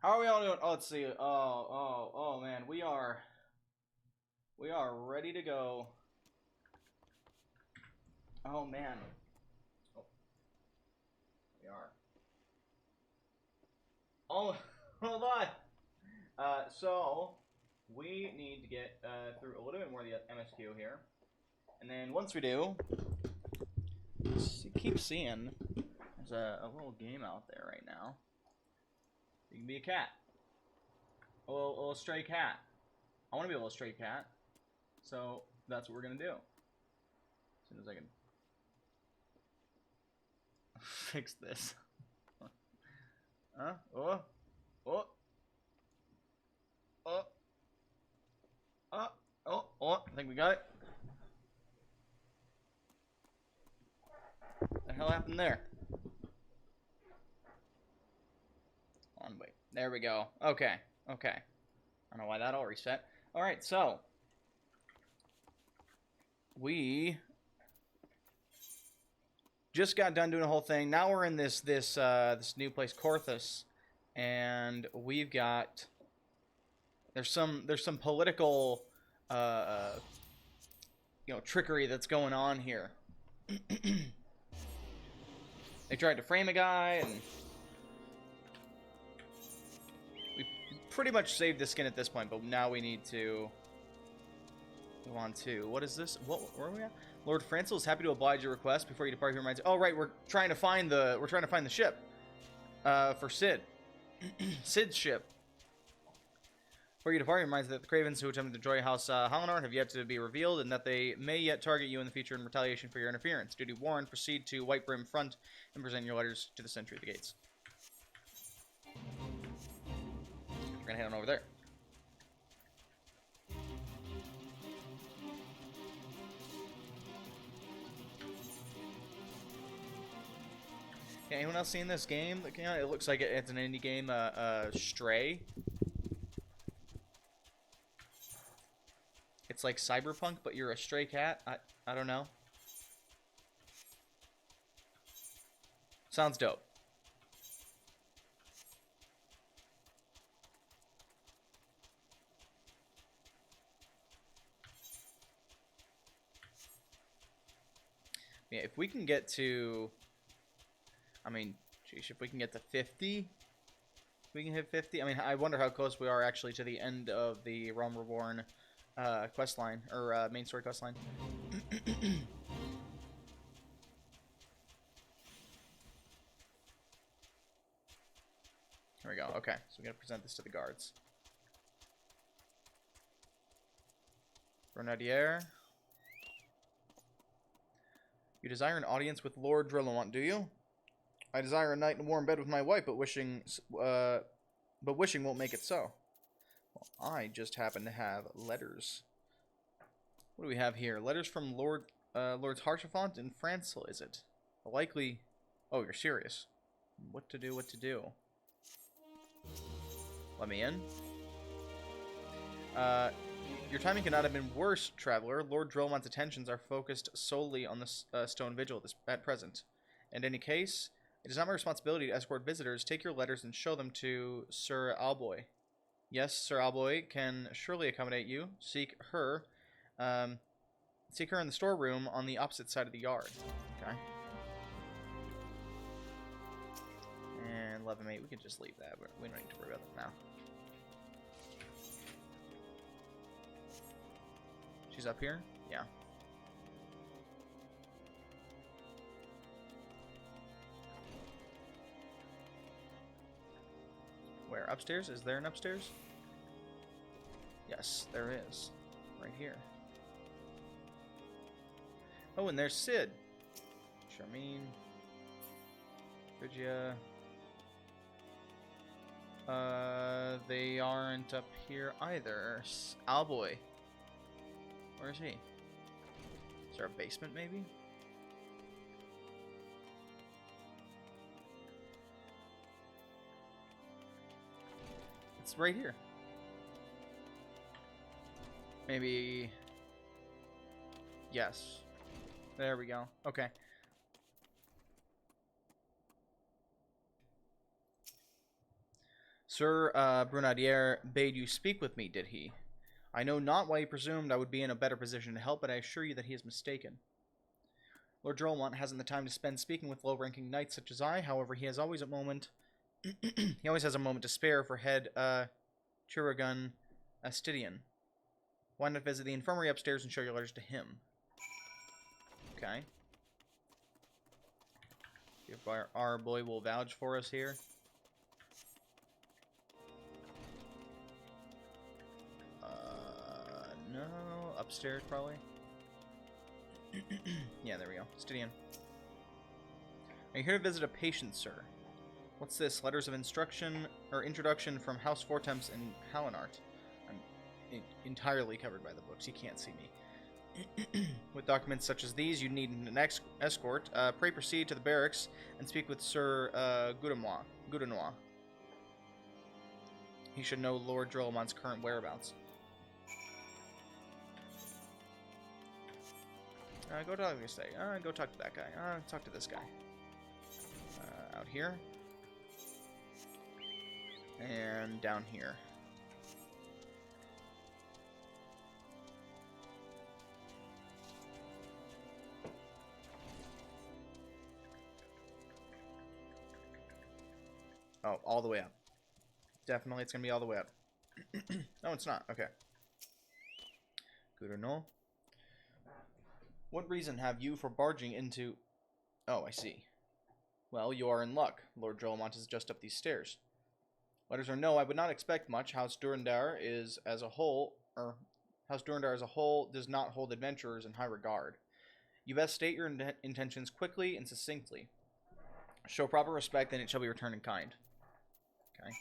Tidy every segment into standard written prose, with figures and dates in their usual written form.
How are we all doing? Oh, let's see. Oh, man. We are ready to go. Oh, man. Oh, we are. Oh, hold on. So we need to get through a little bit more of the MSQ here. And then once we do, keep seeing there's a little game out there right now. You can be a cat. A little stray cat. I want to be a little stray cat. So that's what we're going to do. As soon as I can fix this. Huh? Oh. Oh. Oh. Oh. I think we got it. What the hell happened there? On, wait. There we go. Okay. Okay. I don't know why that all reset. Alright, so. We just got done doing a whole thing. Now we're in this new place, Corthus, and we've got there's some political trickery that's going on here. They tried to frame a guy, and we pretty much saved the skin at this point. But now we need to move on to what is this? Where are we at? Lord Francel is happy to oblige your request. Before you depart, he reminds you. Oh right, we're trying to find the ship for Sid. Sid's ship. Before you depart, he reminds you that the Cravens who attempted to destroy House Halinar have yet to be revealed, and that they may yet target you in the future in retaliation for your interference. Duty warned. Proceed to White Brim Front and present your letters to the sentry at the gates. We're gonna head on over there. Yeah, anyone else seen this game? It looks like it's an indie game, Stray. It's like Cyberpunk, but you're a stray cat. I don't know. Sounds dope. Yeah, if we can get to... I mean, geez, if we can get to 50... we can hit 50. I mean, I wonder how close we are actually to the end of the Realm Reborn quest line, or main story quest line. Here we go. Okay, so we gotta present this to the guards. Grenadier. You desire an audience with Lord Drillowant, do you? I desire a night in a warm bed with my wife, but wishing won't make it so. Well, I just happen to have letters. What do we have here? Letters from Lords Harchefont and Francel, is it? Likely... Oh, you're serious. What to do, what to do. Let me in. Your timing could not have been worse, traveler. Lord Drillowant's attentions are focused solely on the Stone Vigil at present. In any case, it is not my responsibility to escort visitors. Take your letters and show them to Sir Alboy. Yes, Sir Alboy can surely accommodate you. Seek her in the storeroom on the opposite side of the yard. Okay. And 11 mate, we can just leave that. We don't need to worry about that now. She's up here? Yeah. Where? Upstairs? Is there an upstairs? Yes, there is. Right here. Oh, and there's Sid. Charmine. Phrygia. They aren't up here either. Alboy. Where is he? Is there a basement, maybe? It's right here. Maybe... Yes. There we go. Okay. Sir Brunadier bade you speak with me, did he? I know not why he presumed I would be in a better position to help, but I assure you that he is mistaken. Lord Drolmont hasn't the time to spend speaking with low-ranking knights such as I. However, he has always a moment. He always has a moment to spare for head Chiragun Astidian. Why not visit the infirmary upstairs and show your letters to him? Okay. If our boy will vouch for us here. No, upstairs probably. Yeah, there we go. Stidian. Are you here to visit a patient, sir? What's this? Letters of instruction or introduction from House Fortemps and Hallinart. I'm entirely covered by the books. You can't see me. With documents such as these, you need an escort. Pray proceed to the barracks and speak with Sir Goudenois. He should know Lord Drolmont's current whereabouts. Go talk to this guy. Go talk to that guy. Talk to this guy. Out here. And down here. Oh, all the way up. Definitely it's going to be all the way up. No, it's not. Okay. Good or no? What reason have you for barging into... Oh, I see. Well, you are in luck. Lord Drolmont is just up these stairs. Letters or no, I would not expect much. House Durandar is as a whole... House Durandar as a whole does not hold adventurers in high regard. You best state your intentions quickly and succinctly. Show proper respect, and it shall be returned in kind. Okay.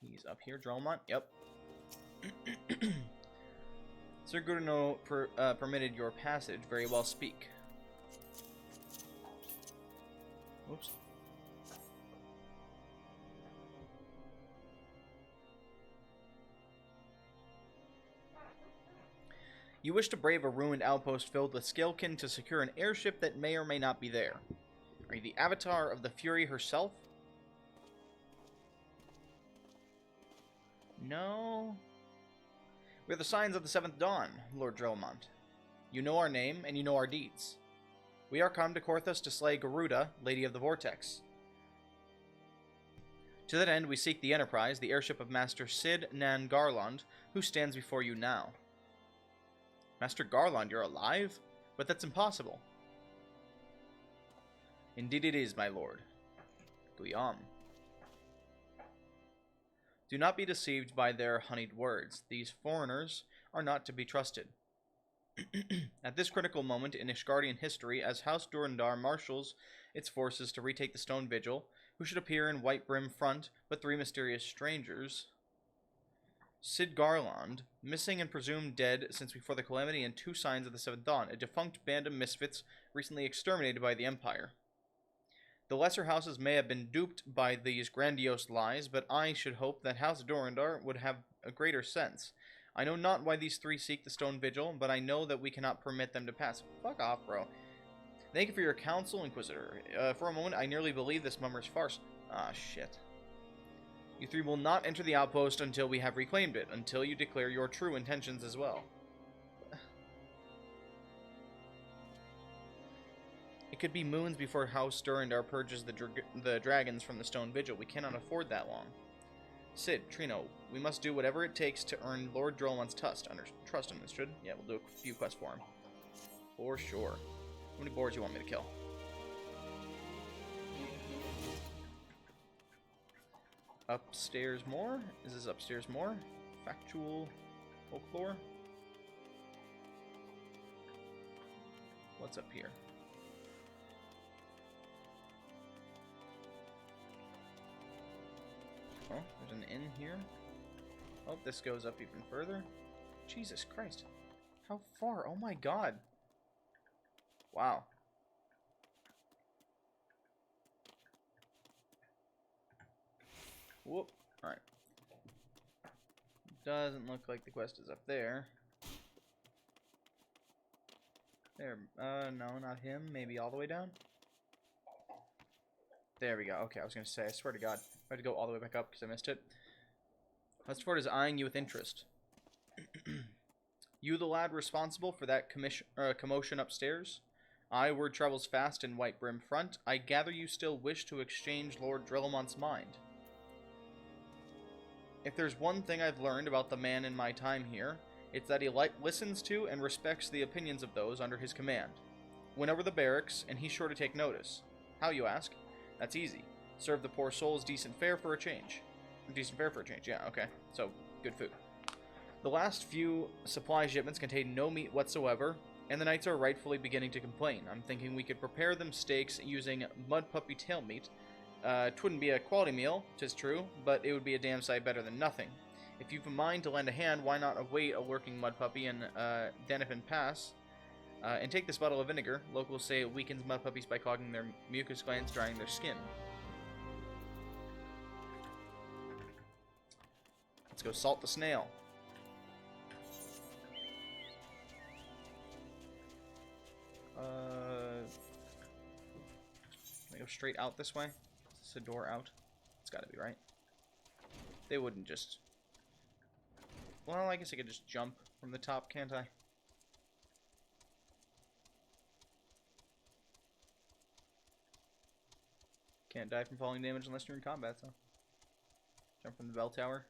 He's up here, Drolmont. Yep. Sir Goudenois permitted your passage. Very well, speak. Whoops. You wish to brave a ruined outpost filled with Scalekin to secure an airship that may or may not be there. Are you the avatar of the Fury herself? No. We're the Signs of the Seventh Dawn, Lord Drolmont. You know our name, and you know our deeds. We are come to Korthus to slay Garuda, Lady of the Vortex. To that end, we seek the Enterprise, the airship of Master Sid Nan Garland, who stands before you now. Master Garland, you're alive? But that's impossible. Indeed it is, my lord. Guillaume. Do not be deceived by their honeyed words. These foreigners are not to be trusted. At this critical moment in Ishgardian history, as House Durandar marshals its forces to retake the Stone Vigil, who should appear in white brim front, but 3 mysterious strangers... Sid Garland, missing and presumed dead since before the Calamity, and 2 Signs of the Seventh Dawn, a defunct band of misfits recently exterminated by the Empire. The lesser houses may have been duped by these grandiose lies, but I should hope that House Durandar would have a greater sense. I know not why these 3 seek the Stone Vigil, but I know that we cannot permit them to pass. Fuck off, bro. Thank you for your counsel, Inquisitor. For a moment, I nearly believed this mummer's farce. Ah, shit. You 3 will not enter the outpost until we have reclaimed it, until you declare your true intentions as well. It could be moons before House Durandar purges the dragons from the Stone Vigil. We cannot afford that long. Sid, Trino, we must do whatever it takes to earn Lord Drolmont's trust. Understood? Yeah, we'll do a few quests for him. For sure. How many boards you want me to kill? Upstairs more? Is this upstairs more? Factual folklore? What's up here? Oh, there's an inn here. Oh, this goes up even further. Jesus Christ. How far? Oh my god. Wow. Whoop. Alright. Doesn't look like the quest is up there. There. No, not him. Maybe all the way down? There we go. Okay, I was going to say, I swear to God, I had to go all the way back up because I missed it. Hustford is eyeing you with interest. You the lad responsible for that commotion upstairs? Aye, word travels fast in White Brim front. I gather you still wish to exchange Lord Drillamont's mind. If there's one thing I've learned about the man in my time here, it's that he listens to and respects the opinions of those under his command. Went over the barracks, and he's sure to take notice. How, you ask? That's easy. Serve the poor souls decent fare for a change. Decent fare for a change, yeah, okay. So, good food. The last few supply shipments contain no meat whatsoever, and the knights are rightfully beginning to complain. I'm thinking we could prepare them steaks using mud puppy tail meat. 'Twouldn't be a quality meal, 'tis true, but it would be a damn sight better than nothing. If you've a mind to lend a hand, why not await a lurking mud puppy in Denipin Pass, and take this bottle of vinegar. Locals say it weakens mud puppies by clogging their mucus glands, drying their skin. Let's go salt the snail. Can I go straight out this way? Is this a door out? It's gotta be, right? They wouldn't just... Well, I guess I could just jump from the top, can't I? Can't die from falling damage unless you're in combat, so... Jump from the bell tower.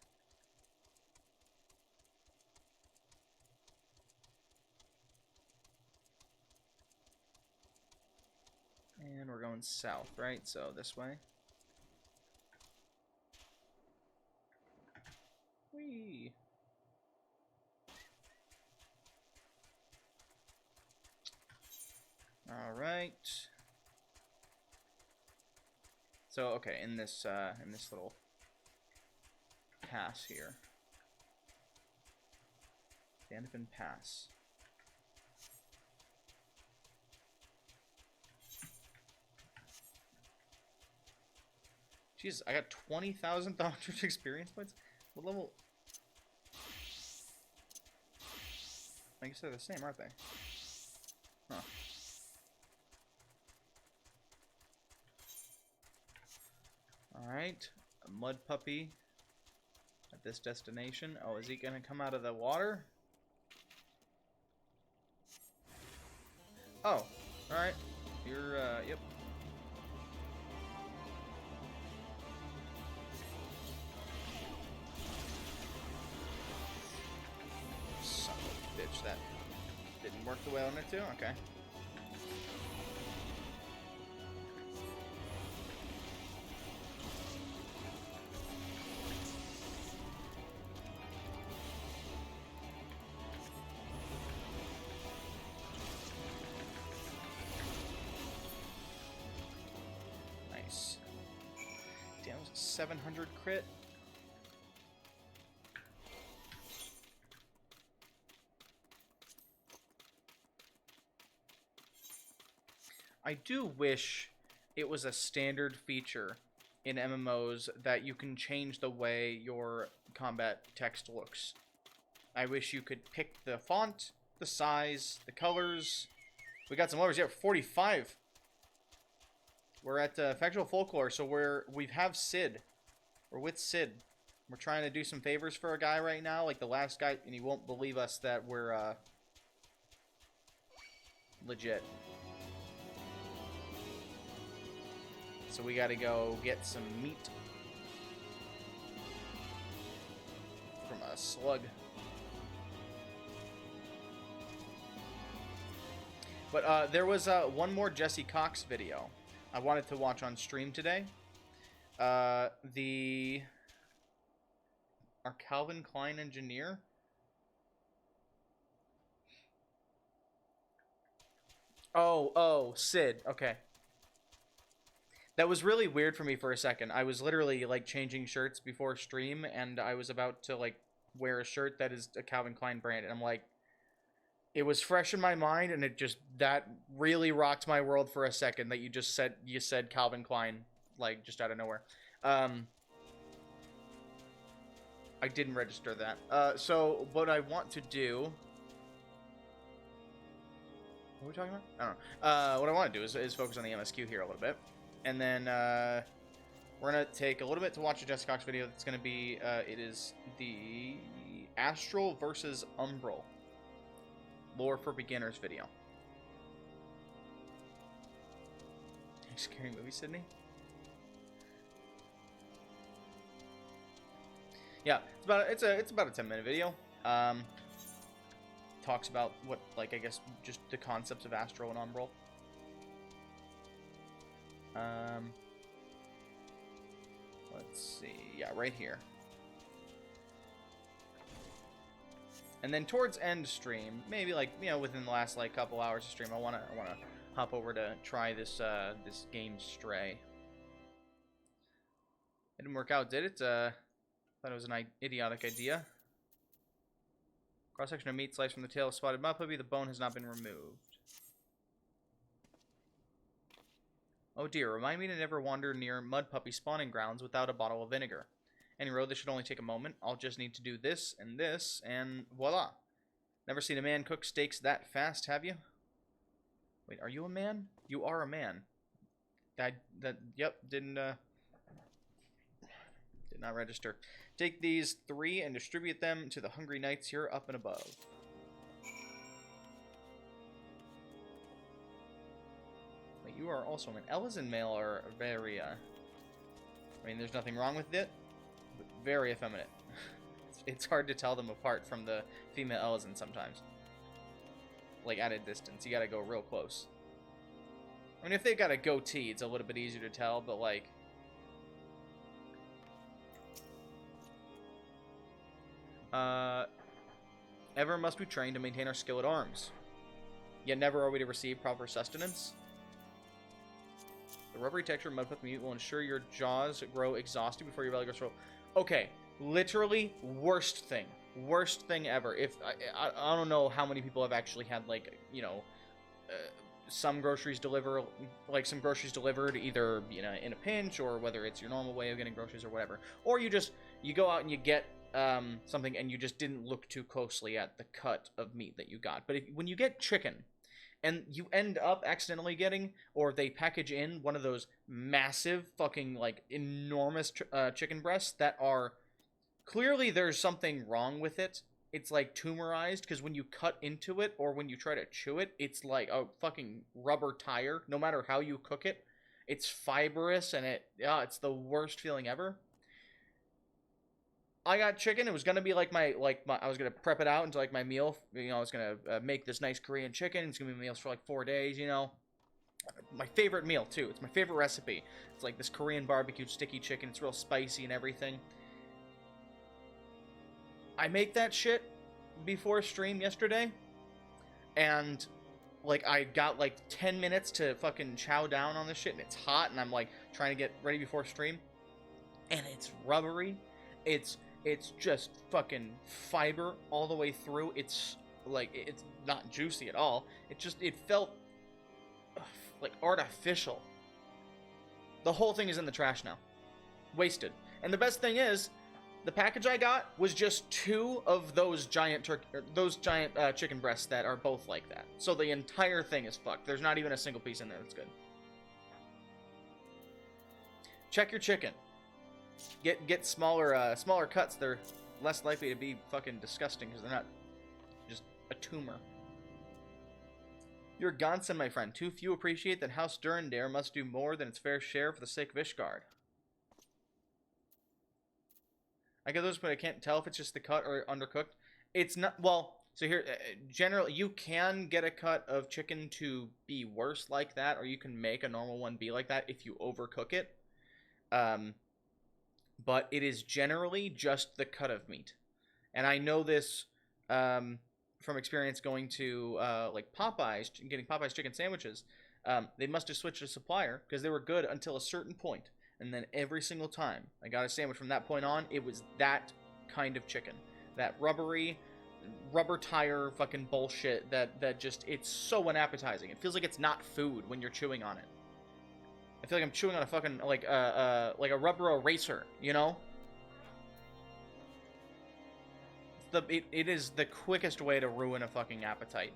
And we're going south, right? So this way. Whee! Alright. So, okay, in this little pass here. Danipin Pass. Jesus, I got 20,000 experience points? What level? I guess they're the same, aren't they? Huh. Alright, a mud puppy at this destination. Oh, is he gonna come out of the water? Oh, alright. You're, yep. Son of a bitch, that didn't work the way I wanted it to? Okay. Nice. Damn, 700 crit. I do wish it was a standard feature in MMOs that you can change the way your combat text looks. I wish you could pick the font, the size, the colors. We got some levers. Yeah, 45. We're at Factual Folklore, so we have Sid. We're with Sid. We're trying to do some favors for a guy right now, like the last guy, and he won't believe us that we're legit. So we gotta go get some meat from a slug. But there was one more Jesse Cox video I wanted to watch on stream today. Our Calvin Klein engineer. Oh, Sid. Okay. That was really weird for me for a second. I was literally, like, changing shirts before stream, and I was about to, like, wear a shirt that is a Calvin Klein brand, and I'm like, it was fresh in my mind, and that really rocked my world for a second, that you said Calvin Klein, like, just out of nowhere. I didn't register that. So, what I want to do... What are we talking about? I don't know. What I want to do is focus on the MSQ here a little bit. And then we're going to take a little bit to watch a Jessica Cox video. That's going to be, it is the Astral versus Umbral lore for beginners video. Scary movie, Sydney? Yeah, it's about a 10-minute video. Talks about what, like, I guess just the concepts of Astral and Umbral. Let's see. Yeah, right here. And then towards end stream, maybe like, you know, within the last like couple hours of stream, I wanna hop over to try this this game Stray. It didn't work out, did it? Thought it was an idiotic idea. Cross-section of meat sliced from the tail of spotted mud puppy. The bone has not been removed. Oh dear, remind me to never wander near mud puppy spawning grounds without a bottle of vinegar. Any road, this should only take a moment. I'll just need to do this, and voila. Never seen a man cook steaks that fast, have you? Wait, are you a man? You are a man. Yep, did not register. Take these 3 and distribute them to the hungry knights here up and above. Wait, you are also an Elezen male are very, I mean, there's nothing wrong with it, but very effeminate. It's hard to tell them apart from the female Elezen sometimes. Like, at a distance. You gotta go real close. I mean, if they've got a goatee, it's a little bit easier to tell, but, like... Ever must be trained to maintain our skill at arms. Yet never are we to receive proper sustenance. The rubbery texture of mud puppy meat will ensure your jaws grow exhausted before your belly goes full. Okay, literally worst thing. Worst thing ever. If I don't know how many people have actually had, like, you know, some groceries delivered either, you know, in a pinch, or whether it's your normal way of getting groceries or whatever, or you go out and you get something and you just didn't look too closely at the cut of meat that you got. But when you get chicken and you end up accidentally getting, or they package in one of those massive fucking, like, enormous chicken breasts that are clearly, there's something wrong with it. It's like tumorized, because when you cut into it or when you try to chew it, it's like a fucking rubber tire. No matter how you cook it, it's fibrous, and it's the worst feeling ever. I got chicken. It was gonna be like my I was gonna prep it out into like my meal. You know, I was gonna make this nice Korean chicken. It's gonna be meals for like 4 days. You know, my favorite meal too. It's my favorite recipe. It's like this Korean barbecued sticky chicken. It's real spicy and everything. I make that shit before stream yesterday, and like I got like 10 minutes to fucking chow down on this shit, and it's hot, and I'm like trying to get ready before stream, and it's rubbery. It's just fucking fiber all the way through. It's like, it's not juicy at all. It felt like artificial. The whole thing is in the trash now. Wasted. And the best thing is, the package I got was just 2 of those giant chicken breasts that are both like that. So the entire thing is fucked. There's not even a single piece in there that's good. Check your chicken. Get smaller cuts. They're less likely to be fucking disgusting because they're not just a tumor. You're a godsend, my friend. Too few appreciate that House Durandare must do more than its fair share for the sake of Ishgard. I get those, but I can't tell if it's just the cut or undercooked. It's not, well, so here, generally, you can get a cut of chicken to be worse like that, or you can make a normal one be like that if you overcook it. But it is generally just the cut of meat. And I know this from experience going to like Popeyes, getting Popeyes chicken sandwiches. They must have switched a supplier because they were good until a certain point. And then every single time I got a sandwich from that point on, it was that kind of chicken. That rubber tire fucking bullshit that just, it's so unappetizing. It feels like it's not food when you're chewing on it. I feel like I'm chewing on a fucking, like a rubber eraser, you know? It is the quickest way to ruin a fucking appetite.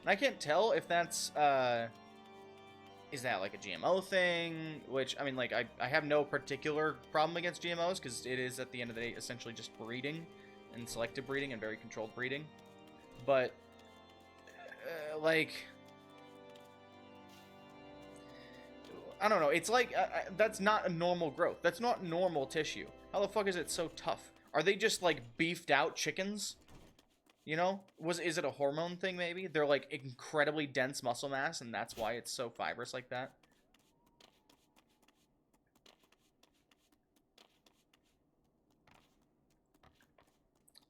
And I can't tell if that's, is that like a GMO thing? Which, I mean, like, I have no particular problem against GMOs, because it is, at the end of the day, essentially just breeding, and selective breeding, and very controlled breeding. But, like, I don't know, it's like, that's not a normal growth. That's not normal tissue. How the fuck is it so tough? Are they just, like, beefed out chickens? You know? Is it a hormone thing, maybe? They're, like, incredibly dense muscle mass, and that's why it's so fibrous like that?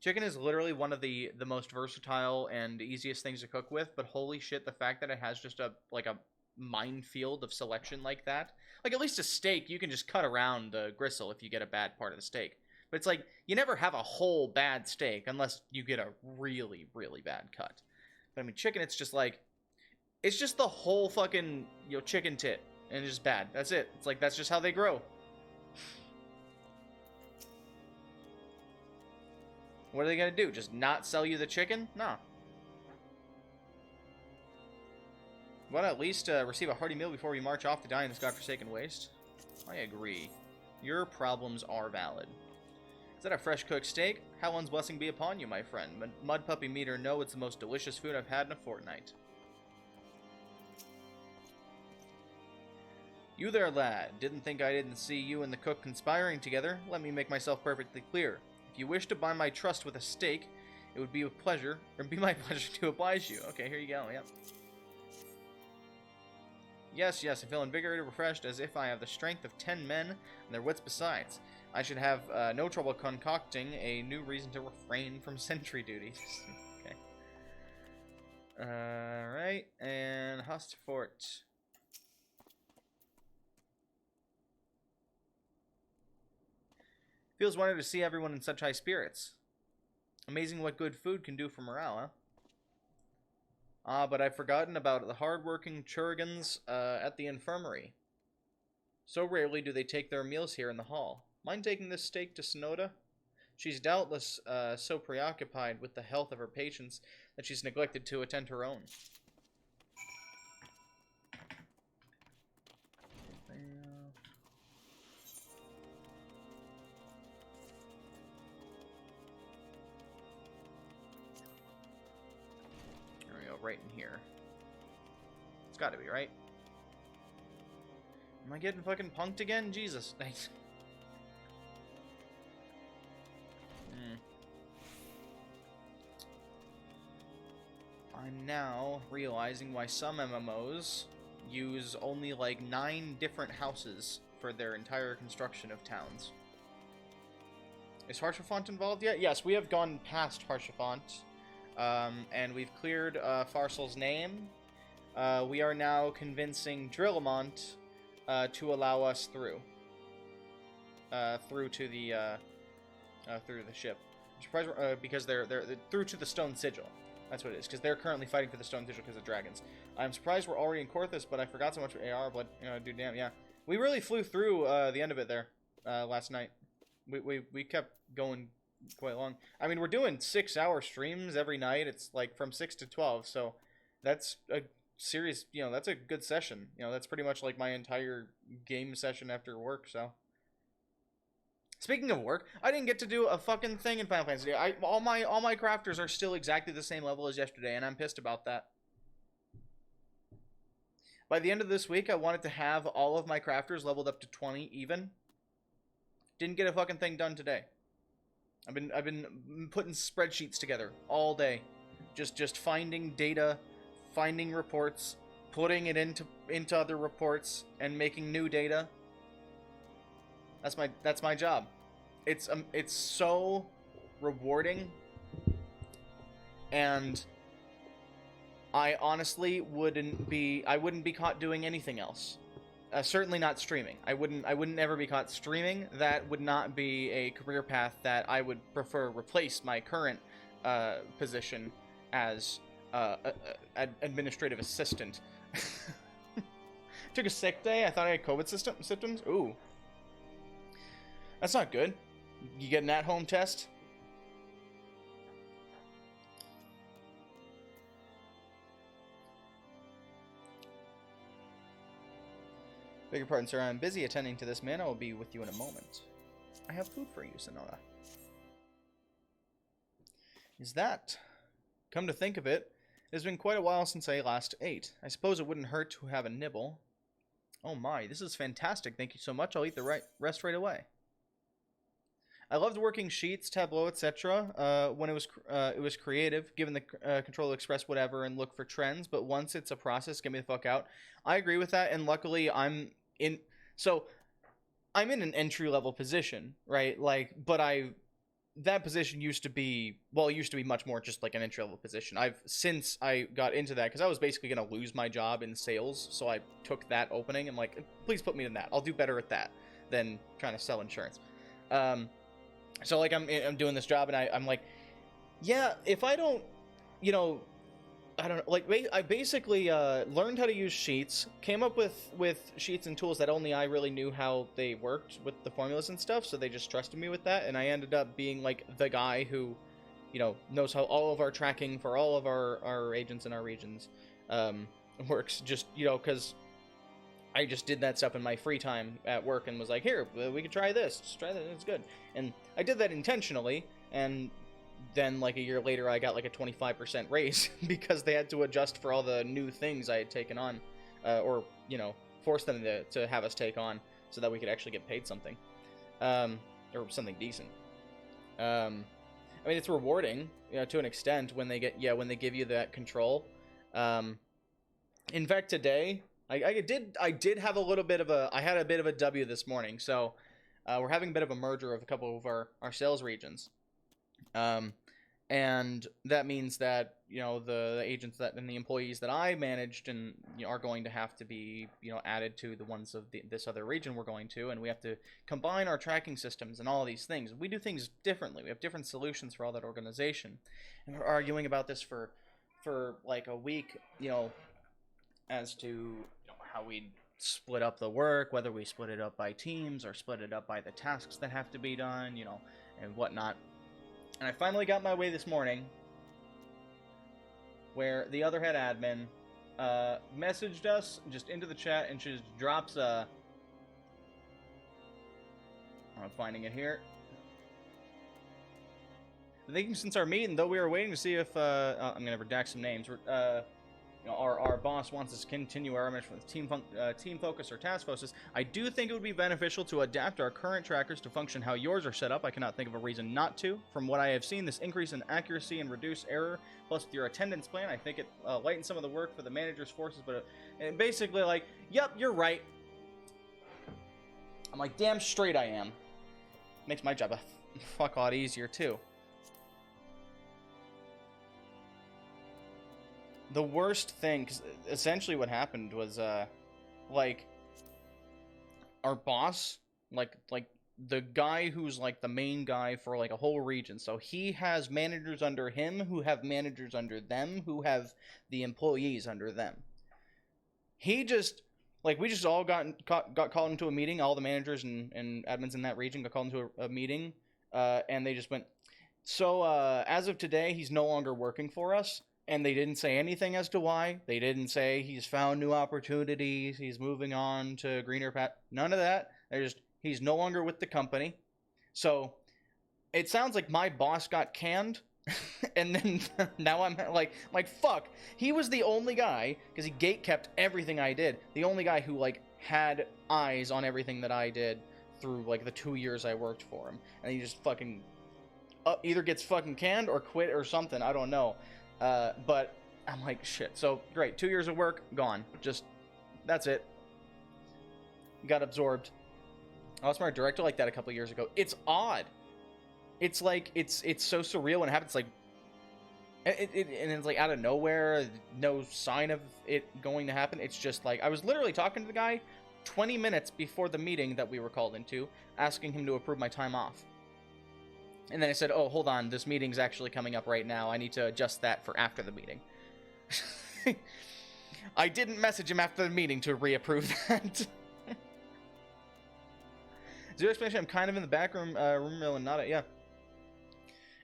Chicken is literally one of the most versatile and easiest things to cook with, but holy shit, the fact that it has just a minefield of selection like that. Like, at least a steak, you can just cut around the gristle if you get a bad part of the steak. But it's like, you never have a whole bad steak unless you get a really, really bad cut. But I mean, chicken, it's just like, it's just the whole fucking, you know, chicken tit. And it's just bad. That's it. It's like, that's just how they grow. What are they gonna do? Just not sell you the chicken? No. Want to at least receive a hearty meal before we march off to die in this godforsaken waste? I agree. Your problems are valid. Is that a fresh cooked steak? Howl's blessing be upon you, my friend. Mud puppy meat or no, it's the most delicious food I've had in a fortnight. You there, lad. Didn't think I didn't see you and the cook conspiring together. Let me make myself perfectly clear. If you wish to buy my trust with a steak, it would be a pleasure, or be my pleasure to oblige you. Okay, here you go, yep. Yes, I feel invigorated, refreshed, as if I have the strength of 10 men, and their wits besides. I should have no trouble concocting a new reason to refrain from sentry duties. Okay. Alright, and Hostfort. Feels wonderful to see everyone in such high spirits. Amazing what good food can do for morale, huh? Ah, but I've forgotten about the hard-working Churgans at the infirmary. So rarely do they take their meals here in the hall. Mind taking this steak to Sonoda? She's doubtless so preoccupied with the health of her patients that she's neglected to attend her own. There we go, right in here. It's gotta be, right? Am I getting fucking punked again? Jesus. Thanks. I'm now realizing why some MMOs use only like 9 different houses for their entire construction of towns. Is Harshaphont involved yet? Yes, we have gone past Harshaphont, and we've cleared Farsel's name. We are now convincing Drillamont to allow us through to the through the ship. I'm surprised because they're through to the Stone Sigil. That's what it is, because they're currently fighting for the Stone Sigil because of dragons. I'm surprised we're already in Korthus, but I forgot so much for AR, but, you know, dude, damn, yeah. We really flew through the end of it there last night. We kept going quite long. I mean, we're doing 6-hour streams every night. It's, like, from 6 to 12, so that's a serious, you know, that's a good session. You know, that's pretty much, like, my entire game session after work, so... Speaking of work, I didn't get to do a fucking thing in Final Fantasy. All my crafters are still exactly the same level as yesterday, and I'm pissed about that. By the end of this week, I wanted to have all of my crafters leveled up to 20 even. Didn't get a fucking thing done today. I've been putting spreadsheets together all day, just finding data, finding reports, putting it into other reports, and making new data. That's my job. It's so rewarding, and I honestly wouldn't be caught doing anything else. Certainly not streaming. I wouldn't ever be caught streaming. That would not be a career path that I would prefer replace my current position as administrative assistant. Took a sick day. I thought I had COVID symptoms. Ooh. That's not good. You get an at-home test? Beg your pardon, sir. I'm busy attending to this man. I will be with you in a moment. I have food for you, Sonora. Is that? Come to think of it, it has been quite a while since I last ate. I suppose it wouldn't hurt to have a nibble. Oh my, this is fantastic. Thank you so much. I'll eat the rest right away. I loved working sheets, Tableau, etc. When it was creative, given the control to express whatever and look for trends. But once it's a process, get me the fuck out. I agree with that, and luckily I'm in an entry level position, right? Like, but that position used to be much more just like an entry level position. Since I got into that, because I was basically gonna lose my job in sales, so I took that opening and like, please put me in that. I'll do better at that than trying to sell insurance. So like I'm doing this job and I'm like, yeah, if I don't, you know, I don't know, like I basically learned how to use sheets, came up with sheets and tools that only I really knew how they worked with the formulas and stuff, so they just trusted me with that, and I ended up being like the guy who, you know, knows how all of our tracking for all of our agents in our regions works, just, you know, because I just did that stuff in my free time at work and was like, here, we could try this. Just try that. It's good. And I did that intentionally. And then like a year later, I got like a 25% raise because they had to adjust for all the new things I had taken on, or, you know, force them to have us take on so that we could actually get paid something, or something decent. I mean, it's rewarding, you know, to an extent when they give you that control. In fact, today, I did have I had a bit of a W this morning, so we're having a bit of a merger of a couple of our sales regions, and that means that, you know, the agents and the employees that I managed and, you know, are going to have to be, you know, added to the ones of this other region we're going to, and we have to combine our tracking systems and all of these things. We do things differently. We have different solutions for all that organization, and we're arguing about this for like a week, you know, as to, you know, how we split up the work, whether we split it up by teams or split it up by the tasks that have to be done, you know, and whatnot. And I finally got my way this morning, where the other head admin messaged us just into the chat, and she just drops I'm finding it here. I think since our meeting, though we were waiting to see if I'm gonna redact some names. You know, our boss wants us to continue our mission with team focus or task focus. I do think it would be beneficial to adapt our current trackers to function how yours are set up. I cannot think of a reason not to. From what I have seen, this increase in accuracy and reduce error, plus with your attendance plan, I think it lightens some of the work for the manager's forces. But basically, like, yep, you're right. I'm like, damn straight I am. Makes my job a fuck lot easier too. The worst thing, because essentially what happened was, like, our boss, like the guy who's, like, the main guy for, like, a whole region, so he has managers under him who have managers under them who have the employees under them. He just, like, we just all got called into a meeting, all the managers and admins in that region got called into a meeting, and they just went, so, as of today, he's no longer working for us. And they didn't say anything as to why. They didn't say he's found new opportunities, he's moving on to greener path. None of that. They're just, he's no longer with the company. So it sounds like my boss got canned. And then now I'm like fuck. He was the only guy, because he gatekept everything I did. The only guy who, like, had eyes on everything that I did through, like, the 2 years I worked for him. And he just fucking either gets fucking canned or quit or something. I don't know. But I'm like, shit. So great, 2 years of work gone. Just, that's it. Got absorbed. I lost my director like that a couple years ago. It's odd. It's like, it's so surreal when it happens. Like, and it's like out of nowhere, no sign of it going to happen. It's just like, I was literally talking to the guy 20 minutes before the meeting that we were called into, asking him to approve my time off. And then I said, oh, hold on, this meeting's actually coming up right now. I need to adjust that for after the meeting. I didn't message him after the meeting to reapprove that. Zero explanation, I'm kind of in the back room, and not it, yeah.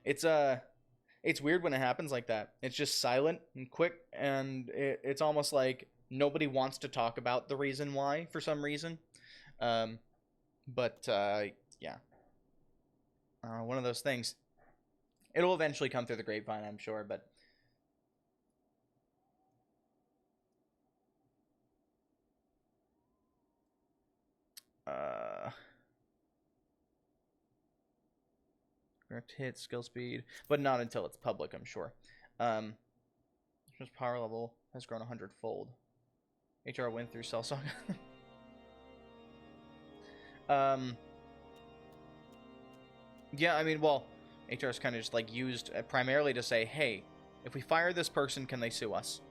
It's weird when it happens like that. It's just silent and quick, and it's almost like Nobody wants to talk about the reason why for some reason. Yeah. One of those things. It'll eventually come through the grapevine, I'm sure, but... Direct hit, skill speed, but not until it's public, I'm sure. Just power level has grown 100-fold. HR went through Cell Saga. Yeah, I mean, well, HR is kind of just like used primarily to say, hey, if we fire this person, can they sue us?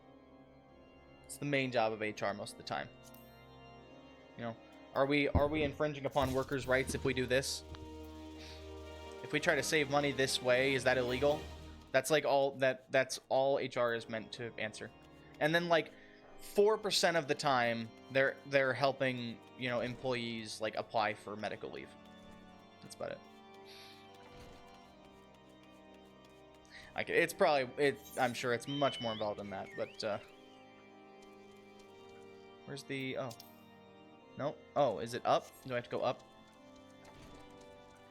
It's the main job of HR most of the time. You know, are we infringing upon workers' rights if we do this? If we try to save money this way, is that illegal? That's like that's all HR is meant to answer. And then like 4% of the time they're helping, you know, employees like apply for medical leave. That's about it. Like it's probably I'm sure it's much more involved than that, but where's the no? Oh, is it up? Do I have to go up?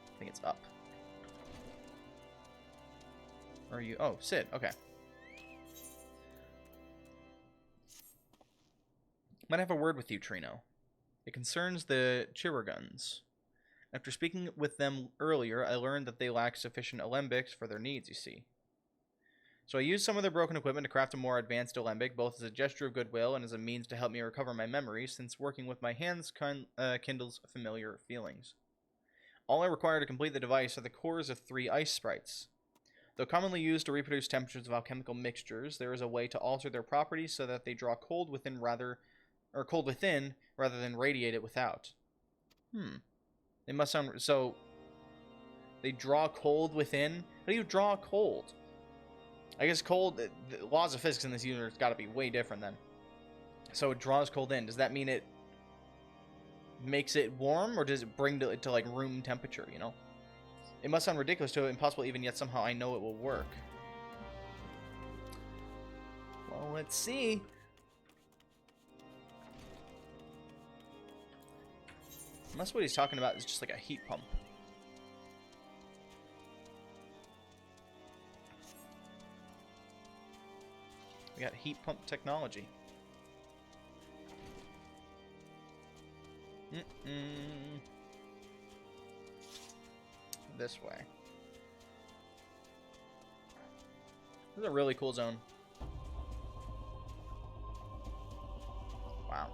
I think it's up. Or are you? Oh, Sid. Okay. Might have a word with you, Trino. It concerns the Chirurguns. After speaking with them earlier, I learned that they lack sufficient alembics for their needs, you see. So I used some of their broken equipment to craft a more advanced alembic, both as a gesture of goodwill and as a means to help me recover my memories, since working with my hands kindles familiar feelings. All I require to complete the device are the cores of 3 ice sprites. Though commonly used to reproduce temperatures of alchemical mixtures, there is a way to alter their properties so that they draw cold within rather than radiate it without. They must sound so. They draw cold within. How do you draw cold? I guess cold. The laws of physics in this universe got to be way different then. So it draws cold in. Does that mean it makes it warm, or does it bring it to like room temperature? You know. It must sound ridiculous to impossible even, yet somehow I know it will work. Well, let's see. Unless what he's talking about is just like a heat pump. We got heat pump technology. This way. This is a really cool zone. Wow.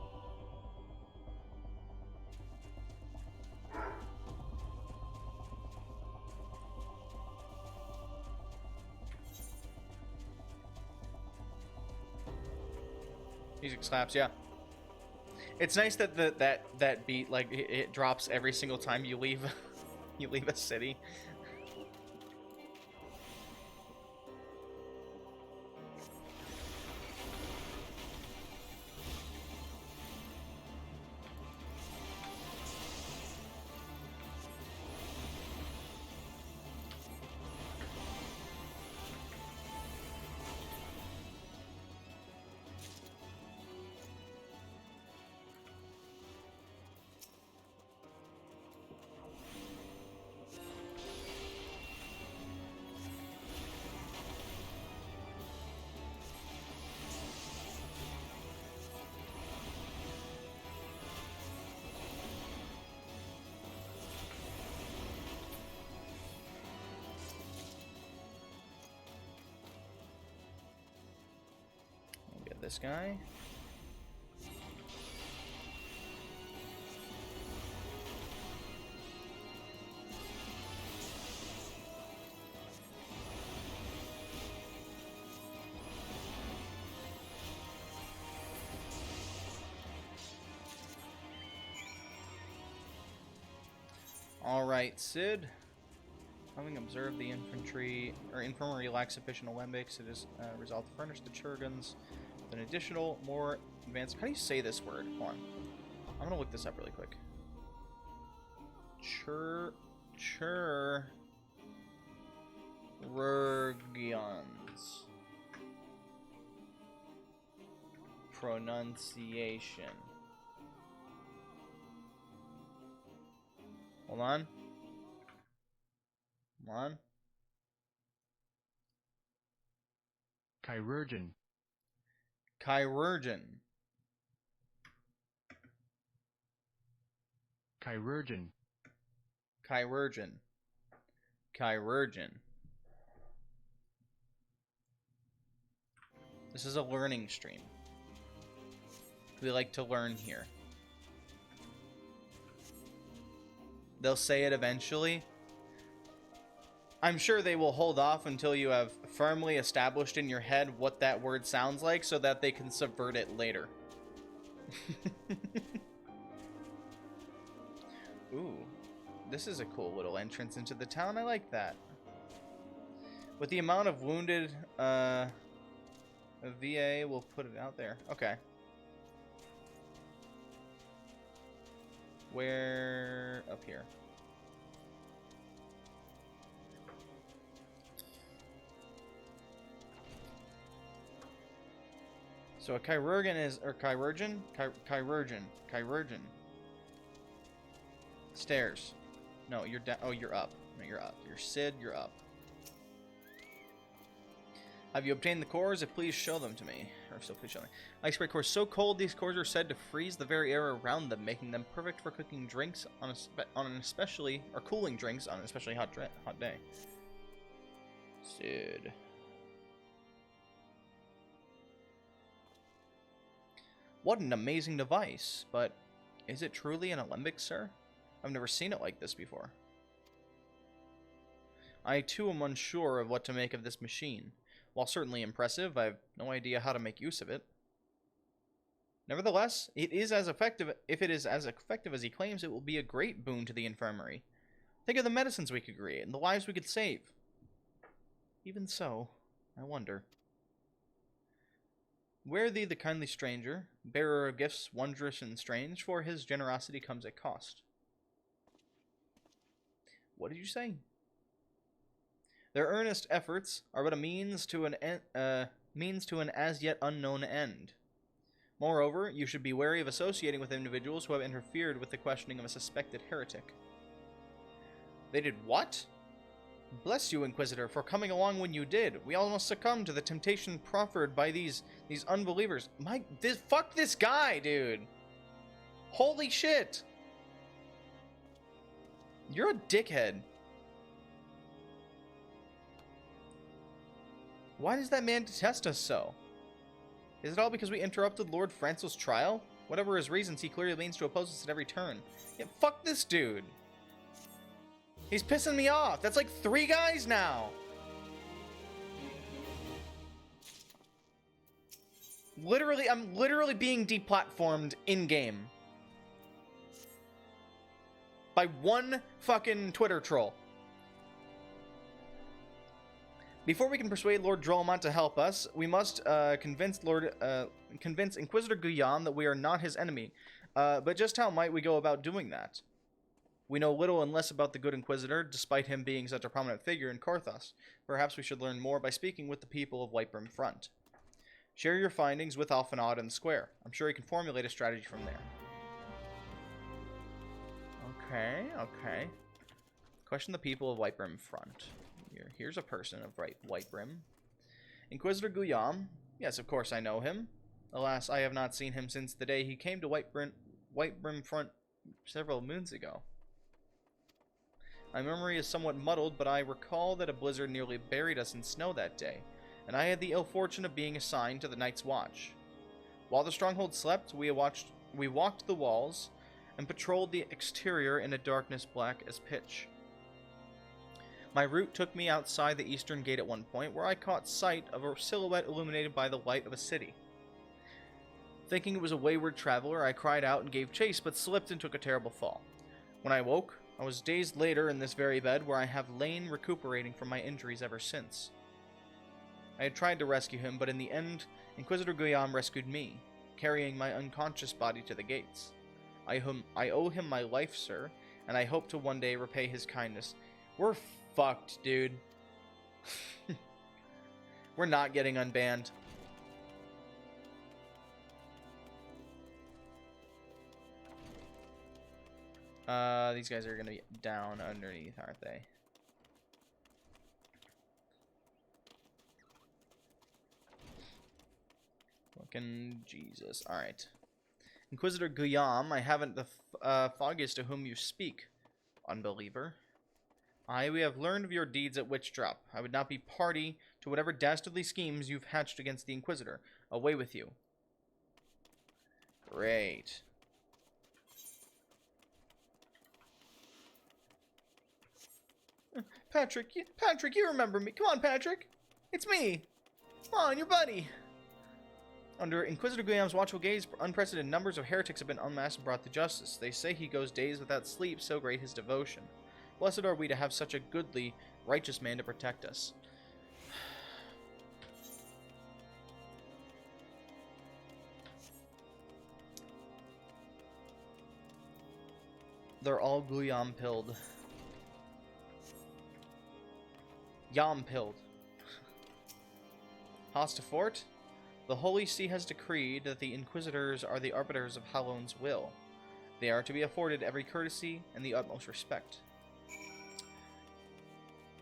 Music slaps, yeah. It's nice that that beat like it drops every single time you leave you leave a city. This guy. All right, Sid. Having observed the infirmary lacks sufficient alembics, it is resolved to furnish the Chirurguns an additional, more advanced... How do you say this word? Hold on. I'm gonna look this up really quick. Chirurgions. pronunciation. Hold on. Come on. Chirurgeon. Chirurgeon. Chirurgeon. Chirurgeon. Chirurgeon. This is a learning stream. We like to learn here. They'll say it eventually. I'm sure they will hold off until you have firmly established in your head what that word sounds like so that they can subvert it later. Ooh, this is a cool little entrance into the town. I like that. With the amount of wounded VA, we'll put it out there. Okay. Where? Up here. So a chirurgeon is, or chirurgeon? Chirurgeon. Stairs. No, you're down. Oh, you're up. No, you're up. You're Sid, you're up. Have you obtained the cores? If please show them to me. Or so please show me. Ice spray cores. So cold, these cores are said to freeze the very air around them, making them perfect for cooking drinks on an especially, or cooling drinks on an especially hot day. Sid. What an amazing device, but is it truly an alembic, sir? I've never seen it like this before. I too am unsure of what to make of this machine. While certainly impressive, I have no idea how to make use of it. Nevertheless, it is as effective. If it is as effective as he claims, it will be a great boon to the infirmary. Think of the medicines we could create and the lives we could save. Even so, I wonder. Ware thee the kindly stranger, bearer of gifts wondrous and strange, for his generosity comes at cost. What did you say? Their earnest efforts are but a means to an as yet unknown end. Moreover, you should be wary of associating with individuals who have interfered with the questioning of a suspected heretic. They did what? Bless you, Inquisitor, for coming along when you did. We almost succumbed to the temptation proffered by these unbelievers. Fuck this guy, dude. Holy shit. You're a dickhead. Why does that man detest us so? Is it all because we interrupted Lord Francel's trial? Whatever his reasons, he clearly means to oppose us at every turn. Yeah, fuck this dude. He's pissing me off. That's like 3 guys now. Literally, I'm literally being deplatformed in-game. By one fucking Twitter troll. Before we can persuade Lord Drollmont to help us, we must convince Inquisitor Guillaume that we are not his enemy. But just how might we go about doing that? We know little and less about the good Inquisitor, despite him being such a prominent figure in Carthos. Perhaps we should learn more by speaking with the people of Whitebrim Front. Share your findings with Alphanod and the Square. I'm sure he can formulate a strategy from there. Okay. Question the people of Whitebrim Front. Here's a person of Whitebrim. Inquisitor Guillaume. Yes, of course I know him. Alas, I have not seen him since the day he came to Whitebrim Front several moons ago. My memory is somewhat muddled, but I recall that a blizzard nearly buried us in snow that day, and I had the ill fortune of being assigned to the Night's Watch. While the stronghold slept, we walked the walls and patrolled the exterior in a darkness black as pitch. My route took me outside the eastern gate at one point, where I caught sight of a silhouette illuminated by the light of a city. Thinking it was a wayward traveler, I cried out and gave chase, but slipped and took a terrible fall. When I woke, I was dazed later in this very bed, where I have lain recuperating from my injuries ever since. I had tried to rescue him, but in the end, Inquisitor Guillaume rescued me, carrying my unconscious body to the gates. I owe him my life, sir, and I hope to one day repay his kindness. We're fucked, dude. We're not getting unbanned. These guys are gonna be down underneath, aren't they? Fucking Jesus. Alright. Inquisitor Guillaume, I haven't the foggiest to whom you speak, unbeliever. We have learned of your deeds at Witchdrop. I would not be party to whatever dastardly schemes you've hatched against the Inquisitor. Away with you. Great. Patrick, you remember me. Come on, Patrick. It's me. Come on, your buddy. Under Inquisitor Guillaume's watchful gaze, unprecedented numbers of heretics have been unmasked and brought to justice. They say he goes days without sleep, so great his devotion. Blessed are we to have such a goodly, righteous man to protect us. They're all Guillaume-pilled. Yam-pilled. Hosta Fort? The Holy See has decreed that the Inquisitors are the arbiters of Hallown's will. They are to be afforded every courtesy and the utmost respect.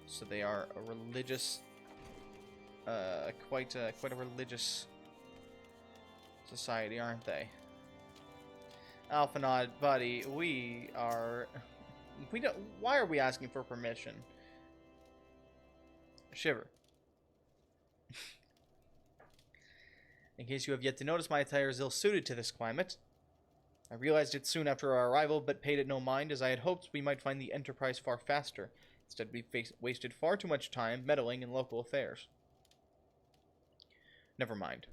So they are a religious, quite a religious society, aren't they? Alphanod, buddy, we don't. Why are we asking for permission? Shiver. In case you have yet to notice, my attire is ill-suited to this climate. I realized it soon after our arrival, but paid it no mind, as I had hoped we might find the Enterprise far faster. Instead, we wasted far too much time meddling in local affairs. Never mind.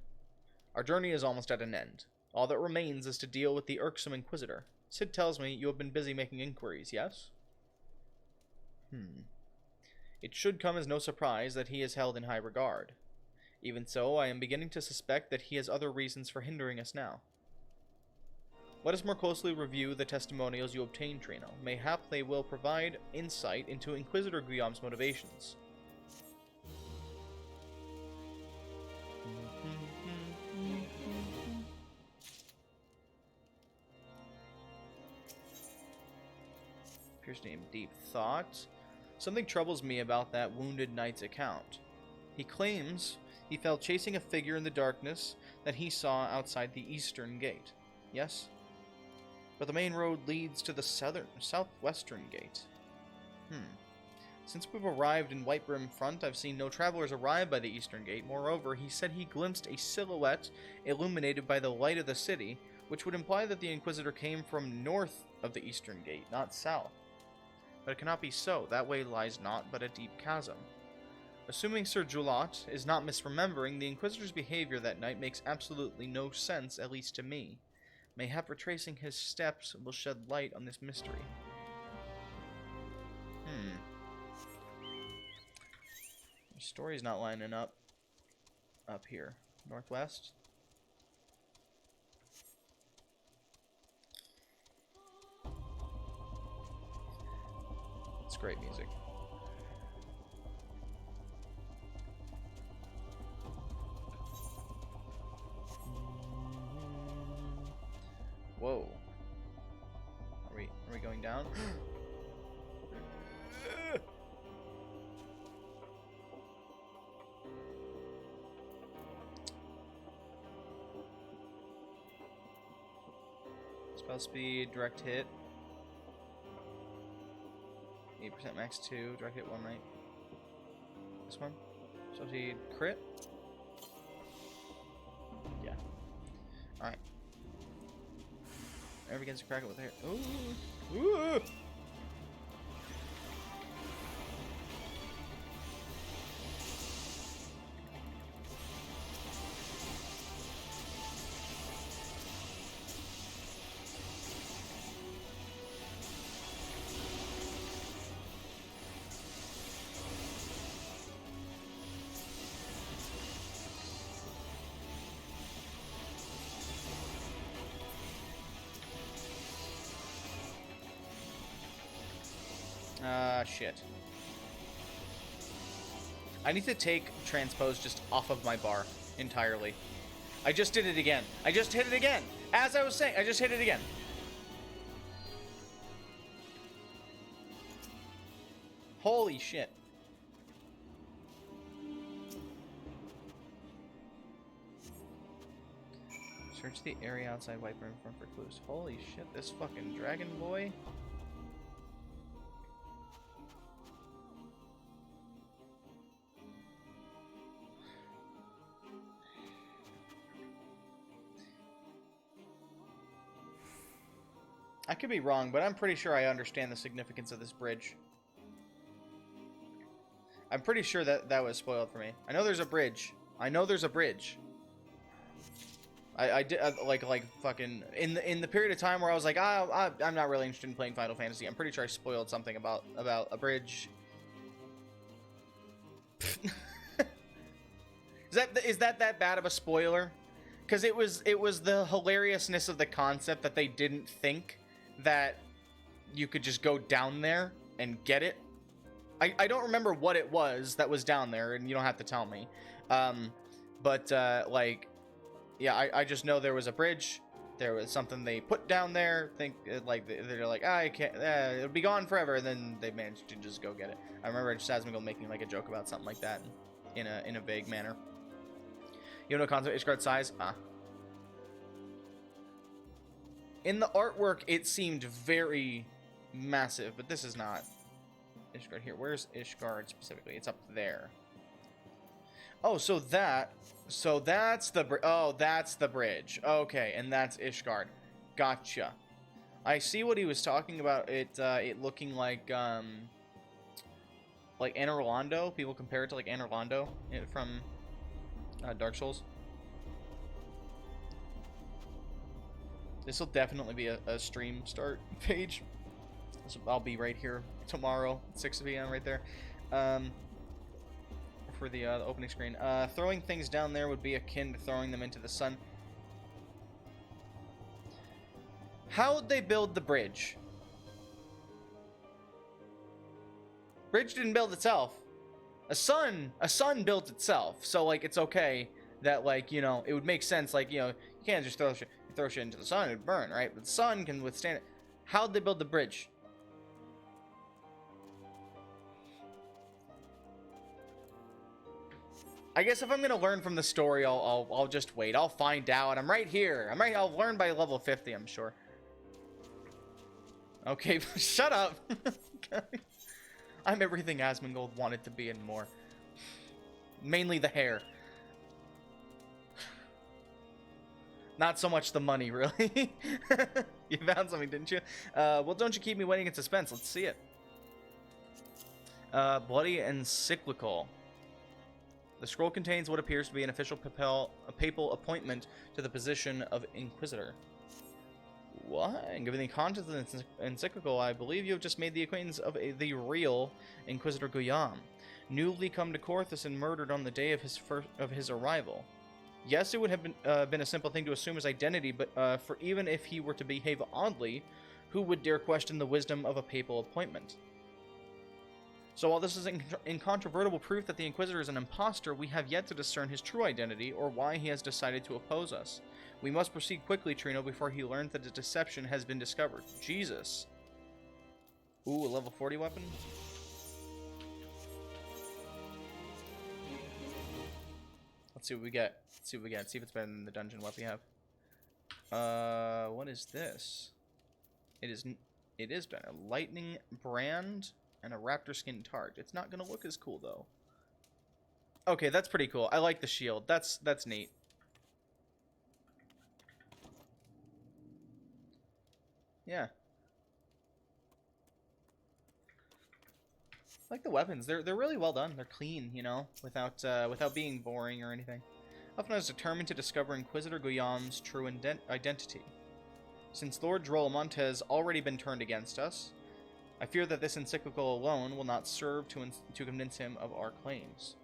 Our journey is almost at an end. All that remains is to deal with the irksome Inquisitor. Sid tells me you have been busy making inquiries, yes? It should come as no surprise that he is held in high regard. Even so, I am beginning to suspect that he has other reasons for hindering us now. Let us more closely review the testimonials you obtained, Trino. Mayhap they will provide insight into Inquisitor Guillaume's motivations. Appears to name deep thought. Something troubles me about that wounded knight's account. He claims he felt chasing a figure in the darkness that he saw outside the eastern gate. Yes? But the main road leads to the southwestern gate. Since we've arrived in Whitebrim Front, I've seen no travelers arrive by the eastern gate. Moreover, he said he glimpsed a silhouette illuminated by the light of the city, which would imply that the Inquisitor came from north of the eastern gate, not south. But it cannot be so. That way lies naught but a deep chasm. Assuming Sir Julot is not misremembering, the Inquisitor's behavior that night makes absolutely no sense, at least to me. Mayhap retracing his steps will shed light on this mystery. The story's not lining up here. Northwest? It's great music. Whoa. Are we going down? Spell speed, direct hit. 8% max 2, direct hit 1 right. This one. Spell speed, crit. Yeah. Alright. Never begins to crack it with hair. Ooh! Ooh! Shit. I need to take transpose just off of my bar entirely. I just did it again. I just hit it again. As I was saying, I just hit it again. Holy shit. Search the area outside Wiper in front for clues. Holy shit, this fucking dragon boy. I could be wrong, but I'm pretty sure I understand the significance of this bridge. I'm pretty sure that that was spoiled for me. I know there's a bridge. I know there's a bridge. I did like fucking in the period of time where I was like, I'm not really interested in playing Final Fantasy. I'm pretty sure I spoiled something about a bridge. Is that bad of a spoiler? Because it was the hilariousness of the concept that they didn't think that you could just go down there and get it. I don't remember what it was that was down there, and you don't have to tell me. Like, yeah, I just know there was a bridge. There was something they put down there. Think like they're like, I can't. It'll be gone forever. And then they managed to just go get it. I remember Sasmigul making like a joke about something like that in a vague manner. You have no concept of Ishgard's size? In the artwork, it seemed very massive, but this is not Ishgard here. Where's Ishgard specifically? It's up there. Oh, so that's the that's the bridge. Okay, and that's Ishgard. Gotcha. I see what he was talking about. It looking like Anor Londo. People compare it to like Anor Londo from Dark Souls. This will definitely be a stream start page. So I'll be right here tomorrow at 6 p.m. right there. For the opening screen. Throwing things down there would be akin to throwing them into the sun. How would they build the bridge? Bridge didn't build itself. A sun built itself. So like it's okay that like, you know, it would make sense like, you know, you can't just throw shit into the sun, it'd burn, right? But the sun can withstand it. How'd they build the bridge? I guess if I'm gonna learn from the story, I'll just wait. I'll find out. I'm right here. I'll learn by level 50, I'm sure. Okay, shut up. I'm everything Asmongold wanted to be and more. Mainly the hair. Not so much the money, really. You found something, didn't you? Well, don't you keep me waiting in suspense. Let's see it. Bloody Encyclical. The scroll contains what appears to be an official papal appointment to the position of Inquisitor. What? And given the contents of the encyclical, I believe you have just made the acquaintance of the real Inquisitor Guillaume, newly come to Corthus and murdered on the day of his arrival. Yes, it would have been a simple thing to assume his identity, but for even if he were to behave oddly, who would dare question the wisdom of a papal appointment? So while this is incontrovertible proof that the Inquisitor is an impostor, we have yet to discern his true identity or why he has decided to oppose us. We must proceed quickly, Trino, before he learns that his deception has been discovered. Jesus. Ooh, a level 40 weapon? Let's see what we get. See if it's better than the dungeon weapon we have. What is this? It is better. Lightning brand and a raptor skin tart. It's not gonna look as cool though. Okay, that's pretty cool. I like the shield. That's neat. Yeah. I like the weapons. They're really well done. They're clean, you know, without being boring or anything. Often I was determined to discover Inquisitor Guillaume's true identity. Since Lord Drollmont has already been turned against us, I fear that this encyclical alone will not serve to convince him of our claims.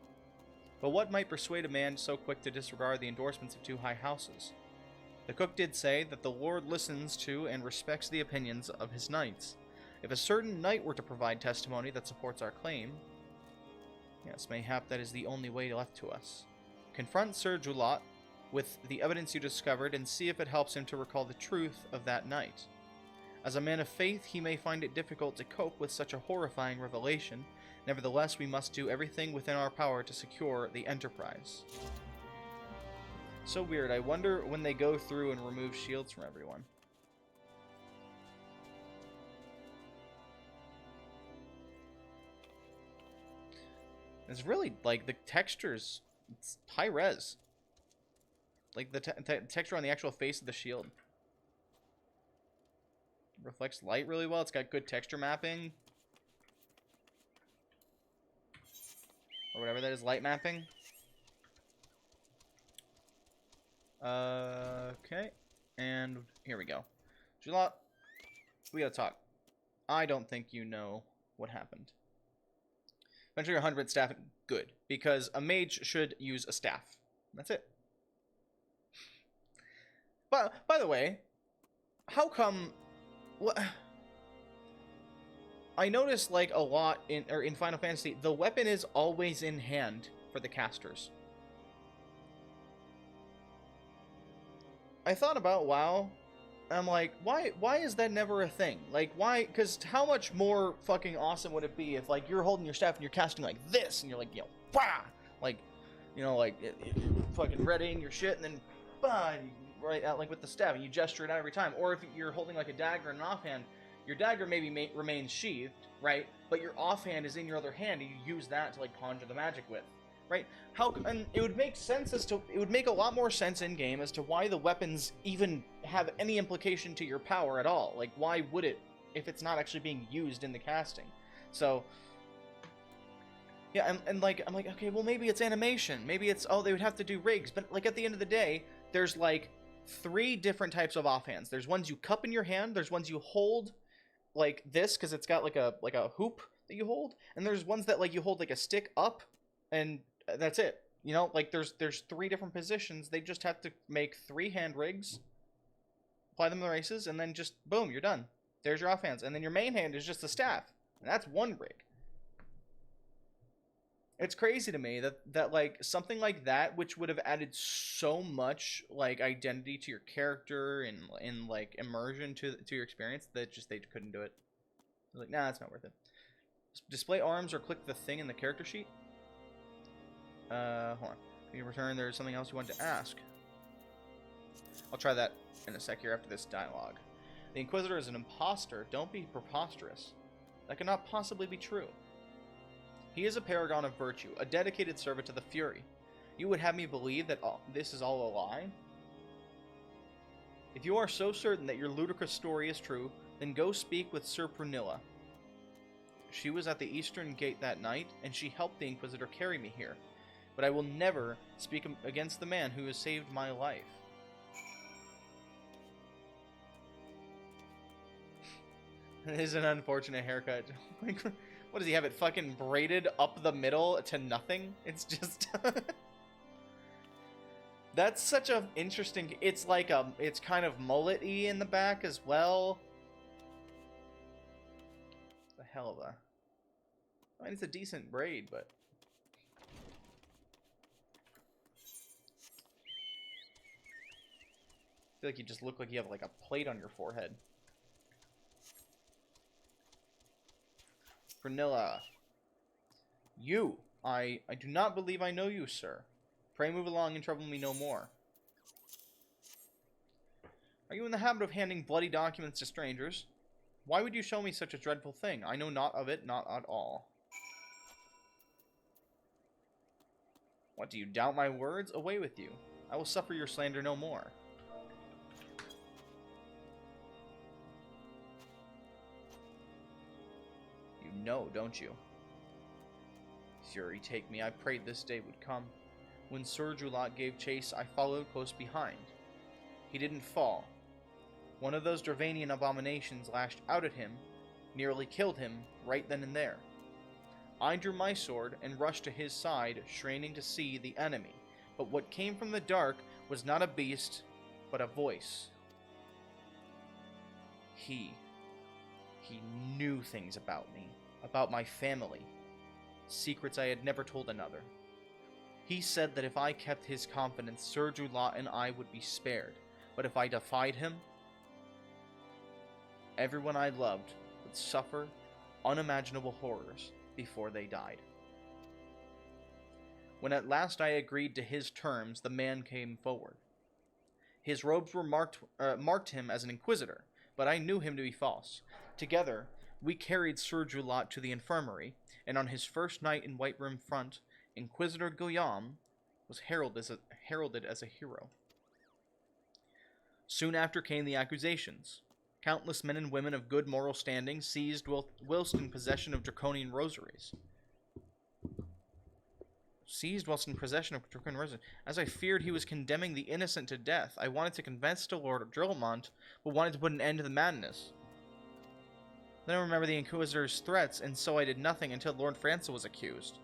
But what might persuade a man so quick to disregard the endorsements of two high houses? The cook did say that the Lord listens to and respects the opinions of his knights. If a certain knight were to provide testimony that supports our claim, yes, mayhap that is the only way left to us. Confront Sir Joulot with the evidence you discovered and see if it helps him to recall the truth of that night. As a man of faith, he may find it difficult to cope with such a horrifying revelation. Nevertheless, we must do everything within our power to secure the Enterprise. So weird. I wonder when they go through and remove shields from everyone. It's really, like, the textures, it's high res. Like, the texture on the actual face of the shield. Reflects light really well. It's got good texture mapping. Or whatever that is, light mapping. Okay. And here we go. Julat, we gotta talk. I don't think you know what happened. Eventually 100 staff, good. Because a mage should use a staff. That's it. But, by the way, how come... What? I noticed, like, a lot in Final Fantasy, the weapon is always in hand for the casters. I thought about WoW, and I'm like, why is that never a thing? Like, why? Because how much more fucking awesome would it be if, like, you're holding your staff and you're casting like this, and you're like, you know, bah! Like, you know, like, fucking readying your shit, and then, bah! Right out, like, with the staff, and you gesture it out every time. Or if you're holding, like, a dagger in an offhand, your dagger maybe remains sheathed, right? But your offhand is in your other hand, and you use that to, like, conjure the magic with. Right? And it would make sense it would make a lot more sense in game as to why the weapons even have any implication to your power at all. Like, why would it if it's not actually being used in the casting? So, yeah, and like, I'm like, okay, well, maybe it's animation. Maybe it's, oh, they would have to do rigs. But, like, at the end of the day, there's, like, 3 different types of offhands. There's ones you cup in your hand. There's ones you hold like this because it's got, like a hoop that you hold. And there's ones that, like, you hold, like, a stick up and that's it. You know, like, there's 3 different positions. They just have to make 3 hand rigs, apply them to the races, and then just, boom, you're done. There's your offhands. And then your main hand is just a staff. And that's 1 rig. It's crazy to me that like, something like that, which would have added so much, like, identity to your character and like, immersion to your experience, that just they couldn't do it. Like, nah, that's not worth it. Display arms or click the thing in the character sheet. Hold on. When you return, there's something else you want to ask. I'll try that in a sec here after this dialogue. The Inquisitor is an imposter. Don't be preposterous. That cannot possibly be true. He is a paragon of virtue, a dedicated servant to the Fury. You would have me believe that this is all a lie? If you are so certain that your ludicrous story is true, then go speak with Sir Prunilla. She was at the Eastern Gate that night, and she helped the Inquisitor carry me here. But I will never speak against the man who has saved my life. It is an unfortunate haircut. Like, what does he have it fucking braided up the middle to nothing? It's just... That's such a interesting... It's like it's kind of mullet-y in the back as well. The hell of a... I mean, it's a decent braid, but... I feel like you just look like you have, like, a plate on your forehead. Prunilla. You. I do not believe I know you, sir. Pray move along and trouble me no more. Are you in the habit of handing bloody documents to strangers? Why would you show me such a dreadful thing? I know not of it, not at all. What, do you doubt my words? Away with you. I will suffer your slander no more. You know, don't you? Fury take me, I prayed this day would come. When Sir Julat gave chase, I followed close behind. He didn't fall. One of those Dravanian abominations lashed out at him, nearly killed him right then and there. I drew my sword and rushed to his side, straining to see the enemy. But what came from the dark was not a beast, but a voice. He knew things about me, about my family, secrets I had never told another. He said that if I kept his confidence, Sir Julat and I would be spared. But if I defied him, everyone I loved would suffer unimaginable horrors. before they died. When at last I agreed to his terms, the man came forward. His robes were marked him as an inquisitor, but I knew him to be false. Together, we carried Sir Julot to the infirmary, and on his first night in White-Rim Front, Inquisitor Guillaume was heralded as a hero. Soon after came the accusations. Countless men and women of good moral standing seized whilst in possession of draconian rosaries. As I feared he was condemning the innocent to death, I wanted to confess to Lord Drillmont, but wanted to put an end to the madness. Then I remembered the Inquisitor's threats, and so I did nothing until Lord Francel was accused.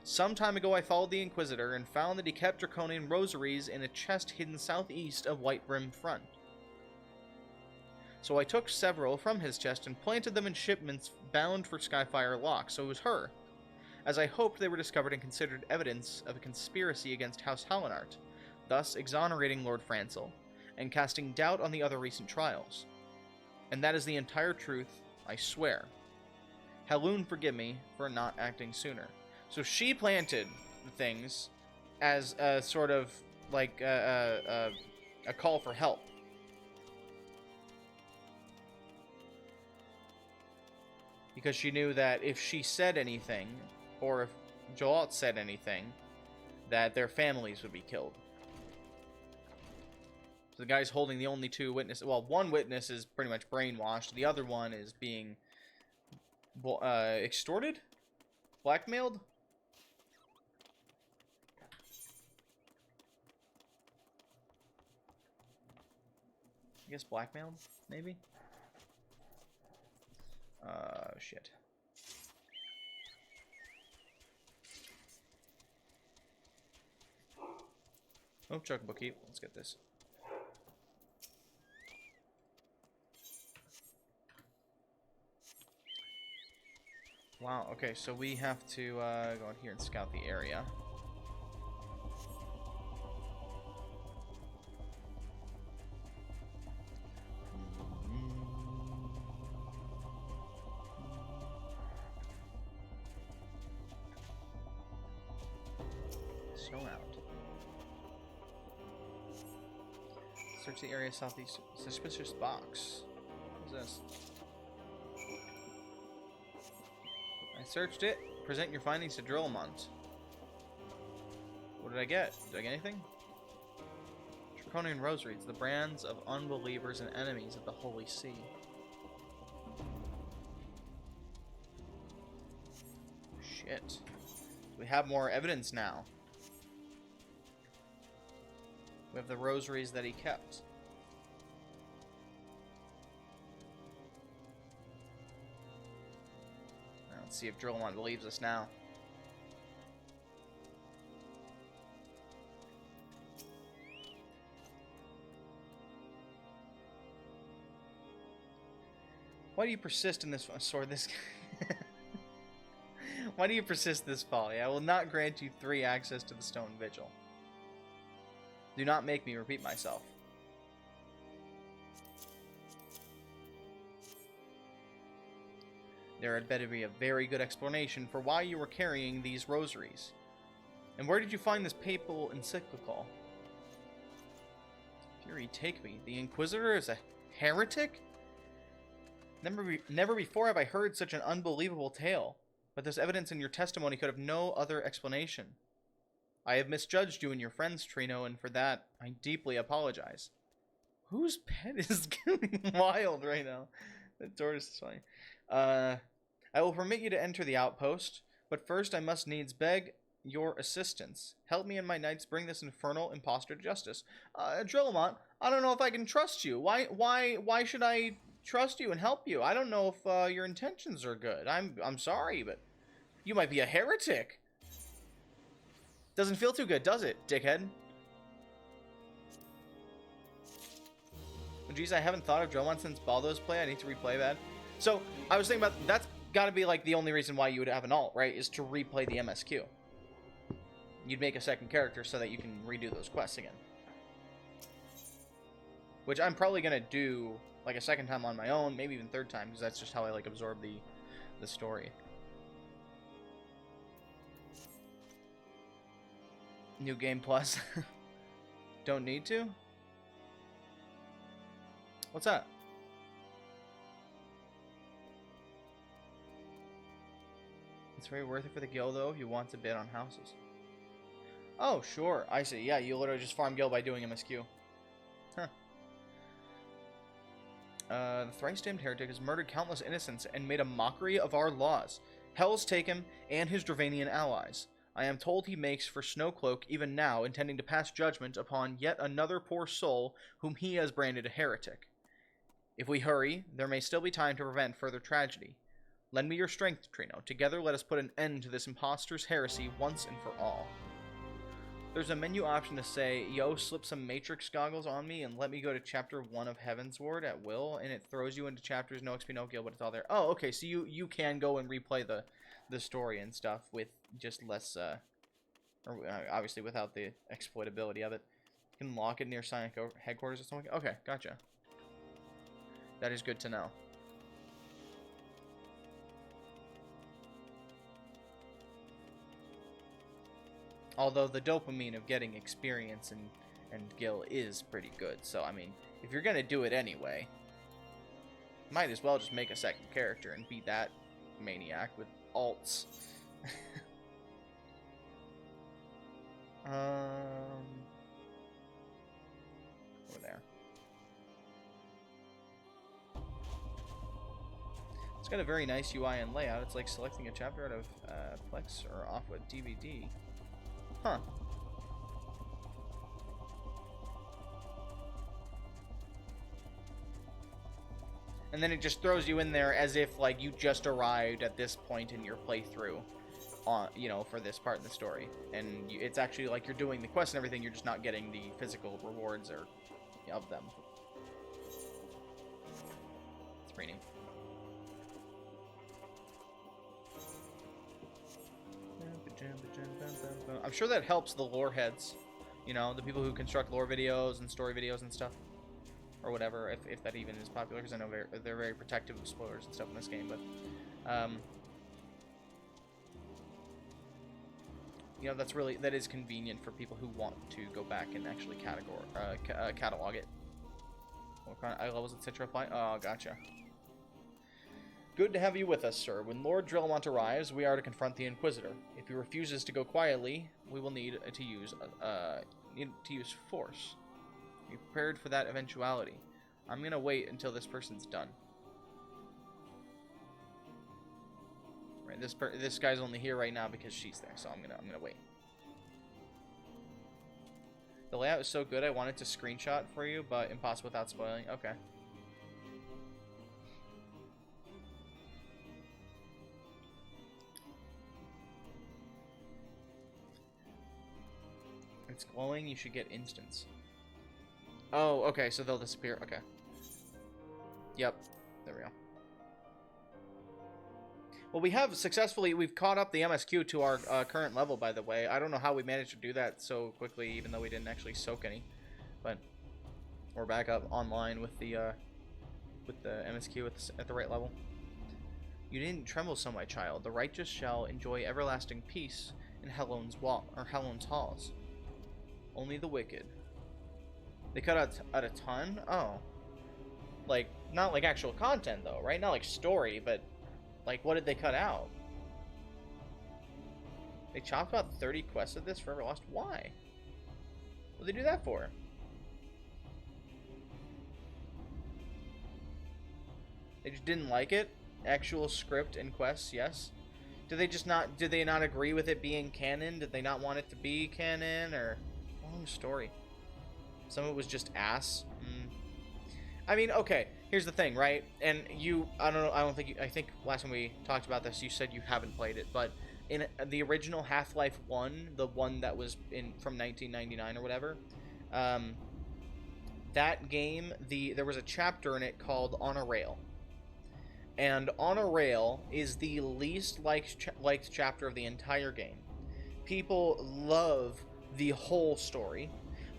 Some time ago I followed the Inquisitor and found that he kept draconian rosaries in a chest hidden southeast of White-Rim Front. So I took several from his chest and planted them in shipments bound for Skyfire Lock, so it was her. As I hoped, they were discovered and considered evidence of a conspiracy against House Hallinart, thus exonerating Lord Francel, and casting doubt on the other recent trials. And that is the entire truth, I swear. Haloon, forgive me for not acting sooner. So she planted the things as a sort of, like, a call for help. Because she knew that if she said anything, or if Jolot said anything, that their families would be killed. So the guy's holding the only two witnesses. Well, one witness is pretty much brainwashed. The other one is being extorted? Blackmailed? I guess blackmailed, maybe? Shit. Oh, chocobo keep. Let's get this. Wow, okay, so we have to go in here and scout the area. So out. Search the area southeast. Suspicious box. What is this? I searched it. Present your findings to Drillmont. What did I get? Did I get anything? Draconian rosaries, the brands of unbelievers and enemies of the Holy See. Shit. We have more evidence now. We have the rosaries that he kept. Let's see if Drillmont believes us now. Why do you persist in this sword? This. Why do you persist this folly? I will not grant you 3 access to the Stone Vigil. Do not make me repeat myself. There had better be a very good explanation for why you were carrying these rosaries. And where did you find this papal encyclical? Fury take me. The Inquisitor is a heretic? Never before have I heard such an unbelievable tale. But this evidence in your testimony could have no other explanation. I have misjudged you and your friends, Trino, and for that, I deeply apologize. Whose pet is going wild right now? The tortoise is funny. I will permit you to enter the outpost, but first I must needs beg your assistance. Help me and my knights bring this infernal impostor to justice. Drillmont, I don't know if I can trust you. Why should I trust you and help you? I don't know if your intentions are good. I'm sorry, but you might be a heretic. Doesn't feel too good, does it, dickhead? Oh, geez, I haven't thought of Drillmont since Baldo's play. I need to replay that. So, I was thinking about, that's gotta be like the only reason why you would have an alt, right? Is to replay the MSQ. You'd make a second character so that you can redo those quests again. Which I'm probably gonna do like a second time on my own, maybe even third time, because that's just how I like absorb the story. New Game Plus. Don't need to? What's that? It's very worth it for the guild, though, if you want to bid on houses. Oh, sure. I see. Yeah, you literally just farm guild by doing MSQ. Huh. The thrice-damned heretic has murdered countless innocents and made a mockery of our laws. Hell's take him and his Dravanian allies. I am told he makes for Snowcloak even now, intending to pass judgment upon yet another poor soul whom he has branded a heretic. If we hurry, there may still be time to prevent further tragedy. Lend me your strength, Trino. Together let us put an end to this impostor's heresy once and for all. There's a menu option to say, yo, slip some Matrix goggles on me and let me go to Chapter 1 of Heavensward at will, and it throws you into chapters, no XP, no guild, but it's all there. Oh, okay, so you can go and replay the story and stuff with just less, or obviously without the exploitability of it. You can lock it near Sonic headquarters or something. Okay, gotcha. That is good to know. Although the dopamine of getting experience and gil is pretty good. So, I mean, if you're going to do it anyway, might as well just make a second character and be that maniac with alts. Over there. It's got a very nice UI and layout. It's like selecting a chapter out of Plex or off a DVD. Huh. And then it just throws you in there as if, like, you just arrived at this point in your playthrough, you know, for this part of the story. And it's actually like you're doing the quest and everything, you're just not getting the physical rewards or of them. It's pretty neat. I'm sure that helps the lore heads, you know, the people who construct lore videos and story videos and stuff, or whatever, if that even is popular, because I know they're very protective of spoilers and stuff in this game, but, you know, that is convenient for people who want to go back and actually catalog it. What kind of eye levels, etc. apply? Oh, gotcha. Good to have you with us, sir. When Lord Drillmont arrives, we are to confront the Inquisitor. If he refuses to go quietly, we will need to use force. Be prepared for that eventuality. I'm gonna wait until this person's done. Right, this guy's only here right now because she's there, so I'm gonna wait. The layout is so good, I wanted to screenshot for you, but impossible without spoiling. Okay. It's glowing, you should get instants. Oh, okay, so they'll disappear. Okay. Yep. There we go. Well, we've caught up the MSQ to our current level, by the way. I don't know how we managed to do that so quickly, even though we didn't actually soak any. But we're back up online with the MSQ at the right level. You needn't tremble so, my child. The righteous shall enjoy everlasting peace in Helon's halls. Only the wicked. They cut out a ton? Oh. Like, not like actual content, though, right? Not like story, but, like, what did they cut out? They chopped about 30 quests of this Forever Lost? Why? What did they do that for? They just didn't like it? Actual script and quests, yes. Did they not agree with it being canon? Did they not want it to be canon, or... Long story. Some of it was just ass. I mean, okay, here's the thing, right? And I think last time we talked about this, you said you haven't played it, but in the original Half-Life 1, the one that was from 1999 or whatever, that game, there was a chapter in it called On a Rail. And On a Rail is the least liked chapter of the entire game. People love the whole story,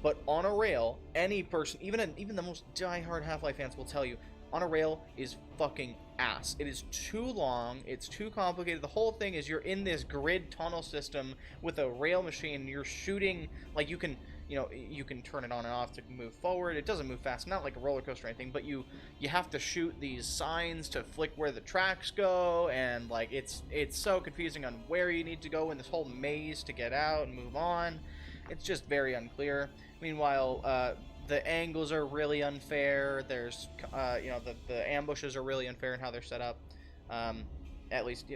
but On a Rail, any person, even the most diehard Half-Life fans will tell you, on a rail is fucking ass. It is too long. It's too complicated. The whole thing is you're in this grid tunnel system with a rail machine. You're shooting, like, you can, you know, you can turn it on and off to move forward. It doesn't move fast, not like a roller coaster or anything, but you have to shoot these signs to flick where the tracks go, and like it's so confusing on where you need to go in this whole maze to get out and move on. It's just very unclear. Meanwhile, the angles are really unfair. There's, you know, the ambushes are really unfair in how they're set up. At least,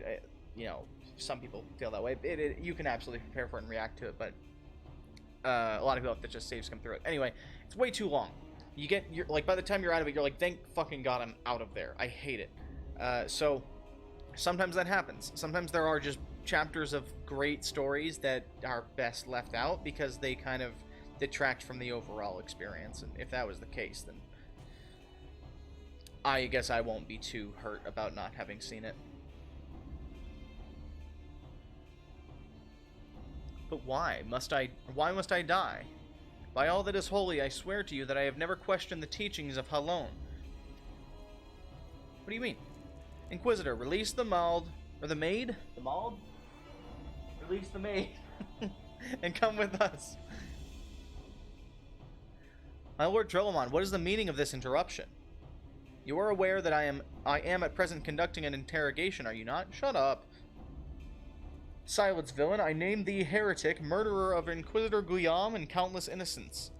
you know, some people feel that way. You can absolutely prepare for it and react to it, but a lot of people have to just save scum through it. Anyway, it's way too long. You're like, by the time you're out of it, you're like, thank fucking God I'm out of there. I hate it. So sometimes that happens. Sometimes there are just chapters of great stories that are best left out because they kind of detract from the overall experience. And if that was the case, then I guess I won't be too hurt about not having seen it. But why must I die? By all that is holy, I swear to you that I have never questioned the teachings of Halon. What do you mean? Inquisitor, release the Maid, or the maid? The Maid? Release the maid, and come with us. My Lord Trellamon, what is the meaning of this interruption? You are aware that I am at present conducting an interrogation, are you not? Shut up. Silence, villain. I name thee heretic, murderer of Inquisitor Guillaume and countless innocents.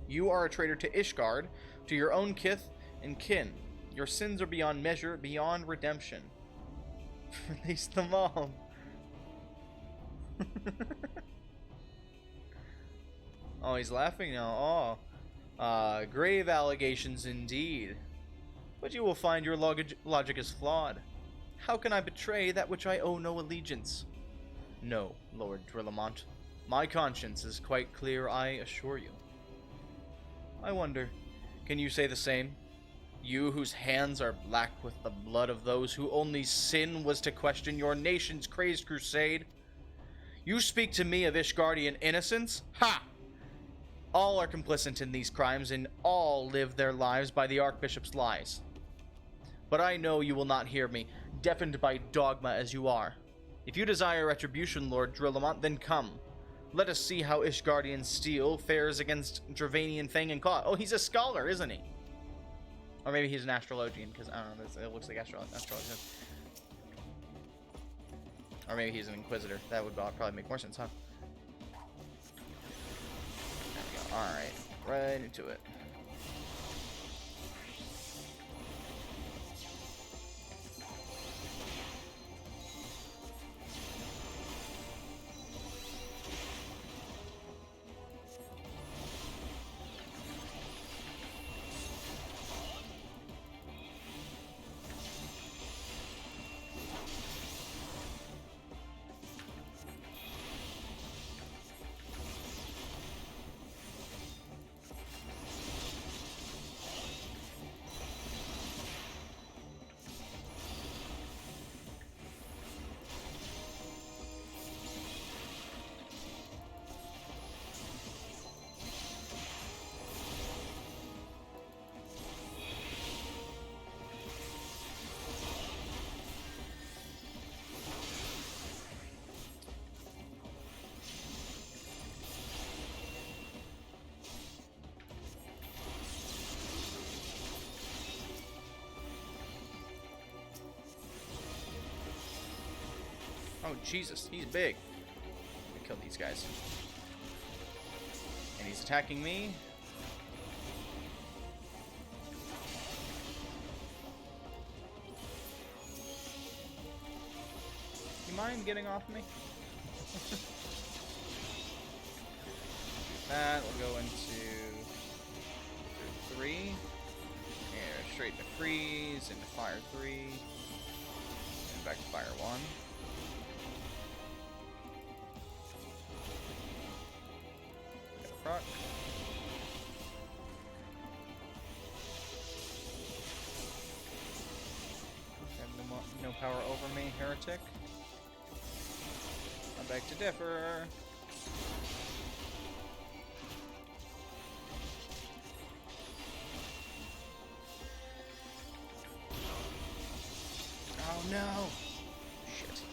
You are a traitor to Ishgard, to your own kith and kin. Your sins are beyond measure, beyond redemption. Release them all. Oh, he's laughing now. Oh. Grave allegations indeed. But you will find your logic is flawed. How can I betray that which I owe no allegiance? No, Lord Drillamont. My conscience is quite clear, I assure you. I wonder, can you say the same? You whose hands are black with the blood of those who only sin was to question your nation's crazed crusade? You speak to me of Ishgardian innocence? Ha! All are complicit in these crimes, and all live their lives by the Archbishop's lies. But I know you will not hear me, deafened by dogma as you are. If you desire retribution, Lord Drillamont, then come. Let us see how Ishgardian steel fares against Dravanian fang and claw. Oh, he's a scholar, isn't he? Or maybe he's an astrologian, because I don't know, it looks like astrologian. Or maybe he's an inquisitor. That would probably make more sense, huh? There we go. Alright, right into it. Oh, Jesus, he's big. I'm gonna kill these guys. And he's attacking me. You mind getting off me? That will go into 3. And straight to freeze, into fire 3. And back to fire 1. Proc. Have no power over me, heretic. I beg to differ. no! Shit.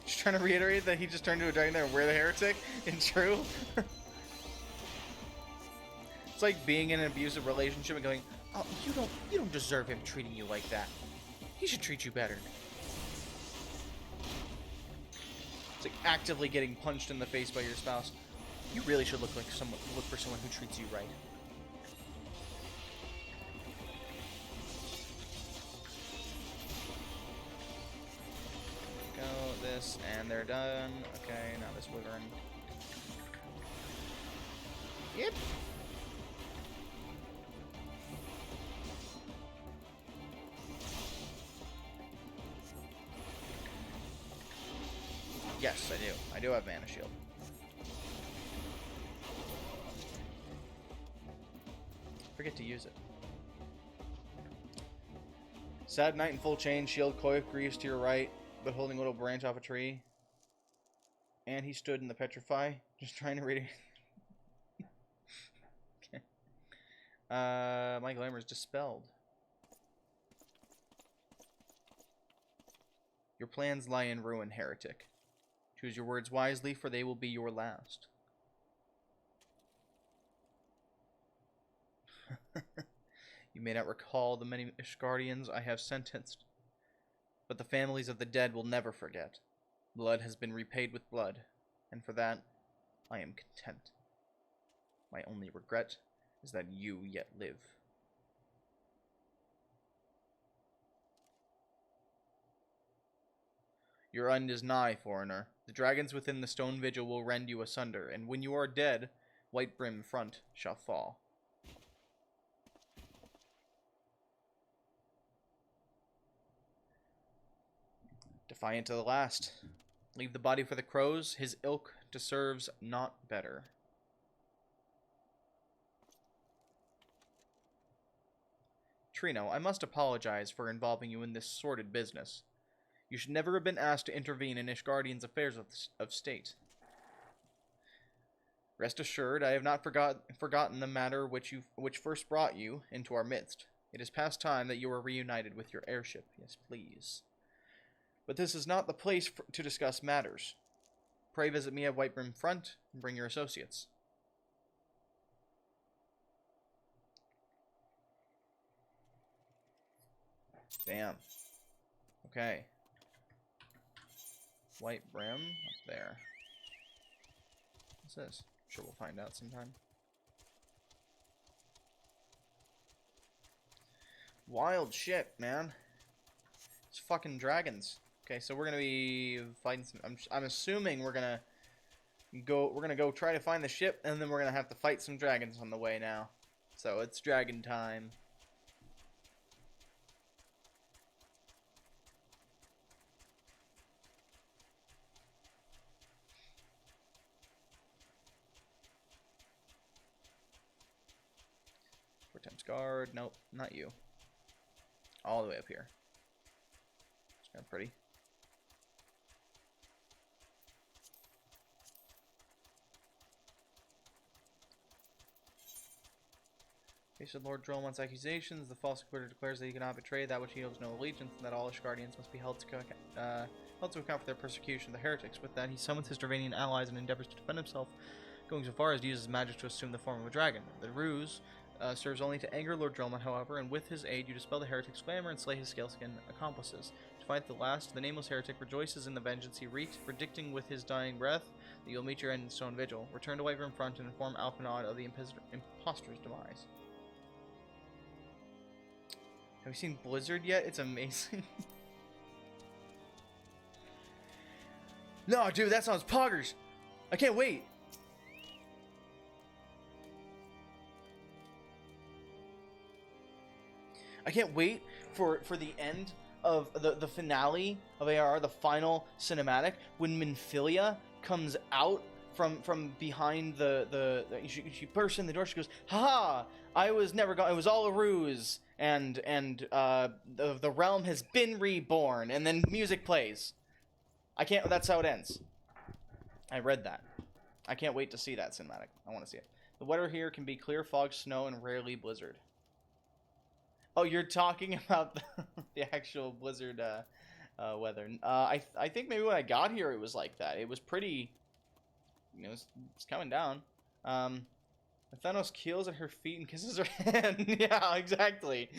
Just trying to reiterate that he just turned into a dragon there and we're the heretic? And true? It's like being in an abusive relationship and going, oh, you don't deserve him treating you like that. He should treat you better. It's like actively getting punched in the face by your spouse. You really should look for someone who treats you right. Go this, and they're done. Okay, now this wyvern. Yep. Yes, I do. I do have mana shield. Forget to use it. Sad knight in full chain, shield, coif, greaves to your right, but holding a little branch off a tree. And he stood in the petrify, just trying to read it. Okay. My glamour is dispelled. Your plans lie in ruin, heretic. Choose your words wisely, for they will be your last. You may not recall the many Ishgardians I have sentenced, but the families of the dead will never forget. Blood has been repaid with blood, and for that, I am content. My only regret is that you yet live. Your end is nigh, foreigner. The dragons within the stone vigil will rend you asunder, and when you are dead, white brim front shall fall. Defiant to the last. Leave the body for the crows, his ilk deserves not better. Trino, I must apologize for involving you in this sordid business. You should never have been asked to intervene in Ishgardian's affairs of state. Rest assured, I have not forgotten the matter which first brought you into our midst. It is past time that you were reunited with your airship. Yes, please. But this is not the place to discuss matters. Pray visit me at Whitebrim Front and bring your associates. Damn. Okay. White Brim up there. What's this? Sure, we'll find out sometime. Wild shit, man. It's fucking dragons. Okay, so we're gonna be fighting some. I'm assuming we're gonna go try to find the ship, and then we're gonna have to fight some dragons on the way now. So it's dragon time. Guard. Nope, not you. All the way up here. It's kind of pretty. Based on Lord Drollmont's accusations, the false accuser declares that he cannot betray that which he owes no allegiance, and that all Ishgardians must be held to account for their persecution of the heretics. With that, he summons his Dravanian allies and endeavors to defend himself, going so far as to use his magic to assume the form of a dragon. The ruse serves only to anger Lord Drollmont, however, and with his aid you dispel the heretic's glamour and slay his scaleskin accomplices. To fight the last, the nameless heretic rejoices in the vengeance he wreaked, predicting with his dying breath that you'll meet your end in Stone Vigil. Return to Whitebrim Front and inform Alphenod of the impostor's demise. Have you seen Blizzard yet? It's amazing. No, dude, that sounds poggers. I can't wait. I can't wait for the end of the finale of ARR, the final cinematic, when Minfilia comes out from behind she bursts in the door. She goes, "Ha! I was never gone. It was all a ruse, and the realm has been reborn." And then music plays. I can't. That's how it ends. I read that. I can't wait to see that cinematic. I want to see it. The weather here can be clear fog, snow, and rarely blizzard. Oh, you're talking about the actual blizzard weather. I think maybe when I got here it was like that. It was pretty, you know, it's coming down. Thanos keels at her feet and kisses her hand. Yeah, exactly.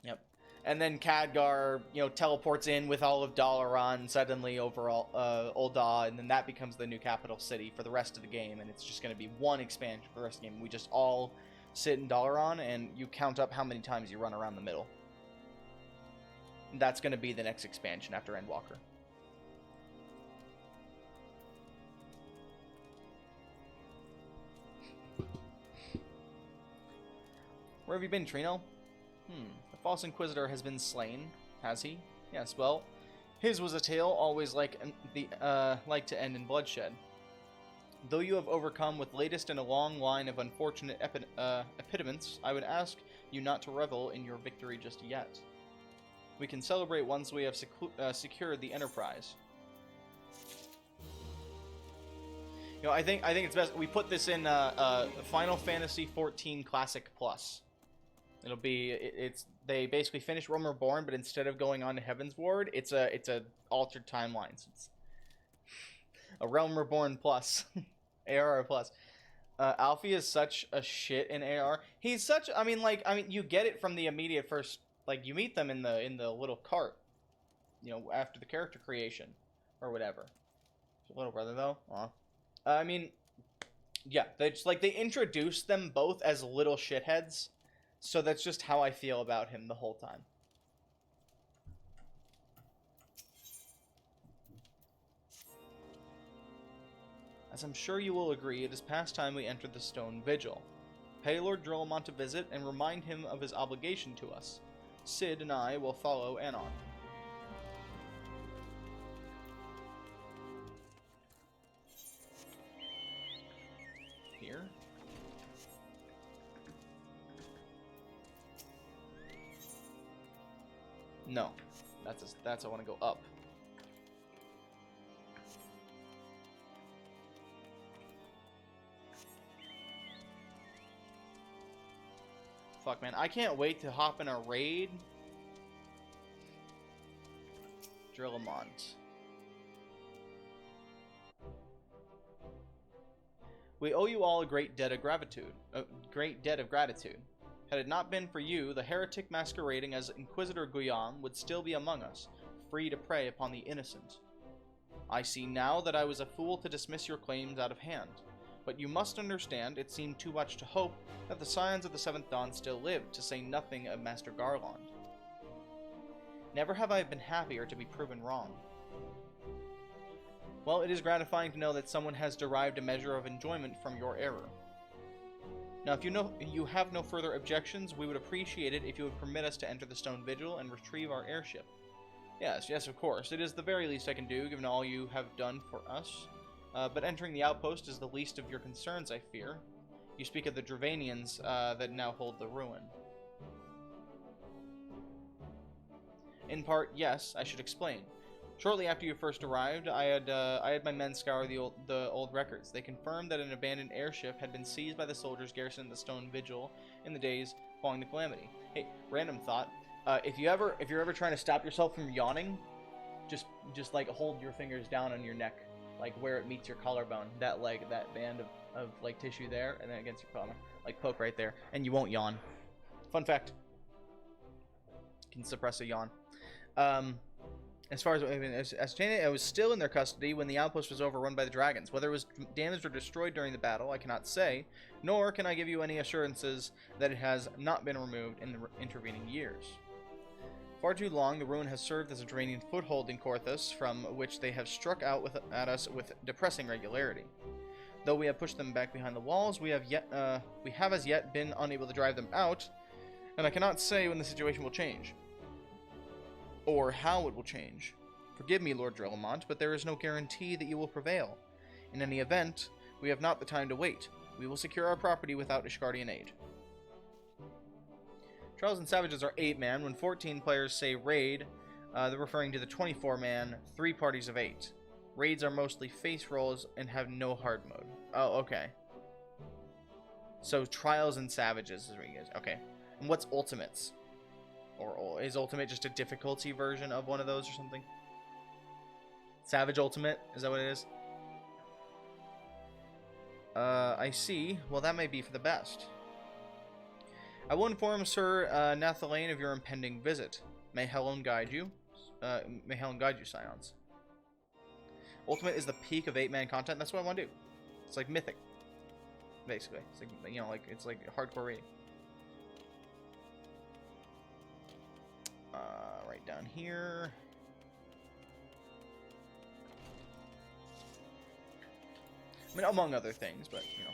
Yep. And then Khadgar, you know, teleports in with all of Dalaran suddenly over Ul'dah, and then that becomes the new capital city for the rest of the game, and it's just going to be one expansion for the rest of the game. We just all sit in Dalaran, and you count up how many times you run around the middle. And that's going to be the next expansion after Endwalker. Where have you been, Trino? The false Inquisitor has been slain, has he? Yes, well, his was a tale always like to end in bloodshed. Though you have overcome with latest in a long line of unfortunate epidements, I would ask you not to revel in your victory just yet. We can celebrate once we have secured the Enterprise. You know, I think it's best we put this in Final Fantasy XIV Classic Plus. It'll be they basically finish Realm Reborn, but instead of going on to Heaven's Ward, it's a altered timeline. So it's a Realm Reborn Plus, ARR Plus. Alfie is such a shit in AR. He's such. I mean, you get it from the immediate first. Like, you meet them in the little cart, you know, after the character creation or whatever. Little brother though. I mean, yeah, they introduce them both as little shitheads. So that's just how I feel about him the whole time. As I'm sure you will agree, it is past time we entered the Stone Vigil. Pay Lord Drillmont a visit and remind him of his obligation to us. Sid and I will follow Anon. Here? No, that's I want to go up. Fuck, man, I can't wait to hop in a raid. Drillmont. We owe you all a great debt of gratitude. Had it not been for you, the heretic masquerading as Inquisitor Guyon would still be among us, free to prey upon the innocent. I see now that I was a fool to dismiss your claims out of hand, but you must understand it seemed too much to hope that the Scions of the Seventh Dawn still lived, to say nothing of Master Garland. Never have I been happier to be proven wrong. Well, it is gratifying to know that someone has derived a measure of enjoyment from your error. Now, if you have no further objections, we would appreciate it if you would permit us to enter the Stone Vigil and retrieve our airship. Yes, of course. It is the very least I can do, given all you have done for us. But entering the outpost is the least of your concerns, I fear. You speak of the Dravanians that now hold the ruin. In part, yes, I should explain. Shortly after you first arrived, I had my men scour the old records. They confirmed that an abandoned airship had been seized by the soldiers garrisoning the Stone Vigil in the days following the calamity. Hey, random thought. If you're ever trying to stop yourself from yawning, just like hold your fingers down on your neck, like where it meets your collarbone. That band of like tissue there, and then against your collarbone, like poke right there, and you won't yawn. Fun fact. You can suppress a yawn. As far as I was still in their custody when the outpost was overrun by the dragons. Whether it was damaged or destroyed during the battle, I cannot say, nor can I give you any assurances that it has not been removed in the intervening years. Far too long, the ruin has served as a draining foothold in Korthus, from which they have struck out at us with depressing regularity. Though we have pushed them back behind the walls, we have as yet been unable to drive them out, and I cannot say when the situation will change. Or how it will change. Forgive me, Lord Drillmont, but there is no guarantee that you will prevail. In any event, we have not the time to wait. We will secure our property without Ishgardian aid. Trials and Savages are 8-man. When 14 players say raid, They're referring to the 24-man, 3 parties of 8. Raids are mostly face rolls and have no hard mode. Oh, okay. So Trials and Savages is what you guys. Okay. And what's Ultimates? Or is Ultimate just a difficulty version of one of those or something? Savage Ultimate? Is that what it is? I see. Well, that may be for the best. I will inform Sir Nathalane of your impending visit. May Helen guide you. May Helen guide you, Scions. Ultimate is the peak of 8-man content. That's what I want to do. It's like Mythic, basically. It's like, you know, like it's like hardcore rating. Right down here. I mean, among other things, but you know,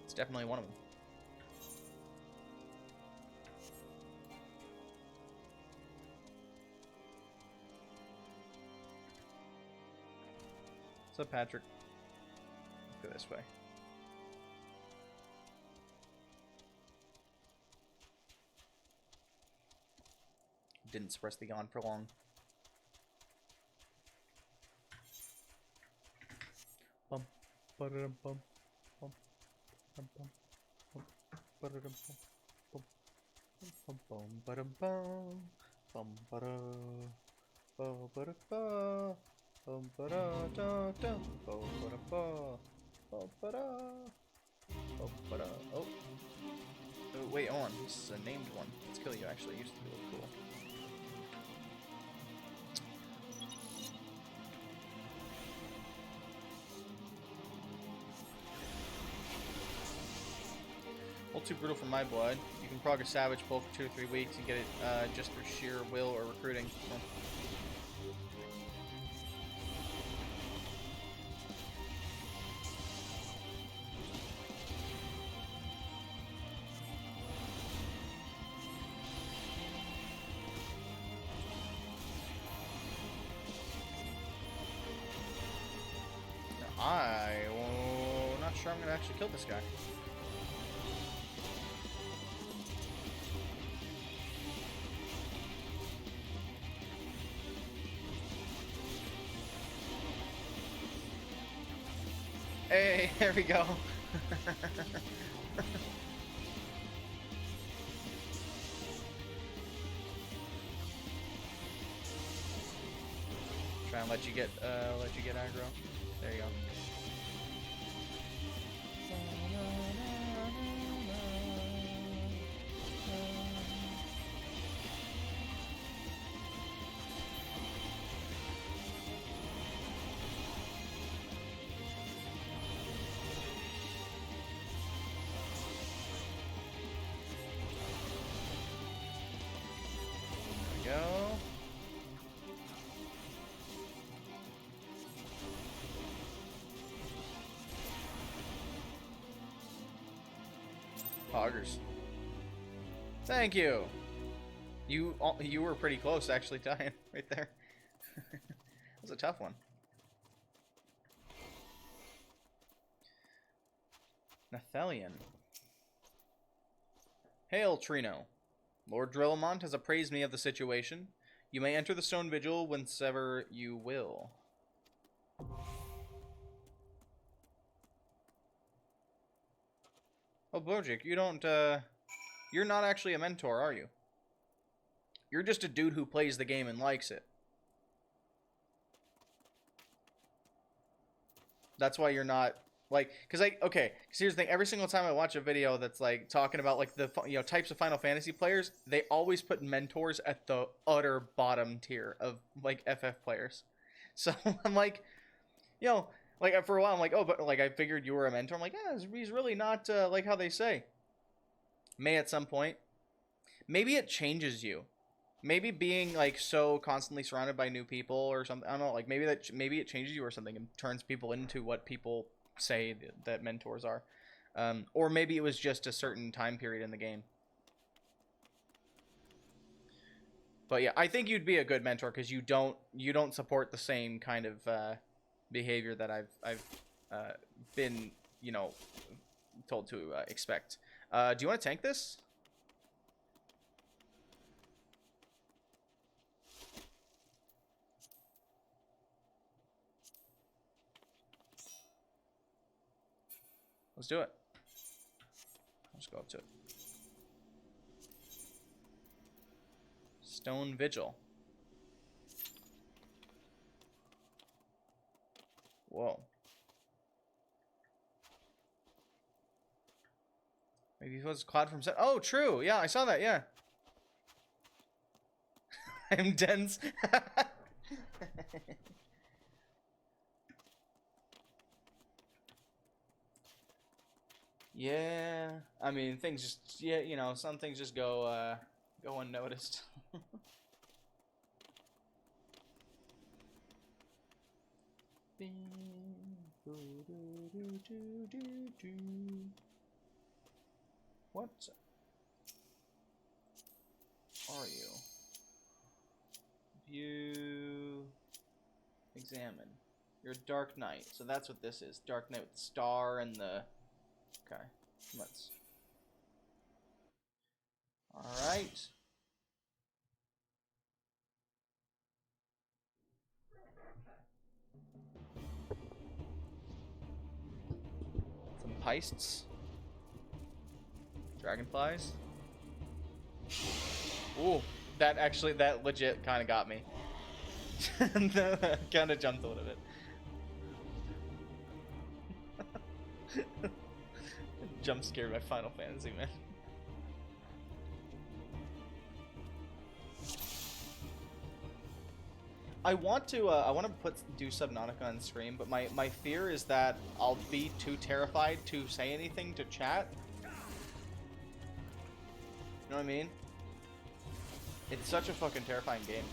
it's definitely one of them. What's up, Patrick? Let's go this way. Didn't suppress the yawn for long. Bum, ba-da-dum, bum, bum, bum, bum, bum, ba-da-dum, bum, bum, bum, ba-dum, bum, bum, ba-da, ba-ba-da-ba, bum, ba-da-da-da, ba-ba-da-ba, ba-ba-da, ba-ba-da. Oh, wait, hold on. This is a named one. Let's kill you. Actually, it used to look cool. Too brutal for my blood. You can prog a savage pull for 2 or 3 weeks and get it just through sheer will or recruiting. So. I'm not sure I'm gonna actually kill this guy. Hey, there we go. Try and let you get aggro. There you go. Poggers. Thank you. You were pretty close, actually, dying right there. That was a tough one. Nathalion. Hail, Trino. Lord Drillmont has appraised me of the situation. You may enter the Stone Vigil whenever you will. Oh, Bojic, you don't, you're not actually a mentor, are you? You're just a dude who plays the game and likes it. That's why you're not, like, because, okay, because here's the thing, every single time I watch a video that's, like, talking about, like, the, you know, types of Final Fantasy players, they always put mentors at the utter bottom tier of, like, FF players. So, I'm like, you know, like, for a while, I'm like, oh, but, like, I figured you were a mentor. I'm like, yeah, he's really not, like how they say. May at some point. Maybe it changes you. Maybe being, like, so constantly surrounded by new people or something. I don't know, like, maybe it changes you or something and turns people into what people say that mentors are. Or maybe it was just a certain time period in the game. But, yeah, I think you'd be a good mentor because you don't support the same kind of, behavior that I've been, you know, told to expect. Do you want to tank this? Let's do it. Let's go up to it. Stone Vigil. Whoa. Maybe it was Cloud from set. Oh, true. Yeah, I saw that. Yeah. I'm dense. Yeah. I mean, things just, yeah, you know, some things just go unnoticed. What are you? View. Examine. You're a Dark Knight. So that's what this is. Dark Knight with the star and the... Okay. Let's... Alright. Some heists. Dragonflies. Ooh. That legit kind of got me. Kind of jumped a little bit. Jump scared by Final Fantasy, man. I want to do Subnautica on stream, but my fear is that I'll be too terrified to say anything to chat. You know what I mean? It's such a fucking terrifying game.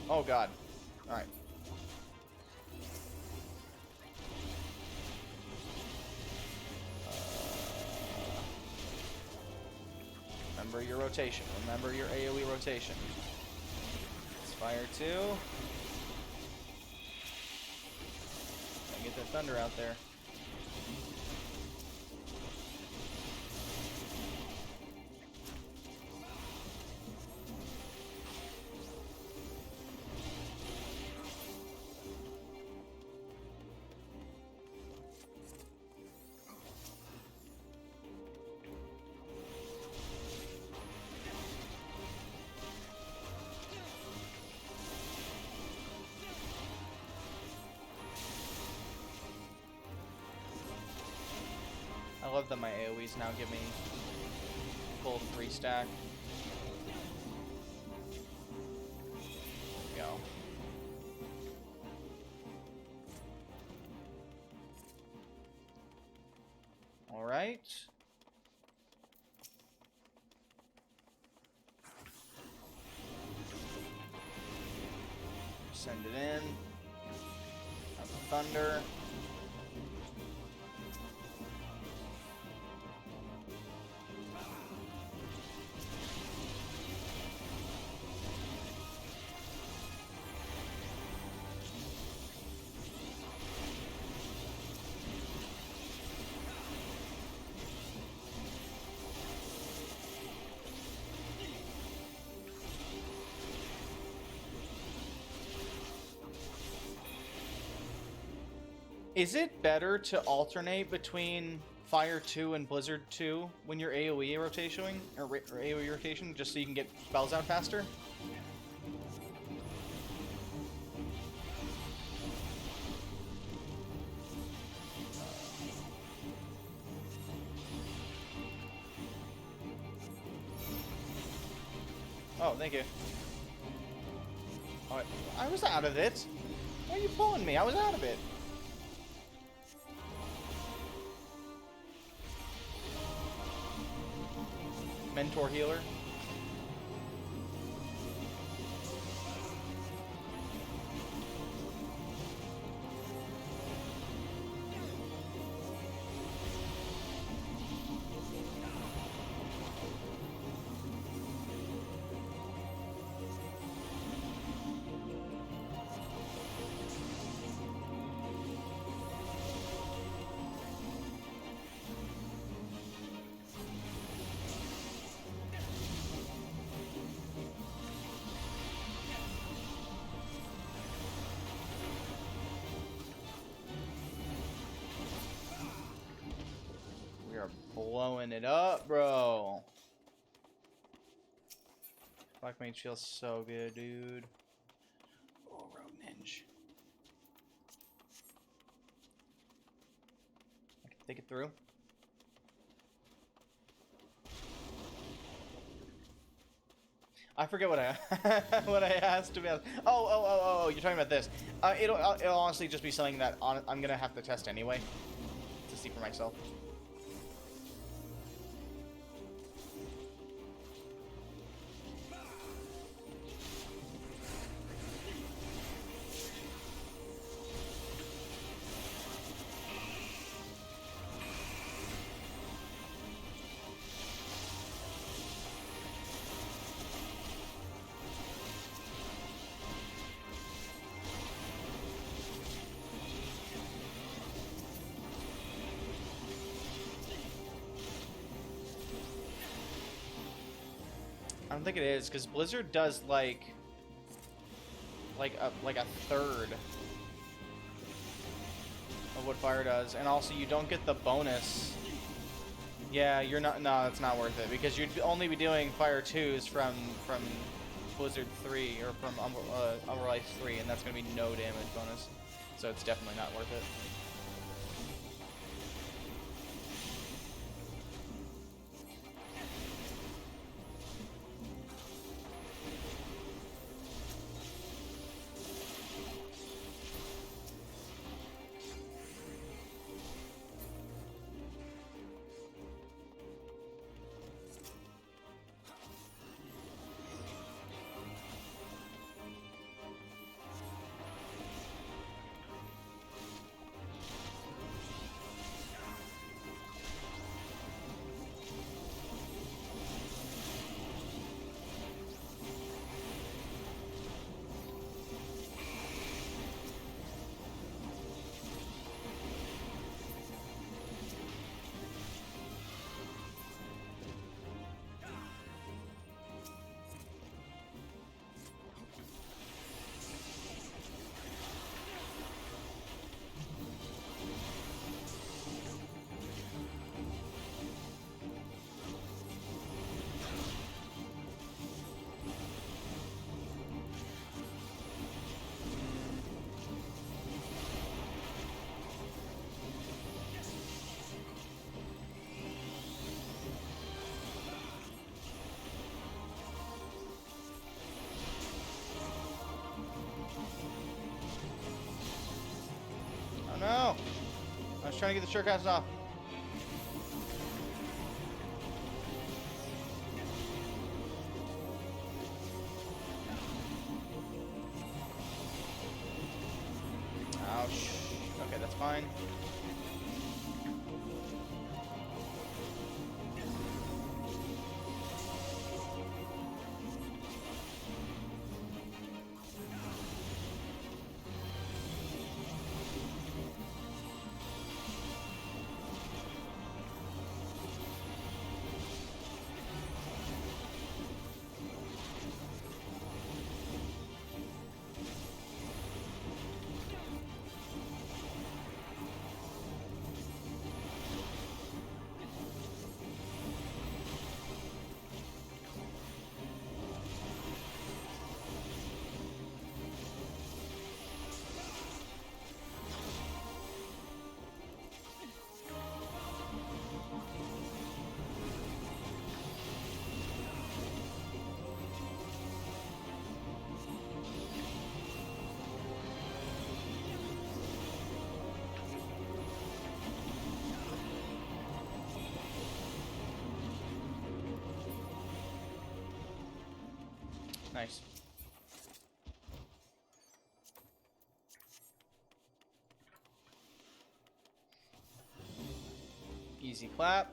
Oh god. Alright. Remember your rotation. Remember your AoE rotation. It's fire 2. Gotta get that thunder out there. I love that my AoEs now give me full 3 stack. There we go. Alright. Send it in. Have the thunder. Is it better to alternate between Fire 2 and Blizzard 2 when you're AoE rotating, or AoE rotation, just so you can get spells out faster? Oh, thank you. Oh, I was out of it. Why are you pulling me? I was out of it. Mentor healer. are blowing it up, bro. Black Mage feels so good, dude. Oh, Rogue Ninja. I can take it through. I forget what I what I asked to be honest. Oh, you're talking about this. It'll honestly just be something that I'm gonna have to test anyway to see for myself. I don't think it is, because Blizzard does like a third of what Fire does, and also you don't get the bonus. Yeah, you're not. No, it's not worth it because you'd only be doing Fire 2s from Blizzard 3 or from Umber Life 3, and that's gonna be no damage bonus, so it's definitely not worth it. Oh no! I was trying to get the shortcuts off. Ouch. Okay, that's fine. Nice. Easy clap.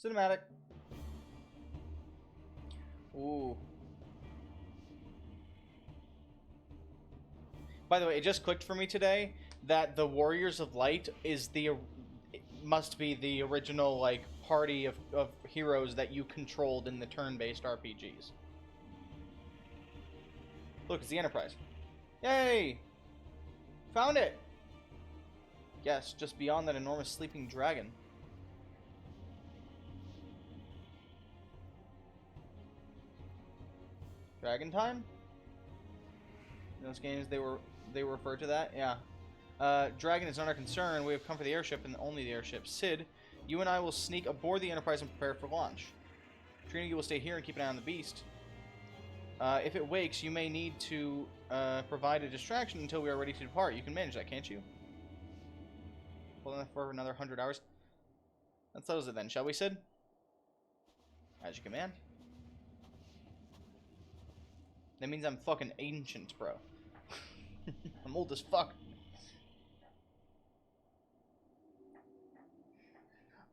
Cinematic. Ooh. By the way, it just clicked for me today that the Warriors of Light is must be the original, like, party of heroes that you controlled in the turn-based RPGs. Look, it's the Enterprise. Yay! Found it! Yes, just beyond that enormous sleeping dragon. Dragon time? In those games, they refer to that? Yeah. Dragon is not our concern. We have come for the airship and only the airship. Sid, you and I will sneak aboard the Enterprise and prepare for launch. Trino, you will stay here and keep an eye on the beast. If it wakes, you may need to provide a distraction until we are ready to depart. You can manage that, can't you? Hold on for another 100 hours. Let's close it then, shall we, Sid? As you command. That means I'm fucking ancient, bro. I'm old as fuck.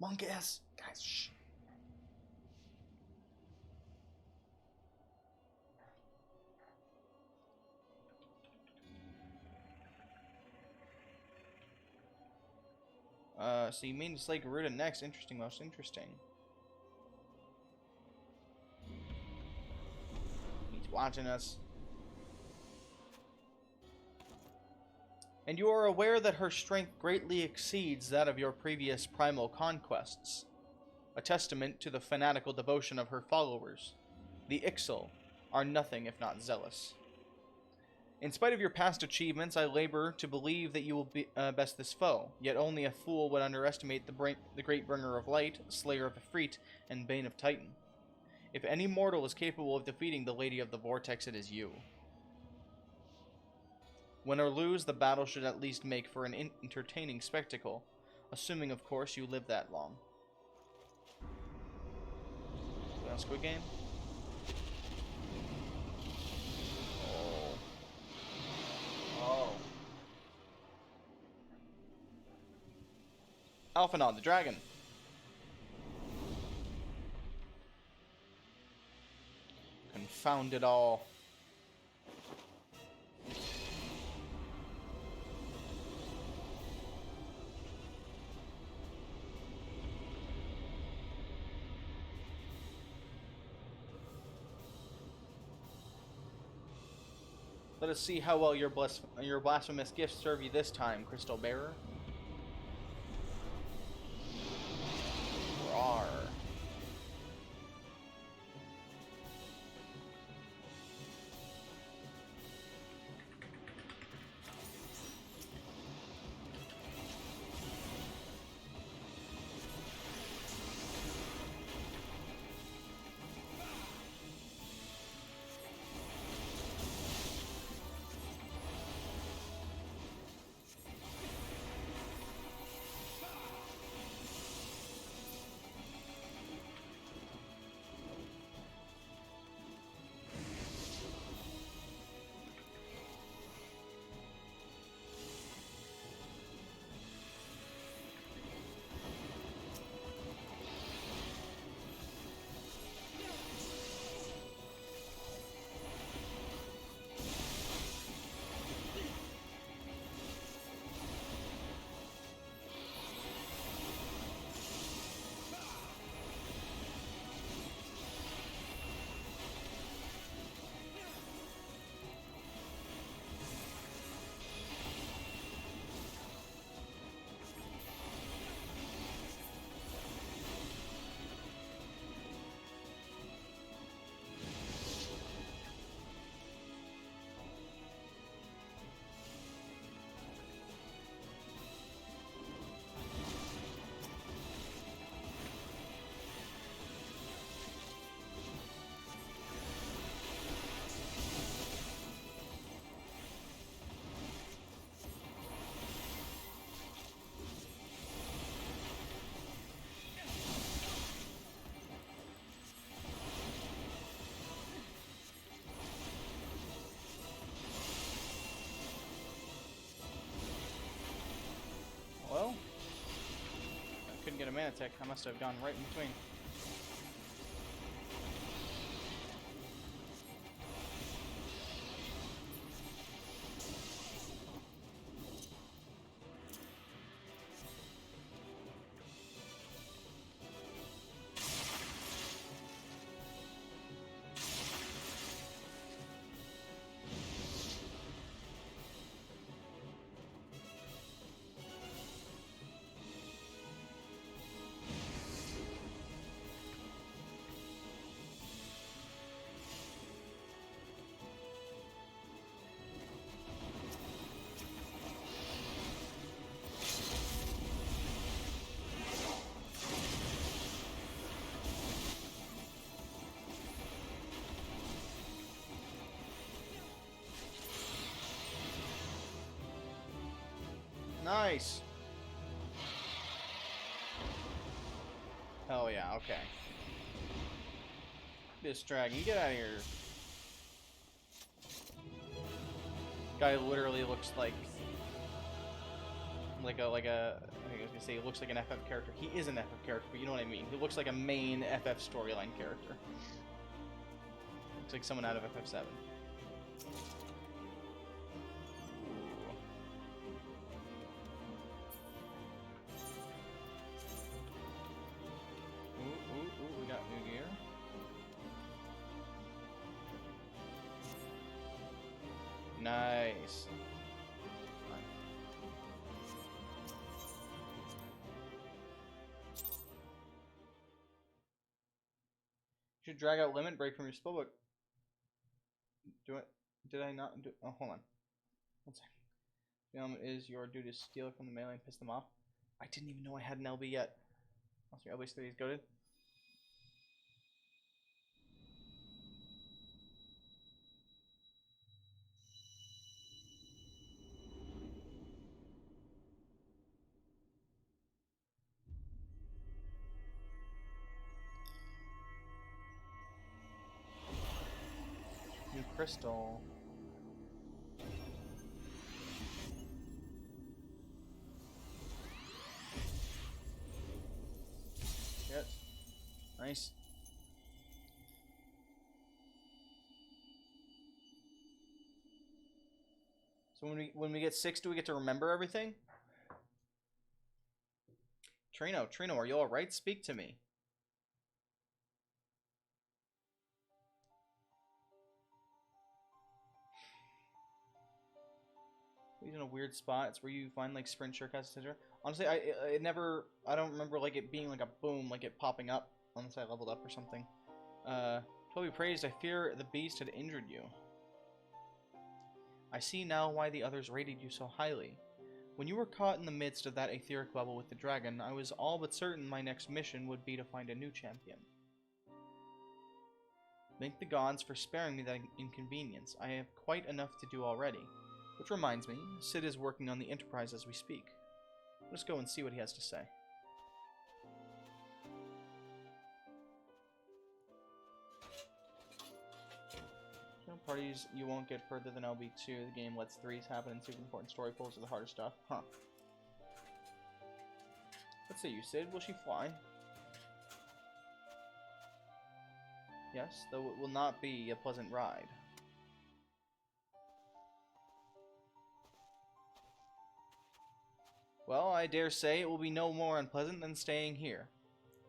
Monk ass. Guys, shh. So you mean to slay Garuda next? Interesting, most interesting. He's watching us. And you are aware that her strength greatly exceeds that of your previous primal conquests, a testament to the fanatical devotion of her followers. The Ixal are nothing if not zealous. In spite of your past achievements, I labor to believe that you will best this foe, yet only a fool would underestimate the great bringer of light, slayer of Ifrit, and bane of Titan. If any mortal is capable of defeating the Lady of the Vortex, it is you. Win or lose, the battle should at least make for an entertaining spectacle, assuming, of course, you live that long. Squid Game? Oh. Alphanon, the dragon. Confound it all. Let us see how well your blasphemous gifts serve you this time, Crystal Bearer. Rawr. Well, I couldn't get a mana attack. I must have gone right in between. Nice. Hell yeah, okay. This dragon, get out of here. Guy literally looks like I was gonna say he looks like an FF character. He is an FF character, but you know what I mean. He looks like a main FF storyline character. Looks like someone out of FF7. Ooh, we got new gear. Nice. You should drag out limit break from your spellbook. Do it. Did I not do? Oh, hold on. One second. Is your duty to steal it from the melee and piss them off? I didn't even know I had an LB yet. Also, your LB 3 is goated. New crystal. Shit. Nice. So when we get 6, do we get to remember everything? Trino, are you alright? Speak to me. He's in a weird spot. It's where you find like sprint shortcuts, etc. Honestly, I don't remember like it being like a boom, like it popping up unless I leveled up or something. To be praised, I fear the beast had injured you. I see now why the others rated you so highly. When you were caught in the midst of that etheric bubble with the dragon, I was all but certain my next mission would be to find a new champion. Thank the gods for sparing me that inconvenience. I have quite enough to do already. Which reminds me, Sid is working on the Enterprise as we speak. Let's go and see what he has to say. Parties, you won't get further than LB2. The game lets 3s happen and super important story pulls are the harder stuff. Huh. Let's say you, Sid. Will she fly? Yes, though it will not be a pleasant ride. Well, I dare say it will be no more unpleasant than staying here.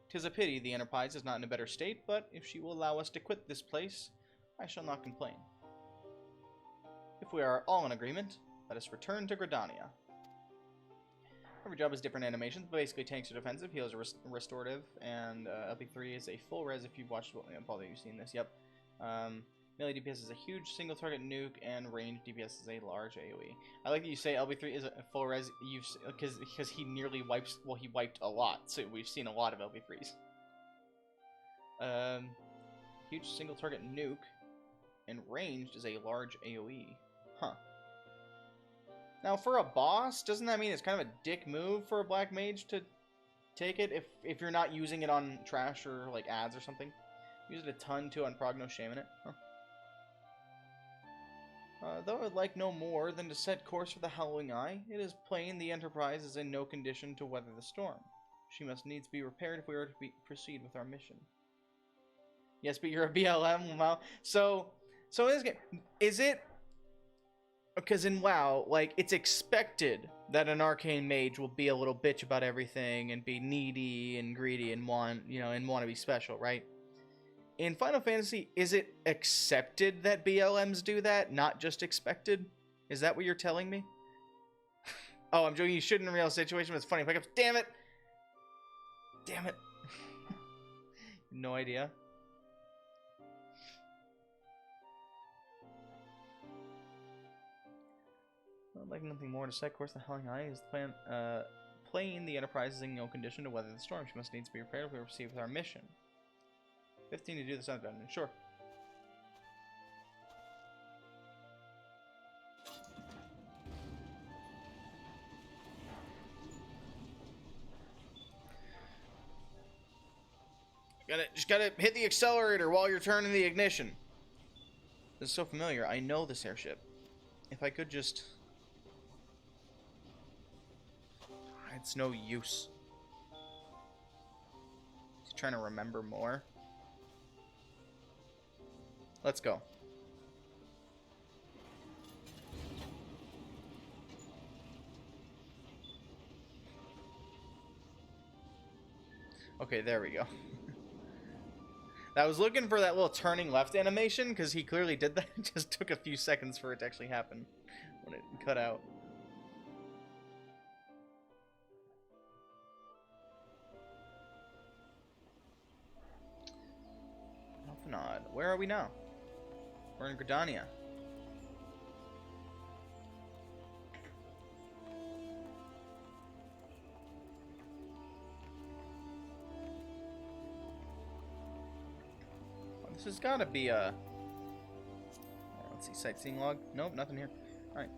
'Tis a pity the Enterprise is not in a better state, but if she will allow us to quit this place, I shall not complain. If we are all in agreement, let us return to Gridania. Every job has different animations, but basically tanks are defensive, heals are restorative, and LP3 is a full res if you've watched, probably you've seen this, yep. Melee DPS is a huge single target nuke, and range DPS is a large AoE. I like that you say LB3 is a full res, because he nearly wipes, well, he wiped a lot, so we've seen a lot of LB3s. Huge single target nuke, and ranged is a large AoE. Huh. Now, for a boss, doesn't that mean it's kind of a dick move for a black mage to take it if you're not using it on trash or like ads or something? Use it a ton too on Progno Shaman it. Huh. Though I would like no more than to set course for the Howling Eye, it is plain the Enterprise is in no condition to weather the storm. She must needs be repaired if we are to proceed with our mission. Yes, but you're a BLM, wow. So in this game, is it... Because in WoW, like, it's expected that an arcane mage will be a little bitch about everything and be needy and greedy and want to be special, right? In Final Fantasy, is it accepted that BLMs do that, not just expected? Is that what you're telling me? Oh, I'm joking. You shouldn't in a real situation, but it's funny pickups. Damn it! Damn it. No idea. I'd like nothing more to set course. The Howling Eye is playing the Enterprise is in no condition to weather the storm. She must needs to be repaired if we proceed with our mission. 15 to do the Sun Dungeon. Sure. Just gotta hit the accelerator while you're turning the ignition. This is so familiar. I know this airship. If I could just... It's no use. Just trying to remember more. Let's go. Okay, there we go. I was looking for that little turning left animation, because he clearly did that. It just took a few seconds for it to actually happen when it cut out. Nod. Where are we now? We're in Gridania. Oh, this has got to be a... let's see, sightseeing log. Nope, nothing here. All right.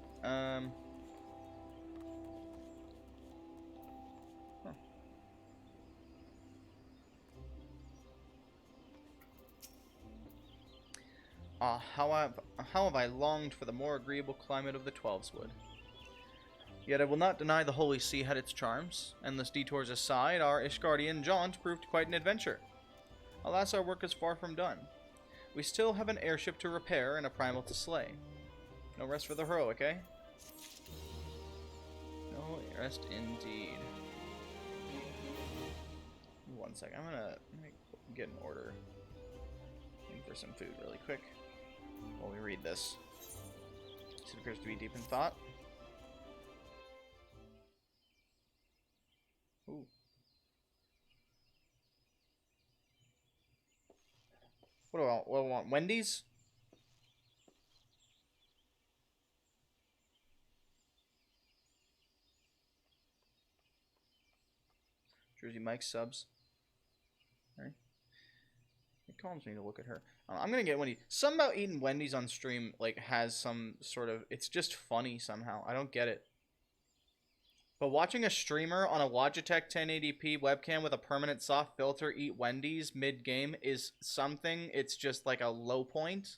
How have I longed for the more agreeable climate of the Twelveswood. Yet I will not deny the Holy See had its charms. Endless detours aside, our Ishgardian jaunt proved quite an adventure. Alas, our work is far from done. We still have an airship to repair and a primal to slay. No rest for the heroic, eh? No rest indeed. One second, I'm gonna get an order. Looking for some food really quick. While we read this. It appears to be deep in thought. Ooh. What do I want? Wendy's? Jersey Mike subs. Alright. It calms me to look at her. I'm gonna get Wendy's. Something about eating Wendy's on stream, like, has some sort of... It's just funny somehow. I don't get it. But watching a streamer on a Logitech 1080p webcam with a permanent soft filter eat Wendy's mid-game is something. It's just, like, a low point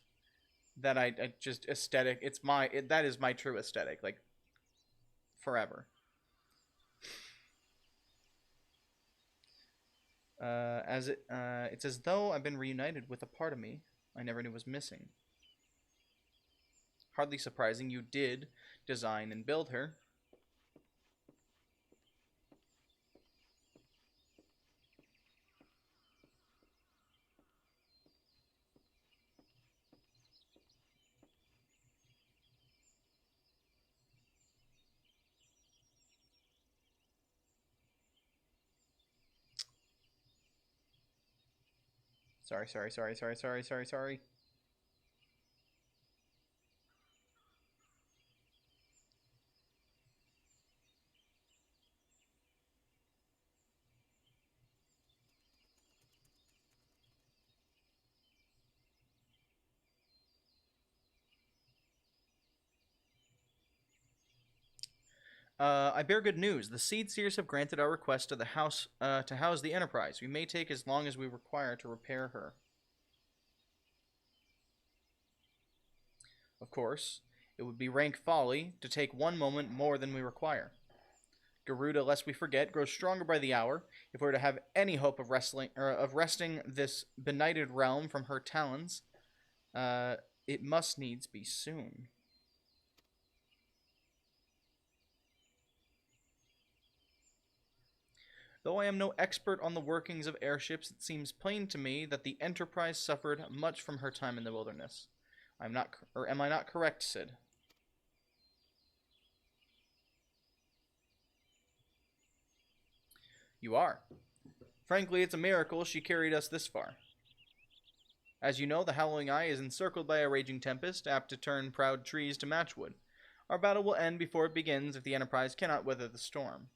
that I just... Aesthetic. It's my... that is my true aesthetic. Like, forever. It's as though I've been reunited with a part of me I never knew was missing. Hardly surprising you did design and build her. Sorry. I bear good news. The Seed Seers have granted our request to the house to house the Enterprise. We may take as long as we require to repair her. Of course, it would be rank folly to take one moment more than we require. Garuda, lest we forget, grows stronger by the hour. If we're to have any hope of wresting this benighted realm from her talons, it must needs be soon. Though I am no expert on the workings of airships, it seems plain to me that the Enterprise suffered much from her time in the wilderness. Am I not correct, Sid? You are. Frankly, it's a miracle she carried us this far. As you know, the Howling Eye is encircled by a raging tempest, apt to turn proud trees to matchwood. Our battle will end before it begins if the Enterprise cannot weather the storm.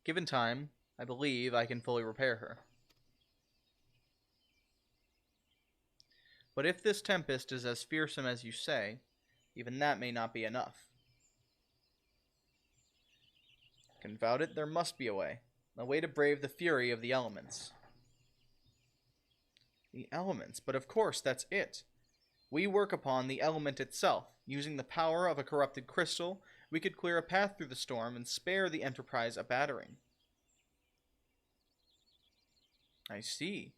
Given time, I believe I can fully repair her. But if this tempest is as fearsome as you say, even that may not be enough. Confound it, there must be a way. A way to brave the fury of the elements. The elements, but of course, that's it. We work upon the element itself. Using the power of a corrupted crystal, we could clear a path through the storm and spare the Enterprise a battering. I see.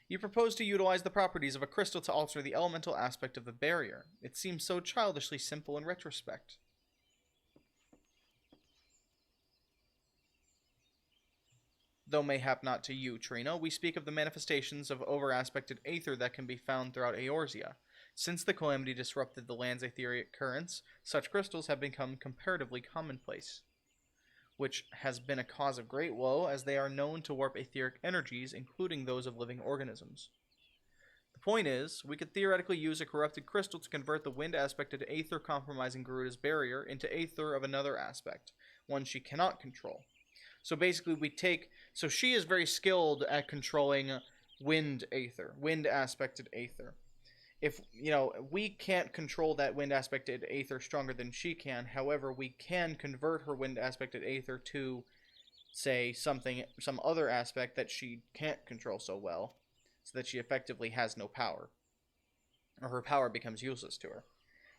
You propose to utilize the properties of a crystal to alter the elemental aspect of the barrier. It seems so childishly simple in retrospect. Though mayhap not to you, Trino, we speak of the manifestations of over-aspected aether that can be found throughout Eorzea. Since the calamity disrupted the land's etheric currents, such crystals have become comparatively commonplace, which has been a cause of great woe, as they are known to warp etheric energies, including those of living organisms. The point is, we could theoretically use a corrupted crystal to convert the wind-aspected aether compromising Garuda's barrier into aether of another aspect, one she cannot control. So basically we take... So she is very skilled at controlling wind aether, wind-aspected aether. If, you know, we can't control that wind-aspected aether stronger than she can. However, we can convert her wind-aspected aether to, say, some other aspect that she can't control so well, so that she effectively has no power, or her power becomes useless to her.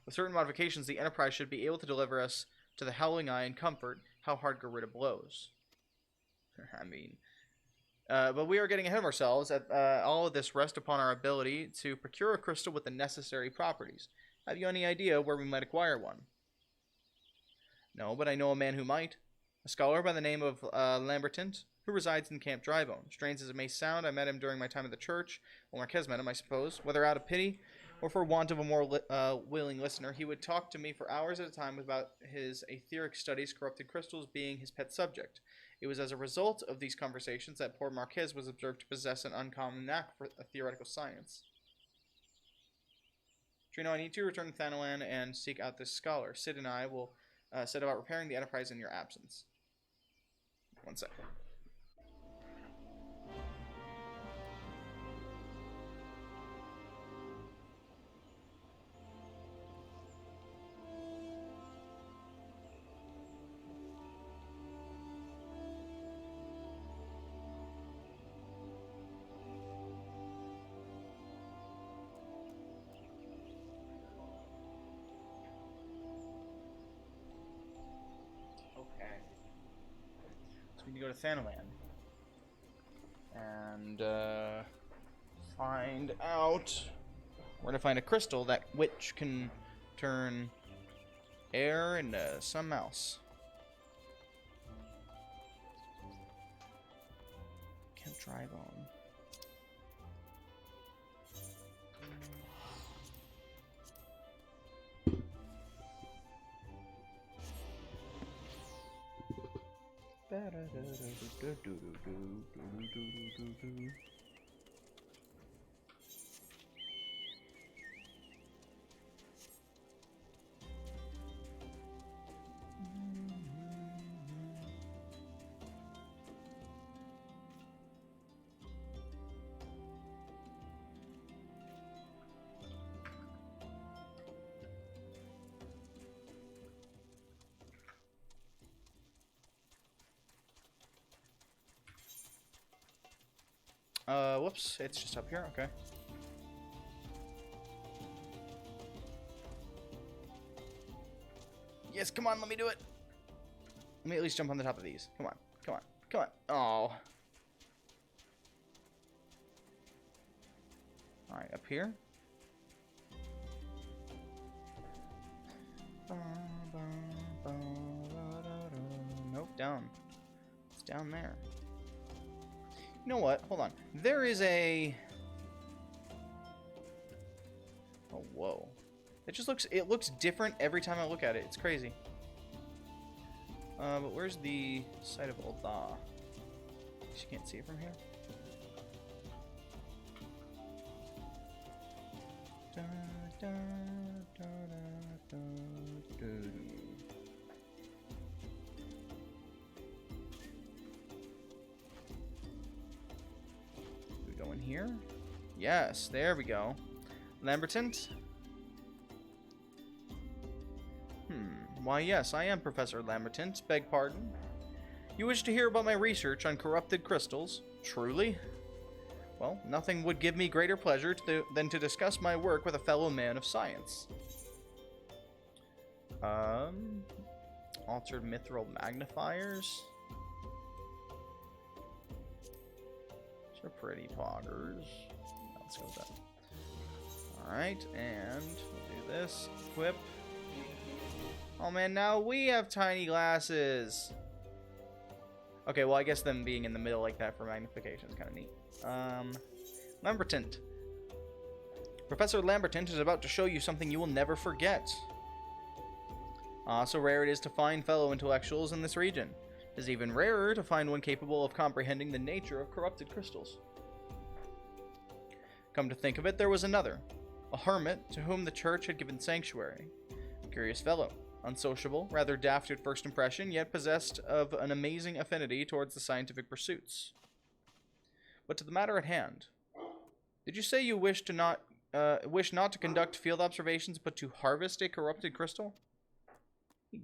With certain modifications, the Enterprise should be able to deliver us to the Howling Eye in comfort, how hard Garuda blows. I mean... but we are getting ahead of ourselves. All of this rests upon our ability to procure a crystal with the necessary properties. Have you any idea where we might acquire one? No, but I know a man who might. A scholar by the name of Lambertant, who resides in Camp Drybone. Strange as it may sound, I met him during my time at the church. Well, Marquez met him, I suppose. Whether out of pity or for want of a more willing listener, he would talk to me for hours at a time about his etheric studies, corrupted crystals being his pet subject. It was as a result of these conversations that poor Marquez was observed to possess an uncommon knack for a theoretical science. Trino, I need to return to Thanalan and seek out this scholar. Sid and I will set about repairing the Enterprise in your absence. 1 second. We need to go to Thanalan and find out where to find a crystal that which can turn air into something else. Can't drive on. Whoops, it's just up here, okay. Yes, come on, let me do it. Let me at least jump on the top of these. Come on, come on, come on. Oh. Alright, up here. Nope, down. It's down there. You know what? Hold on. There is a... Oh, whoa. It just looks... It looks different every time I look at it. It's crazy. But where's the site of Ul'dah? You can't see it from here. Da, da, da, da, da, da. Go in here. Yes, there we go. Lambertant. Why yes, I am Professor Lambertant. Beg pardon. You wish to hear about my research on corrupted crystals? Truly? Well, nothing would give me greater pleasure than to discuss my work with a fellow man of science. Altered mithril magnifiers. These are pretty poggers. Let's go with that. Alright, and we'll do this. Equip. Oh man, now we have tiny glasses. Okay, well I guess them being in the middle like that for magnification is kind of neat. Lambertant. Professor Lambertant is about to show you something you will never forget. So rare it is to find fellow intellectuals in this region. It is even rarer to find one capable of comprehending the nature of corrupted crystals. Come to think of it, there was another. A hermit to whom the church had given sanctuary. A curious fellow. Unsociable, rather daft at first impression, yet possessed of an amazing affinity towards the scientific pursuits. But to the matter at hand. Did you say you wish not to conduct field observations, but to harvest a corrupted crystal?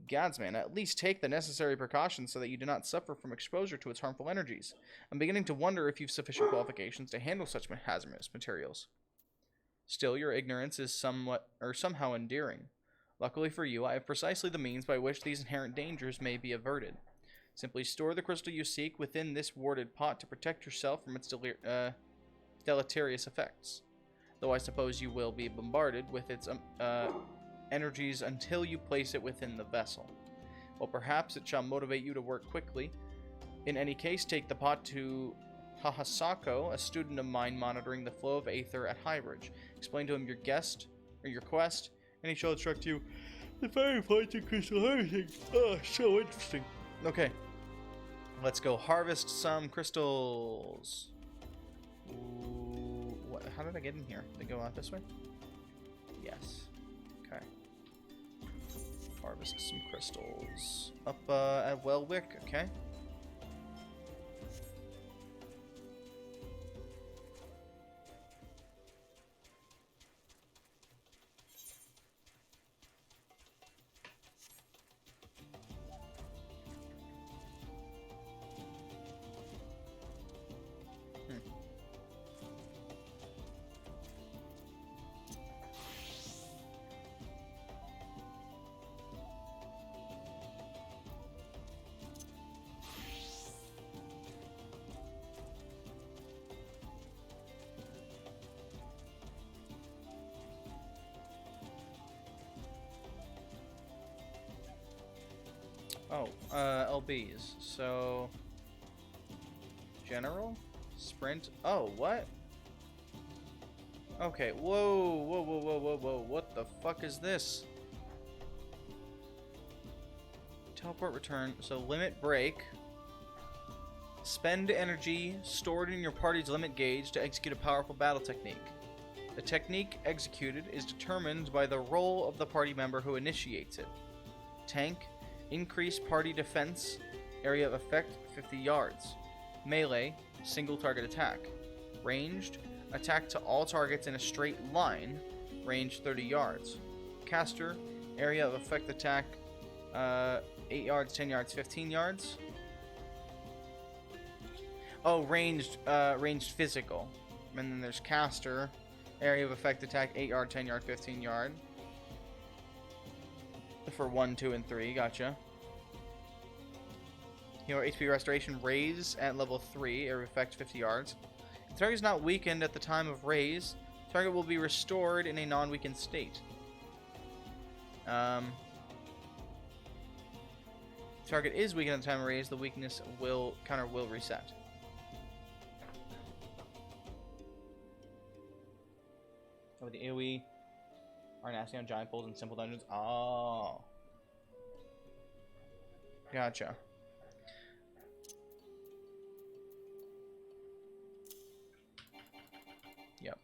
Gods, man, at least take the necessary precautions so that you do not suffer from exposure to its harmful energies. I'm beginning to wonder if you've sufficient qualifications to handle such hazardous materials. Still, your ignorance is somehow endearing. Luckily for you, I have precisely the means by which these inherent dangers may be averted. Simply store the crystal you seek within this warded pot to protect yourself from its deleterious effects. Though I suppose you will be bombarded with its energies until you place it within the vessel. Well, perhaps it shall motivate you to work quickly. In any case, take the pot to Hahasako, a student of mine monitoring the flow of aether at Highbridge. Explain to him your quest, and he shall instruct you. The fireflies and crystal harvesting. Oh, so interesting. Okay. Let's go harvest some crystals. Ooh, how did I get in here? Did I go out this way? Yes. Okay. Harvest some crystals. Up at Wellwick, okay. Oh, LBs. So, general? Sprint? Oh, what? Okay, whoa. What the fuck is this? Teleport return. So, limit break. Spend energy stored in your party's limit gauge to execute a powerful battle technique. The technique executed is determined by the role of the party member who initiates it. Tank. Increase party defense, area of effect 50 yards. Melee, single target attack. Ranged, attack to all targets in a straight line, range 30 yards. Caster, area of effect attack 8 yards, 10 yards, 15 yards. Oh, ranged physical. And then there's caster, area of effect attack 8 yard, 10 yard, 15 yard. For 1, 2, and 3, gotcha. Your HP restoration raise at level 3, area effect 50 yards. If the target is not weakened at the time of raise, the target will be restored in a non-weakened state. If the target is weakened at the time of raise, the weakness counter will reset. Oh, the AoE are nasty on giant pools and simple dungeons. Oh. Gotcha. Yep.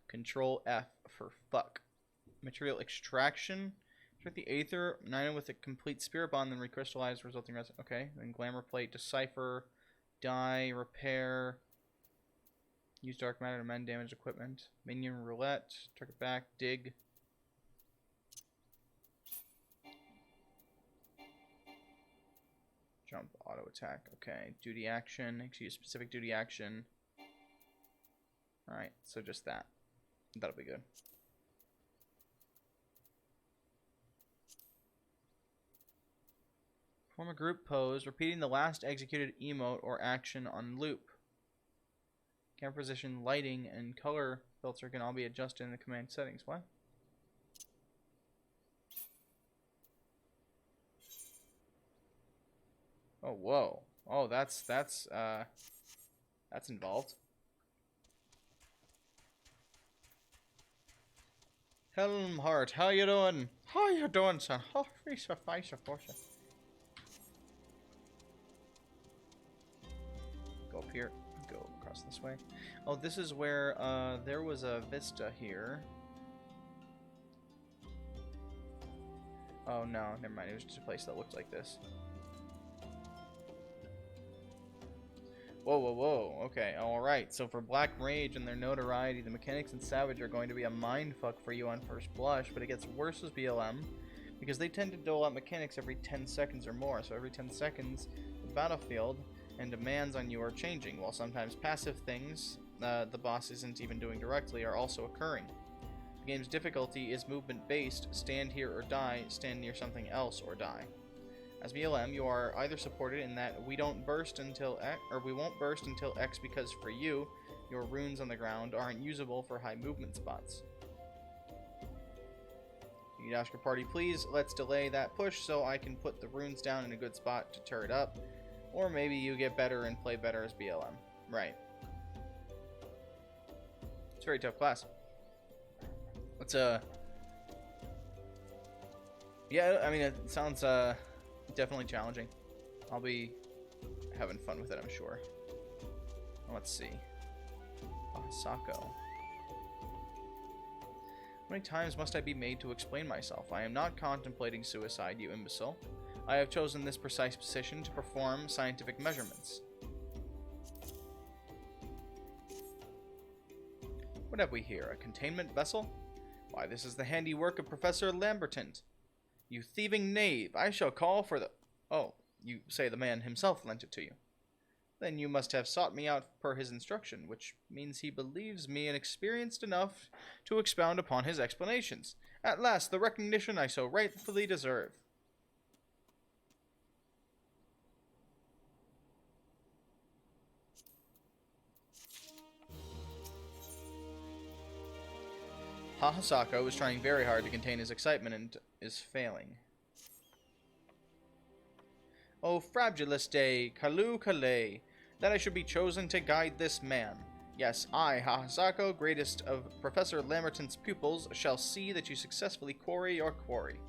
Control F for fuck. Material extraction. Extract the aether, 9 with a complete spirit bond, then recrystallize, resulting resin. Okay. Then glamour plate, decipher, dye, repair. Use dark matter to mend damaged equipment. Minion roulette. Target back. Dig. Jump, auto attack. Okay, duty action. Excuse specific duty action. Alright, so just that. That'll be good. Form a group pose, repeating the last executed emote or action on loop. Camera position, lighting, and color filter can all be adjusted in the command settings. What? Oh, whoa. Oh, that's involved. Helmhart, how you doing? How you doing, son? Oh, Fisa, Fisa, Fisa. Go up here. Go across this way. Oh, this is where there was a vista here. Oh no, never mind. It was just a place that looked like this. Whoa, whoa, whoa. Okay, alright. So for Black Mage and their notoriety, the mechanics in Savage are going to be a mindfuck for you on first blush, but it gets worse with BLM, because they tend to dole out mechanics every 10 seconds or more. So every 10 seconds, the battlefield and demands on you are changing, while sometimes passive things the boss isn't even doing directly are also occurring. The game's difficulty is movement-based, stand here or die, stand near something else or die. As BLM, you are either supported in that we won't burst until X because for you, your runes on the ground aren't usable for high movement spots. You can ask your party, please, let's delay that push so I can put the runes down in a good spot to tear it up. Or maybe you get better and play better as BLM. Right. It's a very tough class. Let's, yeah, I mean, it sounds, definitely challenging. I'll be having fun with it, I'm sure. Let's see. Sako. How many times must I be made to explain myself? I am not contemplating suicide, you imbecile. I have chosen this precise position to perform scientific measurements. What have we here? A containment vessel? Why, this is the handiwork of Professor Lamberton. You thieving knave, I shall call for the... Oh, you say the man himself lent it to you. Then you must have sought me out per his instruction, which means he believes me inexperienced enough to expound upon his explanations. At last, the recognition I so rightfully deserve. Hahasako is trying very hard to contain his excitement and is failing. Oh, frabulous day, Kalu Kale, that I should be chosen to guide this man. Yes, I, Hahasako, greatest of Professor Lamberton's pupils, shall see that you successfully quarry your quarry.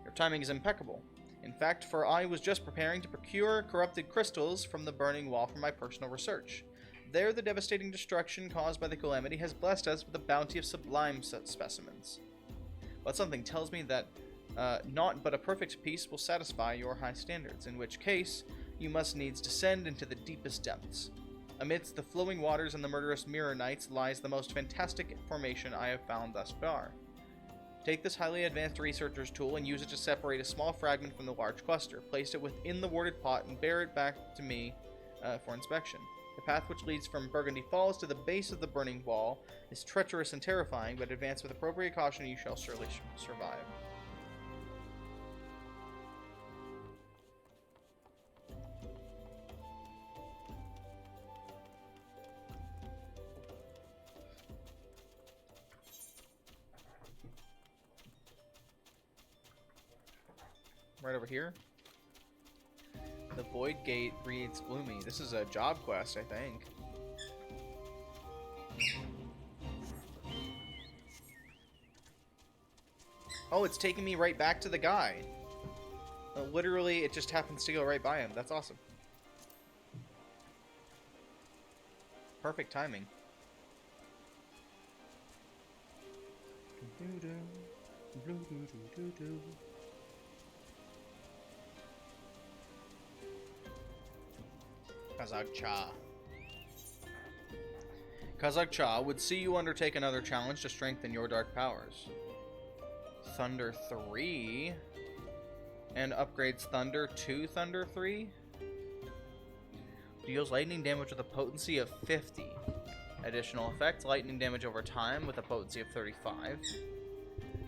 Your timing is impeccable. In fact, for I was just preparing to procure corrupted crystals from the burning wall for my personal research. There, the devastating destruction caused by the calamity has blessed us with a bounty of sublime specimens. But something tells me that naught but a perfect peace will satisfy your high standards, in which case you must needs descend into the deepest depths. Amidst the flowing waters and the murderous mirror nights lies the most fantastic formation I have found thus far. Take this highly advanced researcher's tool and use it to separate a small fragment from the large cluster. Place it within the warded pot and bear it back to me for inspection. The path which leads from Burgundy Falls to the base of the burning wall is treacherous and terrifying, but advance with appropriate caution and you shall surely survive. Right over here. The Void Gate reads gloomy. This is a job quest, I think. Oh, it's taking me right back to the guy. Literally, it just happens to go right by him. That's awesome. Perfect timing. Kazakcha. Kazakcha would see you undertake another challenge to strengthen your dark powers. Thunder 3. And upgrades Thunder to Thunder 3. Deals lightning damage with a potency of 50. Additional effect, lightning damage over time with a potency of 35.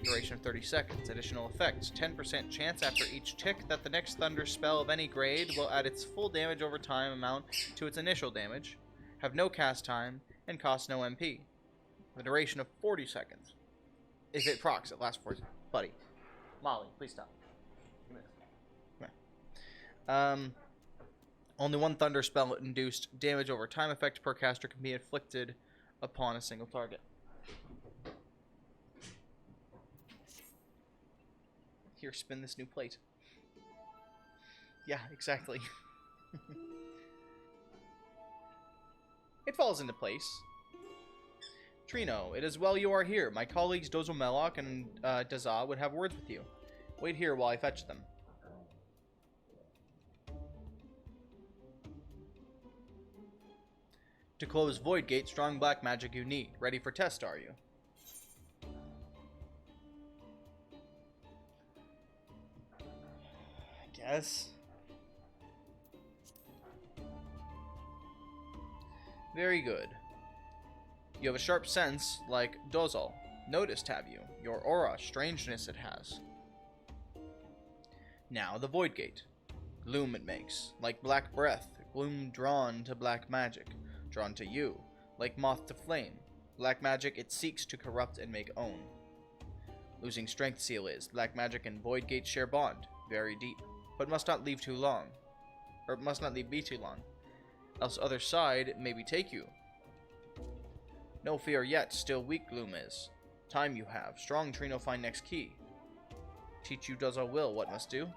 Duration of 30 seconds. Additional effects, 10% chance after each tick that the next Thunder spell of any grade will add its full damage over time amount to its initial damage, have no cast time, and cost no MP. The duration of 40 seconds. If it procs, it lasts 40 seconds. Buddy. Molly, please stop. Come here. Only one Thunder spell induced damage over time effect per caster can be inflicted upon a single target. Here, spin this new plate. Yeah, exactly. It falls into place. Trino, it is well you are here. My colleagues Dozo Melloc and Daza would have words with you. Wait here while I fetch them. To close Void Gate, strong black magic you need. Ready for test, are you? I guess. Very good. You have a sharp sense, like Dozal. Noticed, have you? Your aura, strangeness it has. Now the Void Gate. Gloom it makes, like black breath, gloom drawn to black magic, drawn to you, like moth to flame. Black magic it seeks to corrupt and make own. Losing strength seal is, black magic and Void Gate share bond, very deep, but must not leave too long. Or must not leave be too long, else other side maybe take you. No fear yet, still weak gloom is. Time you have, strong Trino find next key. Teach you does our will what must do.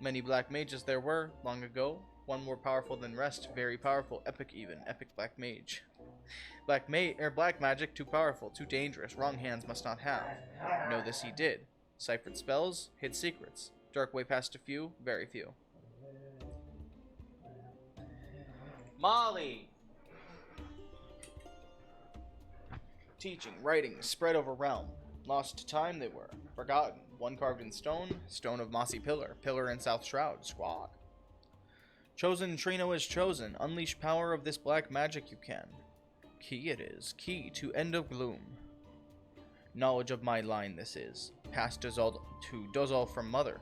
Many black mages there were, long ago. One more powerful than rest, very powerful, epic even, epic black mage. Black magic, too powerful, too dangerous, wrong hands must not have. Know this he did. Ciphered spells, hid secrets. Dark way past a few, very few. Molly! Teaching, writing, spread over realm. Lost to time they were, forgotten. One carved in stone, stone of mossy pillar, pillar in south shroud, squawk. Chosen Trino is chosen, unleash power of this black magic you can. Key it is, key to end of gloom. Knowledge of my line this is, passed Dozal to Dozal from mother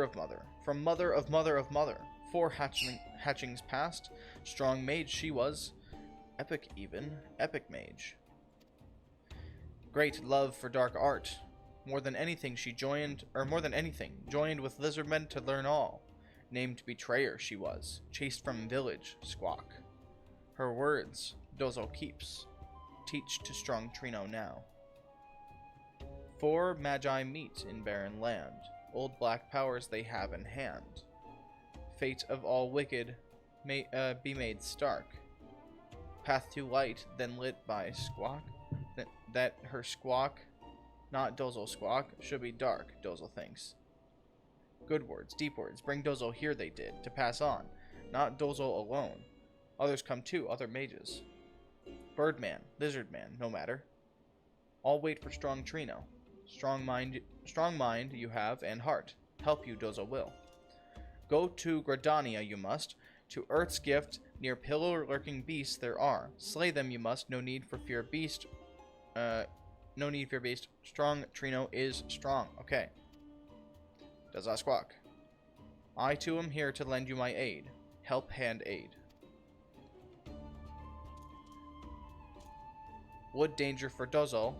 of mother, from mother of mother of mother. 4 hatchings past, strong mage she was, epic even, epic mage. Great love for dark art. More than anything joined with lizardmen to learn all. Named betrayer she was, chased from village, squawk. Her words, Dozal keeps, teach to strong Trino now. 4 magi meet in barren land, old black powers they have in hand. Fate of all wicked may be made stark. Path to light, then lit by squawk. That her squawk, not Dozal squawk, should be dark, Dozal thinks. Good words, deep words, bring Dozal here they did, to pass on. Not Dozal alone. Others come too, other mages. Birdman, lizardman, no matter. All wait for strong Trino. Strong mind you have, and heart. Help you Dozal will. Go to Gradania you must, to Earth's gift, near pillar lurking beasts there are. Slay them you must, no need for fear beast. No need fear beast. Strong Trino is strong. Okay. Does I squawk? I too am here to lend you my aid. Help hand aid. Wood danger for Dozal.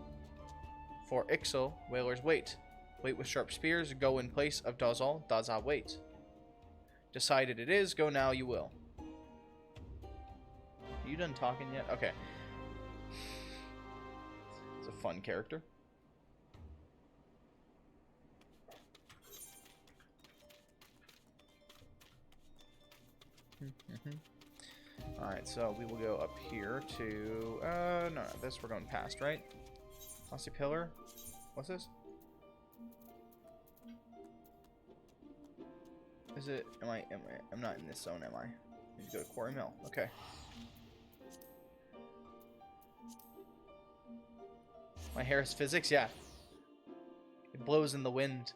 For Ixo, whalers wait. Wait with sharp spears, go in place of Dozal. Daza wait. Decided it is, go now you will. Are you done talking yet? Okay. It's a fun character. Alright, so we will go up here to... no, this we're going past, right? Mossy Pillar? What's this? Is it... I'm not in this zone, am I? I need to go to Quarry Mill. Okay. My hair is physics? Yeah. It blows in the wind.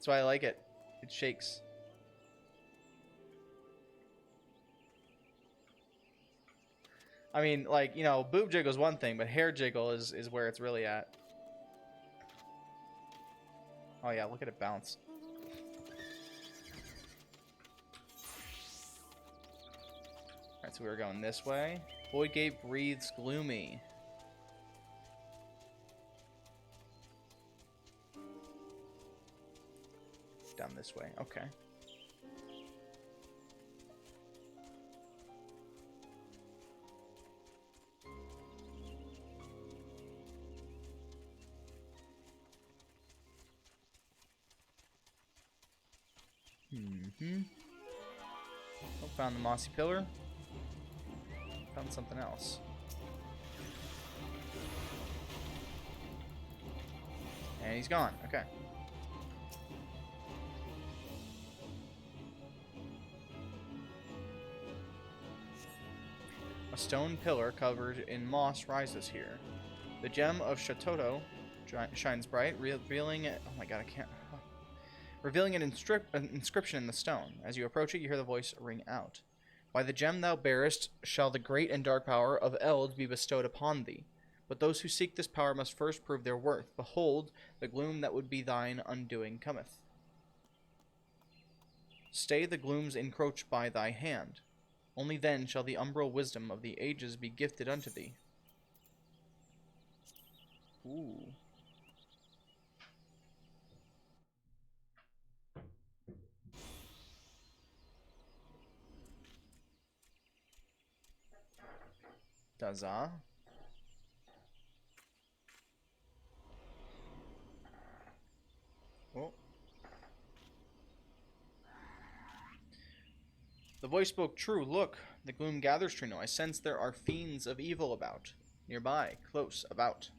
That's why I like it. It shakes. I mean, like, you know, boob jiggle is one thing, but hair jiggle is where it's really at. Oh yeah, look at it bounce. Alright, so we were going this way. Void Gate breathes gloomy. Down this way, okay. Oh, found the mossy pillar. Found something else. And he's gone. Okay. A stone pillar covered in moss rises here. The gem of Shatoto shines bright, revealing it. Oh my god, I can't. Revealing an inscription in the stone. As you approach it, you hear the voice ring out. By the gem thou bearest shall the great and dark power of Eld be bestowed upon thee. But those who seek this power must first prove their worth. Behold, the gloom that would be thine undoing cometh. Stay the glooms encroach by thy hand. Only then shall the umbral wisdom of the ages be gifted unto thee. Ooh. Daza. Oh. The voice spoke true. Look, the gloom gathers, Trino. I sense there are fiends of evil about. Nearby, close, about.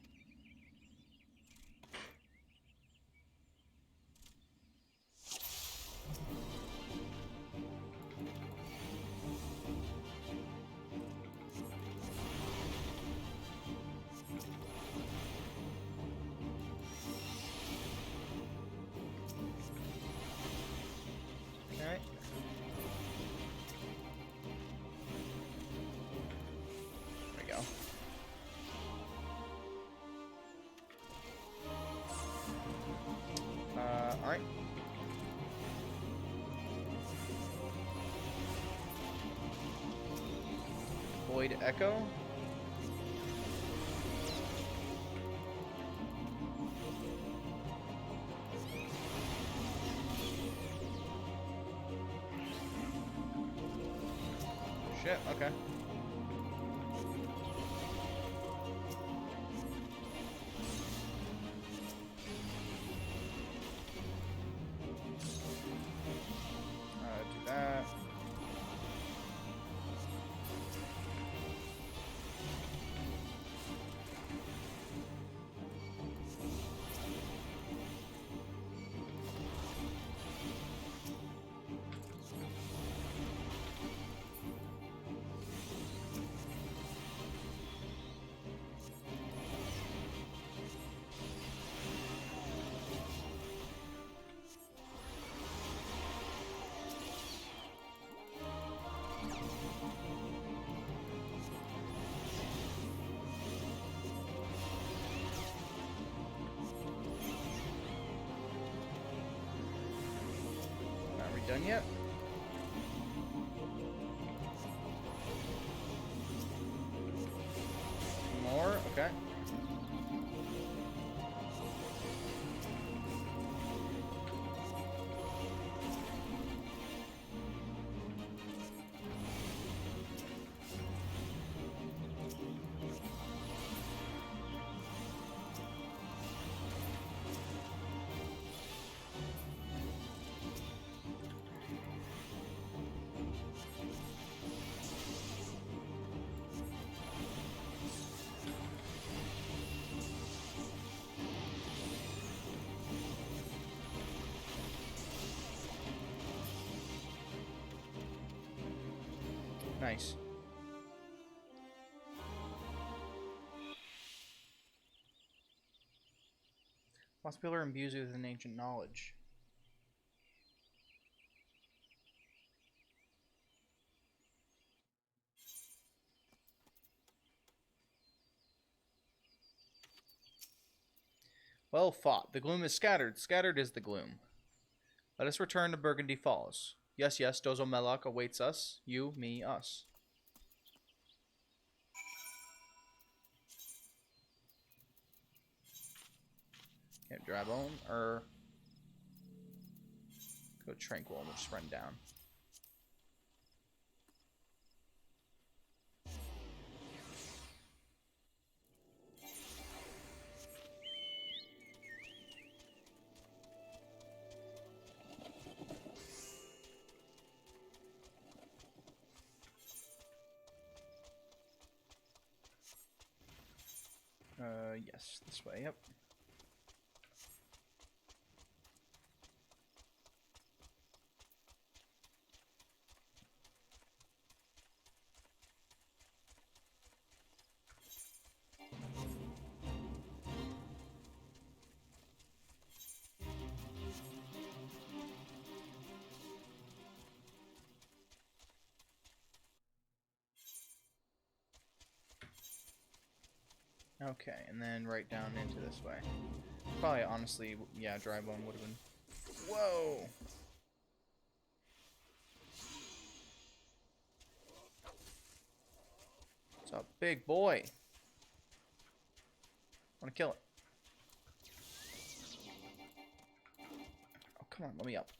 Alright. There we go. Alright. Void Echo. Shit, okay. Do that. Are we done yet? More? Okay. Nice. Lost pillar imbues you with an ancient knowledge. Well fought. The gloom is scattered. Scattered is the gloom. Let us return to Burgundy Falls. Yes, yes, Dozo Melok awaits us. You, me, us. Okay, Drabone, or... Go Tranquil, and we'll just run down. Yes, this way, yep. Okay, and then right down into this way. Probably, honestly, yeah, Drybone would have been... Whoa! What's up, big boy? Wanna kill it. Oh, come on, let me up.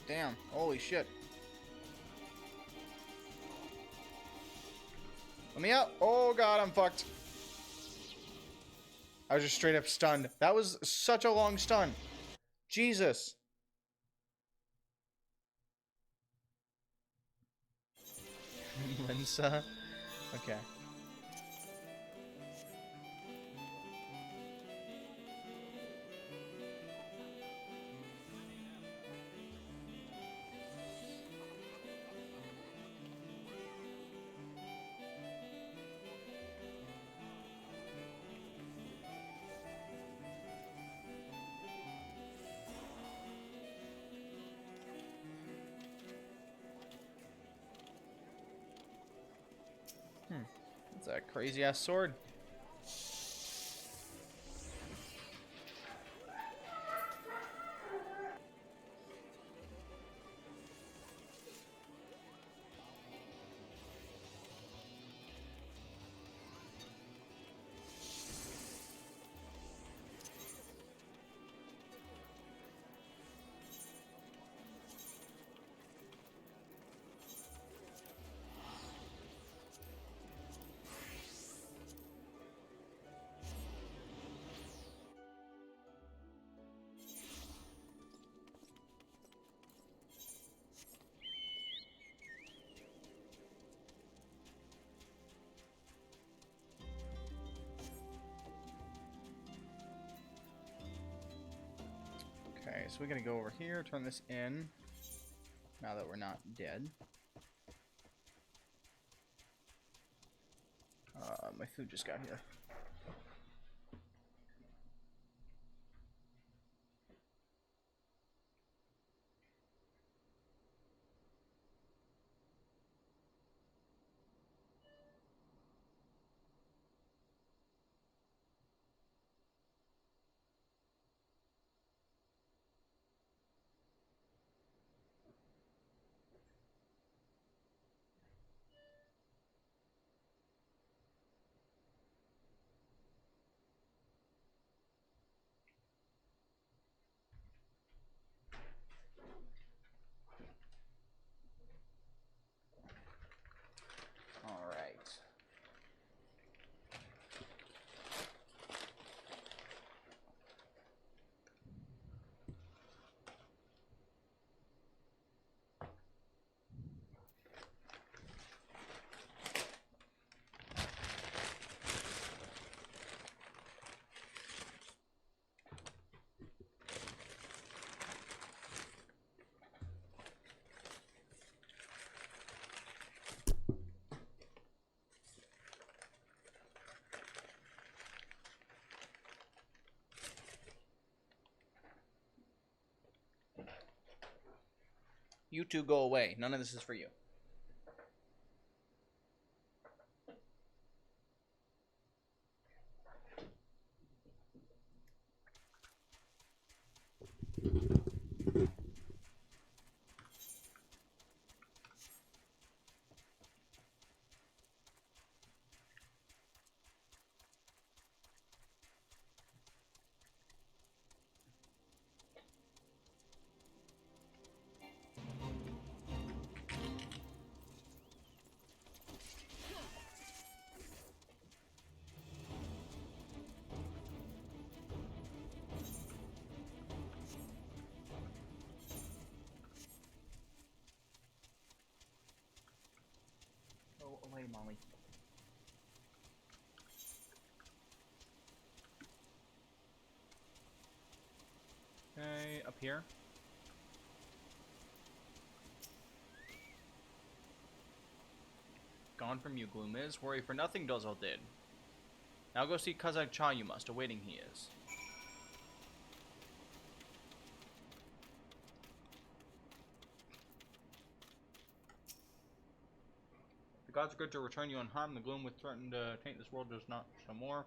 Damn, holy shit. Let me out. Oh god, I'm fucked. I was just straight up stunned. That was such a long stun. Jesus. Linsa. Okay. It's a crazy ass sword. Okay, so we're gonna go over here, turn this in. Now that we're not dead. My food just got here. You two go away. None of this is for you. Go away, Molly. Okay, up here. Gone from you, Gloom is. Worry for nothing, Dozel did. Now go see Kazakh Cha, you must. Awaiting he is. The gods are good to return you unharmed. The gloom with threatened to taint this world does not no more.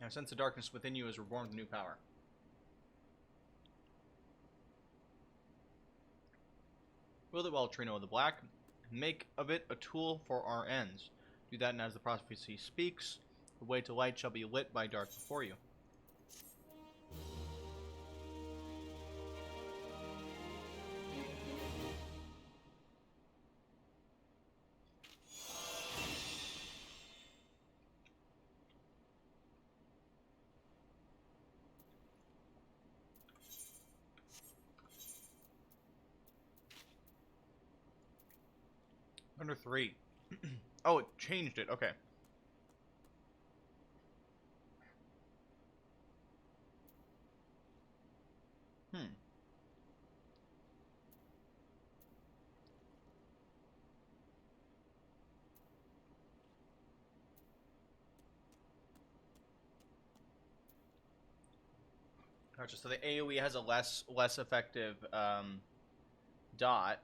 I sense the darkness within you is reborn with new power. Wield it well, Trino of the Black. Make of it a tool for our ends. Do that, and as the prophecy speaks, the way to light shall be lit by dark before you. Under 3. Oh, it changed it. Okay. Gotcha. So the AoE has a less effective dot,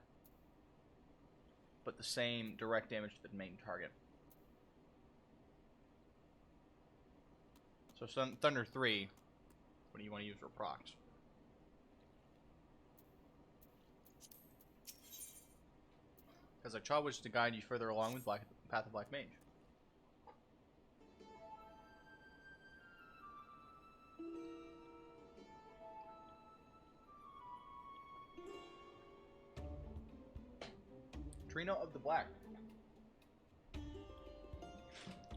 but the same direct damage to the main target. So Thunder 3, what do you want to use for procs? Because Cha wishes to guide you further along with Path of Black Mage. Trino of the Black.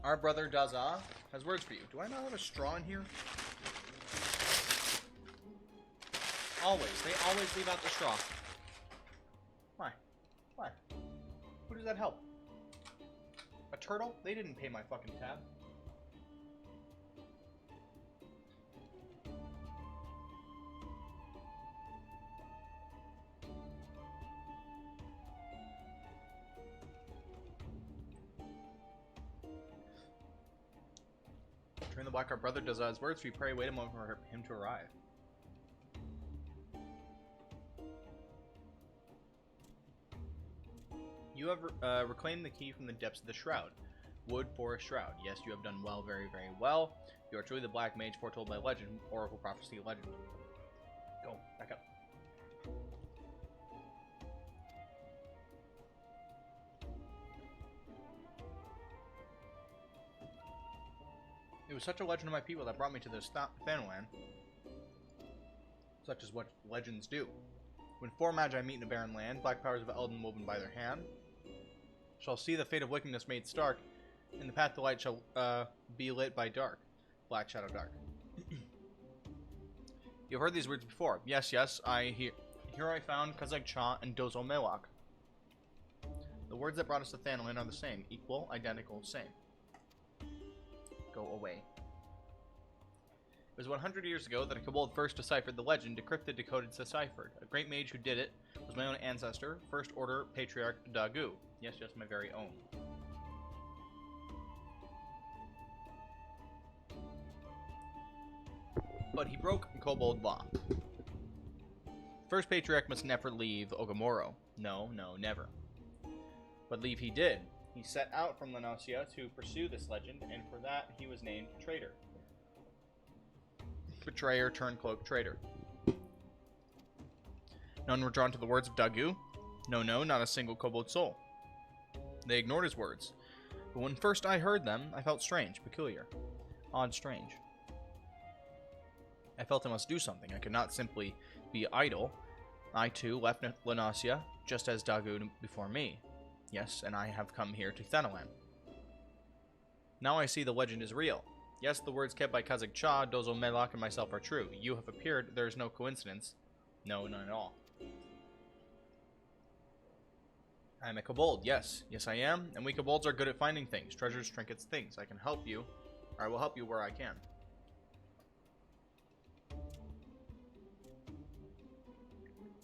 Our brother Daza has words for you. Do I not have a straw in here? Always. They always leave out the straw. Why? Why? Who does that help? A turtle? They didn't pay my fucking tab. Train the Black, our brother does his words. We pray, wait a moment for him to arrive. You have reclaimed the key from the depths of the shroud. Wood for a shroud. Yes, you have done well, very, very well. You are truly the Black Mage foretold by legend, oracle prophecy legend. Go, back up. It was such a legend of my people that brought me to this Thanalan. Such is what legends do. When 4 Magi meet in a barren land, black powers of Elden woven by their hand, shall see the fate of wickedness made stark, and the path to light shall be lit by dark. Black shadow dark. You've heard these words before. Yes, yes, here I found Kazakh Cha and Dozo Mewak. The words that brought us to Thanalan are the same. Equal, identical, same. Go away. It was 100 years ago that a kobold first deciphered the legend, decrypted, decoded, deciphered. A great mage who did it was my own ancestor, First Order Patriarch Dagu. Yes, yes, my very own. But he broke kobold law. First patriarch must never leave Ogamoro. No, no, never. But leave he did. He set out from Lenosia to pursue this legend, and for that he was named traitor. Betrayer turned cloak traitor. None were drawn to the words of Dagu. No, no, not a single kobold soul. They ignored his words. But when first I heard them, I felt strange, peculiar. Odd, strange. I felt I must do something. I could not simply be idle. I, too, left Lenosia, just as Dagu before me. Yes, and I have come here to Thanalan. Now I see the legend is real. Yes, the words kept by Kazakh Cha, Dozo Melak, and myself are true. You have appeared. There is no coincidence. No, none at all. I am a kobold, yes. Yes, I am. And we kobolds are good at finding things. Treasures, trinkets, things. I can help you. Or I will help you where I can.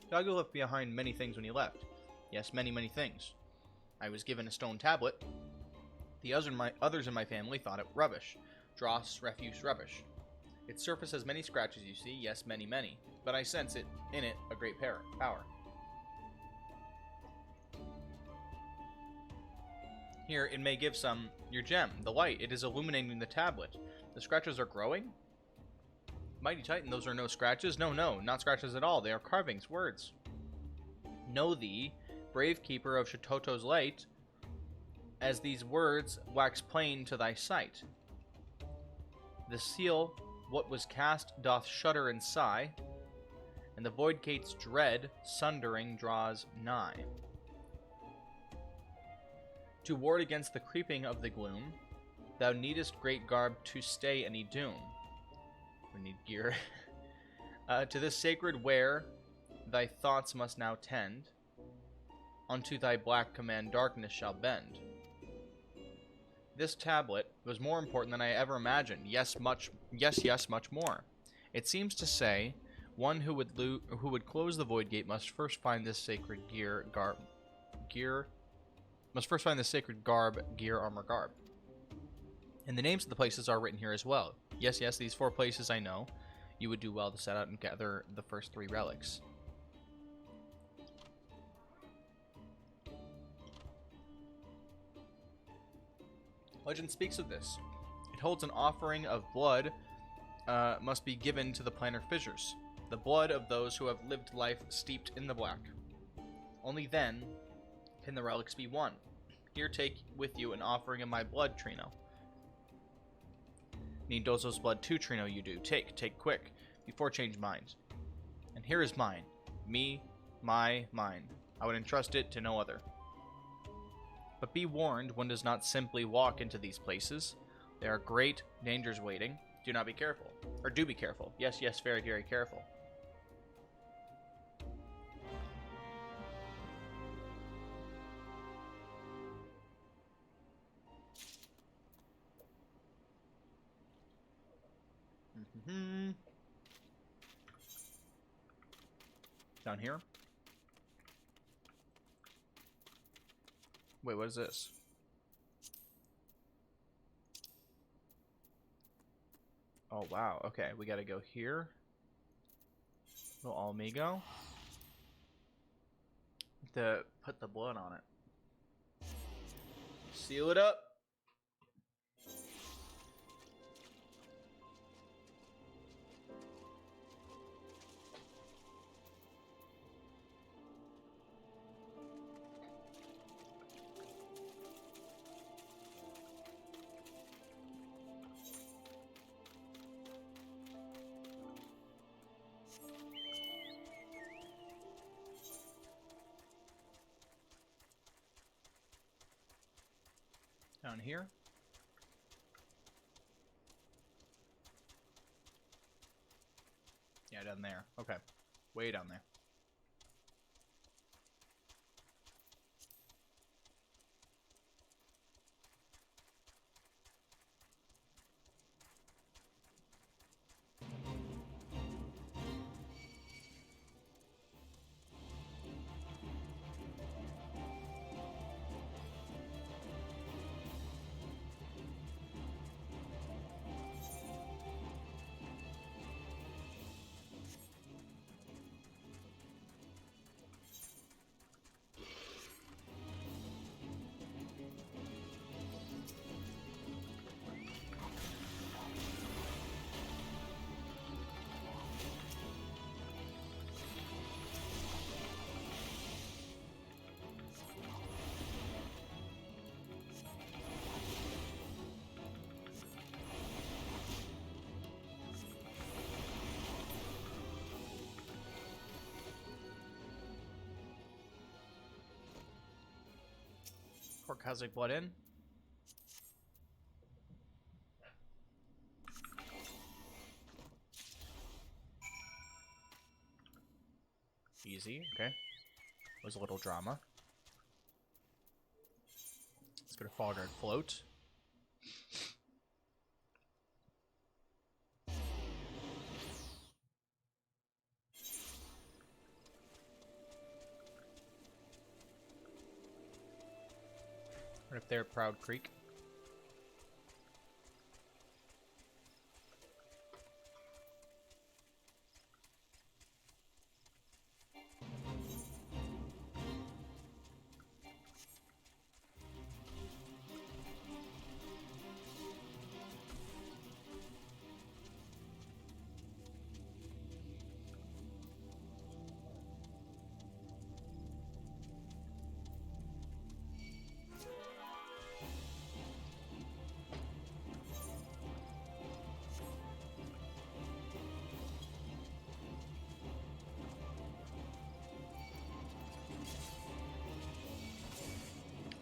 Dagu left behind many things when he left. Yes, many, many things. I was given a stone tablet. The others in my family thought it rubbish. Dross, refuse, rubbish. Its surface has many scratches, you see. Yes, many, many. But I sense it in it a great power. Here, it may give some your gem, the light. It is illuminating the tablet. The scratches are growing? Mighty Titan, those are no scratches? No, no, not scratches at all. They are carvings, words. Know thee, brave keeper of Shitoto's light, as these words wax plain to thy sight. The seal, what was cast, doth shudder and sigh, and the void gate's dread, sundering, draws nigh. To ward against the creeping of the gloom, thou needest great garb to stay any doom. We need gear. To this sacred wear, thy thoughts must now tend. Unto thy black command darkness shall bend. This tablet was more important than I ever imagined. Yes, much more. It seems to say, one who would close the void gate must first find this sacred armor, garb. And the names of the places are written here as well. Yes, yes, these 4 places I know. You would do well to set out and gather the first 3 relics. Legend speaks of this. It holds an offering of blood must be given to the planar fissures. The blood of those who have lived life steeped in the black. Only then can the relics be won. Here take with you an offering of my blood, Trino. Need Dozo's blood too, Trino, you do. Take quick, before change minds. And here is mine. Mine. I would entrust it to no other. But be warned, one does not simply walk into these places. There are great dangers waiting. Do not be careful. Or do be careful. Yes, very, very careful. Down here? Wait, what is this? Oh, wow. Okay, we gotta go here. Little Almigo. To put the blood on it. Seal it up. Down here. Yeah, down there. Okay. Way down there. Pour Cosmic Blood in. Easy, okay. Was a little drama. Let's go to Fog Guard Float. Right up there, Proud Creek.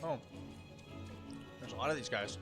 Oh, there's a lot of these guys.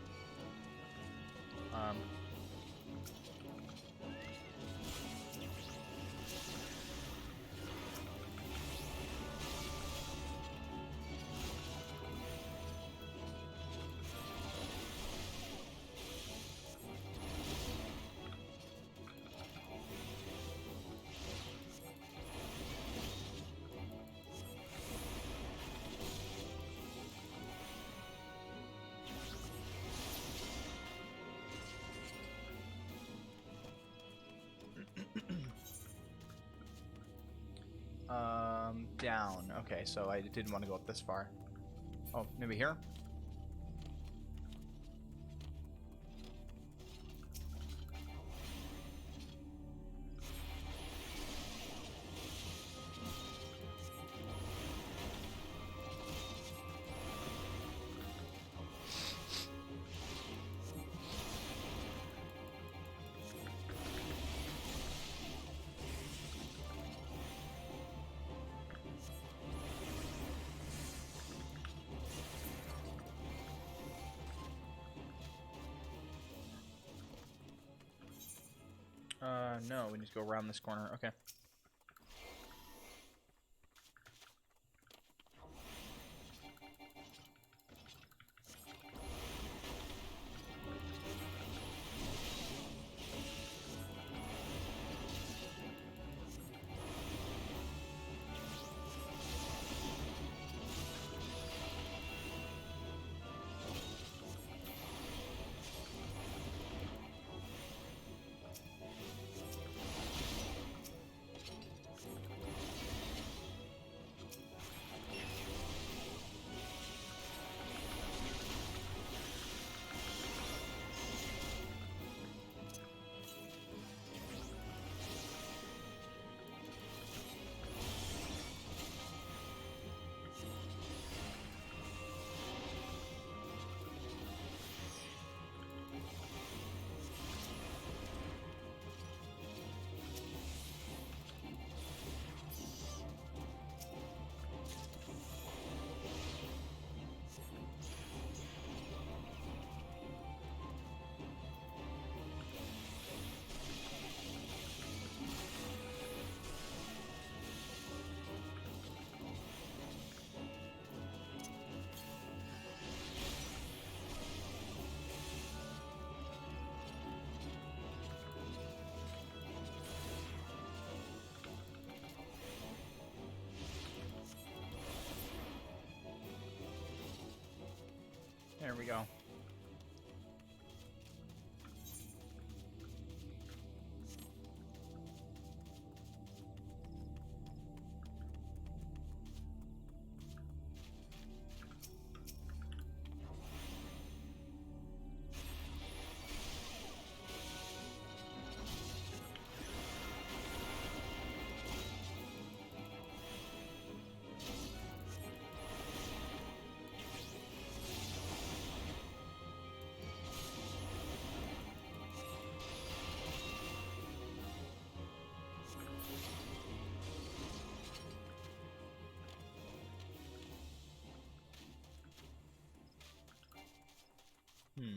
Down. Okay, so I didn't want to go up this far. Oh, maybe here? No, we need to go around this corner. Okay. There we go. Hmm.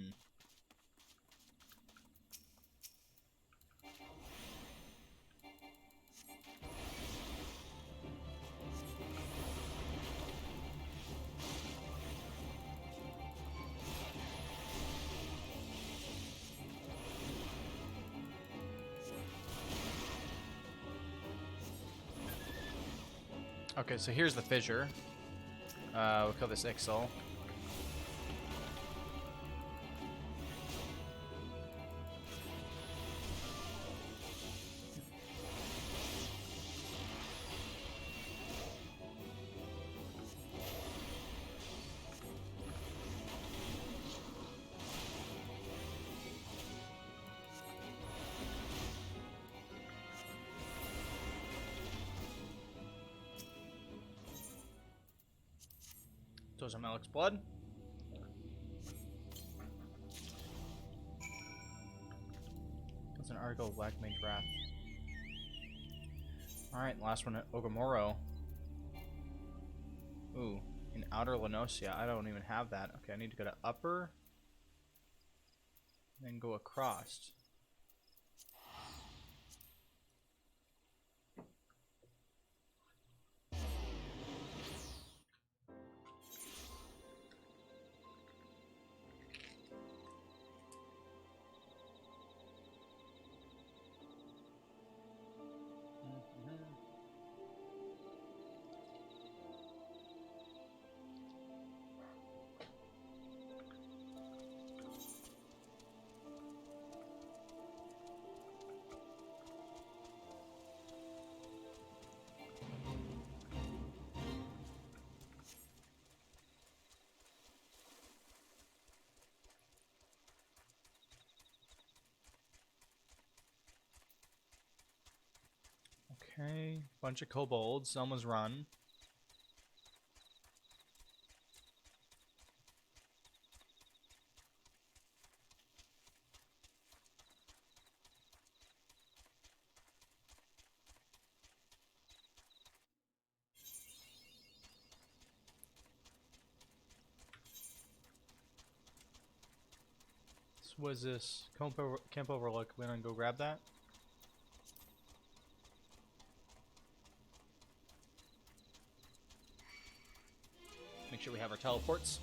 Okay, so here's the fissure. We'll kill this Ixal. So some Alex blood. That's an article of Black Mage Wrath. Alright, last one at Ogamoro. Ooh, in Outer Lenosia. I don't even have that. Okay, I need to go to upper. Then go across. Okay, bunch of kobolds. Selma's run. So what is this? Camp Overlook. We're gonna go grab that. Make sure we have our teleports.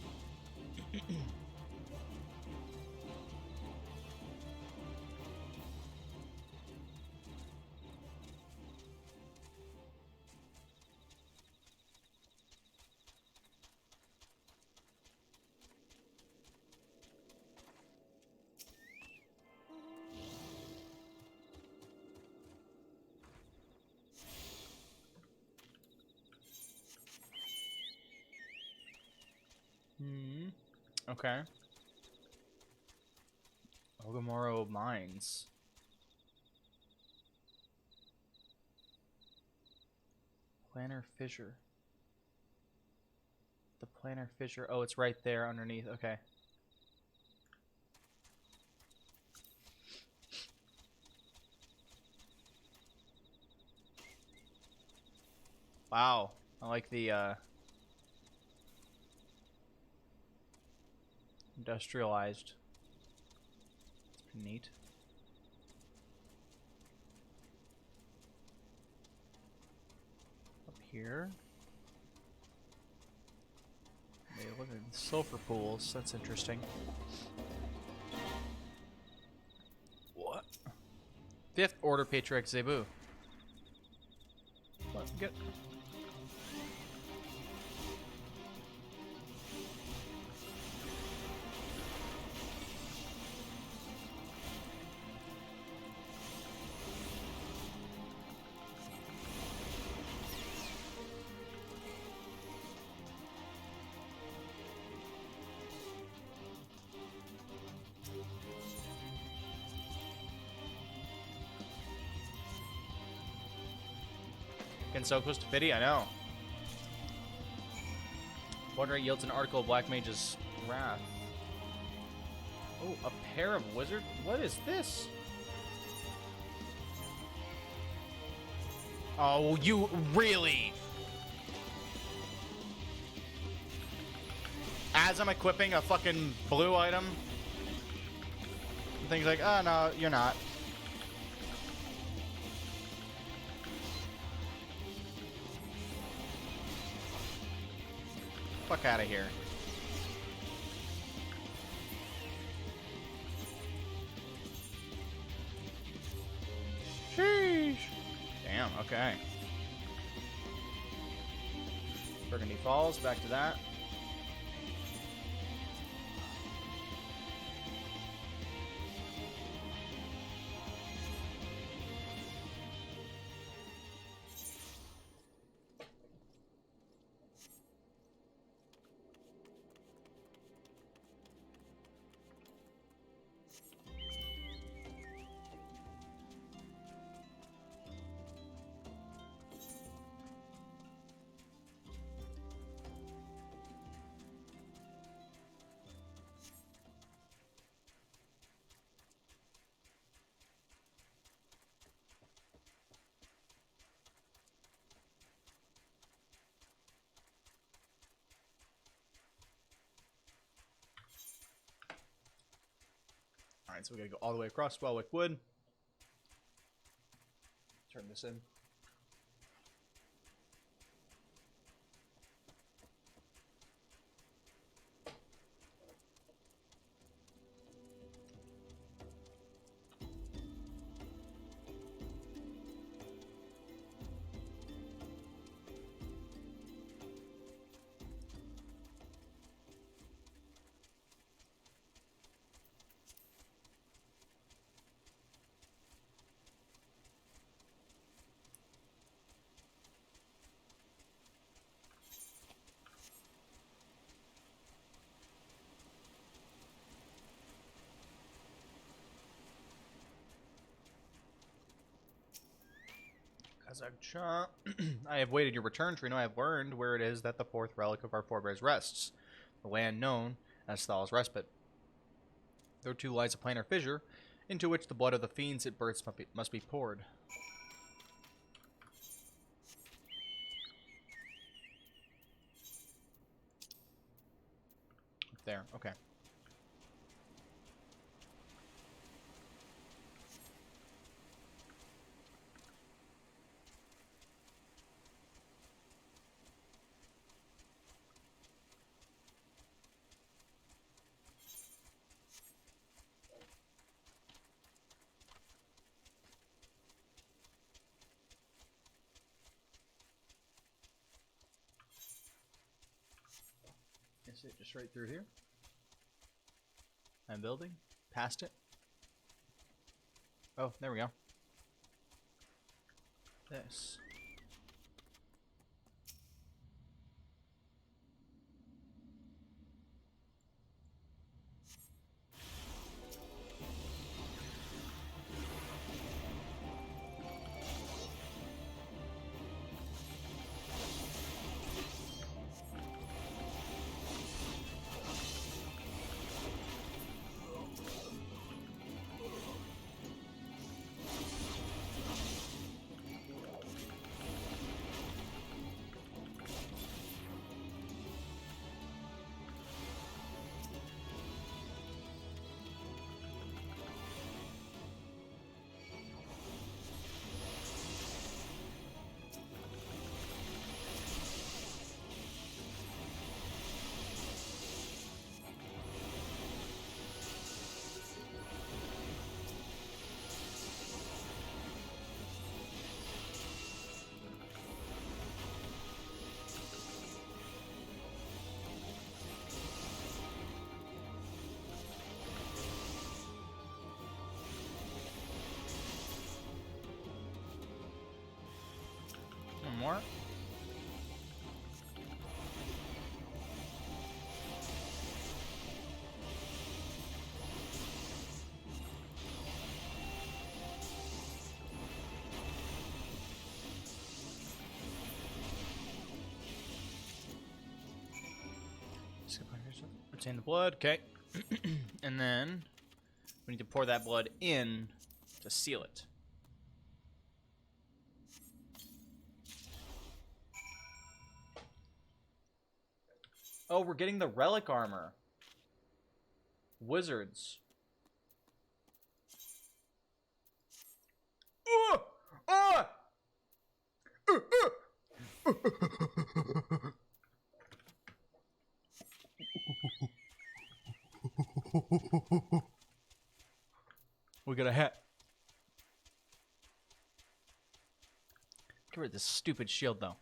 Okay. Ogamoro Mines. Planar fissure. The planar fissure. Oh, it's right there underneath. Okay. Wow. I like the industrialized. It's pretty neat. Up here. Hey, look at the sulfur pools. That's interesting. What? 5th Order Patriarch Zebu. What? Get. Getting so close to pity, I know. Water yields an article of Black Mage's Wrath. Oh, a pair of wizard? What is this? Oh, you really? As I'm equipping a fucking blue item things like, oh, no, you're not. Fuck out of here. Sheesh. Damn, okay. Burgundy Falls, back to that. Alright, so we gotta go all the way across Swellwick Wood. Turn this in. Kazakcha. I have waited your return, Trino. I have learned where it is that the fourth relic of our forebears rests. The land known as Thal's Respite. There too lies a planar fissure, into which the blood of the fiends it births must be poured. There, okay. Is it just right through here? I'm building. Past it. Oh, there we go. This. One more. Retain the blood, okay. And then we need to pour that blood in to seal it. Oh, we're getting the relic armor. Wizards. We got a hat. Get rid of this stupid shield, though.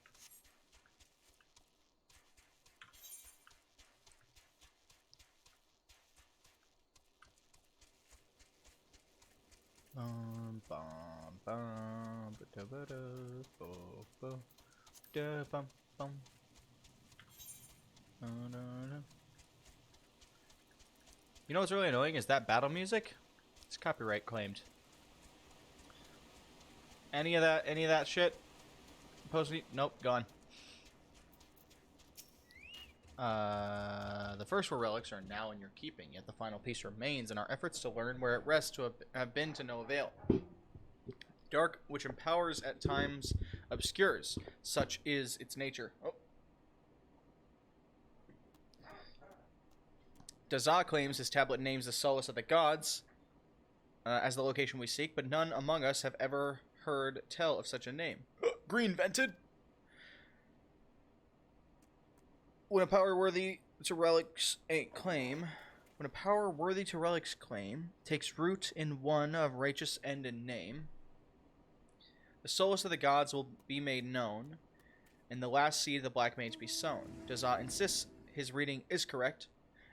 Bum, bum, bum, ba-da-ba-da, bo-bo, da-bum, bum. Da-da-da. You know what's really annoying is that battle music? It's copyright claimed. Any of that shit? Nope, gone. The first 4 relics are now in your keeping, yet the final piece remains, and our efforts to learn where it rests have been to no avail. Dark, which empowers at times, obscures. Such is its nature. Oh. Dazah claims his tablet names the solace of the gods as the location we seek, but none among us have ever heard tell of such a name. Green vented. When a power worthy to relics claim takes root in one of righteous end and name, the solace of the gods will be made known, and the last seed of the black mage be sown. Dazah insists his reading is correct,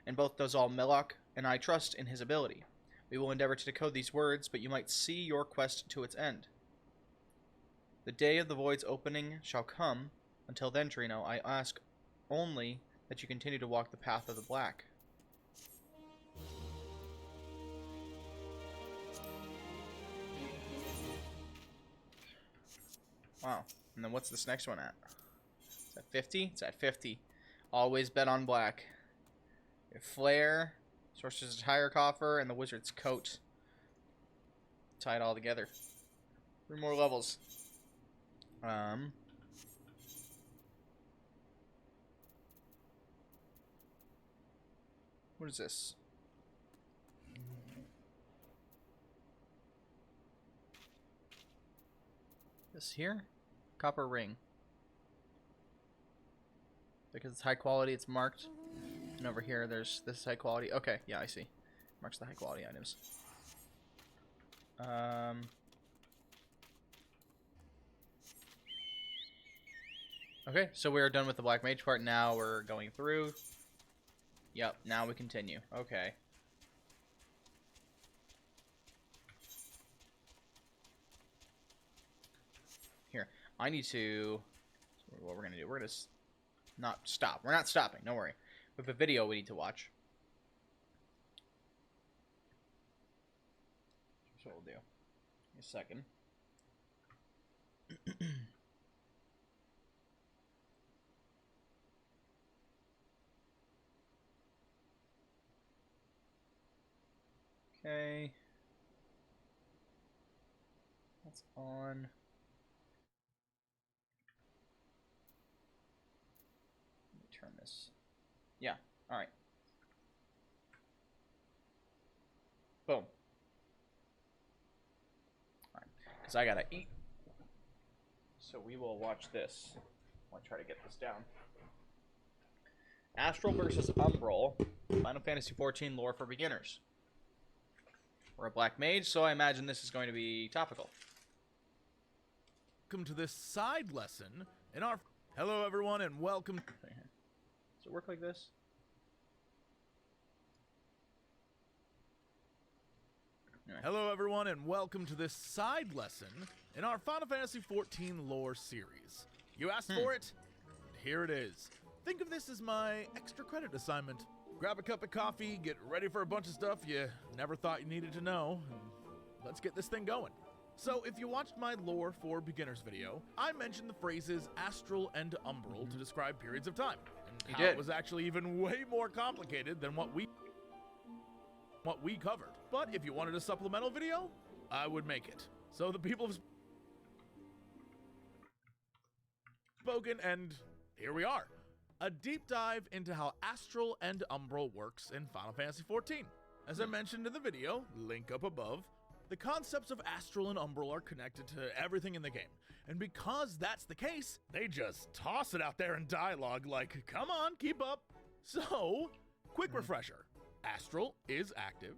and both Dazal Melok and I trust in his ability. We will endeavor to decode these words, but you might see your quest to its end. The day of the void's opening shall come. Until then, Trino, I ask only that you continue to walk the path of the black. Wow. And then what's this next one at? It's at 50? It's at 50. Always bet on black. Flare, Sorcerer's Attire Coffer, and the Wizard's Coat. Tie it all together. 3 more levels. What is this? This here? Copper ring. Because it's high quality, it's marked. And over here, there's this high quality. Okay, yeah, I see. Marks the high quality items. Okay, so we're done with the Black Mage part. Now we're going through. Yep, now we continue. Okay. Here, I need to... What we're going to do, we're going to not stop. We're not stopping, don't worry. We have a video we need to watch. That's what we'll do. Give me a second. Okay. That's on. Let me turn this. Yeah, alright. Boom. Alright, because I gotta eat. So we will watch this. I'll try to get this down. Astral versus Umbral. Final Fantasy XIV lore for beginners. We're a black mage, so I imagine this is going to be topical. Welcome to this side lesson in our... Hello, everyone, and welcome... Does it work like this? Anyway. Hello, everyone, and welcome to this side lesson in our Final Fantasy XIV lore series. You asked for it, and here it is. Think of this as my extra credit assignment. Grab a cup of coffee, get ready for a bunch of stuff you never thought you needed to know, and let's get this thing going. So, if you watched my Lore for Beginners video, I mentioned the phrases astral and umbral to describe periods of time, and how it was actually even way more complicated than what we covered. But if you wanted a supplemental video, I would make it. So the people have spoken, and here we are. A deep dive into how astral and umbral works in Final Fantasy XIV. As I mentioned in the video, link up above, The concepts of astral and umbral are connected to everything in the game, and because that's the case, they just toss it out there in dialogue like, come on, keep up. So, quick refresher. Astral is active,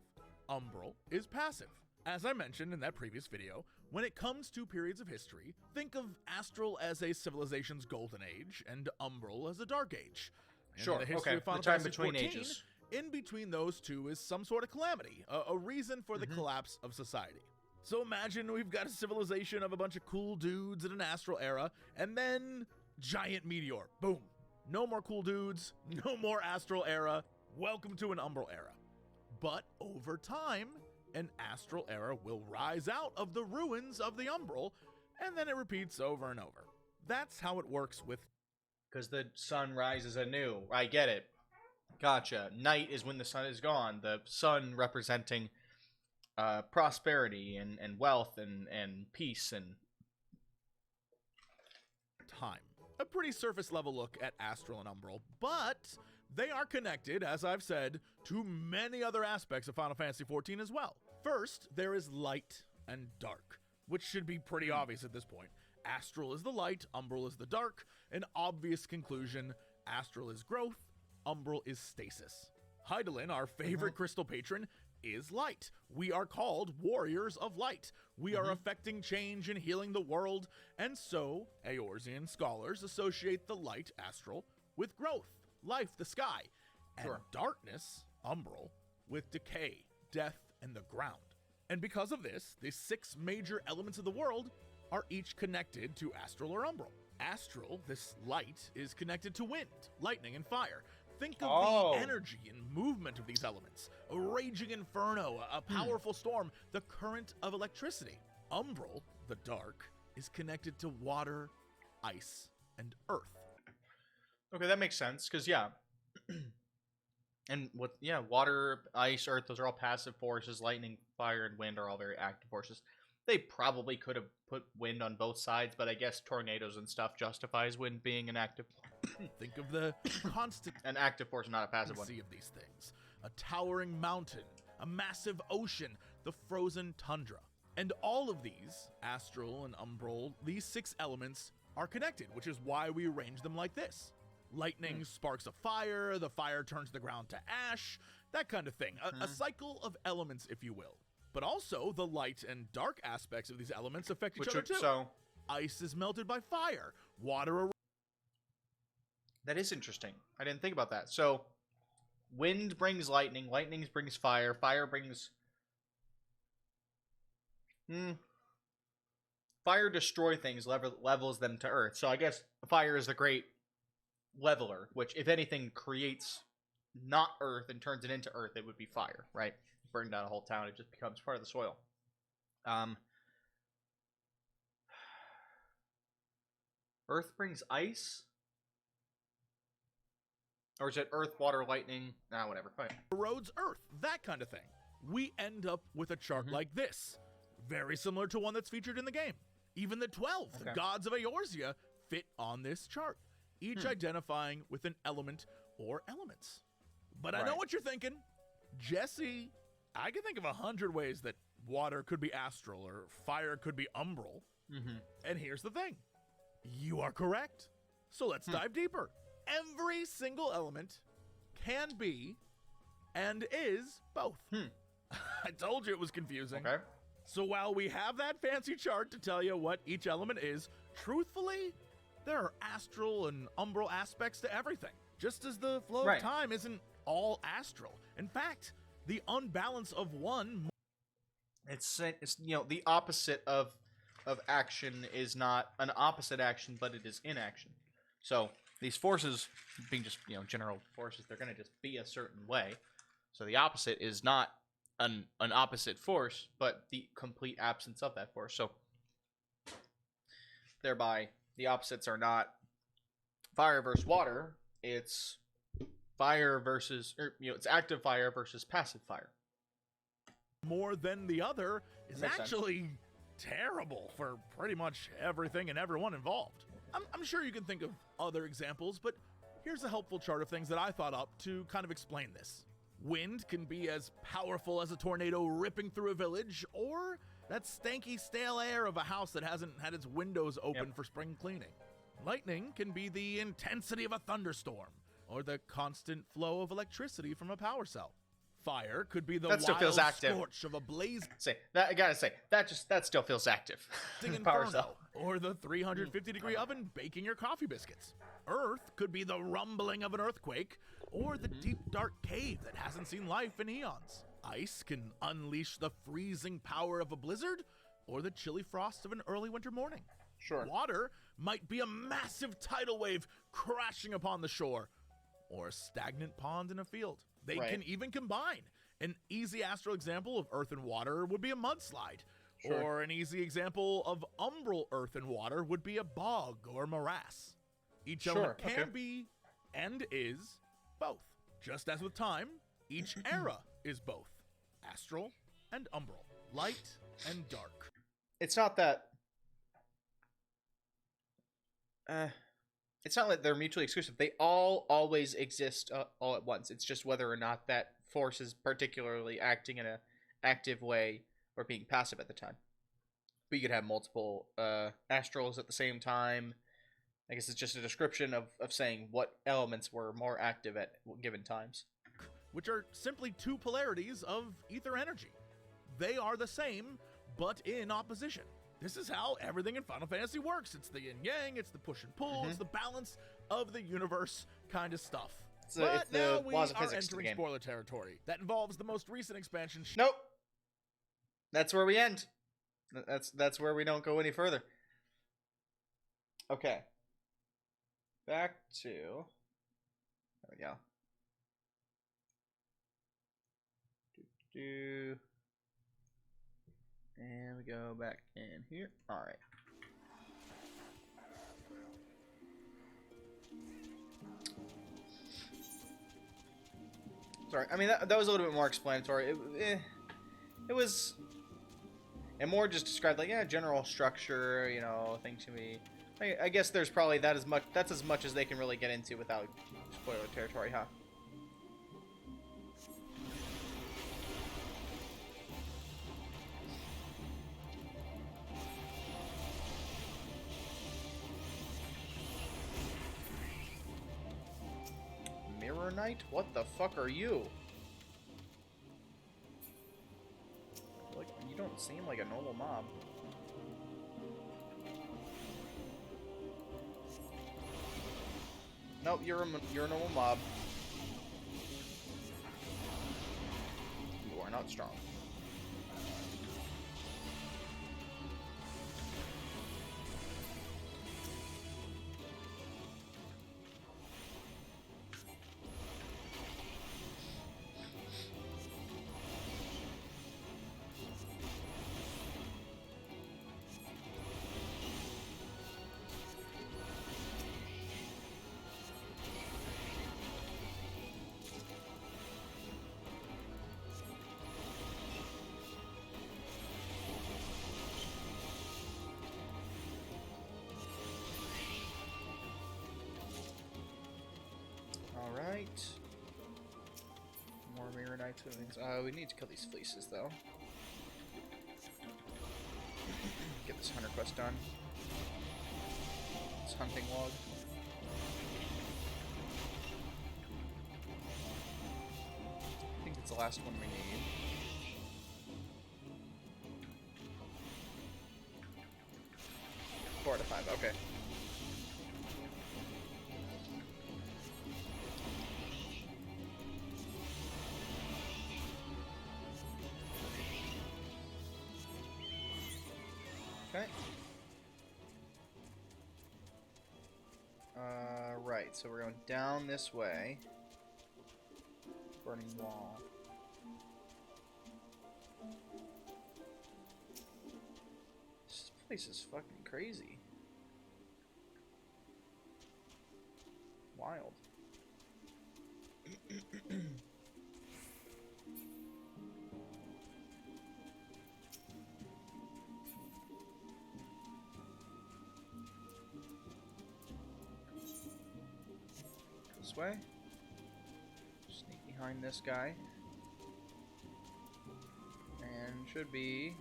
umbral is passive. As I mentioned in that previous video, when it comes to periods of history, think of astral as a civilization's golden age and umbral as a dark age. And Sure, in the history okay, of Final the time Fantasy between 14, ages. in between those two is some sort of calamity, a reason for the collapse of society. So imagine we've got a civilization of a bunch of cool dudes in an astral era, and then giant meteor, boom. No more cool dudes, no more astral era, welcome to an umbral era. But over time, an astral era will rise out of the ruins of the umbral, and then it repeats over and over. That's how it works with... Because the sun rises anew. I get it. Gotcha. Night is when the sun is gone. The sun representing prosperity and wealth and peace and... time. A pretty surface level look at astral and umbral, but they are connected, as I've said, to many other aspects of Final Fantasy XIV as well. First, there is light and dark, which should be pretty obvious at this point. Astral is the light, umbral is the dark. An obvious conclusion, astral is growth, umbral is stasis. Hydaelyn, our favorite crystal patron, is light. We are called warriors of light. We are affecting change and healing the world, and so Eorzean scholars associate the light, astral, with growth, life, the sky, and darkness, umbral, with decay, death, and the ground. And because of this, the 6 major elements of the world are each connected to astral or umbral. Astral, this light, is connected to wind, lightning, and fire. Think of the energy and movement of these elements. A raging inferno, a powerful storm, the current of electricity. Umbral, the dark, is connected to water, ice, and earth. Okay, that makes sense, because, yeah. And, water, ice, earth, those are all passive forces. Lightning, fire, and wind are all very active forces. They probably could have put wind on both sides, but I guess tornadoes and stuff justifies wind being an active. Think of the constant an active force, not a passive one. of these things. A towering mountain, a massive ocean, the frozen tundra. And all of these, astral and umbral, these 6 elements are connected, which is why we arrange them like this. Lightning sparks a fire, the fire turns the ground to ash, that kind of thing. A cycle of elements, if you will. But also, the light and dark aspects of these elements affect each other too. So, ice is melted by fire. Water... That is interesting. I didn't think about that. So, wind brings lightning. Lightning brings fire. Fire brings... Fire destroy things, levels them to earth. So I guess fire is the great leveler, which, if anything, creates not earth and turns it into earth, it would be fire, right? Burn down a whole town, it just becomes part of the soil. Earth brings ice? Or is it earth, water, lightning? Nah, whatever. Fine. Erodes earth, that kind of thing. We end up with a chart like this. Very similar to one that's featured in the game. Even the 12, the gods of Eorzea, fit on this chart, each identifying with an element or elements. But I know what you're thinking. Jesse, I can think of 100 ways that water could be astral or fire could be umbral. And here's the thing. You are correct. So let's dive deeper. Every single element can be and is both. I told you it was confusing. Okay. So while we have that fancy chart to tell you what each element is, truthfully, there are astral and umbral aspects to everything. Just as the flow of time isn't all astral. In fact, the unbalance of one... It's the opposite of action is not an opposite action, but it is inaction. So these forces, being just general forces, they're going to just be a certain way. So the opposite is not an opposite force, but the complete absence of that force. So thereby, the opposites are not fire versus water. It's fire versus, it's active fire versus passive fire. More than the other is actually sense. Terrible for pretty much everything and everyone involved. I'm sure you can think of other examples, but here's a helpful chart of things that I thought up to kind of explain this. Wind can be as powerful as a tornado ripping through a village, or that stanky, stale air of a house that hasn't had its windows open for spring cleaning. Lightning can be the intensity of a thunderstorm, or the constant flow of electricity from a power cell. Fire could be the wild scorch of a blaze. I gotta say that still feels active. Power cell. Or the 350-degree oven baking your coffee biscuits. Earth could be the rumbling of an earthquake, or the deep dark cave that hasn't seen life in eons. Ice can unleash the freezing power of a blizzard, or the chilly frost of an early winter morning. Sure. Water might be a massive tidal wave crashing upon the shore, or a stagnant pond in a field. They can even combine. An easy astral example of earth and water would be a mudslide. Sure. Or an easy example of umbral earth and water would be a bog or morass. Each element can be and is both. Just as with time, each era is both. Astral and umbral. Light and dark. It's not that... it's not like they're mutually exclusive. They all always exist all at once. It's just whether or not that force is particularly acting in an active way or being passive at the time. But you could have multiple astrals at the same time. I guess it's just a description of saying what elements were more active at given times. Which are simply two polarities of ether energy. They are the same, but in opposition. This is how everything in Final Fantasy works. It's the yin-yang, it's the push and pull, it's the balance of the universe kind of stuff. But now we are entering spoiler territory. That involves the most recent expansion. Nope. That's where we end. That's where we don't go any further. Okay. Back to... There we go. And we go back in here. Alright. Sorry, I mean, that was a little bit more explanatory. It was... And more just described, like, yeah, general structure, you know, things can be... I guess there's probably that's as much as they can really get into without spoiler territory, huh? Mirror Knight? What the fuck are you? Like, you don't seem like a normal mob. Nope, you're a normal mob. You are not strong. Alright. More Mirror Knights and things. We need to kill these fleeces, though. Get this hunter quest done. This hunting log. I think it's the last one we need. Four to five, okay. Okay. Right, so we're going down this way. Burning wall. This place is fucking crazy. Wild. This way. Sneaky behind this guy. And should be...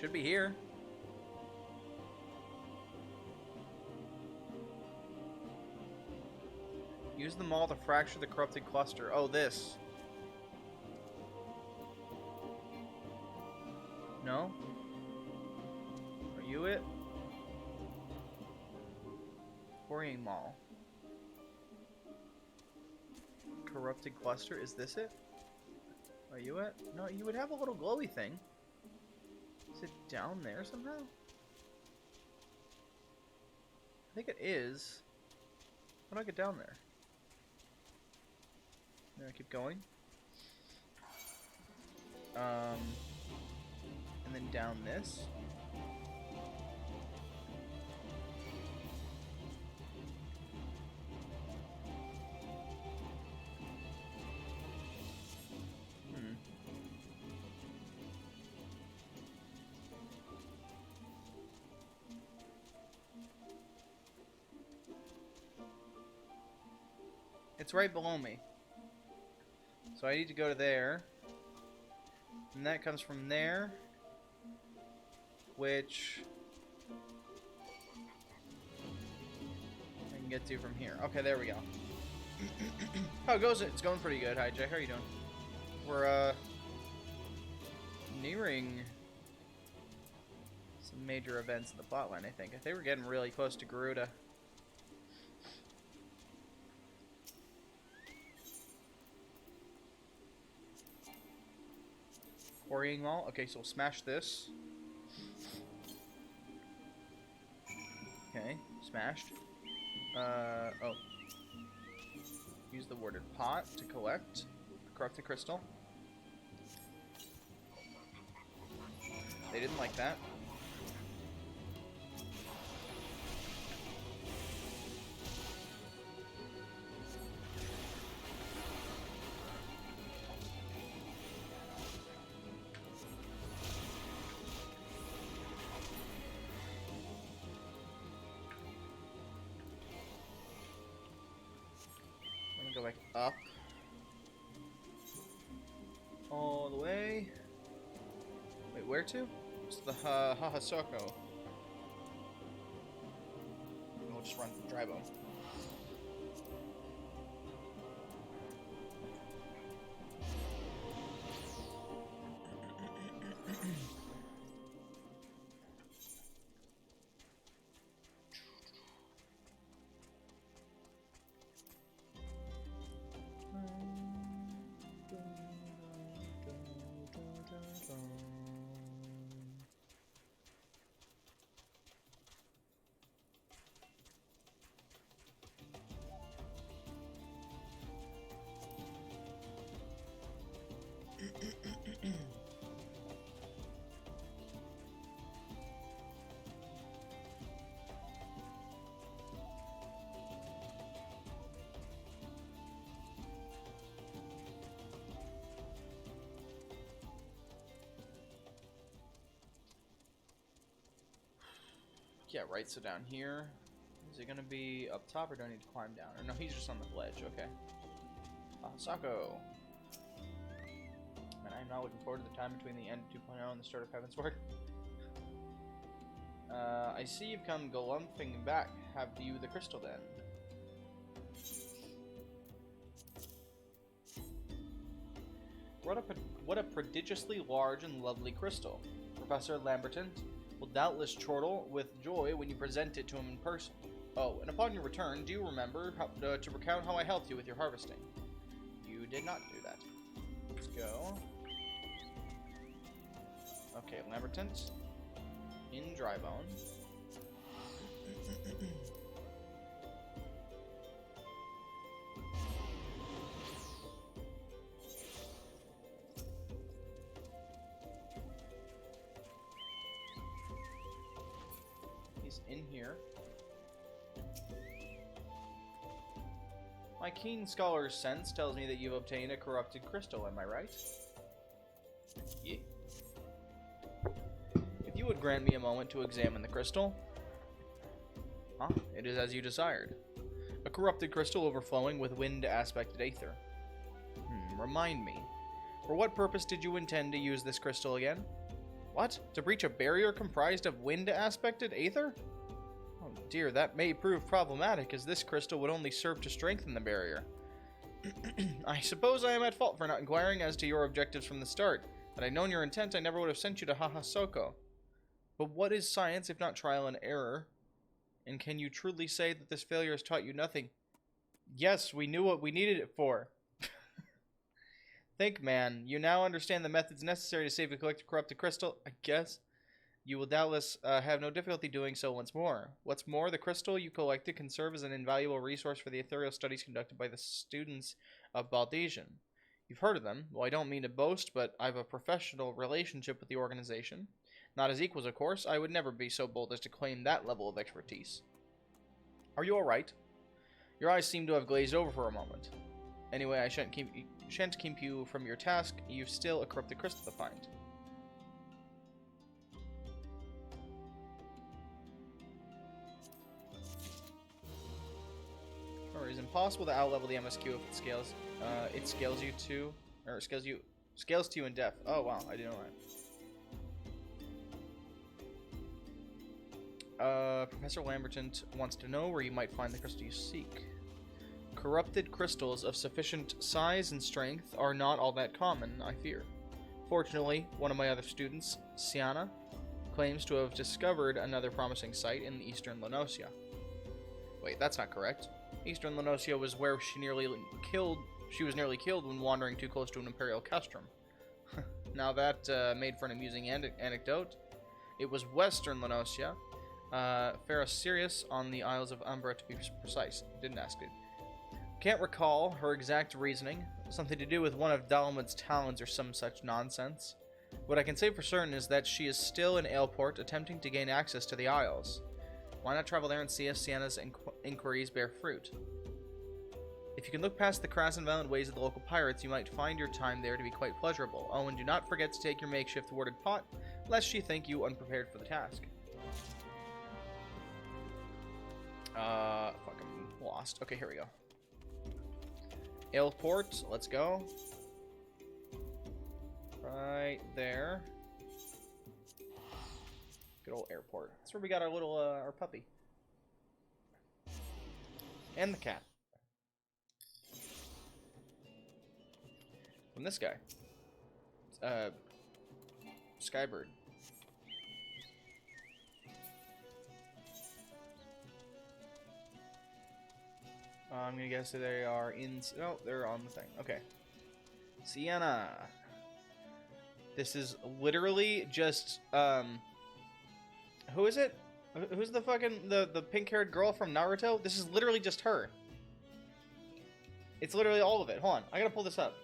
should be here. Use the maul to fracture the corrupted cluster. Oh, this. No? Are you it? Quarrying maul. Corrupted cluster. Is this it? Are you it? No, you would have a little glowy thing. Is it down there somehow? I think it is. How do I get down there? Then I keep going. And then down this. It's right below me. So I need to go to there. And that comes from there. Which I can get to from here. Okay, there we go. How goes it? It's going pretty good. Hi, Jay. How are you doing? We're, nearing some major events in the plotline, I think. I think we're getting really close to Garuda. Quarrying maul. Okay, so we'll smash this. Okay, smashed. Oh. Use the warded pot to collect the corrupted crystal. They didn't like that. Go back up all the way. Wait, where to? It's the Hahasoko. We'll just run dry bone. Yeah, right, so down here. Is it gonna be up top or do I need to climb down? Or no, he's just on the ledge, okay. Sako. Man, I'm not looking forward to the time between the end of 2.0 and the start of Heavensward. I see you've come galumphing back. Have you the crystal then? What a prodigiously large and lovely crystal. Professor Lamberton will doubtless chortle with joy when you present it to him in person. Oh, and upon your return, do you remember to recount how I helped you with your harvesting? You did not do that. Let's go. Okay, Lamberton's in Drybone. In here. My keen scholar's sense tells me that you've obtained a corrupted crystal, am I right? Yeah. If you would grant me a moment to examine the crystal. Huh? It is as you desired. A corrupted crystal overflowing with wind-aspected aether. Remind me. For what purpose did you intend to use this crystal again? What? To breach a barrier comprised of wind-aspected aether? Oh dear, that may prove problematic, as this crystal would only serve to strengthen the barrier. I suppose I am at fault for not inquiring as to your objectives from the start. Had I known your intent, I never would have sent you to Hahasoko. But what is science if not trial and error? And can you truly say that this failure has taught you nothing? Yes, we knew what we needed it for. Think, man. You now understand the methods necessary to safely collect a corrupted crystal, I guess. You will doubtless have no difficulty doing so once more. What's more, the crystal you collected can serve as an invaluable resource for the ethereal studies conducted by the students of Baldesian. You've heard of them. Well, I don't mean to boast, but I have a professional relationship with the organization. Not as equals, of course. I would never be so bold as to claim that level of expertise. Are you alright? Your eyes seem to have glazed over for a moment. Anyway, I shan't keep you from your task. You've still a corrupted crystal to find. It is impossible to outlevel the MSQ if it scales. It scales you to, or scales to you in depth. Oh wow, I didn't know that. Professor Lamberton wants to know where you might find the crystal you seek. Corrupted crystals of sufficient size and strength are not all that common, I fear. Fortunately, one of my other students, Sienna, claims to have discovered another promising site in eastern Lenosia. Wait, that's not correct. Eastern Lenosia was where she was nearly killed when wandering too close to an Imperial castrum. Now that made for an amusing anecdote. It was Western Lenosia, Farah Sirius on the Isles of Umbra to be precise. Didn't ask it. Can't recall her exact reasoning. Something to do with one of Dalmud's talons or some such nonsense. What I can say for certain is that she is still in Aleport attempting to gain access to the Isles. Why not travel there and see if Sienna's inquiries bear fruit? If you can look past the crass and violent ways of the local pirates, you might find your time there to be quite pleasurable. Oh, and do not forget to take your makeshift warded pot, lest she think you unprepared for the task. Fucking lost. Okay, here we go. Aleport, let's go. Right there. Good old airport. That's where we got our little, our puppy. And the cat. From this guy. Skybird. I'm gonna guess that they are in... Oh, they're on the thing. Okay. Sienna. This is literally just, who is it? Who's the fucking, the pink-haired girl from Naruto? This is literally just her. It's literally all of it. Hold on. I gotta pull this up.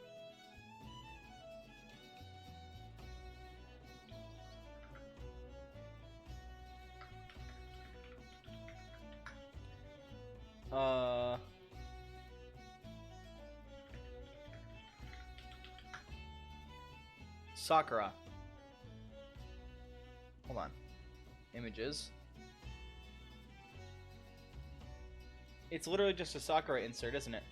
Sakura. Hold on. Images. It's literally just a Sakura insert, isn't it?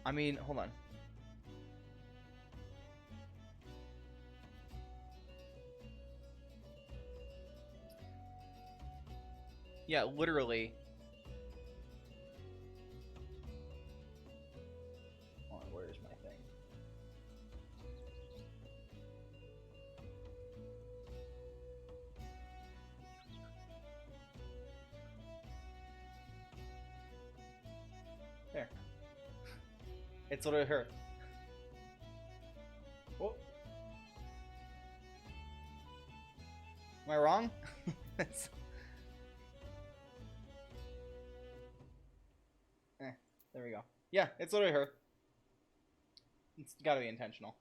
I mean, hold on. Yeah, literally. Hold on, where's my thing? There. It's literally her. Oh. Am I wrong? There we go. Yeah, it's literally her. It's gotta be intentional.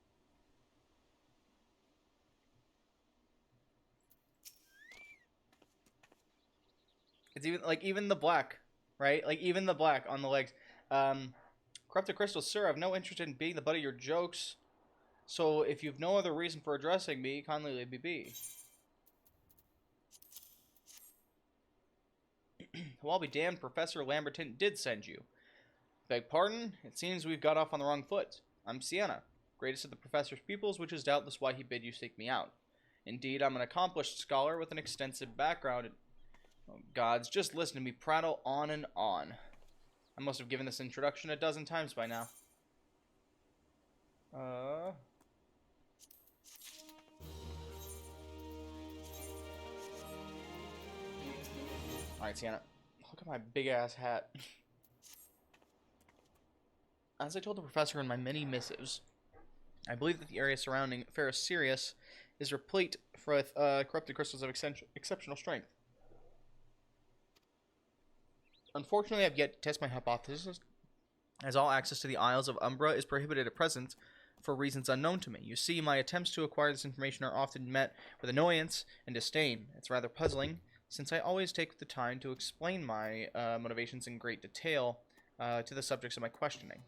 It's even the black, right? Like even the black on the legs. Corrupted crystal, sir, I've no interest in being the butt of your jokes. So if you've no other reason for addressing me, kindly leave me be. Well, I'll be damned, Professor Lamberton did send you. Beg pardon? It seems we've got off on the wrong foot. I'm Sienna, greatest of the Professor's pupils, which is doubtless why he bid you seek me out. Indeed, I'm an accomplished scholar with an extensive background in... Oh, gods, just listen to me prattle on and on. I must have given this introduction a dozen times by now. Alright, Sienna. Look at my big-ass hat. As I told the professor in my many missives, I believe that the area surrounding Ferrous Sirius is replete with corrupted crystals of exceptional strength. Unfortunately, I've yet to test my hypothesis, as all access to the Isles of Umbra is prohibited at present for reasons unknown to me. You see, my attempts to acquire this information are often met with annoyance and disdain. It's rather puzzling, since I always take the time to explain my motivations in great detail to the subjects of my questioning.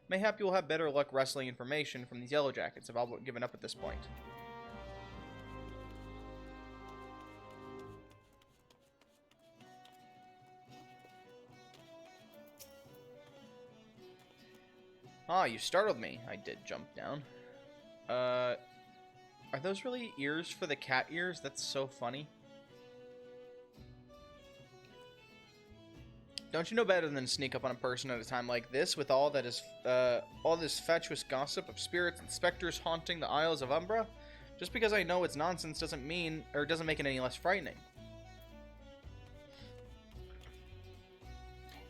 Mayhap you will have better luck wrestling information from these Yellow Jackets, if I've given up at this point. Ah, you startled me. I did jump down. Are those really ears for the cat ears? That's so funny. Don't you know better than to sneak up on a person at a time like this with all that is, all this fatuous gossip of spirits and specters haunting the Isles of Umbra? Just because I know it's nonsense doesn't mean, or doesn't make it any less frightening.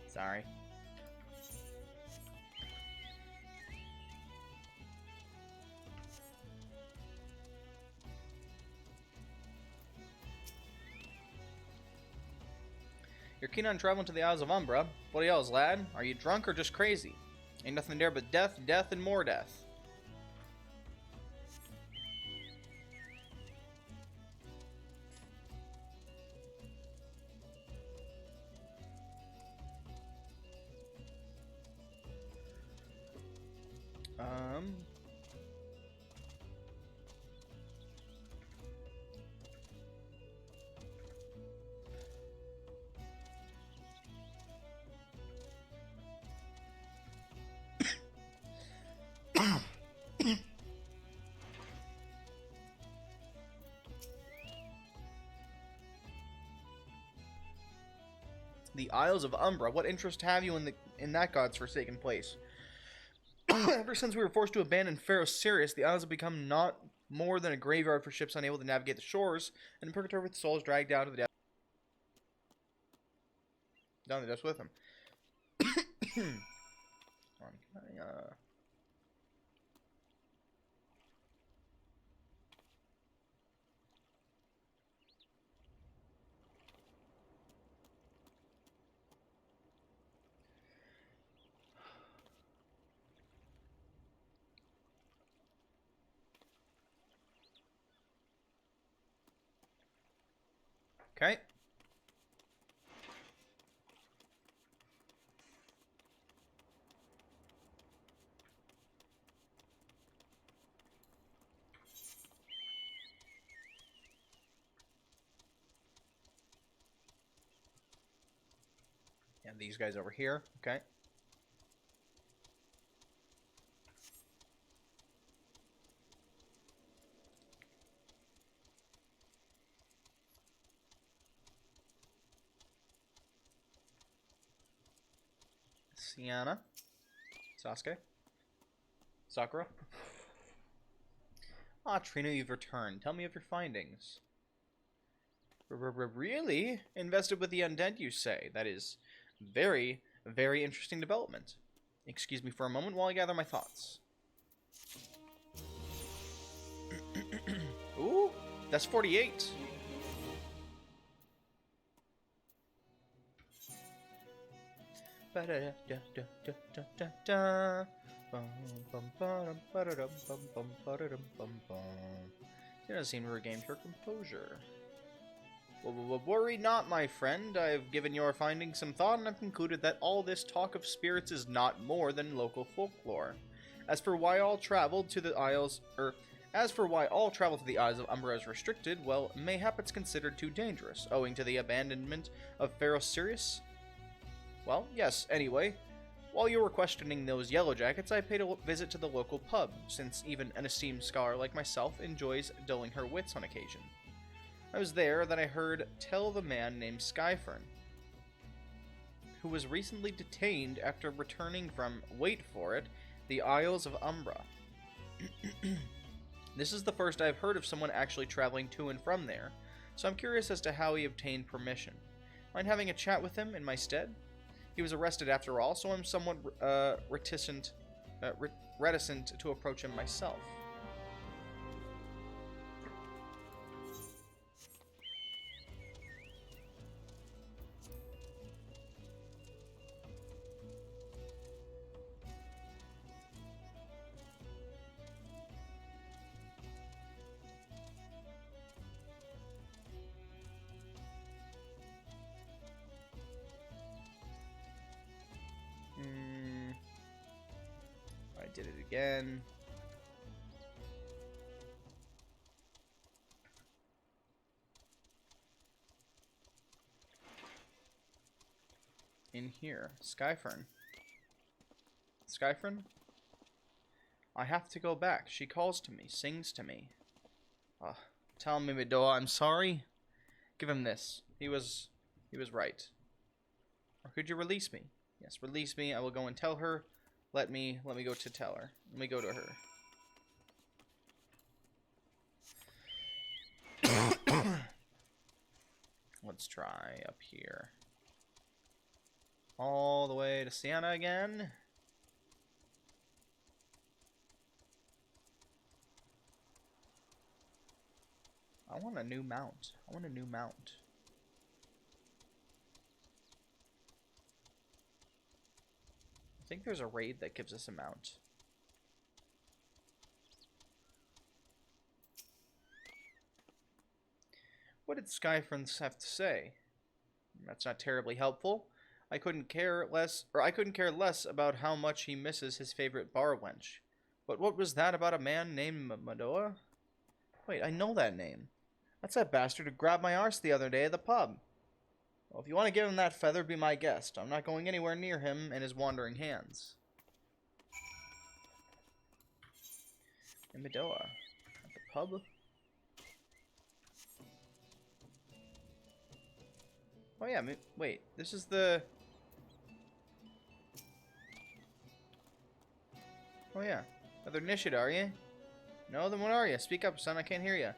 Sorry. You're keen on traveling to the Isles of Umbra. What else, lad? Are you drunk or just crazy? Ain't nothing there but death, death, and more death. The Isles of Umbra. What interest have you in that god's forsaken place? Ever since we were forced to abandon Ferrous Sirius, the Isles have become not more than a graveyard for ships unable to navigate the shores, and in purgatory with souls dragged down to the depths. Down the depths with them. Okay. And these guys over here. Okay. Sienna. Sasuke. Sakura. Ah, Trino, you've returned. Tell me of your findings. Really? Invested with the undead, you say? That is very, very interesting development. Excuse me for a moment while I gather my thoughts. Ooh, that's 48. It doesn't seem to regain her composure. Worry not, my friend. I've given your findings some thought and I've concluded that all this talk of spirits is not more than local folklore. As for why all traveled to the Isles, As for why all travel to the Isles of Umbra is restricted, well, mayhap it's considered too dangerous, owing to the abandonment of Pharaoh Sirius? Well, yes, anyway. While you were questioning those yellow jackets, I paid a visit to the local pub, since even an esteemed scholar like myself enjoys dulling her wits on occasion. I was there that I heard tell of a man named Skyfern, who was recently detained after returning from, wait for it, the Isles of Umbra. This is the first I've heard of someone actually traveling to and from there, so I'm curious as to how he obtained permission. Mind having a chat with him in my stead? He was arrested after all, so I'm somewhat reticent to approach him myself. I did it again. In here. Skyfern. Skyfern? I have to go back. She calls to me, sings to me. Tell me, Midoa, I'm sorry. Give him this. He was right. Or could you release me? Yes, release me. I will go and tell her. Let me go to tell her. Let me go to her. Let's try up here. All the way to Sienna again. I want a new mount. I want a new mount. I think there's a raid that gives us a mount. What did Skyfriends have to say? That's not terribly helpful. I couldn't care less about how much he misses his favorite bar wench. But what was that about a man named Midoa? Wait, I know that name. That's that bastard who grabbed my arse the other day at the pub. Well, if you want to give him that feather, be my guest. I'm not going anywhere near him and his wandering hands. And Midoa. At the pub? Oh yeah, wait. This is the... Oh yeah. Another Nishid, are you? No, then what are you? Speak up, son. I can't hear you.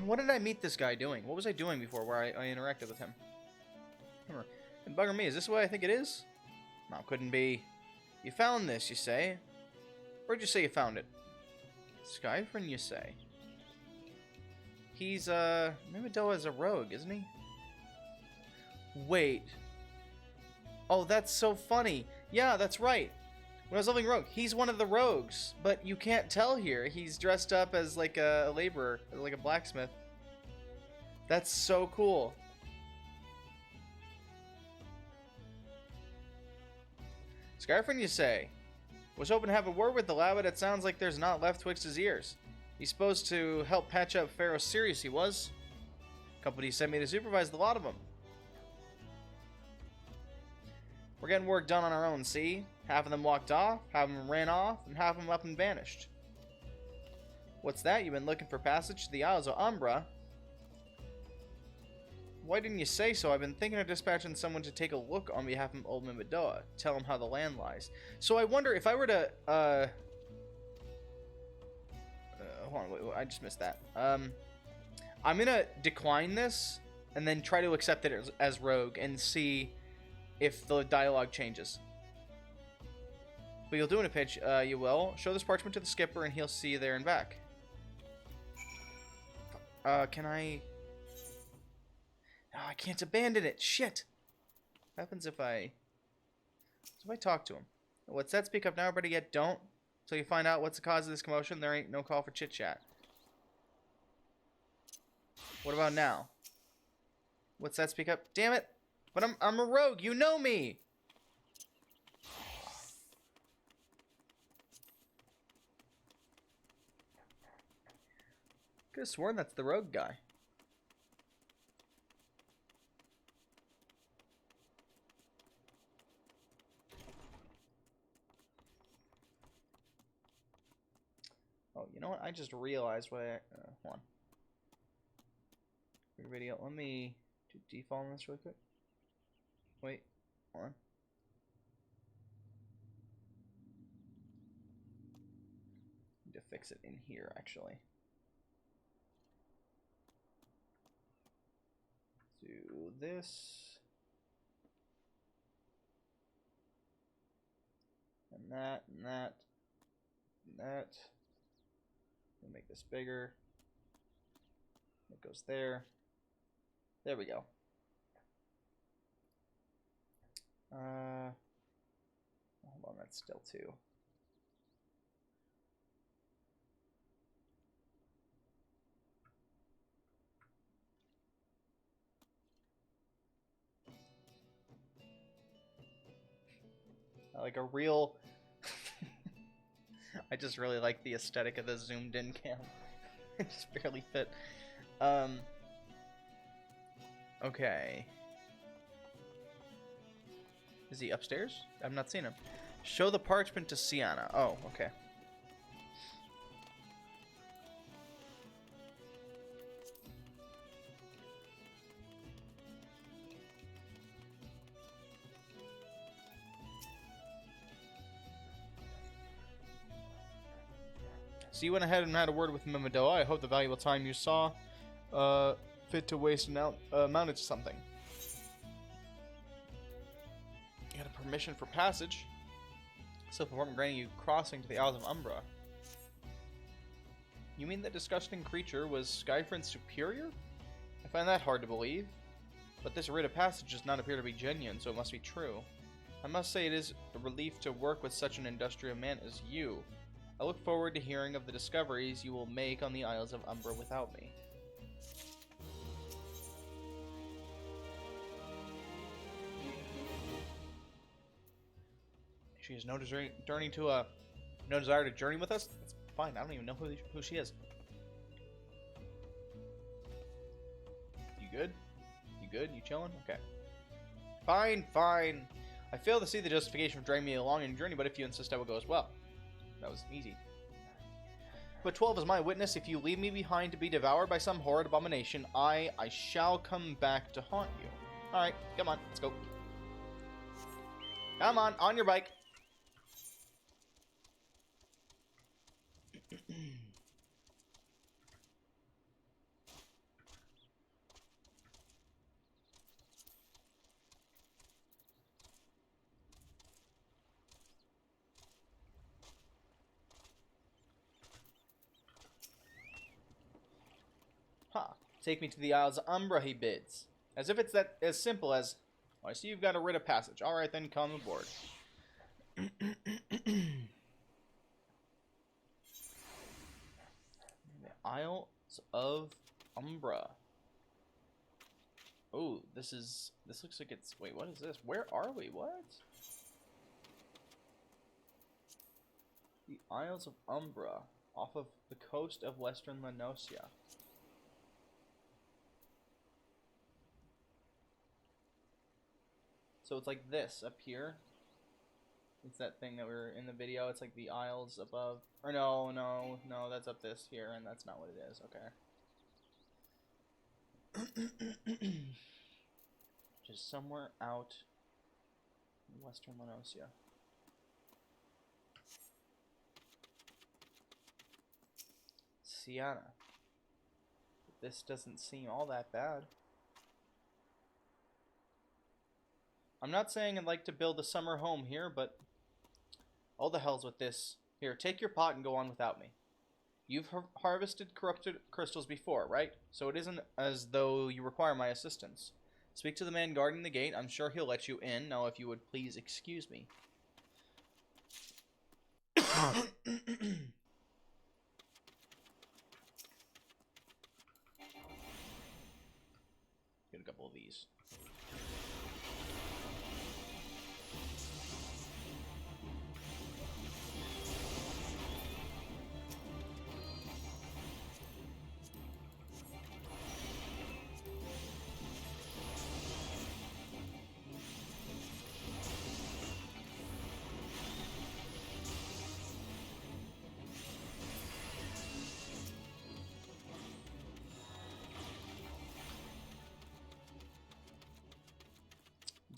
What did I meet this guy doing? What was I doing before where I interacted with him? And bugger me, is this the way I think it is? No, couldn't be. You found this, you say? Where'd you say you found it? Skyfriend, you say? He's, Mimidoa's a rogue, isn't he? Wait. Oh, that's so funny. Yeah, that's right. When I was leveling rogue, he's one of the rogues, but you can't tell here. He's dressed up as like a laborer, like a blacksmith. That's so cool. Skyfriend, you say? Was hoping to have a word with the lad, but it sounds like there's not left twixt his ears. He's supposed to help patch up Pharaoh Sirius, he was. Company sent me to supervise the lot of them. We're getting work done on our own, see? Half of them walked off, half of them ran off, and half of them up and vanished. What's that? You've been looking for passage to the Isles of Umbra? Why didn't you say so? I've been thinking of dispatching someone to take a look on behalf of old Mimidoa. Tell him how the land lies. So I wonder if I were to, hold on, wait, I just missed that. I'm gonna decline this, and then try to accept it as rogue, and see if the dialogue changes. But you'll do in a pitch, you will. Show this parchment to the skipper, and he'll see you there and back. Can I... Oh, I can't abandon it. Shit. What happens if I... So if I talk to him? What's that? Speak up now, but yet don't. Till you find out what's the cause of this commotion, there ain't no call for chit-chat. What about now? What's that? Speak up. Damn it. But I'm a rogue. You know me. Could have sworn that's the rogue guy. Oh, you know what? I just realized what I... hold on. Quick video. Let me do default on this really quick. Wait. Hold on. Need to fix it in here, actually. Do this. And that, and that, and that. We'll make this bigger. It goes there. There we go. Hold on, that's still 2. Like a real... I just really like the aesthetic of the zoomed in cam. It just barely fit. Okay. Is he upstairs? I've not seen him. Show the parchment to Sienna. Oh, okay. So you went ahead and had a word with Mimidoa. I hope the valuable time you saw fit to waste amounted to something. You had a permission for passage. So performing granting you crossing to the Isles of Umbra. You mean that disgusting creature was Skyfriend's superior? I find that hard to believe. But this writ of passage does not appear to be genuine, so it must be true. I must say it is a relief to work with such an industrious man as you. I look forward to hearing of the discoveries you will make on the Isles of Umbra without me. She has no desire to journey with us? That's fine. I don't even know who she is. You good? You good? You chilling? Okay. Fine, fine. I fail to see the justification for dragging me along in your journey, but if you insist, I will go as well. That was easy. But 12 is my witness. If you leave me behind to be devoured by some horrid abomination, I shall come back to haunt you. Alright, come on, let's go. Come on your bike. Take me to the Isles of Umbra, he bids. As if it's that as simple as, oh, I see you've got a writ of passage. Alright then, come aboard. The Isles of Umbra. Oh, this looks like it's, wait, what is this? Where are we? What? The Isles of Umbra, off of the coast of western Lenosia. So it's like this up here. It's that thing that we were in the video. It's like the Isles above. Or no, that's up this here, and that's not what it is. Okay. Just somewhere out in western Lenosia. Sienna. This doesn't seem all that bad. I'm not saying I'd like to build a summer home here, but all the hell's with this. Here, take your pot and go on without me. You've harvested corrupted crystals before, right? So it isn't as though you require my assistance. Speak to the man guarding the gate. I'm sure he'll let you in. Now, if you would please excuse me. Get a couple of these.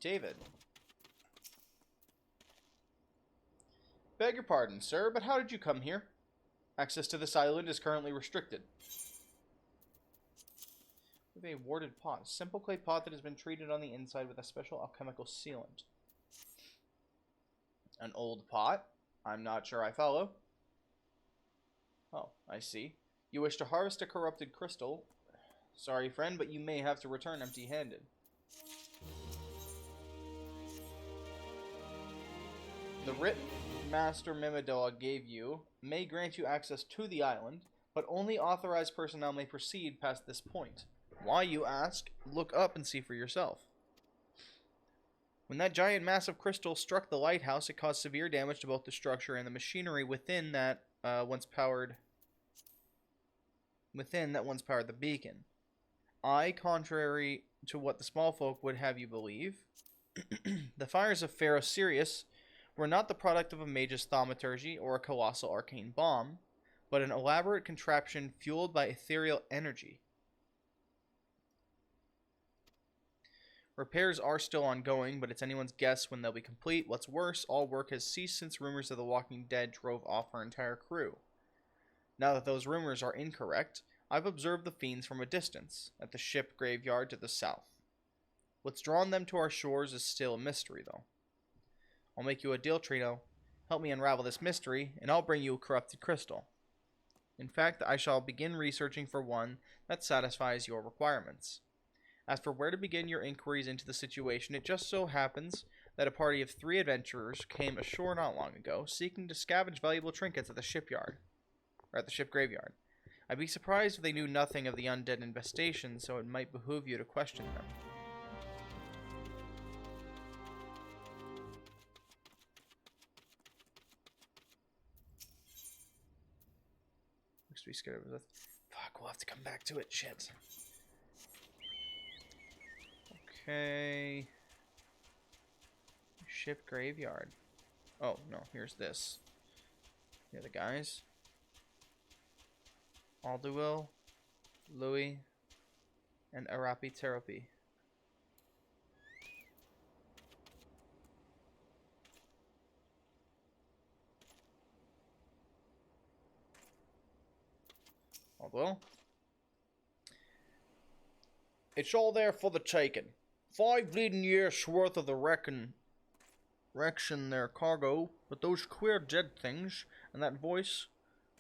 David. Beg your pardon, sir, but how did you come here? Access to this island is currently restricted. With a warded pot. A simple clay pot that has been treated on the inside with a special alchemical sealant. An old pot? I'm not sure I follow. Oh, I see. You wish to harvest a corrupted crystal. Sorry, friend, but you may have to return empty-handed. The writ Master Mimidoa gave you may grant you access to the island, but only authorized personnel may proceed past this point. Why, you ask? Look up and see for yourself. When that giant mass of crystal struck the lighthouse, it caused severe damage to both the structure and the machinery within that once powered the beacon. Contrary to what the small folk would have you believe, the fires of Pharaoh Sirius were not the product of a mage's thaumaturgy or a colossal arcane bomb, but an elaborate contraption fueled by ethereal energy. Repairs are still ongoing, but it's anyone's guess when they'll be complete. What's worse, all work has ceased since rumors of the Walking Dead drove off our entire crew. Now that those rumors are incorrect, I've observed the fiends from a distance, at the ship graveyard to the south. What's drawn them to our shores is still a mystery, though. I'll make you a deal, Trino. Help me unravel this mystery, and I'll bring you a corrupted crystal. In fact, I shall begin researching for one that satisfies your requirements. As for where to begin your inquiries into the situation, it just so happens that a party of 3 adventurers came ashore not long ago, seeking to scavenge valuable trinkets at the shipyard, or at the ship graveyard. I'd be surprised if they knew nothing of the undead infestation, so it might behoove you to question them. Looks to be scared of it. Fuck, we'll have to come back to it. Shit. Okay. Ship graveyard. Oh, no, here's this. Here are the guys. Alduil, Louis, and Arapi Terapi. Alduil. It's all there for the taking. 5 leading years worth of the wreckon their cargo, but those queer dead things and that voice.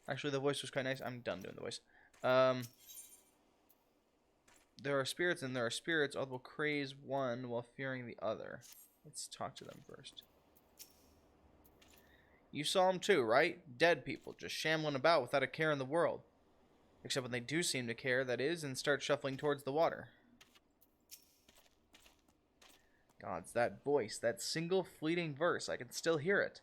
Actually, the voice was quite nice. I'm done doing the voice. There are spirits and there are spirits. All will craze one while fearing the other. Let's talk to them first. You saw them too, right? Dead people just shambling about without a care in the world. Except when they do seem to care, that is, and start shuffling towards the water. Gods, that voice, that single fleeting verse, I can still hear it.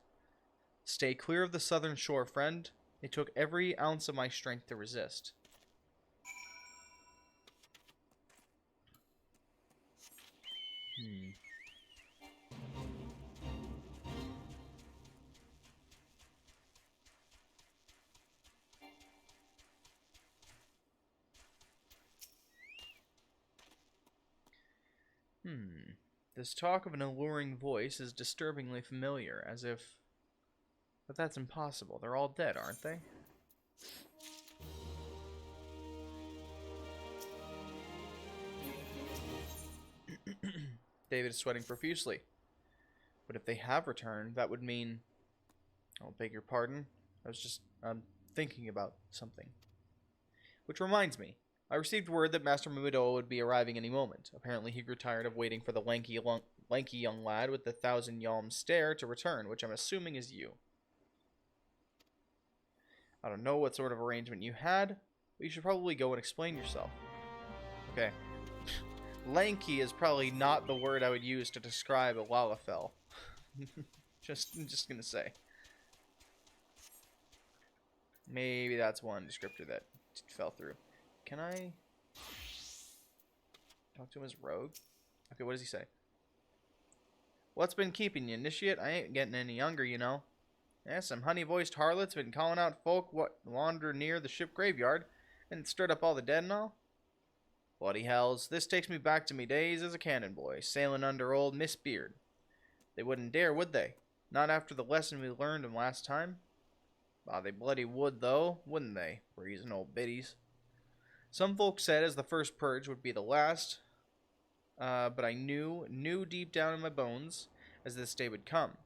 Stay clear of the southern shore, friend. It took every ounce of my strength to resist. This talk of an alluring voice is disturbingly familiar, as if... But that's impossible. They're all dead, aren't they? David is sweating profusely. But if they have returned, that would mean... I'll beg your pardon. I was just thinking about something. Which reminds me. I received word that Master Mimidoa would be arriving any moment. Apparently he grew tired of waiting for the lanky young lad with the 1,000-yalm stare to return, which I'm assuming is you. I don't know what sort of arrangement you had, but you should probably go and explain yourself. Okay. Lanky is probably not the word I would use to describe a Lalafell. just gonna say. Maybe that's one descriptor that fell through. Can I talk to him as rogue? Okay, what does he say? What's been keeping you, initiate? I ain't getting any younger, you know. Yeah, some honey-voiced harlots been calling out folk what wander near the ship graveyard and stirred up all the dead and all. Bloody hells, this takes me back to me days as a cannon boy, sailing under old Miss Beard. They wouldn't dare, would they? Not after the lesson we learned them last time? Ah, they bloody would, though, wouldn't they? Brazen old biddies. Some folks said as the first purge would be the last, but I knew deep down in my bones as this day would come.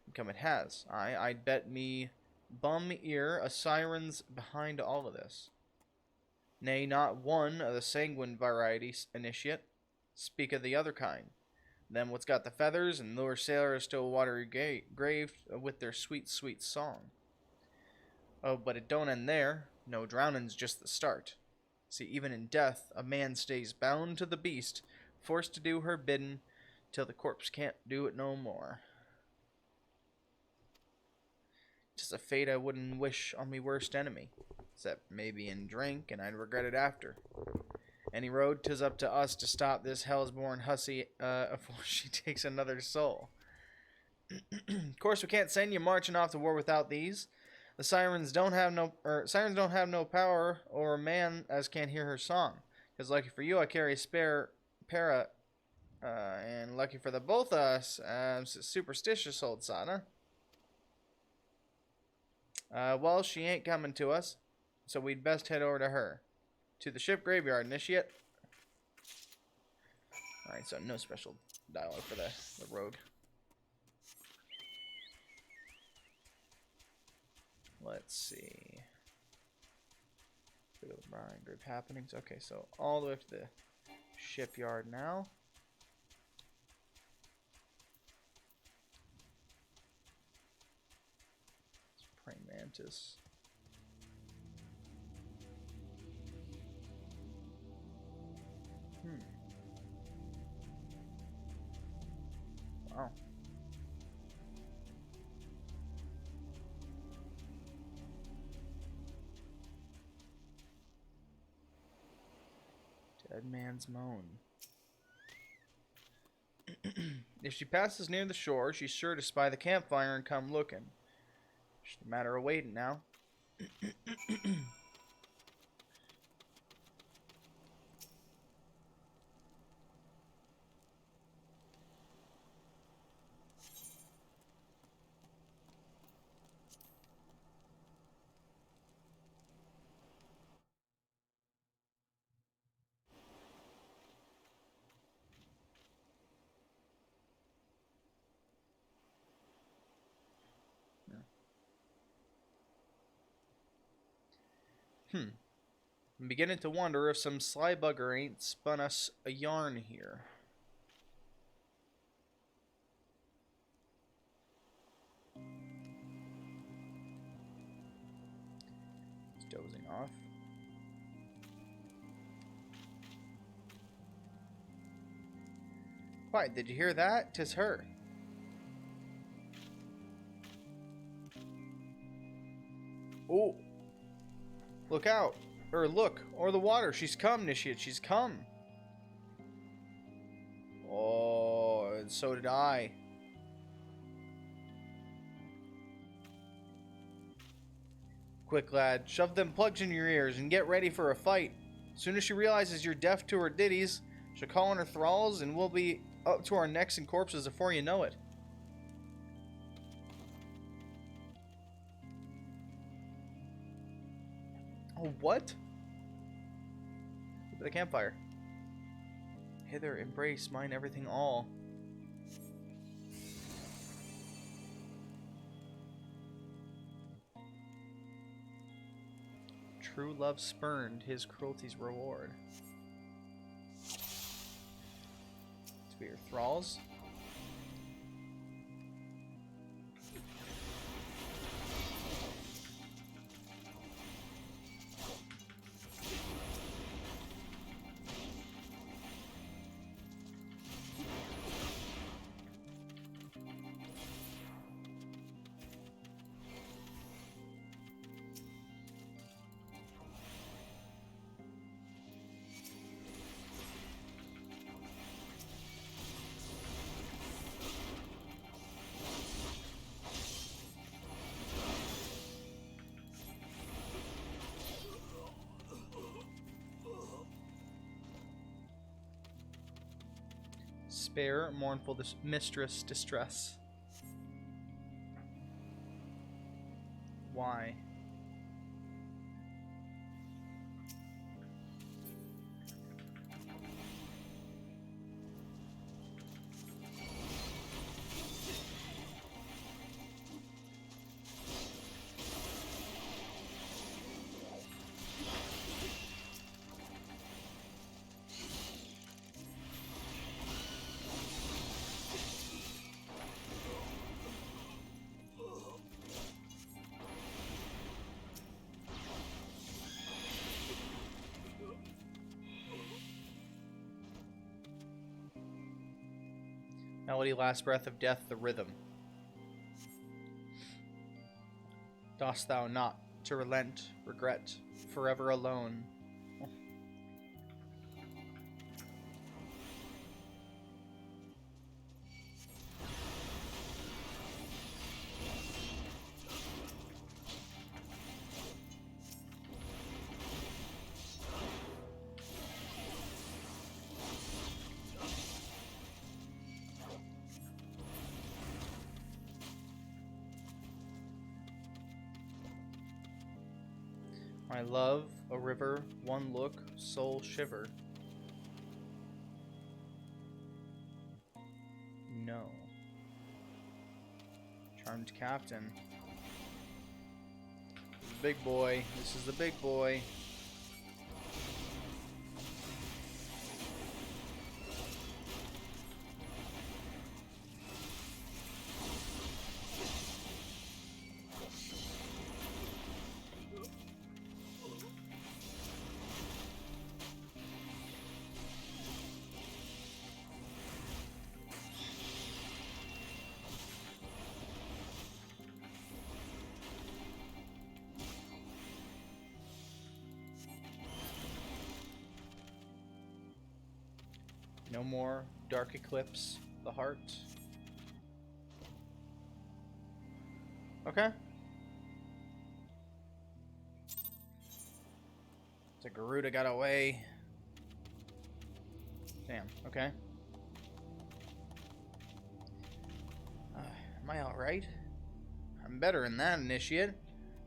And come it has. I'd bet me bum ear a siren's behind all of this. Nay, not one of the sanguine variety initiate. Speak of the other kind. Them what's got the feathers and lure sailors to a watery grave with their sweet, sweet song. Oh, but it don't end there. No, drowning's just the start. See, even in death, a man stays bound to the beast, forced to do her biddin', till the corpse can't do it no more. Just a fate I wouldn't wish on me worst enemy, except maybe in drink, and I'd regret it after. Any road, 'tis up to us to stop this hell's-born hussy before she takes another soul. Of course, we can't send you marching off to war without these. The sirens don't have no power over a man as can't hear her song. 'Cause lucky for you, I carry a spare para, and lucky for the both of us, superstitious old Sana. Well, she ain't coming to us, so we'd best head over to her. To the ship graveyard, initiate. Alright, so no special dialogue for the rogue. Let's see. Bit of Brian group happenings. Okay, so all the way up to the shipyard now. Praying mantis. Wow. Dead man's moan. If she passes near the shore, she's sure to spy the campfire and come looking. It's a matter of waiting now. I'm beginning to wonder if some sly bugger ain't spun us a yarn here. He's dozing off. Why, did you hear that? 'Tis her. Oh! Look out! Or look! Or the water! She's come, Nishiat! She's come! Oh, and so did I. Quick, lad. Shove them plugs in your ears and get ready for a fight. As soon as she realizes you're deaf to her ditties, she'll call on her thralls and we'll be up to our necks in corpses before you know it. Oh, what? Look at the campfire. Hither, embrace, mine everything all. True love spurned, his cruelty's reward. To be your thralls. Spare mournful mistress distress. Why? Melody, last breath of death, the rhythm. Dost thou not to relent, regret, forever alone? My love, a river, one look, soul shiver. No. Charmed captain. Big boy. This is the big boy. No more dark eclipse, the heart. Okay. So Garuda got away. Damn, okay. Am I alright? I'm better than that, initiate.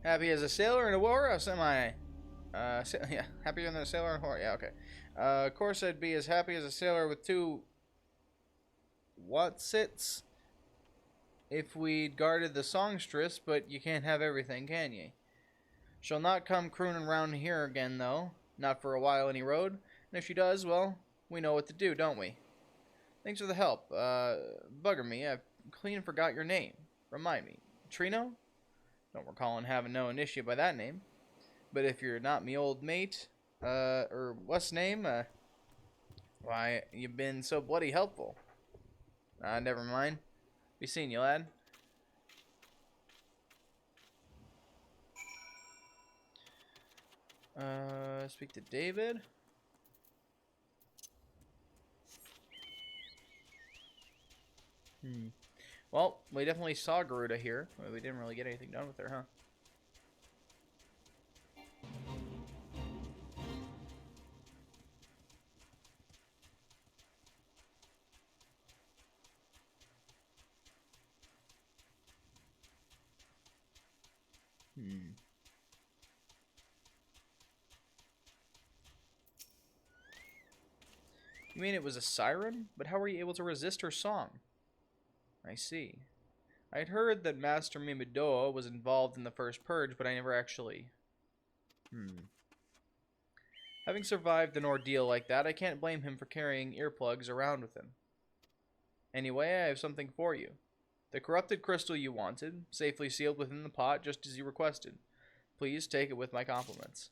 Happy as a sailor in a war, or semi? Yeah, happier than a sailor in a war. Yeah, okay. Of course I'd be as happy as a sailor with two whatsits if we'd guarded the songstress, but you can't have everything, can ye? She'll not come crooning round here again, though. Not for a while any road. And if she does, well, we know what to do, don't we? Thanks for the help. Bugger me, I've clean forgot your name. Remind me. Trino? Don't recall having no initiate by that name. But if you're not me old mate, or what's name? Why, you've been so bloody helpful. Never mind. Be seeing you, lad. Speak to David. Well, we definitely saw Garuda here. We didn't really get anything done with her, huh? You mean it was a siren? But how were you able to resist her song? I see. I'd heard that Master Mimidoa was involved in the first purge, but I never actually... Having survived an ordeal like that, I can't blame him for carrying earplugs around with him. Anyway, I have something for you. The corrupted crystal you wanted, safely sealed within the pot just as you requested. Please take it with my compliments.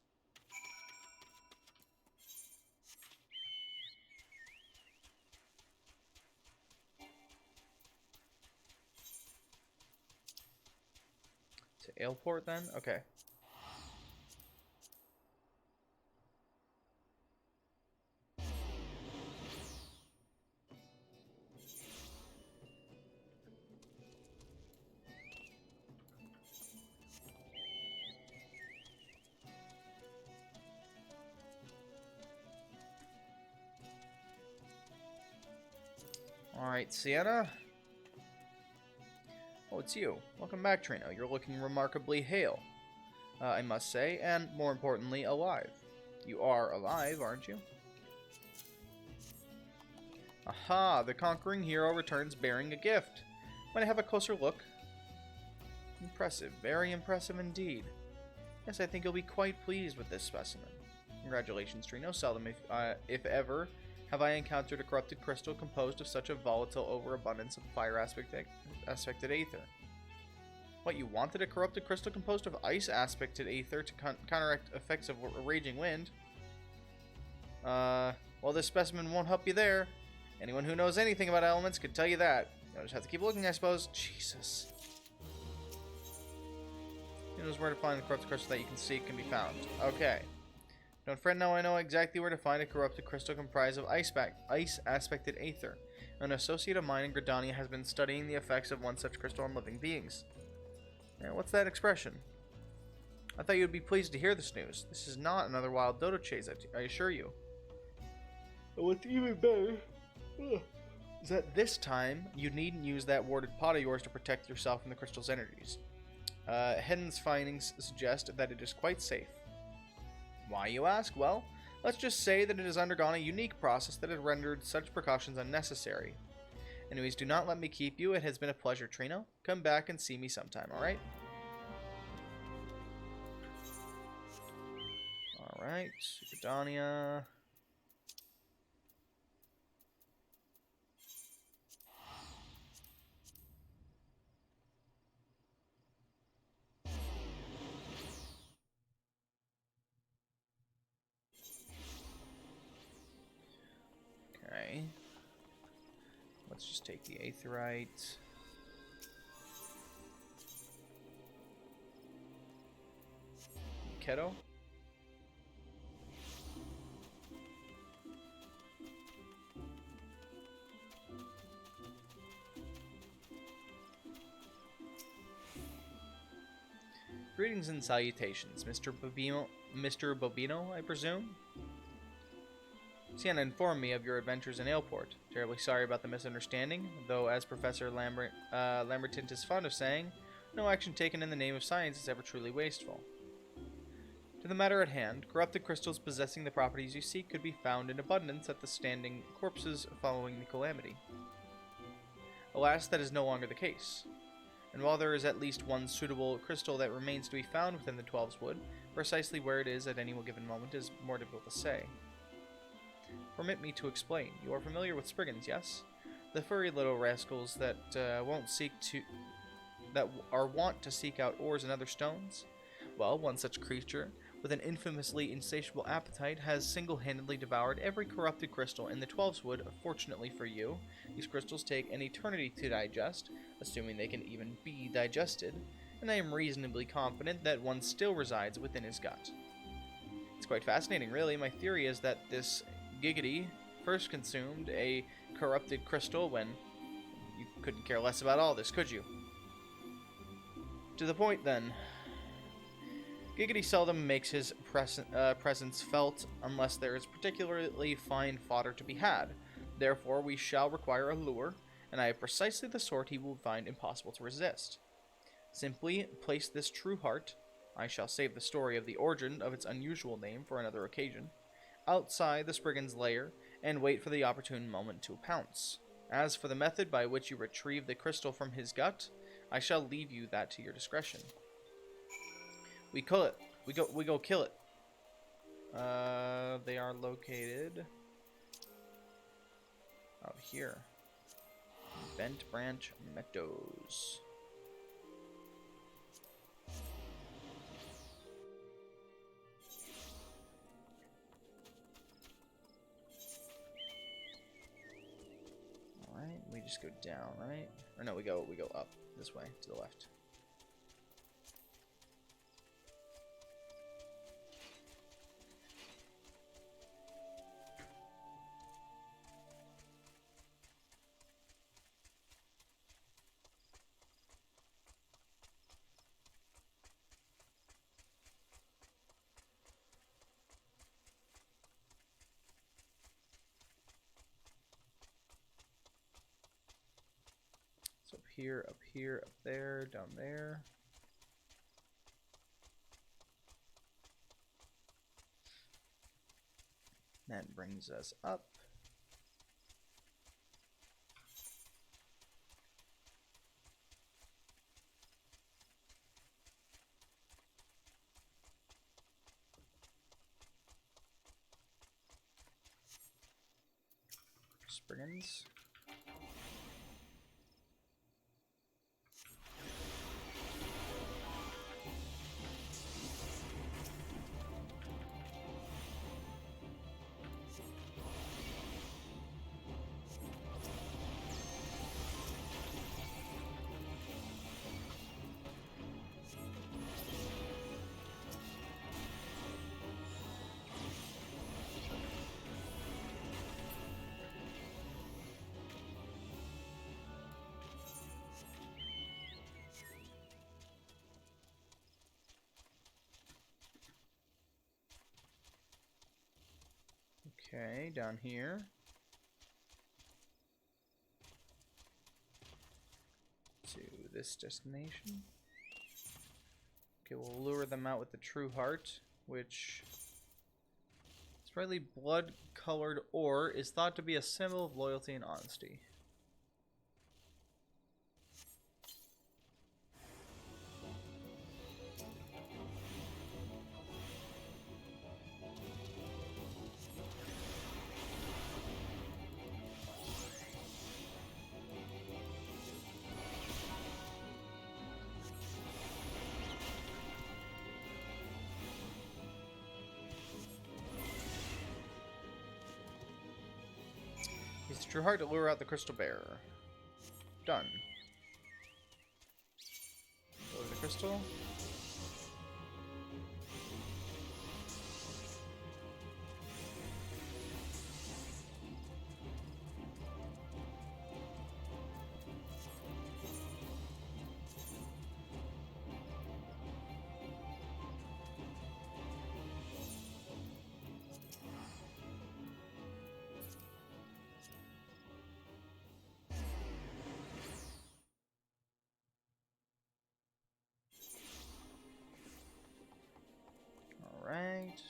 To Aleport then? Okay. Alright, Sienna. Oh, it's you. Welcome back, Trino. You're looking remarkably hale, I must say, and more importantly, alive. You are alive, aren't you? Aha, the conquering hero returns bearing a gift. Might I have a closer look? Impressive, very impressive indeed. Yes, I think you'll be quite pleased with this specimen. Congratulations, Trino. Seldom, if ever, have I encountered a corrupted crystal composed of such a volatile overabundance of fire-aspected aether. What, you wanted a corrupted crystal composed of ice-aspected aether to counteract effects of a raging wind? Well, this specimen won't help you there. Anyone who knows anything about elements could tell you that. You'll just have to keep looking, I suppose. Jesus. Who knows where to find the corrupted crystal that you can see can be found. Okay. Don't fret now, I know exactly where to find a corrupted crystal comprised of ice-aspected aether. An associate of mine in Gridania has been studying the effects of one such crystal on living beings. Now, what's that expression? I thought you would be pleased to hear this news. This is not another wild dodo chase, I assure you. But what's even better is that this time you needn't use that warded pot of yours to protect yourself from the crystal's energies. Hedden's findings suggest that it is quite safe. Why, you ask? Well, let's just say that it has undergone a unique process that has rendered such precautions unnecessary. Anyways, do not let me keep you. It has been a pleasure, Trino. Come back and see me sometime, alright? Alright, Gridania. Okay. Let's just take the Aetherite. Keto. Greetings and salutations, Mr. Bobino, I presume? Sienna informed me of your adventures in Aleport. Terribly sorry about the misunderstanding, though as Professor Lambertint is fond of saying, no action taken in the name of science is ever truly wasteful. To the matter at hand, corrupted crystals possessing the properties you seek could be found in abundance at the standing corpses following the calamity. Alas, that is no longer the case. And while there is at least one suitable crystal that remains to be found within the Twelves Wood, precisely where it is at any given moment is more difficult to say. Permit me to explain. You are familiar with Spriggans, yes? The furry little rascals that are wont to seek out ores and other stones? Well, one such creature, with an infamously insatiable appetite, has single-handedly devoured every corrupted crystal in the Twelves Wood. Fortunately for you, these crystals take an eternity to digest, assuming they can even be digested, and I am reasonably confident that one still resides within his gut. It's quite fascinating, really. My theory is that this Giggity first consumed a corrupted crystal when you couldn't care less about all this, could you? To the point, then. Giggity seldom makes his presence felt unless there is particularly fine fodder to be had. Therefore, we shall require a lure, and I have precisely the sort he will find impossible to resist. Simply place this true heart, I shall save the story of the origin of its unusual name for another occasion, outside the Spriggan's lair, and wait for the opportune moment to pounce. As for the method by which you retrieve the crystal from his gut, I shall leave you that to your discretion. We kill it. We go kill it. They are located out here. Bent Branch Meadows. All right, we just go down, right? Or no, we go up this way to the left. here, up here, up there, down there. That brings us up. Spriggans. Okay, down here. To this destination. Okay, we'll lure them out with the True Heart, which sprightly blood-colored ore is thought to be a symbol of loyalty and honesty. Use the True Heart to lure out the Crystal Bearer. Done. Go to the crystal. Alright.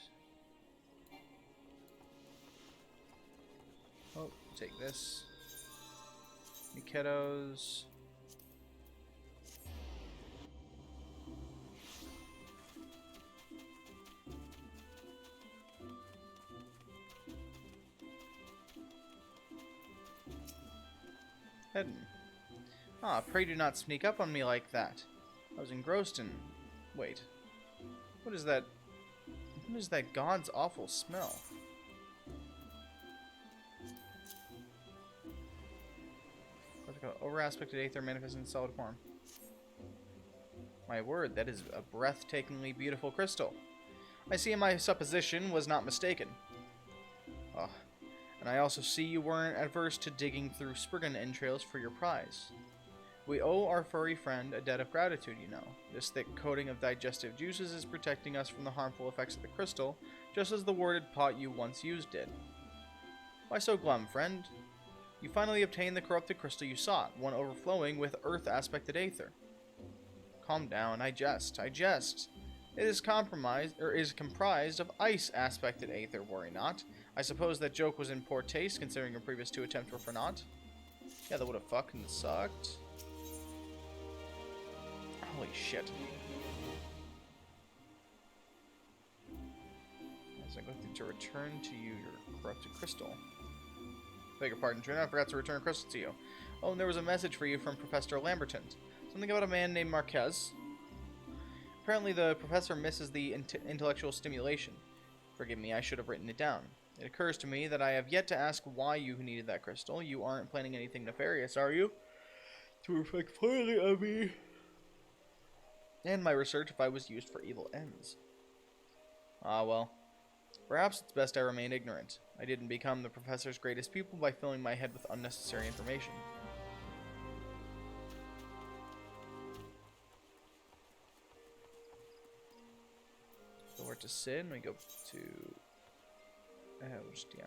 Oh, take this. Miketos. Hidden. Ah, pray do not sneak up on me like that. I was engrossed in... Wait. What is that? What is that god's awful smell? Over-aspected aether manifest in solid form. My word, that is a breathtakingly beautiful crystal. I see my supposition was not mistaken. Oh, and I also see you weren't adverse to digging through Spriggan entrails for your prize. We owe our furry friend a debt of gratitude, you know. This thick coating of digestive juices is protecting us from the harmful effects of the crystal, just as the warded pot you once used did. Why so glum, friend? You finally obtained the corrupted crystal you sought, one overflowing with earth-aspected aether. Calm down, I jest. It is comprised of ice-aspected aether, worry not. I suppose that joke was in poor taste, considering your previous 2 attempts were for naught. Yeah, that would have fucking sucked. Holy shit. As I go through to return to you your corrupted crystal. Beg your pardon, Trino, I forgot to return a crystal to you. Oh, and there was a message for you from Professor Lamberton. Something about a man named Marquez. Apparently the professor misses the intellectual stimulation. Forgive me, I should have written it down. It occurs to me that I have yet to ask why you needed that crystal. You aren't planning anything nefarious, are you? To reflect clearly on me. And my research if I was used for evil ends. Ah, well. Perhaps it's best I remain ignorant. I didn't become the professor's greatest pupil by filling my head with unnecessary information. So we're to Sin, we go to... yeah.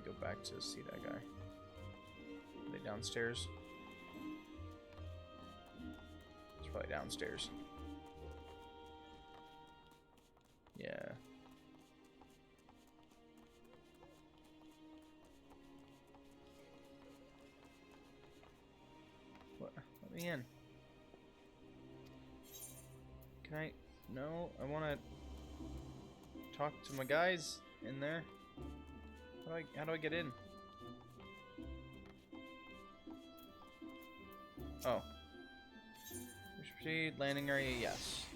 go back to see that guy. Are they downstairs? It's probably downstairs. Yeah. What? Let me in. Can I? No, I want to talk to my guys in there. How do I get in? Oh. Proceed, landing area, yes.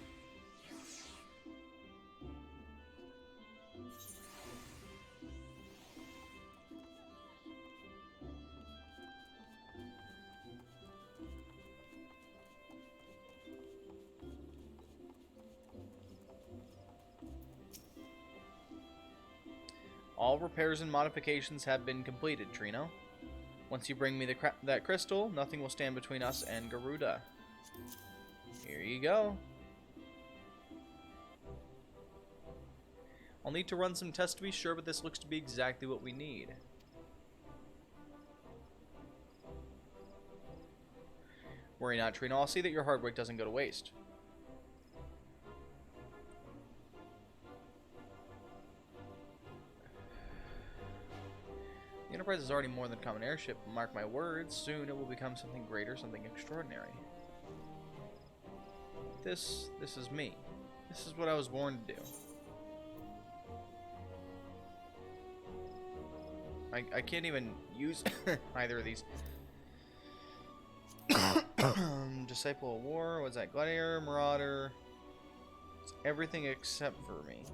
All repairs and modifications have been completed, Trino. Once you bring me that crystal, nothing will stand between us and Garuda. Here you go. I'll need to run some tests to be sure, but this looks to be exactly what we need. Worry not, Trino. I'll see that your hard work doesn't go to waste. The Enterprise is already more than a common airship. Mark my words, soon it will become something greater, something extraordinary. This is me. This is what I was born to do. I can't even use either of these. Disciple of War, what's that? Gladiator, Marauder. It's everything except for me.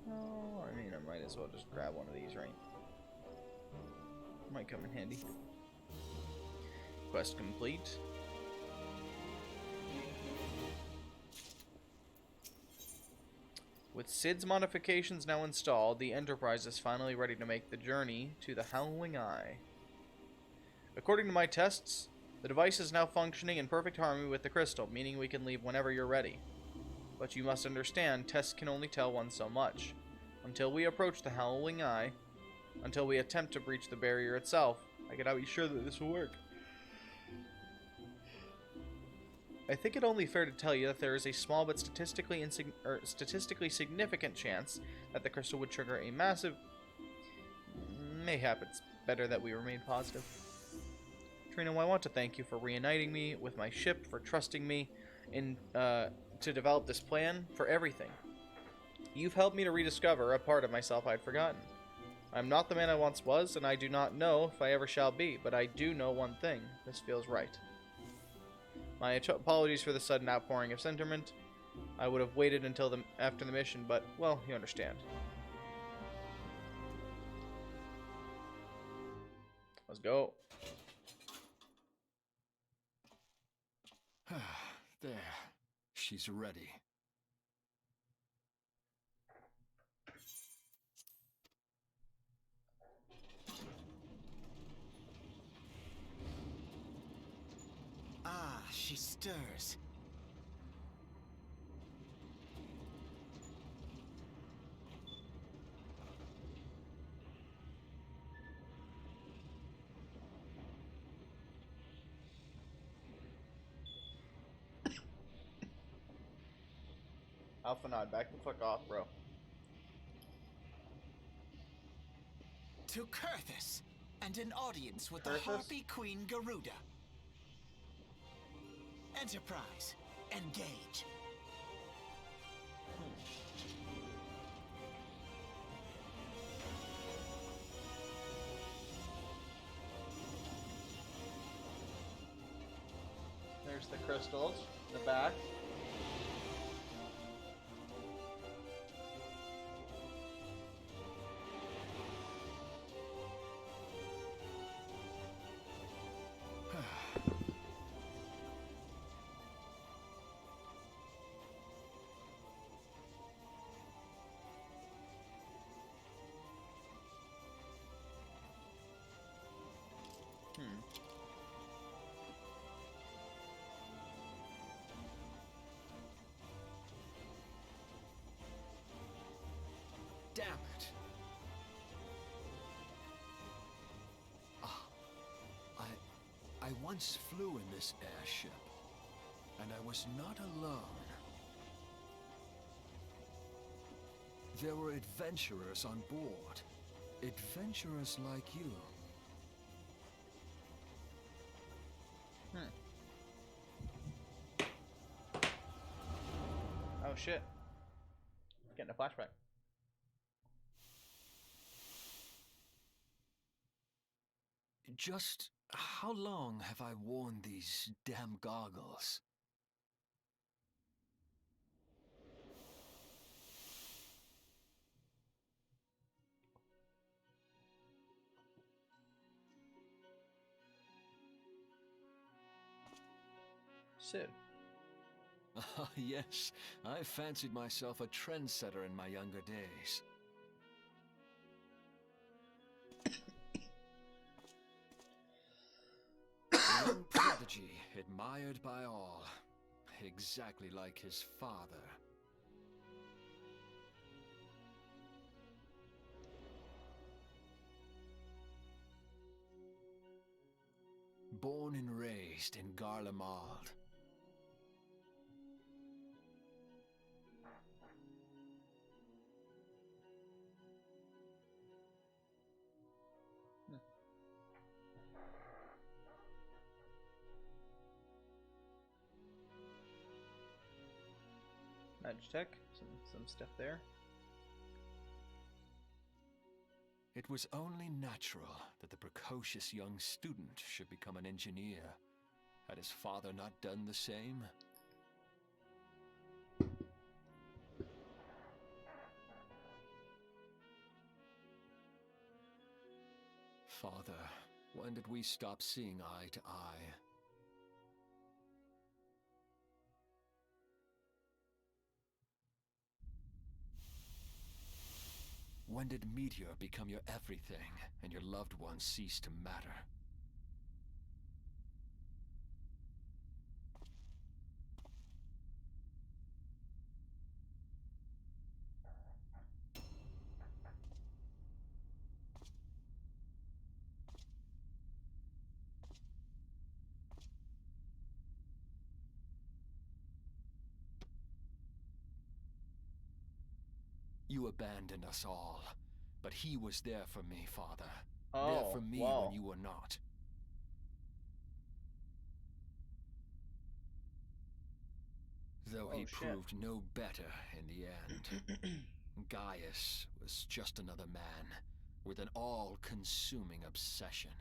Oh, I mean, I might as well just grab one of these, right? Might come in handy. Quest complete. With Sid's modifications now installed, the Enterprise is finally ready to make the journey to the Howling Eye. According to my tests, the device is now functioning in perfect harmony with the crystal, meaning we can leave whenever you're ready. But you must understand, tests can only tell one so much. Until we approach the Howling Eye, until we attempt to breach the barrier itself, I cannot be sure that this will work. I think it only fair to tell you that there is a small but statistically significant chance that the crystal would trigger a massive... Mayhap it's better that we remain positive. Trino, I want to thank you for reuniting me with my ship, for trusting me in to develop this plan, for everything. You've helped me to rediscover a part of myself I'd forgotten. I'm not the man I once was, and I do not know if I ever shall be, but I do know one thing. This feels right. My apologies for the sudden outpouring of sentiment. I would have waited until after the mission, but, well, you understand. Let's go. There. She's ready. Ah, she stirs. Alpha Nod, back the fuck off, bro. To Kurthus, and an audience with the Kurthus? Harpy Queen Garuda. Enterprise, engage. There's the crystals, the back. once flew in this airship, and I was not alone. There were adventurers on board. Adventurers like you. Oh shit. Getting a flashback. Just how long have I worn these damn goggles? Sid. Ah, yes. I fancied myself a trendsetter in my younger days. A young prodigy, admired by all. Exactly like his father. Born and raised in Garlemald. Mage tech, some stuff there. It was only natural that the precocious young student should become an engineer. Had his father not done the same? Father, when did we stop seeing eye to eye? When did Meteor become your everything, and your loved ones cease to matter? You abandoned us all, but he was there for me, Father. There for me when you were not. Though he proved no better in the end. Gaius was just another man, with an all-consuming obsession.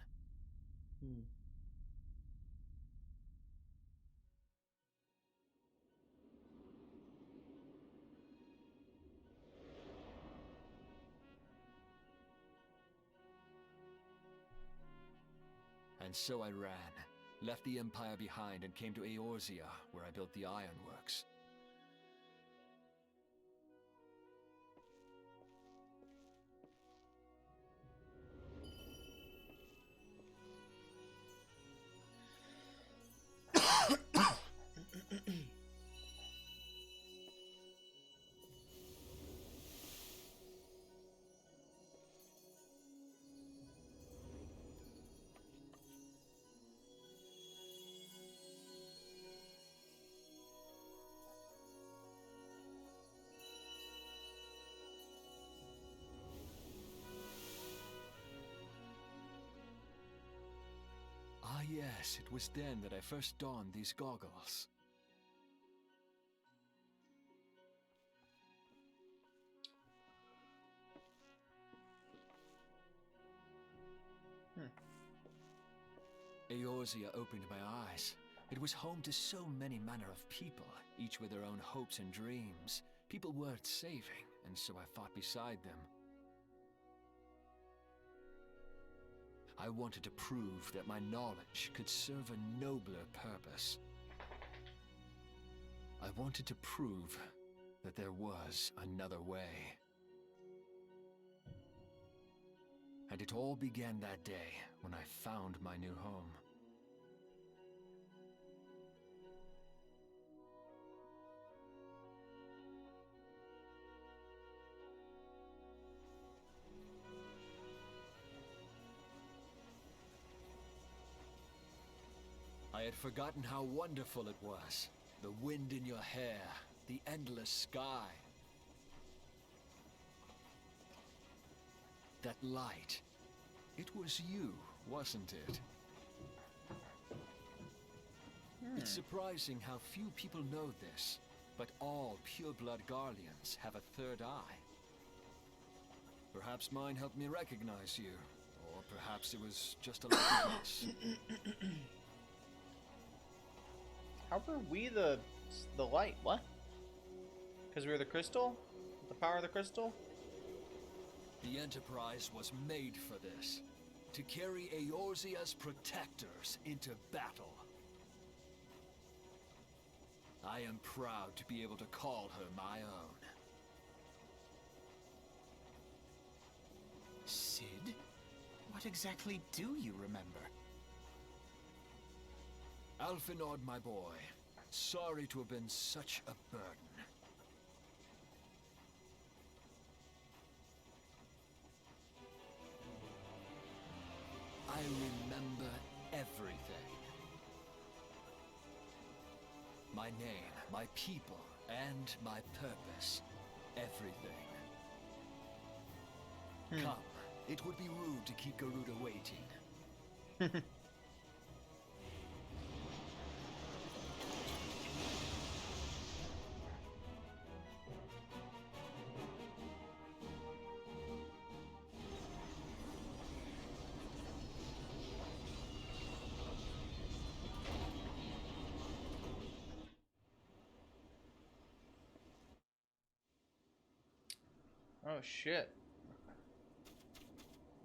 And so I ran, left the Empire behind and came to Eorzea, where I built the ironworks. Ah yes, it was then that I first donned these goggles. Eorzea opened my eyes. It was home to so many manner of people, each with their own hopes and dreams. People worth saving, and so I fought beside them. I wanted to prove that my knowledge could serve a nobler purpose. I wanted to prove that there was another way. And it all began that day when I found my new home. had forgotten how wonderful it was. The wind in your hair, the endless sky. That light, it was you, wasn't it? It's surprising how few people know this, but all pureblood Garleans have a third eye. Perhaps mine helped me recognize you, or perhaps it was just a likeness. How were we the light? What? Because we were the crystal? The power of the crystal? The Enterprise was made for this. To carry Eorzea's protectors into battle. I am proud to be able to call her my own. Sid? What exactly do you remember? Alphinaud, my boy. Sorry to have been such a burden. I remember everything. My name, my people, and my purpose. Everything. Come. It would be rude to keep Garuda waiting. Oh shit.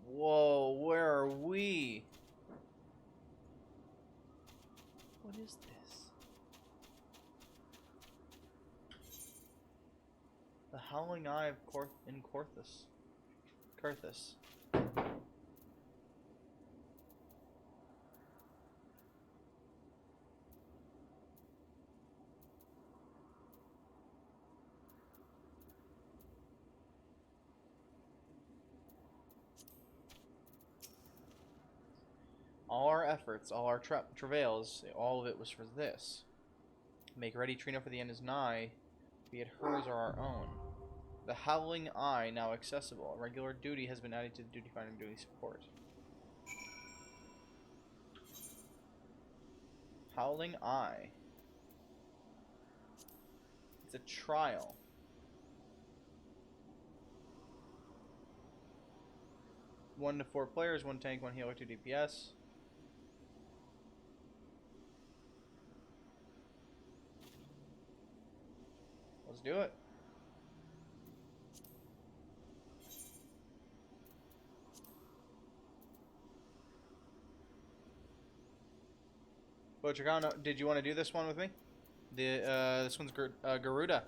Whoa, where are we? What is this? The Howling Eye of Korthus. All our efforts, all our travails, all of it was for this. Make ready, Trino, for the end is nigh, be it hers or our own. The Howling Eye now accessible. A regular duty has been added to the duty finder duty support. Howling Eye. It's a trial. One to 4 players, 1 tank, 1 healer, 2 DPS. Let's do it. Bochicano, did you want to do this one with me? This one's Garuda.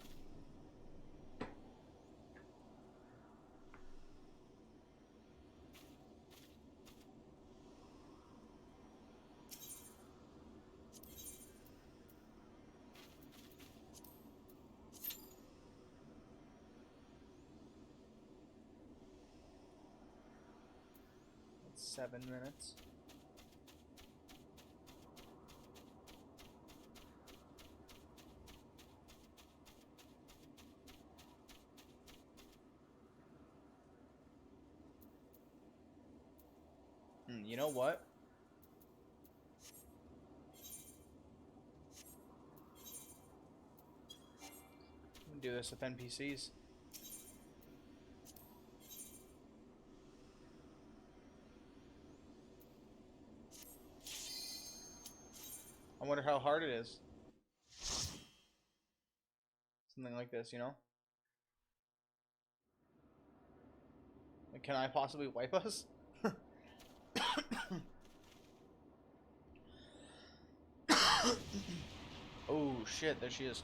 That's 7 minutes. You know what? I'm gonna do this with NPCs. I wonder how hard it is. Something like this, you know? Like, can I possibly wipe us? Oh shit, there she is.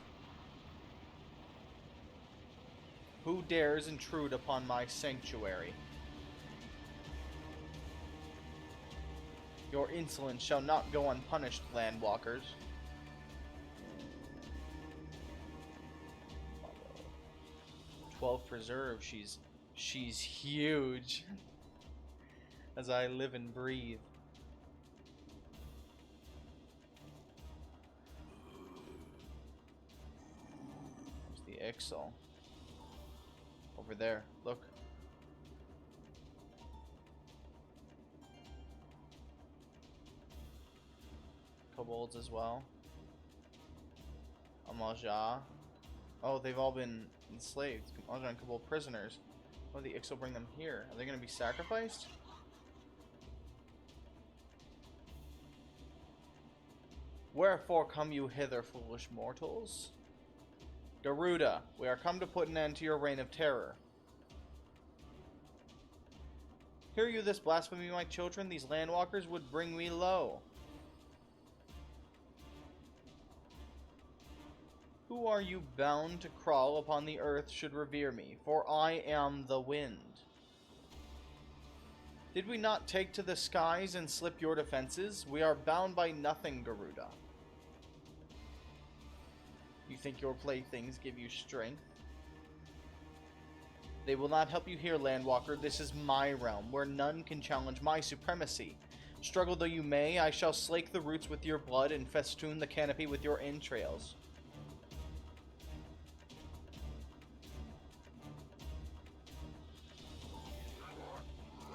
Who dares intrude upon my sanctuary? Your insolence shall not go unpunished, landwalkers. 12 preserve, she's huge. As I live and breathe. Ixal. Over there. Look. Kobolds as well. Amaja. Oh, they've all been enslaved. Amaja and Kobold prisoners. Oh, the Ixal bring them here. Are they going to be sacrificed? Wherefore come you hither, foolish mortals? Garuda, we are come to put an end to your reign of terror. Hear you this blasphemy, my children? These landwalkers would bring me low. Who are you bound to crawl upon the earth should revere me? For I am the wind. Did we not take to the skies and slip your defenses? We are bound by nothing, Garuda. You think your playthings give you strength? They will not help you here, Landwalker. This is my realm, where none can challenge my supremacy. Struggle though you may, I shall slake the roots with your blood and festoon the canopy with your entrails.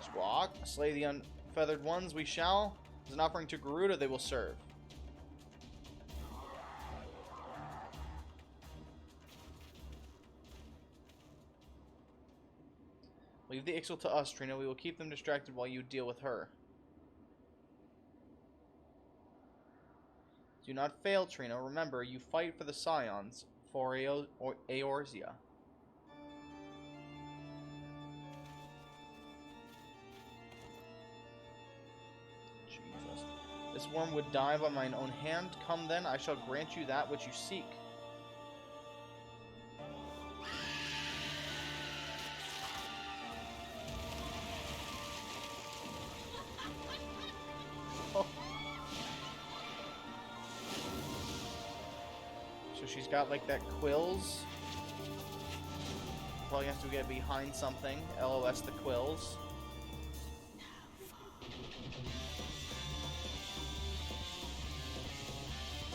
Squawk, slay the unfeathered ones we shall. As an offering to Garuda they will serve. Leave the Ixal to us, Trino. We will keep them distracted while you deal with her. Do not fail, Trino. Remember, you fight for the Scions, for Eorzea. Jesus. This worm would die by mine own hand. Come then, I shall grant you that which you seek. She's got like that quills. Probably have to get behind something. LOS the quills.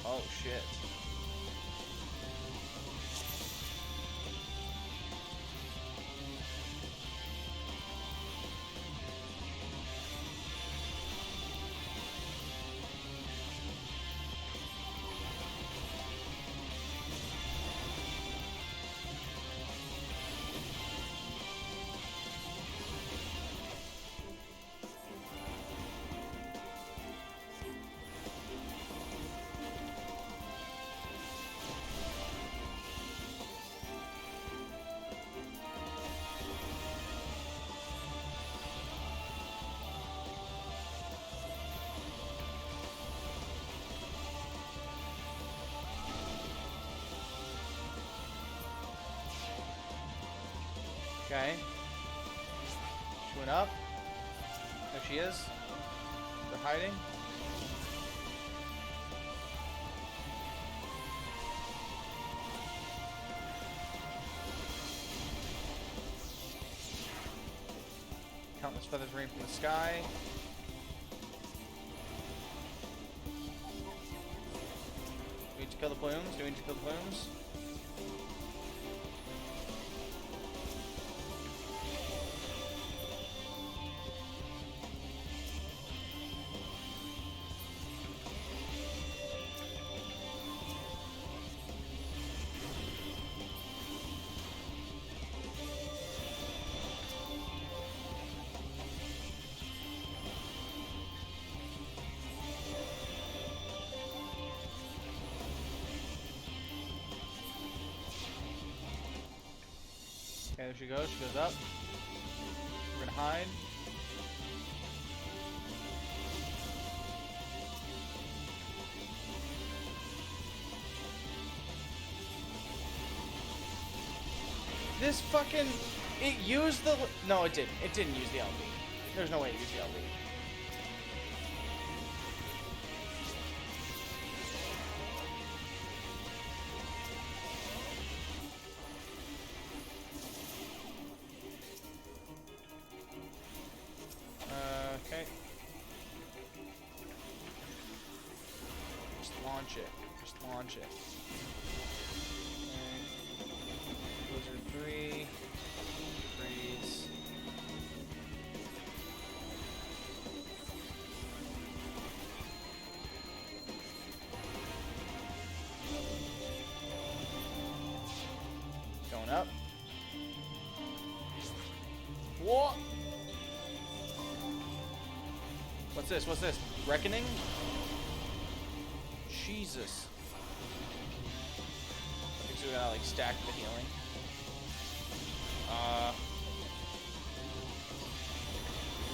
Oh shit. Okay. She went up. There she is. They're hiding. Countless feathers rain from the sky. Do we need to kill the plumes? Do we need to kill the plumes? Okay, there she goes. She goes up. We're gonna hide. This fucking... It used the... No, it didn't. It didn't use the LB. There's no way it used the LB. Okay. Just launch it. Just launch it. Okay. Wizard 3. Freeze. Going up. What? What's this? What's this? Reckoning? Jesus. I think so we gotta like stack the healing.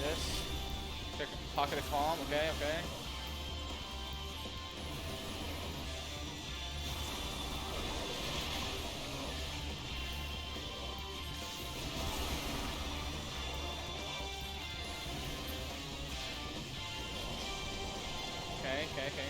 This. Pocket of Calm, okay, okay. Okay.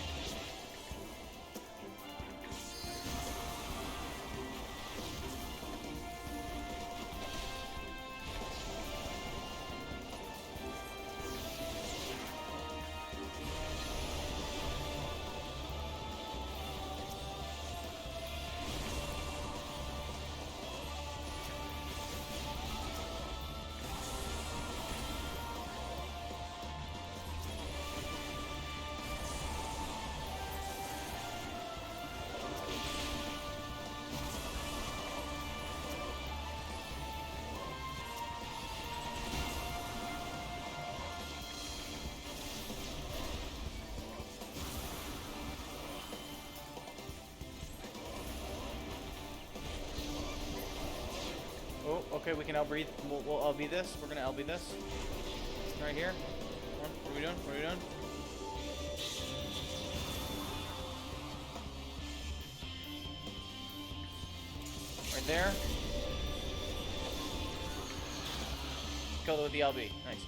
Oh, okay, we can LB. We'll LB this. We're gonna LB this. Right here. What are we doing? What are we doing? Right there. Killed it with the LB. Nice.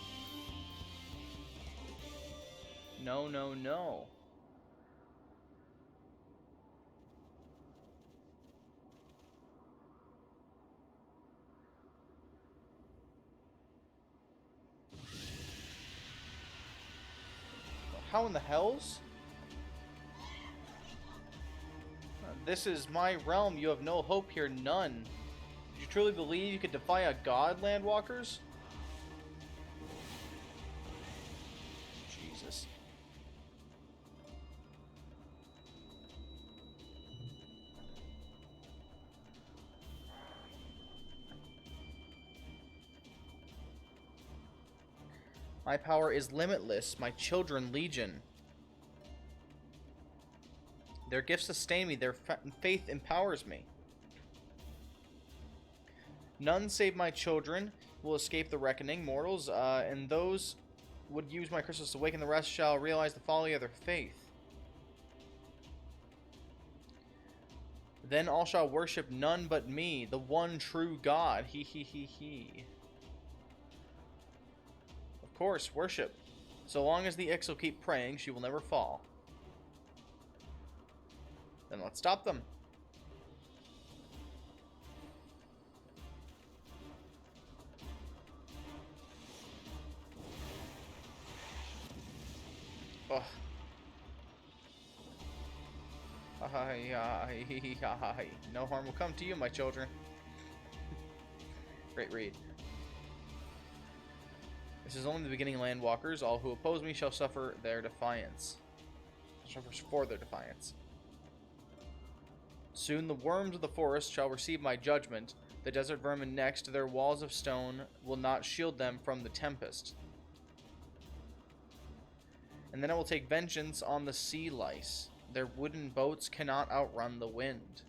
No, no, no. How in the hells? This is my realm. You have no hope here, none. Did you truly believe you could defy a god, Landwalkers? Jesus. My power is limitless, my children legion. Their gifts sustain me, their faith empowers me. None save my children will escape the reckoning, mortals, and those would use my crystals to awaken, the rest shall realize the folly of their faith. Then all shall worship none but me, the one true God. He. Of course, worship. So long as the Ix will keep praying, she will never fall. Then let's stop them. Ugh. No harm will come to you, my children. Great read. This is only the beginning, Landwalkers. All who oppose me shall suffer their defiance. Suffer for their defiance. Soon the worms of the forest shall receive my judgment. The desert vermin next to their walls of stone will not shield them from the tempest. And then I will take vengeance on the sea lice. Their wooden boats cannot outrun the wind.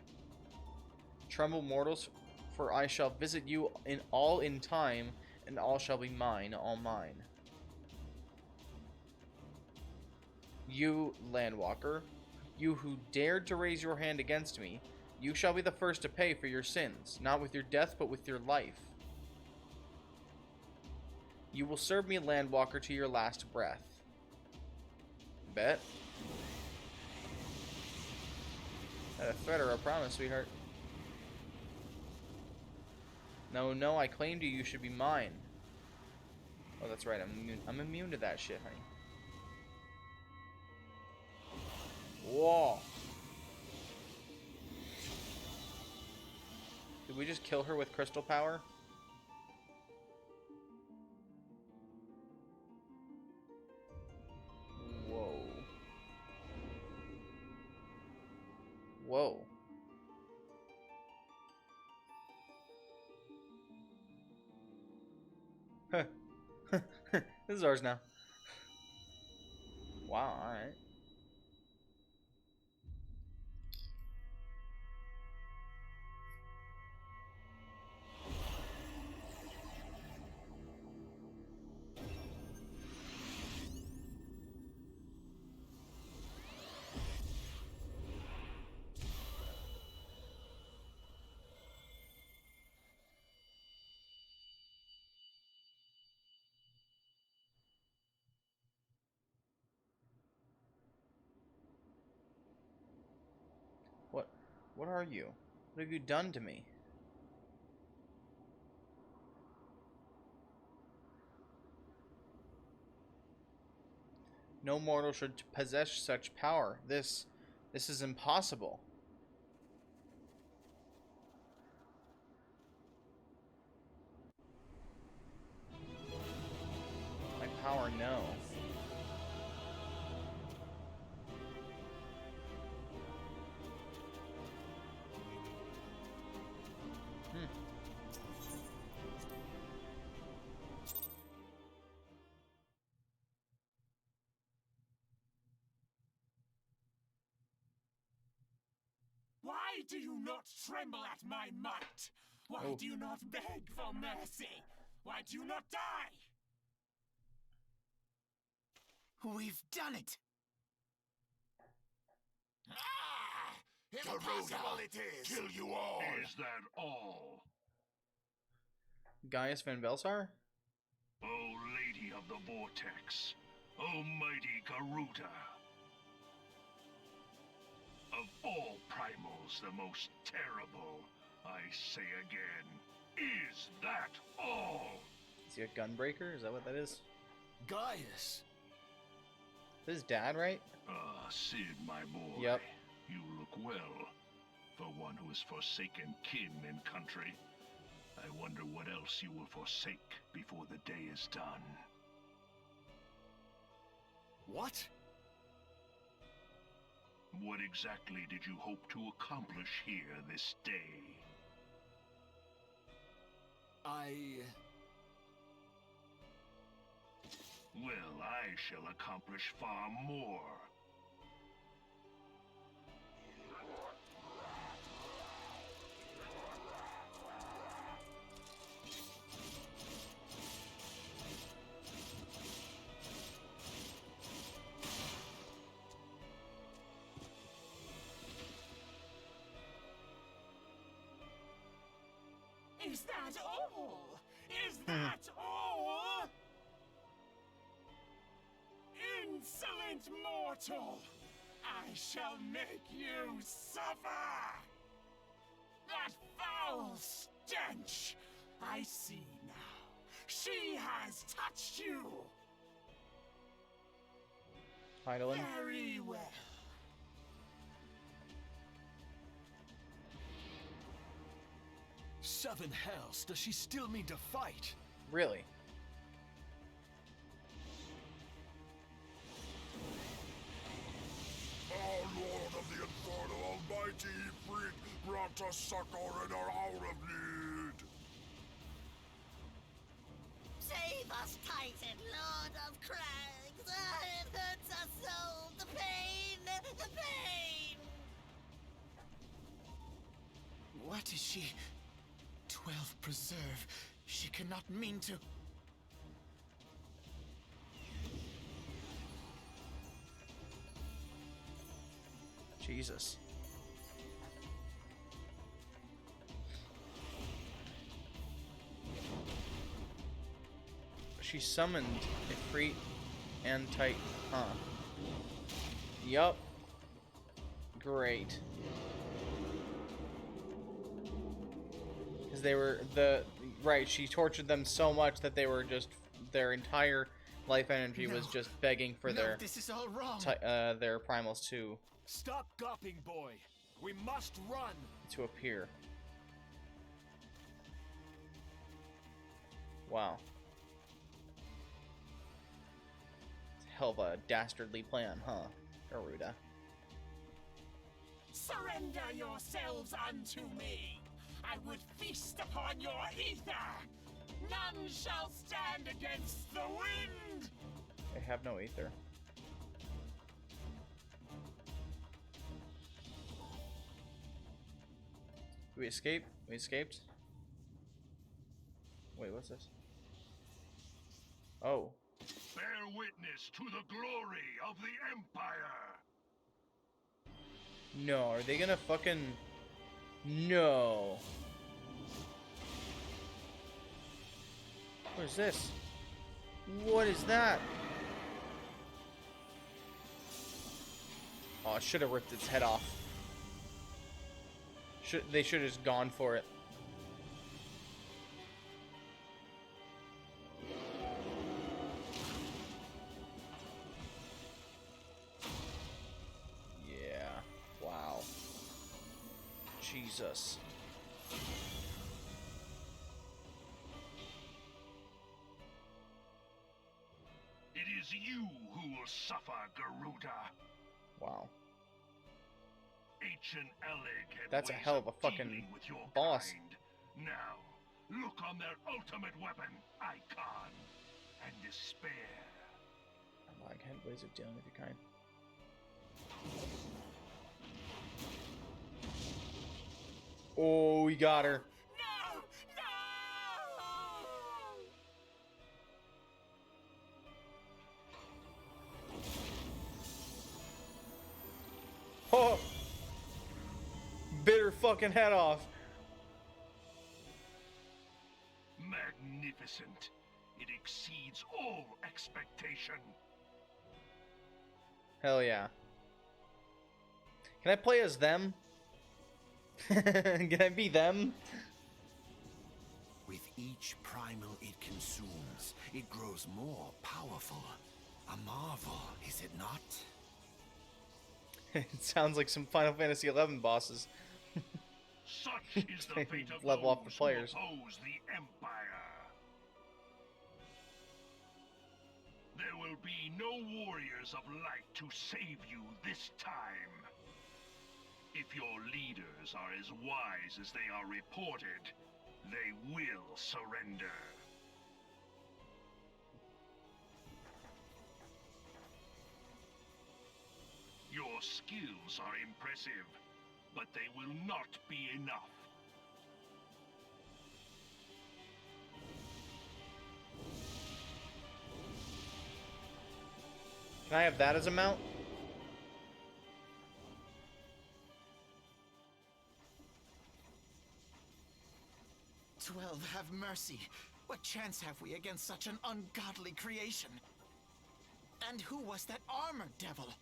Tremble, mortals, for I shall visit you in time, and all shall be mine, all mine. You, Landwalker, you who dared to raise your hand against me, you shall be the first to pay for your sins, not with your death, but with your life. You will serve me, Landwalker, to your last breath. Bet. A threat or a promise, sweetheart? No, no, I claimed you should be mine. Oh, that's right, I'm immune to that shit, honey. Whoa. Did we just kill her with crystal power? Whoa. Whoa. Huh. This is ours now. Wow, alright. What are you? What have you done to me? No mortal should possess such power. This is impossible. My power, no. Why do you not tremble at my might? Why do you not beg for mercy? Why do you not die? We've done it! Ah! Impossible it is! Kill you all! Is that all? Gaius Van Belsar? O Lady of the Vortex, O mighty Garuda. Of all primals, the most terrible, I say again, is that all? Is he a gunbreaker? Is that what that is? Gaius! This is Dad, right? Sid, my boy. Yep. You look well. For one who has forsaken kin and country. I wonder what else you will forsake before the day is done. What? What exactly did you hope to accomplish here this day? Well, I shall accomplish far more. Is that all? Is that all? Insolent mortal! I shall make you suffer! That foul stench! I see now. She has touched you! Heidelin? Very well. Seven hells, does she still mean to fight? Really? Our Lord of the Inferno, Almighty Ifrit, brought us succor in our hour of need. Save us, Titan, Lord of Crags! It hurts us so! The pain! The pain! What is she? 12 preserve. She cannot mean to. Jesus. She summoned Ifrit and Titan, huh? Yup. Great. Because they were right, she tortured them so much that they were just, their entire life energy was just begging for This is all wrong. their primals to Stop gawping, boy. We must run. appear. Wow. Hell of a dastardly plan, huh, Garuda? Surrender yourselves unto me. I would feast upon your ether. None shall stand against the wind. I have no ether. Did we escape? We escaped? Wait, what's this? Oh. Bear witness to the glory of the Empire. No, are they gonna fucking... No. What is this? What is that? Oh, I should have ripped its head off. They should have just gone for it. Yeah. Wow. Jesus. It is you who will suffer, Garuda. Wow. Ancient Alec had That's a ways hell of a fucking dealing with your boss. kind. Now, look on their ultimate weapon, Icon, and despair. I can't ways of dealing with your kind. Oh, we got her. No! No! Oh! Bit her fucking head off. Magnificent. It exceeds all expectation. Hell yeah. Can I play as them? Can I be them? With each primal it consumes, it grows more powerful. A marvel, is it not? It sounds like some Final Fantasy XI bosses. Such is the fate of Level off the those players. who oppose the Empire. There will be no warriors of light to save you this time. If your leaders are as wise as they are reported, they will surrender. Your skills are impressive, but they will not be enough. Can I have that as a mount? "12, have mercy. What chance have we against such an ungodly creation? And who was that armored devil?"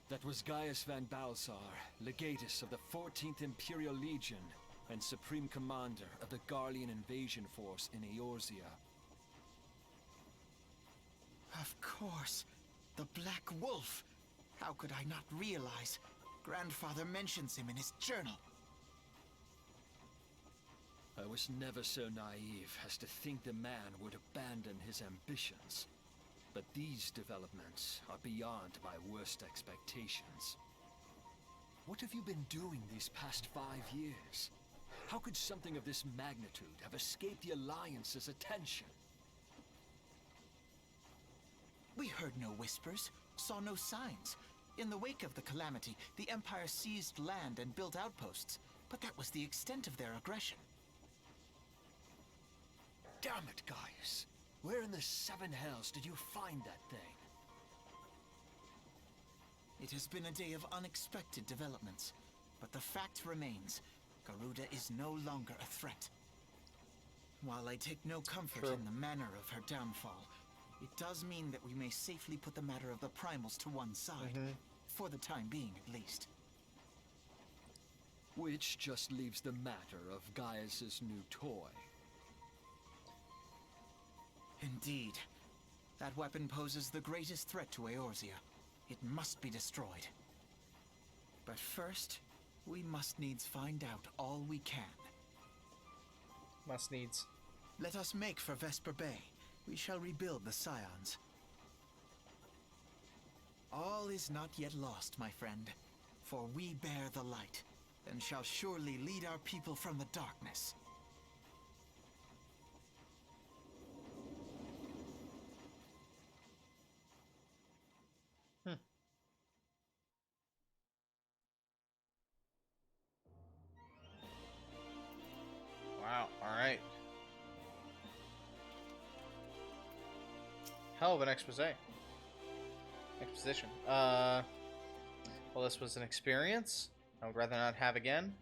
That was Gaius van Balsar, legatus of the 14th Imperial Legion and Supreme Commander of the Garlean invasion force in Eorzea. Of course. The Black Wolf. How could I not realize? Grandfather mentions him in his journal. I was never so naive as to think the man would abandon his ambitions. But these developments are beyond my worst expectations. What have you been doing these past 5 years? How could something of this magnitude have escaped the Alliance's attention? We heard no whispers, saw no signs. In the wake of the calamity, the Empire seized land and built outposts, but that was the extent of their aggression. Damn it, Gaius! Where in the 7 hells did you find that thing? It has been a day of unexpected developments, but the fact remains, Garuda is no longer a threat. While I take no comfort in the manner of her downfall, it does mean that we may safely put the matter of the primals to one side, for the time being at least. Which just leaves the matter of Gaius's new toy. Indeed. That weapon poses the greatest threat to Eorzea. It must be destroyed. But first, we must needs find out all we can. Must needs. Let us make for Vesper Bay. We shall rebuild the Scions. All is not yet lost, my friend, for we bear the light, and shall surely lead our people from the darkness. Wow, alright. Hell of an exposition. Well, this was an experience I would rather not have again.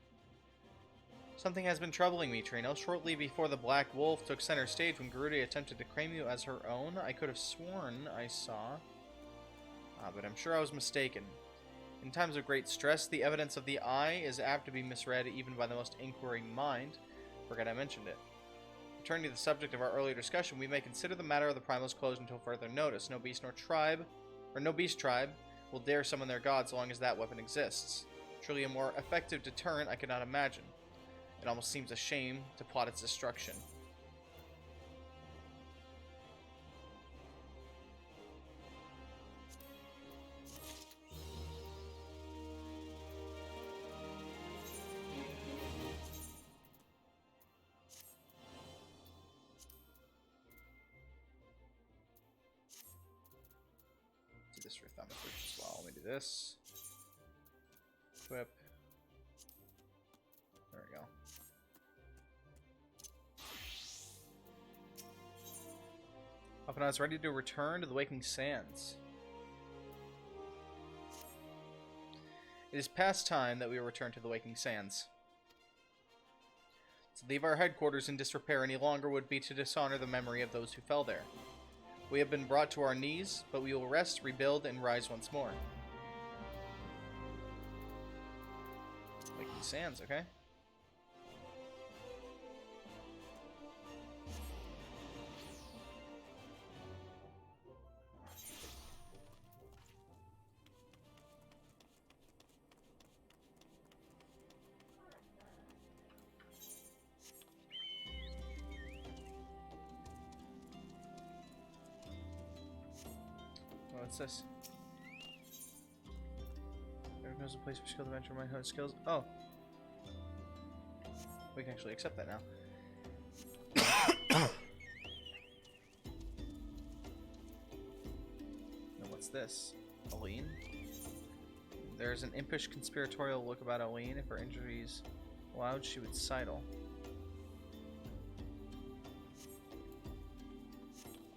Something has been troubling me, Trino. Shortly before the Black Wolf took center stage when Garuda attempted to claim you as her own, I could have sworn I saw. But I'm sure I was mistaken. In times of great stress, the evidence of the eye is apt to be misread even by the most inquiring mind. Forget I mentioned it. Returning to the subject of our earlier discussion, we may consider the matter of the primals closed until further notice. No beast tribe will dare summon their god so long as that weapon exists. Truly a more effective deterrent I could not imagine. It almost seems a shame to plot its destruction. Do this for Thaumaturge as well. Let me do this. Equip. There we go. Up is ready to return to the Waking Sands. It is past time that we return to the Waking Sands. To leave our headquarters in disrepair any longer would be to dishonor the memory of those who fell there. We have been brought to our knees, but we will rest, rebuild, and rise once more. Waking Sands, okay? What's this? There knows a place for skilled adventure my own skills. Oh. We can actually accept that now. Now what's this? Aline? There's an impish conspiratorial look about Aline. If her injuries allowed, she would sidle.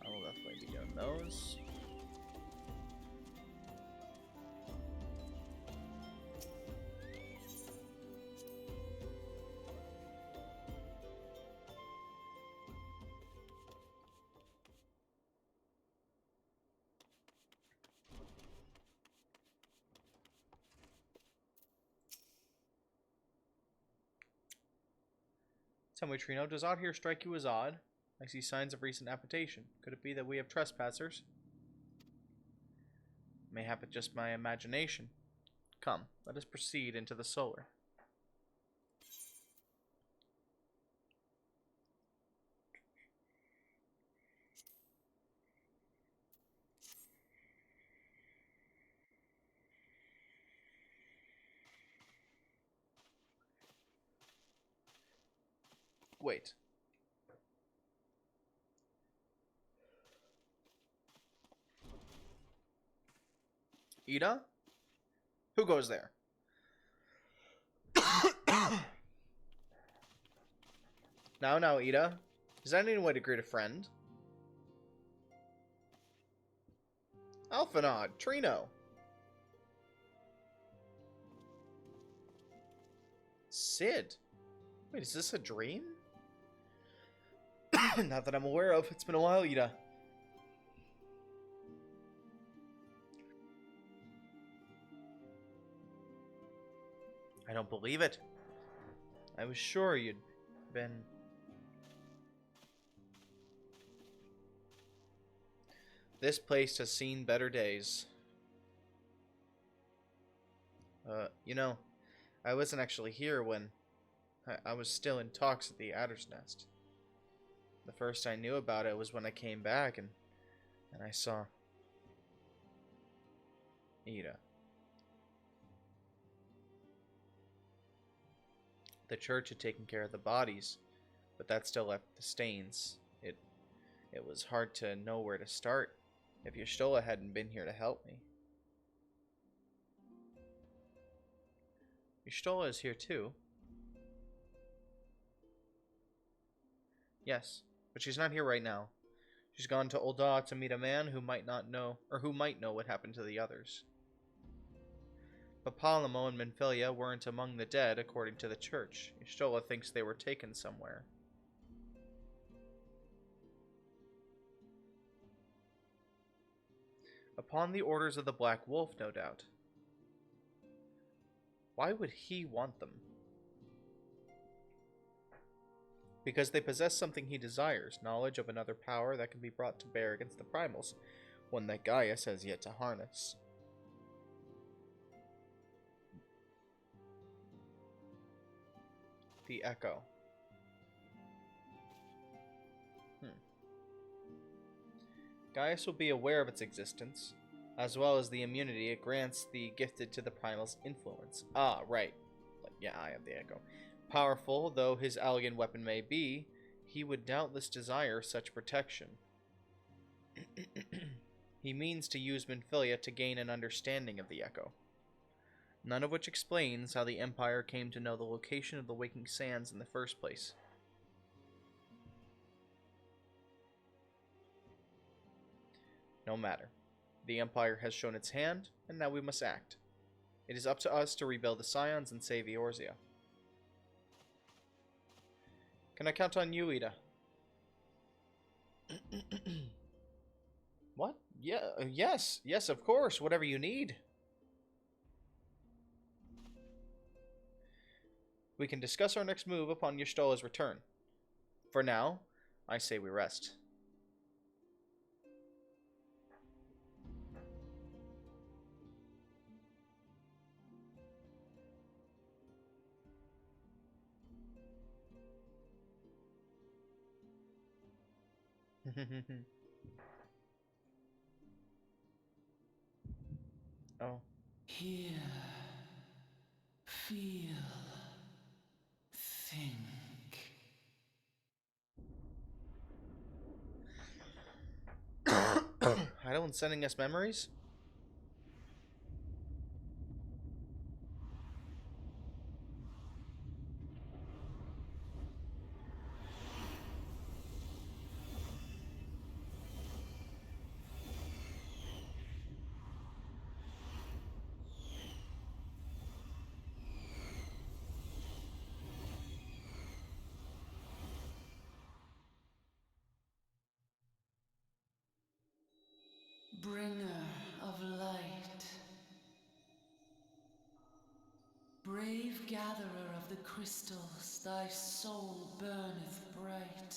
I will definitely be doing those. Tell me, Trino, does odd here strike you as odd? I see signs of recent agitation. Could it be that we have trespassers? Mayhap it's just my imagination. Come, let us proceed into the solar. Wait. Ida? Who goes there? Now, Ida. Is that any way to greet a friend? Alphanod, Trino. Sid. Wait, is this a dream? Not that I'm aware of. It's been a while, Ida. I don't believe it. I was sure you'd been... This place has seen better days. You know, I wasn't actually here when... I was still in talks at the Adder's Nest. The first I knew about it was when I came back and I saw Ida. The church had taken care of the bodies, but that still left the stains. It was hard to know where to start if Y'shtola hadn't been here to help me. Y'shtola is here too. Yes, but she's not here right now. She's gone to Ul'dah to meet a man who might not know, or who might know what happened to the others. But Palamo and Minfilia weren't among the dead, according to the church. Y'shtola thinks they were taken somewhere. Upon the orders of the Black Wolf, no doubt. Why would he want them? Because they possess something he desires, knowledge of another power that can be brought to bear against the primals, one that Gaius has yet to harness. The Echo. Gaius will be aware of its existence, as well as the immunity it grants the gifted to the primal's influence. Ah, right. Yeah, I have the Echo. Powerful though his elegant weapon may be, he would doubtless desire such protection. He means to use Minfilia to gain an understanding of the Echo. None of which explains how the Empire came to know the location of the Waking Sands in the first place. No matter. The Empire has shown its hand, and now we must act. It is up to us to rebuild the Scions and save Eorzea. Can I count on you, Ida? What? Yeah, yes, of course, whatever you need. We can discuss our next move upon Y'shtola's return. For now, I say we rest. Oh. Hear, feel, think. Hydaelyn's sending us memories? Bringer of light, brave gatherer of the crystals, thy soul burneth bright.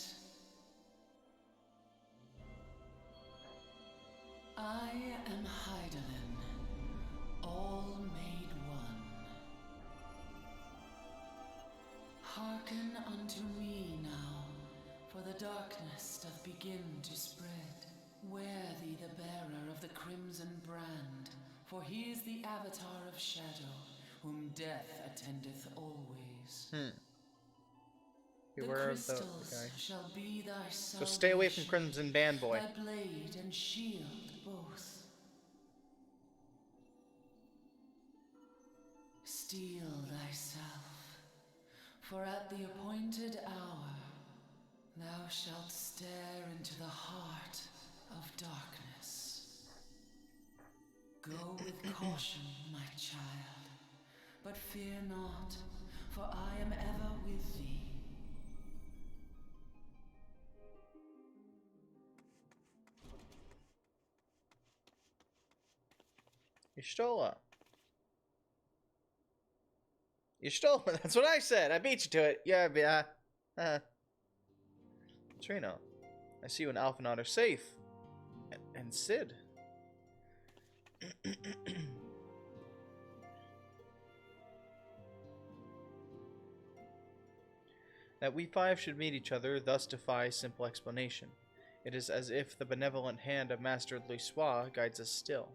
I am Hydaelyn, all made one. Hearken unto me now, for the darkness doth begin to spread. Wear thee the bearer of the crimson brand, for he is the avatar of shadow, whom death attendeth always. Beware of the crystals guy. shall be thy So stay away from salvation, Crimson Band Boy. thy blade and shield both. Steel thyself, for at the appointed hour thou shalt stare into the heart of darkness. Go with caution, my child, but fear not, for I am ever with thee. Y'shtola. Y'shtola, that's what I said. I beat you to it. Yeah. Trino, I see you and Alphinaud are safe. And Sid. That we five should meet each other thus defies simple explanation. It is as if the benevolent hand of Master Lussois guides us still.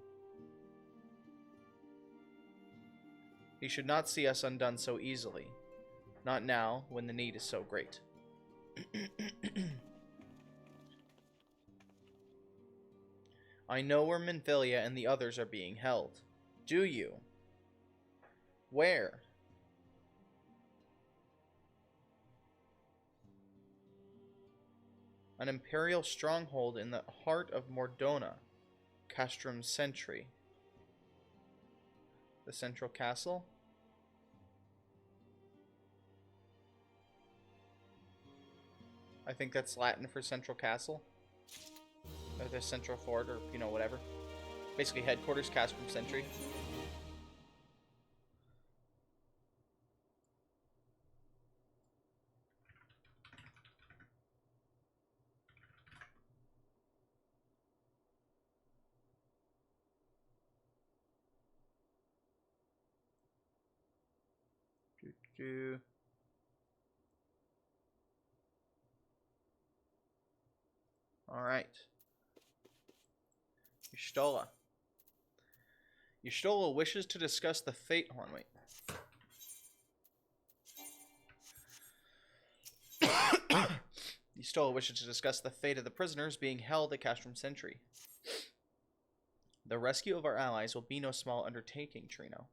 He should not see us undone so easily. Not now, when the need is so great. I know where Minfilia and the others are being held. Do you? Where? An imperial stronghold in the heart of Mordona, Castrum's Sentry. The central castle? I think that's Latin for central castle. Or the central fort, or, you know, whatever. Basically headquarters, Castrum Sentry. Alright. Y'shtola. Y'shtola wishes to discuss the fate... Hold on, wait. Y'shtola wishes to discuss the fate of the prisoners being held at Castrum Sentry. The rescue of our allies will be no small undertaking, Trino.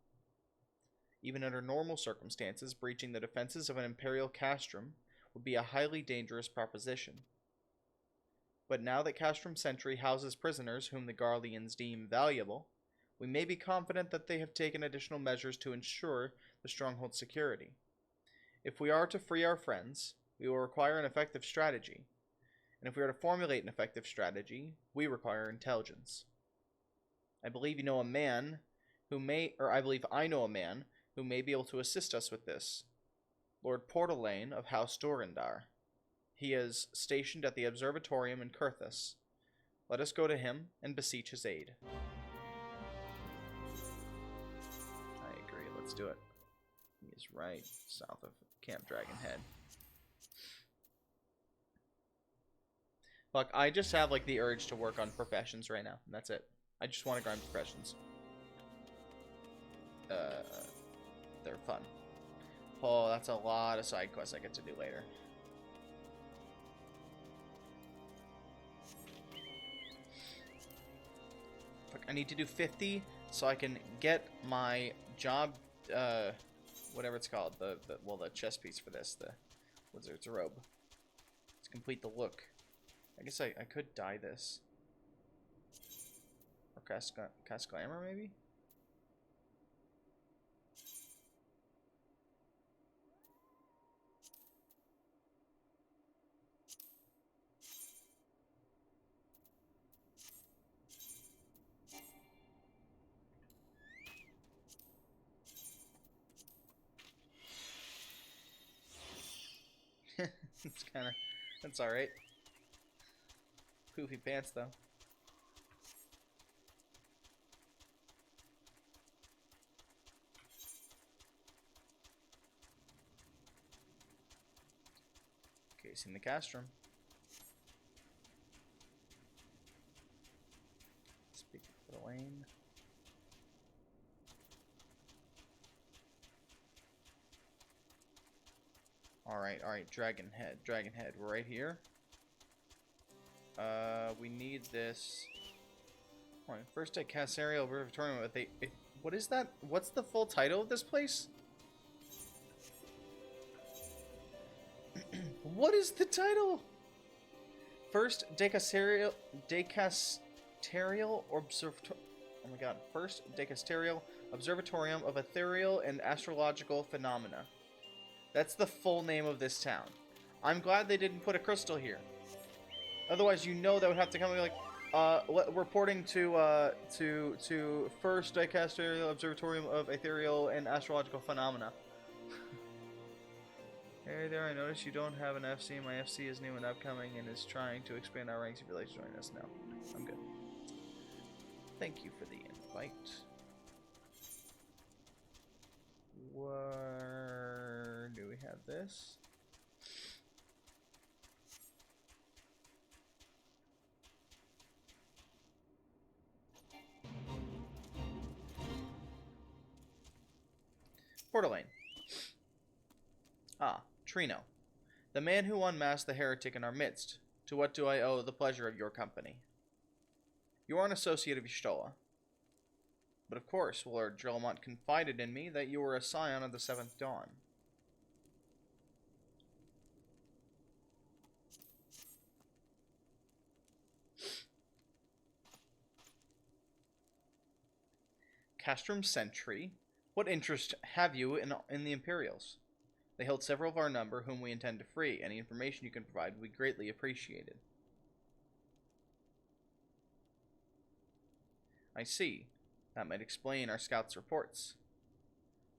Even under normal circumstances, breaching the defenses of an Imperial Castrum would be a highly dangerous proposition. But now that Castrum Sentry houses prisoners whom the Garleans deem valuable, we may be confident that they have taken additional measures to ensure the stronghold's security. If we are to free our friends, we will require an effective strategy. And if we are to formulate an effective strategy, we require intelligence. I believe I know a man who may be able to assist us with this. Lord Portalain of House Durandar. He is stationed at the Observatorium in Kurthus. Let us go to him and beseech his aid. I agree, let's do it. He is right south of Camp Dragonhead. Fuck, I just have like the urge to work on professions right now, and that's it. I just want to grind professions. They're fun. Oh, that's a lot of side quests I get to do later. Fuck, I need to do 50 so I can get my job, whatever it's called, the chest piece for this, the Wizard's Robe. To complete the look. I guess I could dye this. Or cast Glamour, maybe? It's kinda... That's alright. Poofy pants, though. Casing the Castrum. Speak for the lane. Alright, Dragonhead, we're right here. We need this. Alright, first at Cassariel Observatorium with what is that? What's the full title of this place? What is the title? First Decasterial Observatorium. Oh my god. First Decasterial Observatorium of Ethereal and Astrological Phenomena. That's the full name of this town. I'm glad they didn't put a crystal here. Otherwise, you know that would have to come and be like, reporting to First Decasterial Observatorium of Ethereal and Astrological Phenomena. Hey there, I noticed you don't have an FC. My FC is new and upcoming and is trying to expand our ranks. If you'd like to join us now, I'm good. Thank you for the invite. Where do we have this? Portalane. Ah, Trino. The man who unmasked the heretic in our midst. To what do I owe the pleasure of your company? You are an associate of Y'shtola. But of course, Lord Drillmont confided in me that you were a scion of the Seventh Dawn. Castrum Sentry? What interest have you in the Imperials? They hold several of our number whom we intend to free. Any information you can provide would be greatly appreciated. I see. That might explain our scouts' reports.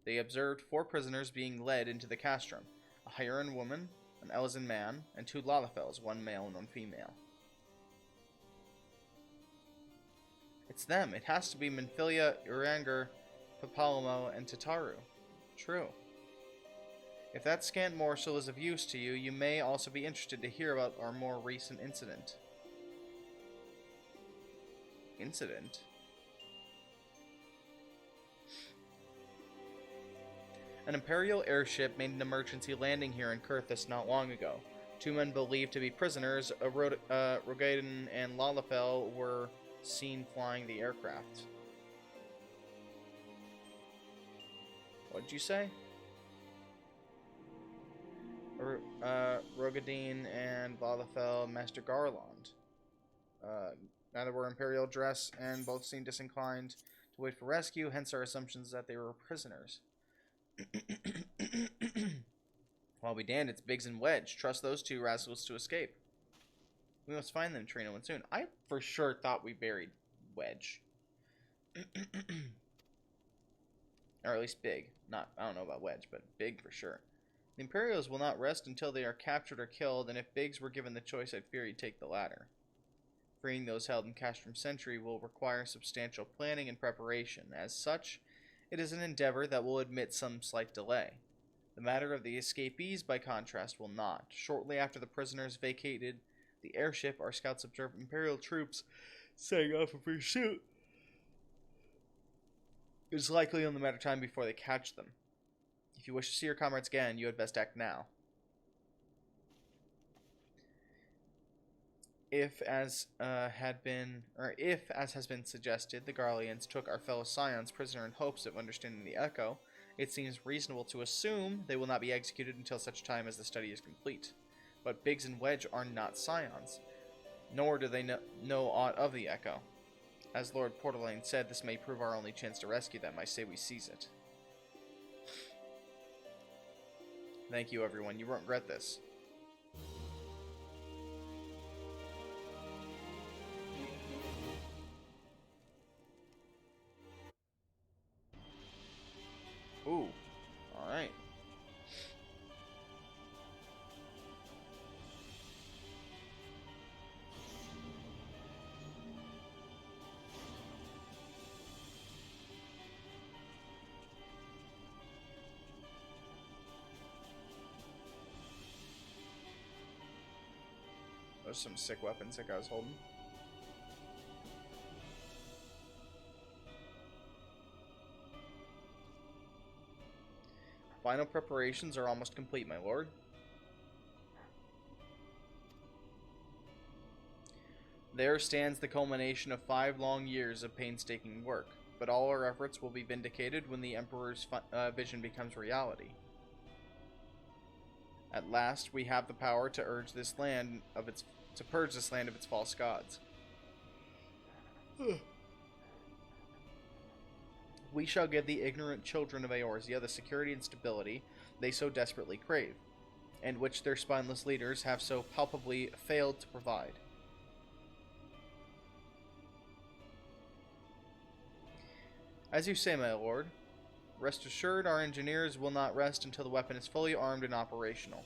They observed 4 prisoners being led into the castrum. A Hyaran woman, an Elizan man, and 2 Lalafels, 1 male and 1 female. It's them. It has to be Minfilia, Uranger, Papalomo, and Tataru. True. If that scant morsel is of use to you, you may also be interested to hear about our more recent incident. Incident? An Imperial airship made an emergency landing here in Kurthus not long ago. 2 men believed to be prisoners, Rogaden and Lalafel, were seen flying the aircraft. What did you say? Rogadine and Lalafel, Master Garland. Neither were Imperial dress, and both seemed disinclined to wait for rescue, hence our assumptions that they were prisoners. Well, be damned, it's Biggs and Wedge. Trust those 2 rascals to escape. We must find them, Trino, and soon. I for sure thought we buried Wedge. Or at least Big. I don't know about Wedge, but Big for sure. The Imperials will not rest until they are captured or killed, and if Biggs were given the choice, I'd fear he'd take the latter. Freeing those held in Castrum Sentry will require substantial planning and preparation. As such, it is an endeavor that will admit some slight delay. The matter of the escapees, by contrast, will not. Shortly after the prisoners vacated the airship, our scouts observed Imperial troops setting off in pursuit. It is likely only a matter of time before they catch them. If you wish to see your comrades again, you had best act now. If, as has been suggested, the Garleans took our fellow scions prisoner in hopes of understanding the Echo, it seems reasonable to assume they will not be executed until such time as the study is complete. But Biggs and Wedge are not scions, nor do they know aught of the Echo. As Lord Portalane said, this may prove our only chance to rescue them. I say we seize it. Thank you, everyone. You won't regret this. Ooh. Alright. Those are some sick weapons that guy was holding. Final preparations are almost complete, my lord. There stands the culmination of 5 long years of painstaking work, but all our efforts will be vindicated when the Emperor's vision becomes reality. At last, we have the power to purge this land of its false gods. We shall give the ignorant children of Eorzea the security and stability they so desperately crave, and which their spineless leaders have so palpably failed to provide. As you say, my lord, rest assured our engineers will not rest until the weapon is fully armed and operational.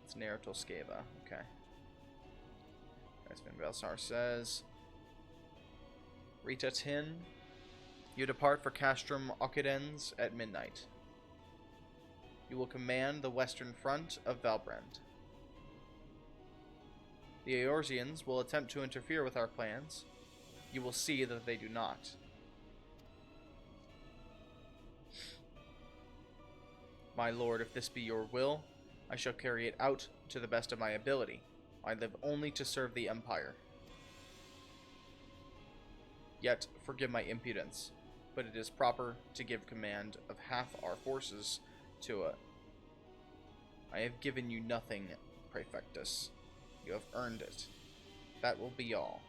It's Naruto Skeva, okay. As Van Velsar says, Rita Tin, you depart for Castrum Ocidens at midnight. You will command the western front of Valbrand. The Eorzeans will attempt to interfere with our plans, you will see that they do not. My lord, if this be your will, I shall carry it out to the best of my ability. I live only to serve the Empire. Yet, forgive my impudence, but it is proper to give command of half our forces to a... I have given you nothing, Praefectus. You have earned it. That will be all.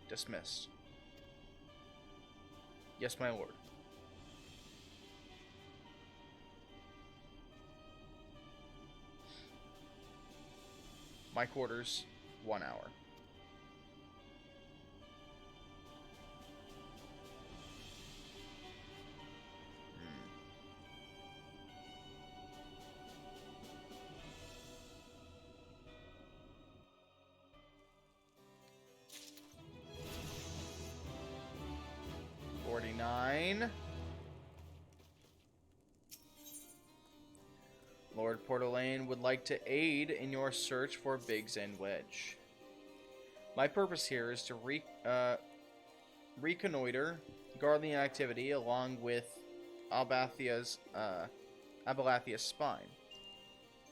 Dismissed. Yes, my lord. My quarters, 1 hour. Hmm. 49. Lord Portalaine would like to aid in your search for Biggs and Wedge. My purpose here is to reconnoiter Guardian activity along with Abalathia's spine.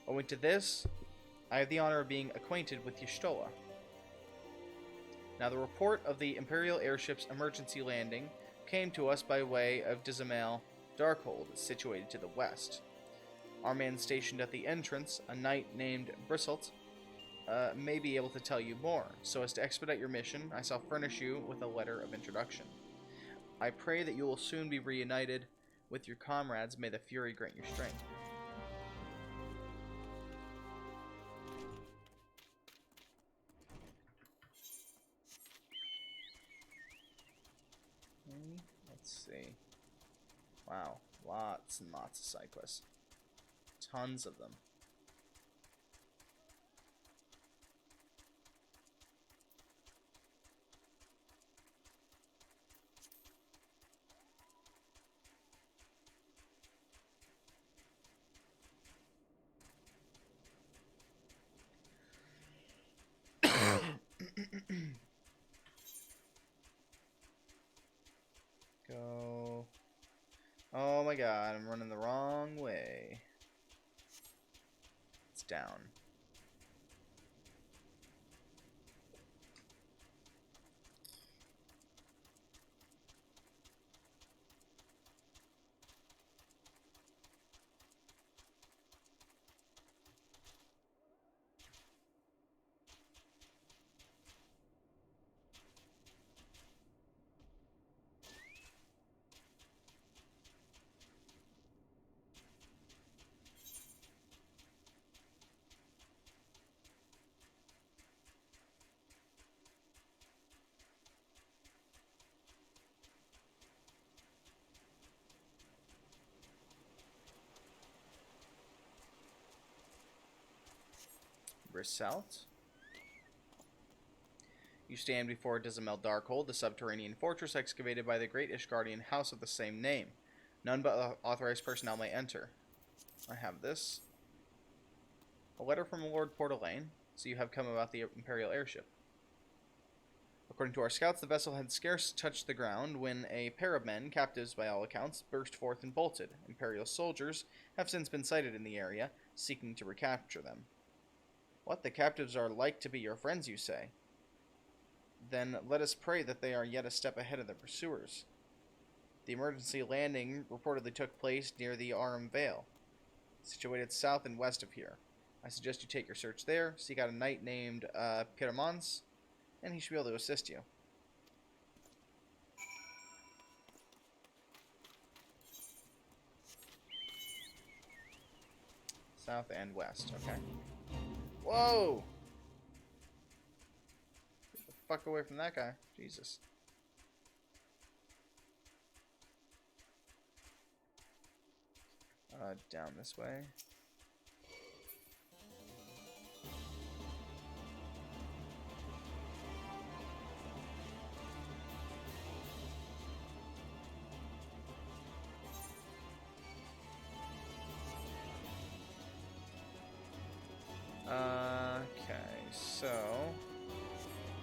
Owing to this, I have the honor of being acquainted with Y'shtola. Now, the report of the Imperial airship's emergency landing came to us by way of Dizamel Darkhold, situated to the west. Our man stationed at the entrance, a knight named Bristlet, may be able to tell you more. So as to expedite your mission, I shall furnish you with a letter of introduction. I pray that you will soon be reunited with your comrades. May the Fury grant you strength. Let's see. Wow, lots and lots of side quests. Tons of them. Go. Oh my god, I'm running the wrong way. It's down. Result. You stand before Dizamel Darkhold, the subterranean fortress excavated by the great Ishgardian house of the same name. None but authorized personnel may enter. I have this. A letter from Lord Portalaine, so you have come about the Imperial airship. According to our scouts, the vessel had scarce touched the ground when a pair of men, captives by all accounts, burst forth and bolted. Imperial soldiers have since been sighted in the area, seeking to recapture them. What, the captives are like to be your friends, you say? Then let us pray that they are yet a step ahead of the pursuers. The emergency landing reportedly took place near the Arum Vale, situated south and west of here. I suggest you take your search there, seek out a knight named Pyramons, and he should be able to assist you. South and west, okay. Whoa! Get the fuck away from that guy. Jesus. Down this way. Okay, so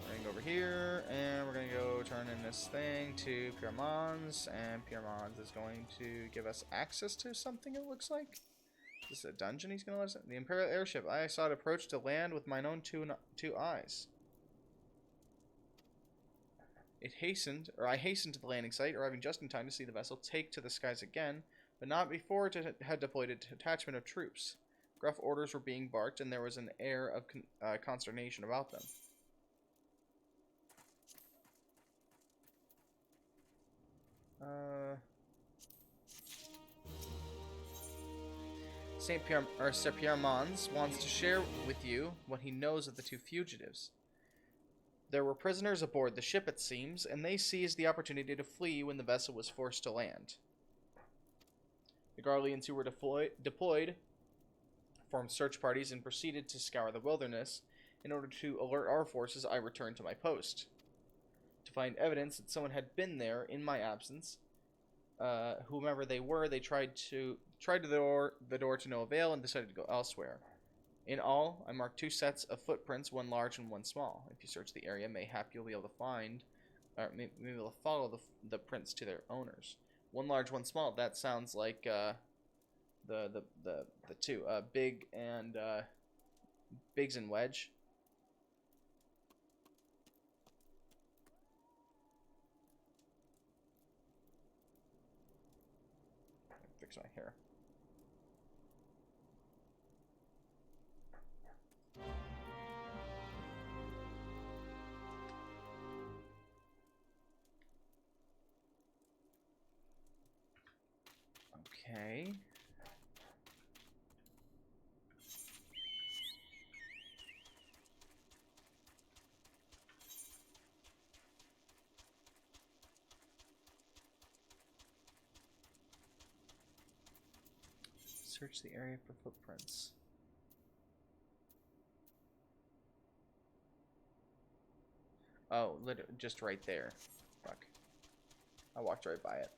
we're gonna go over here, and we're gonna go turn turn in this thing to Pure Mons, and Pure Mons is going to give us access to something, it looks like. Is this a dungeon he's going to let us in? The Imperial airship. I saw it approach to land with mine own two eyes. I hastened to the landing site, arriving just in time to see the vessel take to the skies again, but not before it had deployed a detachment of troops. Gruff orders were being barked, and there was an air of consternation about them. Sir Pierre Mons wants to share with you what he knows of the two fugitives. There were prisoners aboard the ship, it seems, and they seized the opportunity to flee when the vessel was forced to land. The Garleans who were deployed formed search parties and proceeded to scour the wilderness. In order to alert our forces, I returned to my post. To find evidence that someone had been there in my absence, whomever they were, they tried the door to no avail and decided to go elsewhere. In all, I marked 2 sets of footprints, one large and one small. If you search the area, mayhap you'll be able to find, or maybe you'll follow the prints to their owners. One large, one small. That sounds like the two, Biggs and Wedge. Fix my hair. Okay. Search the area for footprints. Oh, just right there. Fuck. I walked right by it.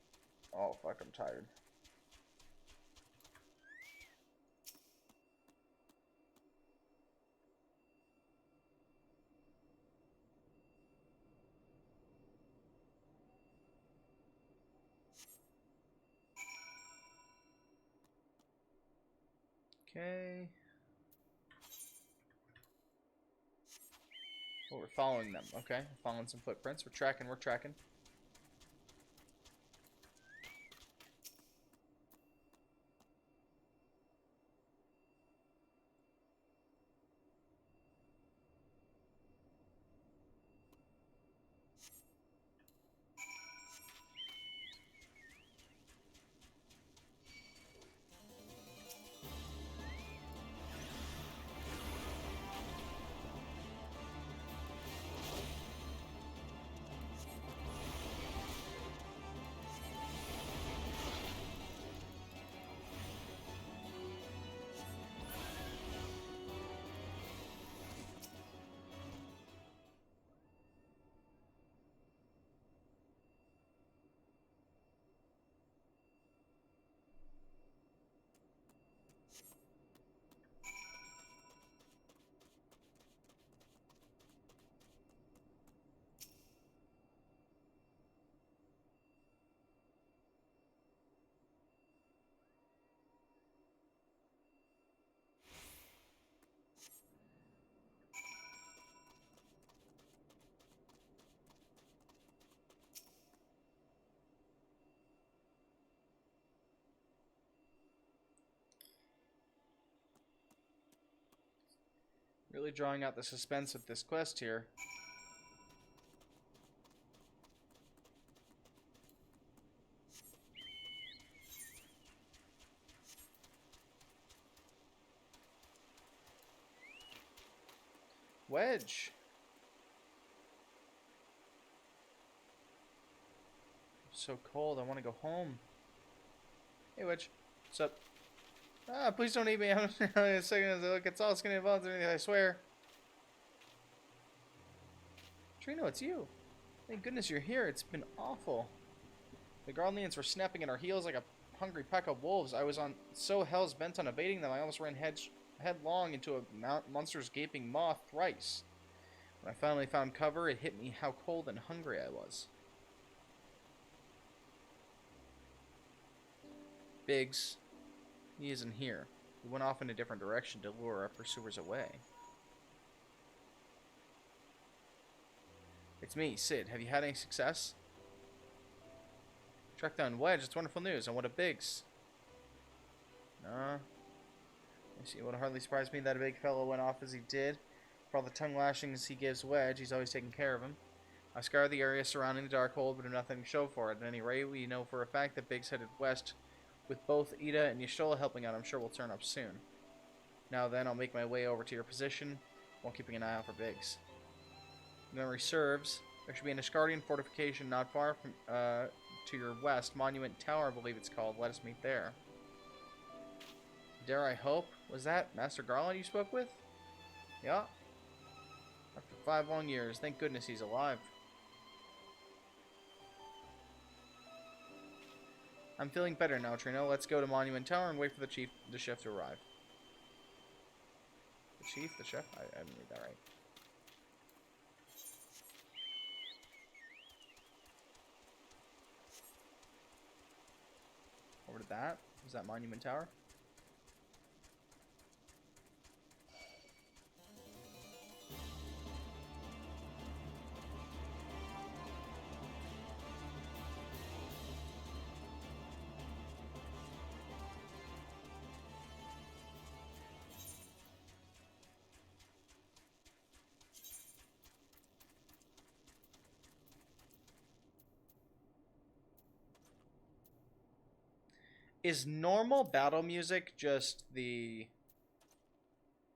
Oh, fuck, I'm tired. Okay. Oh, we're following them. Okay, we're following some footprints. We're tracking. Really drawing out the suspense of this quest here. Wedge. So cold, I want to go home. Hey, Wedge. What's up? Ah, please don't eat me. I'm a second. Look, it's all skinny involved. I swear. Trino, it's you. Thank goodness you're here. It's been awful. The Garleans were snapping at our heels like a hungry pack of wolves. I was so hell's bent on evading them, I almost ran headlong into a monster's gaping maw thrice. When I finally found cover, it hit me how cold and hungry I was. Biggs, he isn't here. He went off in a different direction to lure our pursuers away. It's me, Sid. Have you had any success? Track down Wedge. It's wonderful news. And what a Biggs. I see. It would hardly surprise me that a big fellow went off as he did. For all the tongue lashings he gives Wedge, he's always taking care of him. I scoured the area surrounding the Darkhold, but have nothing to show for it. At any rate, we know for a fact that Biggs headed west, with both Ida and Y'shtola helping out. I'm sure we'll turn up soon. Now then, I'll make my way over to your position, while keeping an eye out for Biggs. If memory serves, there should be an Asgardian fortification not far from to your west, Monument Tower, I believe it's called. Let us meet there. Dare I hope? Was that Master Garland you spoke with? Yeah. After 5 long years, thank goodness he's alive. I'm feeling better now, Trino. Let's go to Monument Tower and wait for the chef to arrive. The chef? I didn't read that right. Over to that. Is that Monument Tower? Is normal battle music just the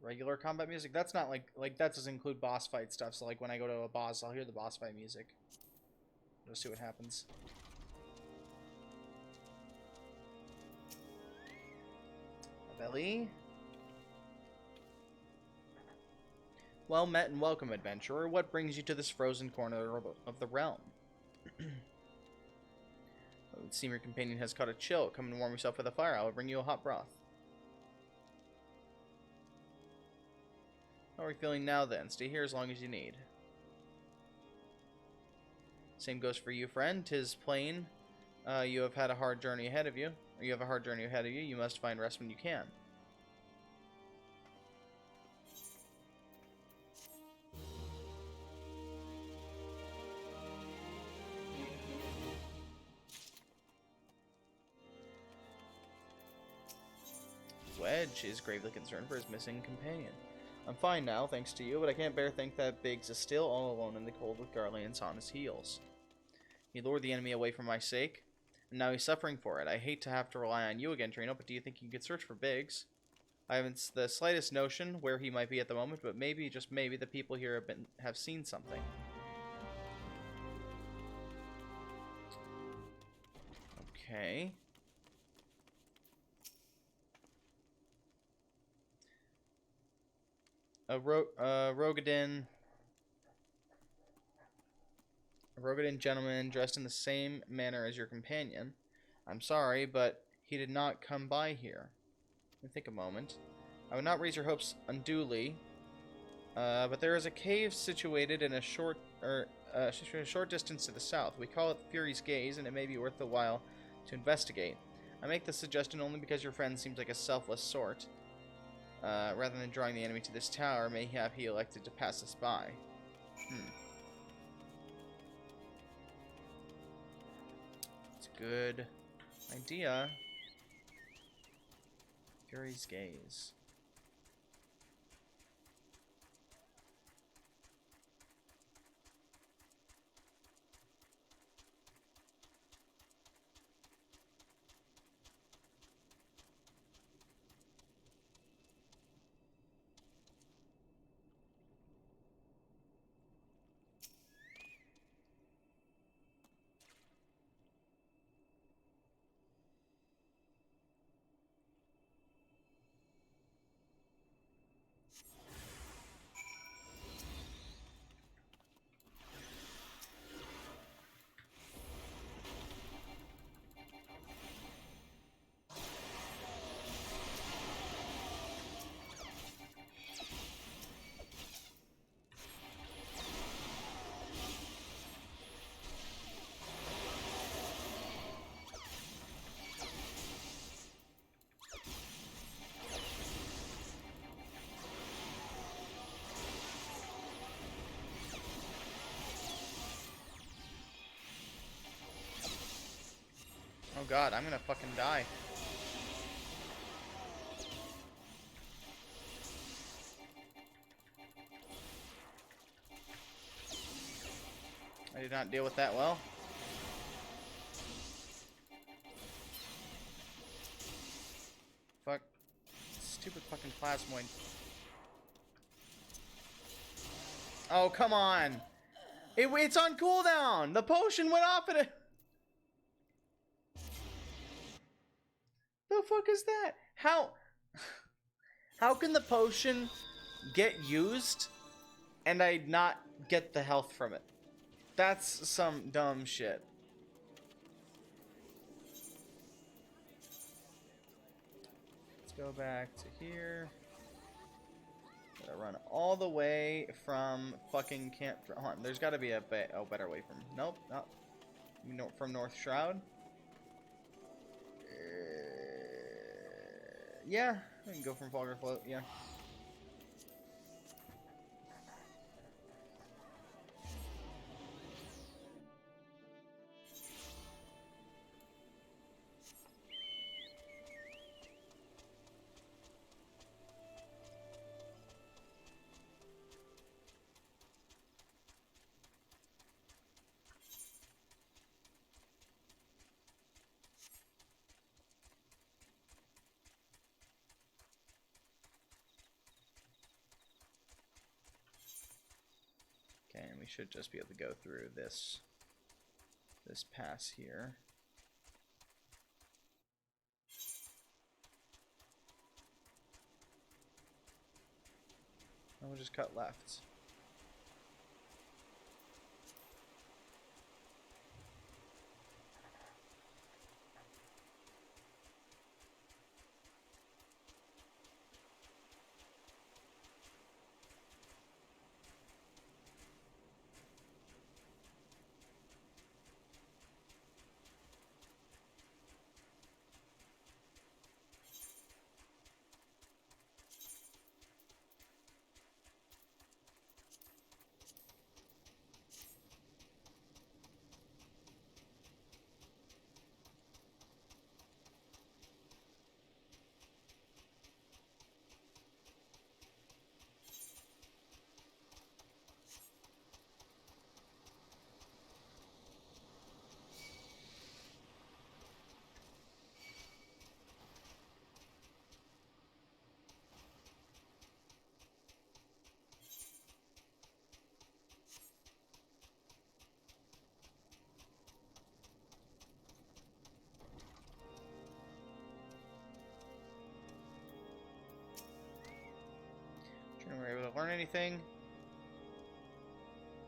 regular combat music? That's not like that doesn't include boss fight stuff. So like when I go to a boss, I'll hear the boss fight music. Let's see what happens. Belly. Well met and welcome, adventurer. What brings you to this frozen corner of the realm? It would seem your companion has caught a chill. Come and warm yourself with a fire. I will bring you a hot broth. How are you feeling now then? Stay here as long as you need. Same goes for you, friend. 'Tis plain you have had a hard journey ahead of you. Or you have a hard journey ahead of you. You must find rest when you can. Wedge is gravely concerned for his missing companion. I'm fine now, thanks to you, but I can't bear to think that Biggs is still all alone in the cold with Garleans on his heels. He lured the enemy away for my sake, and now he's suffering for it. I hate to have to rely on you again, Trino, but do you think you could search for Biggs? I haven't the slightest notion where he might be at the moment, but maybe, just maybe, the people here have seen something. Okay. A Rogadin gentleman dressed in the same manner as your companion. I'm sorry, but he did not come by here. Let me think a moment. I would not raise your hopes unduly, but there is a cave situated in a short distance to the south. We call it Fury's Gaze, and it may be worth the while to investigate. I make this suggestion only because your friend seems like a selfless sort. Rather than drawing the enemy to this tower, mayhap he elected to pass us by. It's a good idea. Fury's Gaze. Oh god, I'm gonna fucking die. I did not deal with that well. Fuck. Stupid fucking plasmoid. Oh, come on. It's on cooldown. The potion went off at it. The fuck is that? How can the potion get used and I not get the health from it? That's some dumb shit. Let's go back to here. Gotta run all the way from fucking Camp... Hold on, there's gotta be a better way from... Nope, not... from North Shroud. Yeah, we can go from Vulgar Float, yeah. And we should just be able to go through this pass here. And we'll just cut left. Were able to learn anything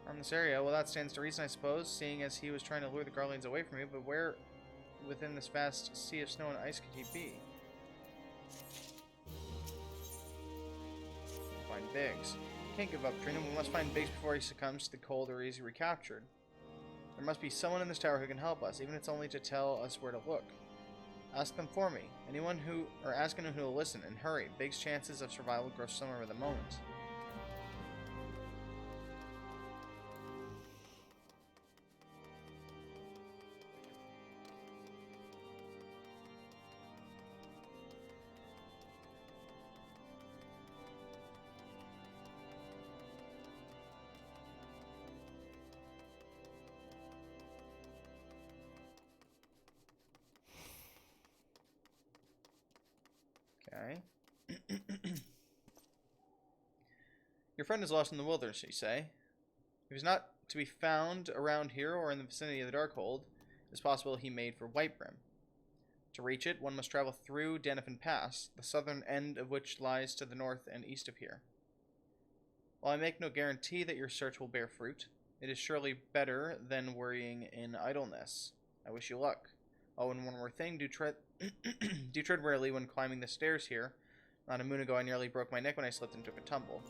from this area? Well, that stands to reason, I suppose, seeing as he was trying to lure the Garleans away from me. But where within this vast sea of snow and ice could he be? Find Biggs. Can't give up, Trino. We must find Biggs before he succumbs to the cold or easily recaptured. There must be someone in this tower who can help us, even if it's only to tell us where to look. Ask them for me. Ask anyone who will listen, and hurry. Big's chances of survival grow slimmer with the moment. Okay. Your friend is lost in the wilderness, you say? If he's not to be found around here or in the vicinity of the Darkhold, it's possible he made for Whitebrim. To reach it, one must travel through Denifin Pass, the southern end of which lies to the north and east of here. While I make no guarantee that your search will bear fruit, it is surely better than worrying in idleness. I wish you luck. Oh, and one more thing, do tread warily when climbing the stairs here. Not a moon ago, I nearly broke my neck when I slipped and took a tumble.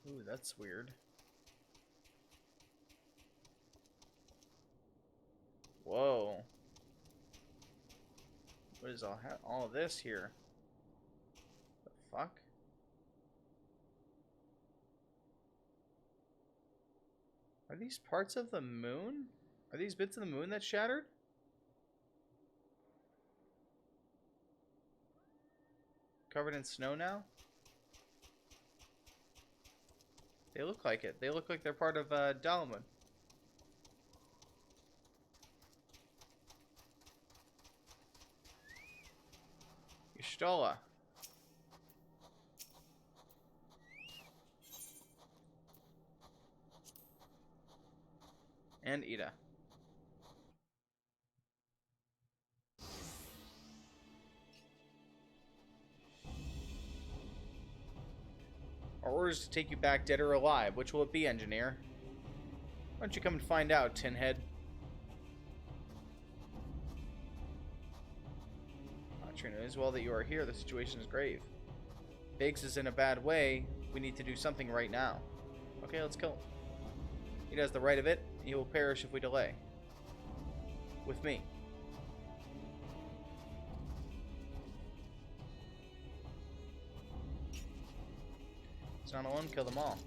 Ooh, that's weird. Whoa. What is all of this here? The fuck? Are these parts of the moon? Are these bits of the moon that shattered? Covered in snow now? They look like it. They look like they're part of Dalamud. Y'shtola. And Ida. Our orders to take you back dead or alive. Which will it be, engineer? Why don't you come and find out, Tinhead? Trino, it is well that you are here. The situation is grave. Biggs is in a bad way. We need to do something right now. Okay, let's kill him. He has the right of it. He will perish if we delay. With me. He's not alone. Kill them all.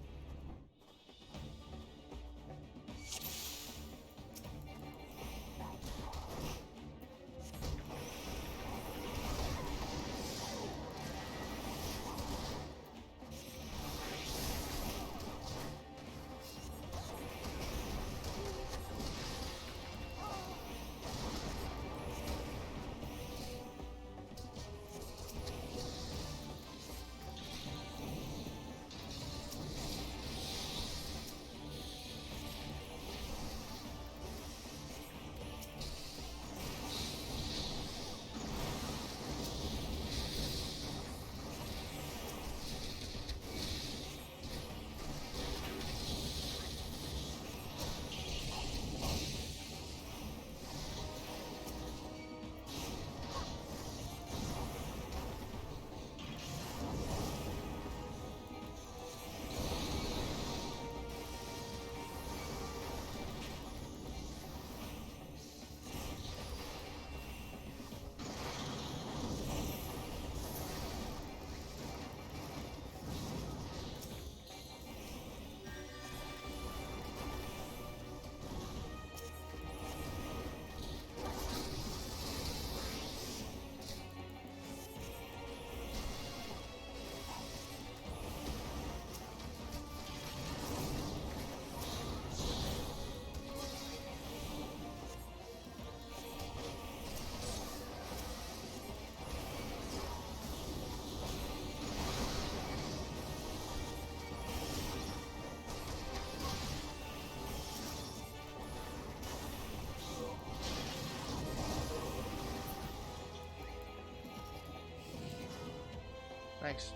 Thanks.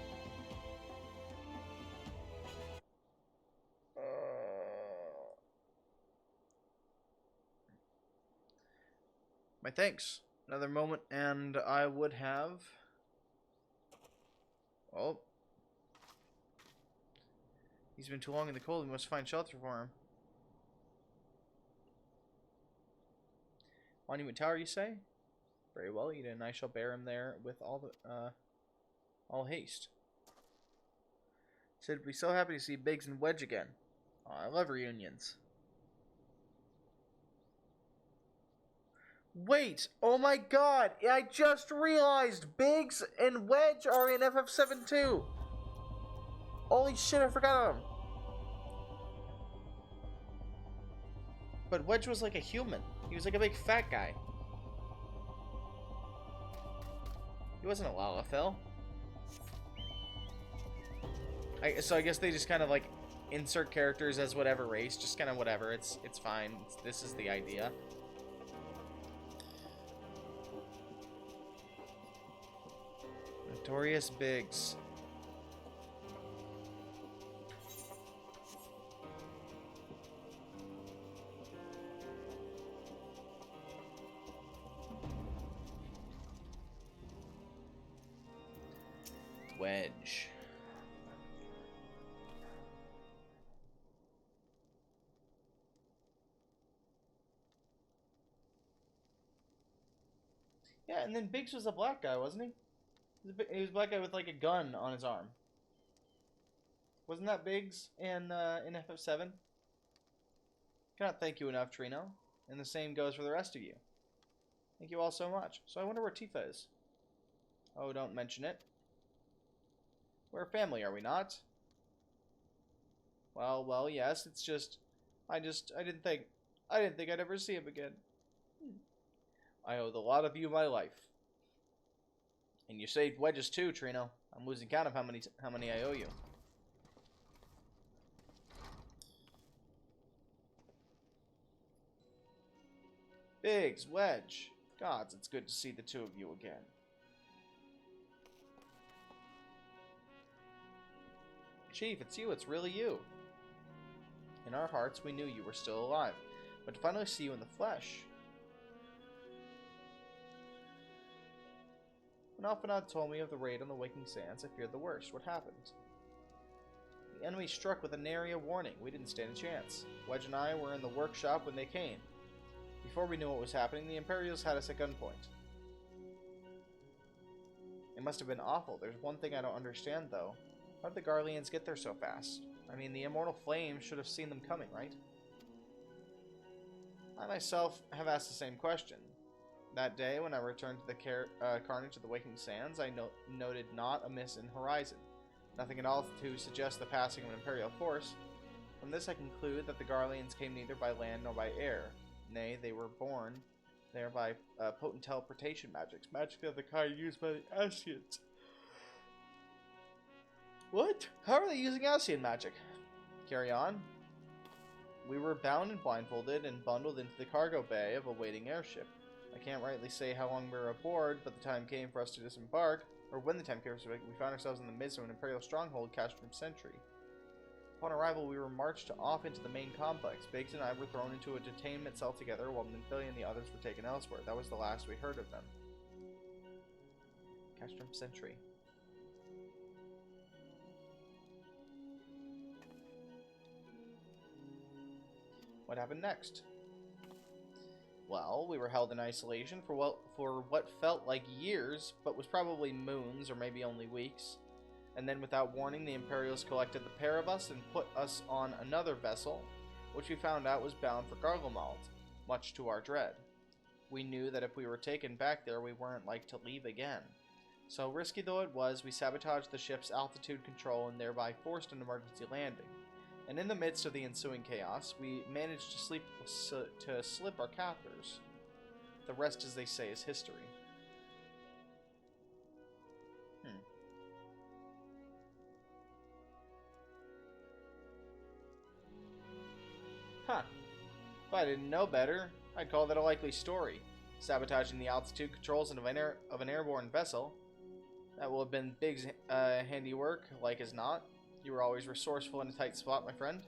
My thanks. Another moment and I would have... Oh. He's been too long in the cold. We must find shelter for him. Monument Tower, you say? Very well, Ida and I shall bear him there with all haste. Said we'd be so happy to see Biggs and Wedge again. Oh, I love reunions. Wait! Oh my god! I just realized Biggs and Wedge are in FF7 too! Holy shit, I forgot them! But Wedge was like a human. He was like a big fat guy. He wasn't a Lalafell. So I guess they just kind of like insert characters as whatever race, just kind of whatever. It's fine. This is the idea. Notorious Biggs. Wedge. Yeah, and then Biggs was a black guy, wasn't he? He was a black guy with like a gun on his arm. Wasn't that Biggs in FF7? Cannot thank you enough, Trino. And the same goes for the rest of you. Thank you all so much. So I wonder where Tifa is. Oh, don't mention it. We're a family, are we not? Well, yes. It's just, I didn't think I'd ever see him again. I owe the lot of you my life. And you saved Wedges too, Trino. I'm losing count of how many I owe you. Biggs, Wedge. Gods, it's good to see the two of you again. Chief, it's you. It's really you. In our hearts, we knew you were still alive. But to finally see you in the flesh... When Alphanod told me of the raid on the Waking Sands, I feared the worst. What happened? The enemy struck with an area warning. We didn't stand a chance. Wedge and I were in the workshop when they came. Before we knew what was happening, the Imperials had us at gunpoint. It must have been awful. There's one thing I don't understand, though. How did the Garleans get there so fast? I mean, the Immortal Flame should have seen them coming, right? I myself have asked the same question. That day, when I returned to the carnage of the Waking Sands, I noted not a miss in horizon. Nothing at all to suggest the passing of an Imperial force. From this I conclude that the Garleans came neither by land nor by air. Nay, they were born there by potent teleportation magics. Magic of the kind used by the Ascians. What? How are they using Ascian magic? Carry on. We were bound and blindfolded and bundled into the cargo bay of a waiting airship. I can't rightly say how long we were aboard, but the time came for us to disembark, or when the time came for us to we found ourselves in the midst of an Imperial stronghold Castrum Sentry. Upon arrival, we were marched off into the main complex. Biggs and I were thrown into a detainment cell together, while Minfilia and the others were taken elsewhere. That was the last we heard of them. Castrum Sentry. What happened next? Well, we were held in isolation for what felt like years, but was probably moons or maybe only weeks. And then without warning, the Imperials collected the pair of us and put us on another vessel, which we found out was bound for Garlemald, much to our dread. We knew that if we were taken back there, we weren't like to leave again. So risky though it was, we sabotaged the ship's altitude control and thereby forced an emergency landing. And in the midst of the ensuing chaos, we managed to slip our captors. The rest, as they say, is history. Huh. If I didn't know better, I'd call that a likely story. Sabotaging the altitude controls of an airborne vessel. That will have been Biggs' handiwork, like as not. You were always resourceful in a tight spot, my friend.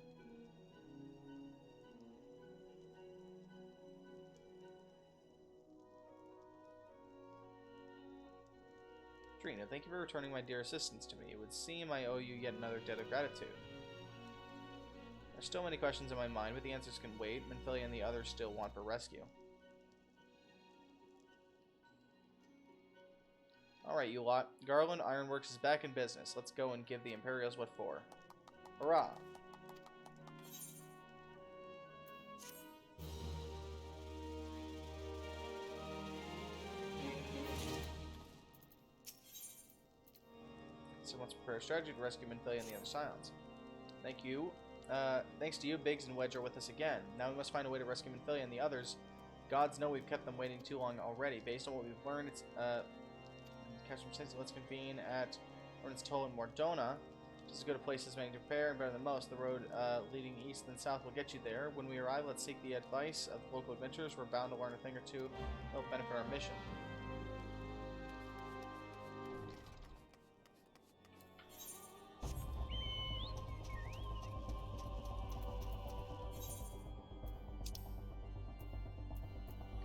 Trina, thank you for returning my dear assistance to me. It would seem I owe you yet another debt of gratitude. There's still many questions in my mind, but the answers can wait. Minfilia and the others still want for rescue. Alright, you lot. Garland Ironworks is back in business. Let's go and give the Imperials what for. Hurrah! So let's prepare a strategy to rescue Minfilia and the other Scions. Thank you. Thanks to you, Biggs and Wedge are with us again. Now we must find a way to rescue Minfilia and the others. Gods know we've kept them waiting too long already. Based on what we've learned, it's let's convene at Ornan's Toll in Mordona. Just as good a place as many to prepare and better than most. The road leading east and south will get you there. When we arrive, let's seek the advice of local adventurers. We're bound to learn a thing or two to help benefit our mission.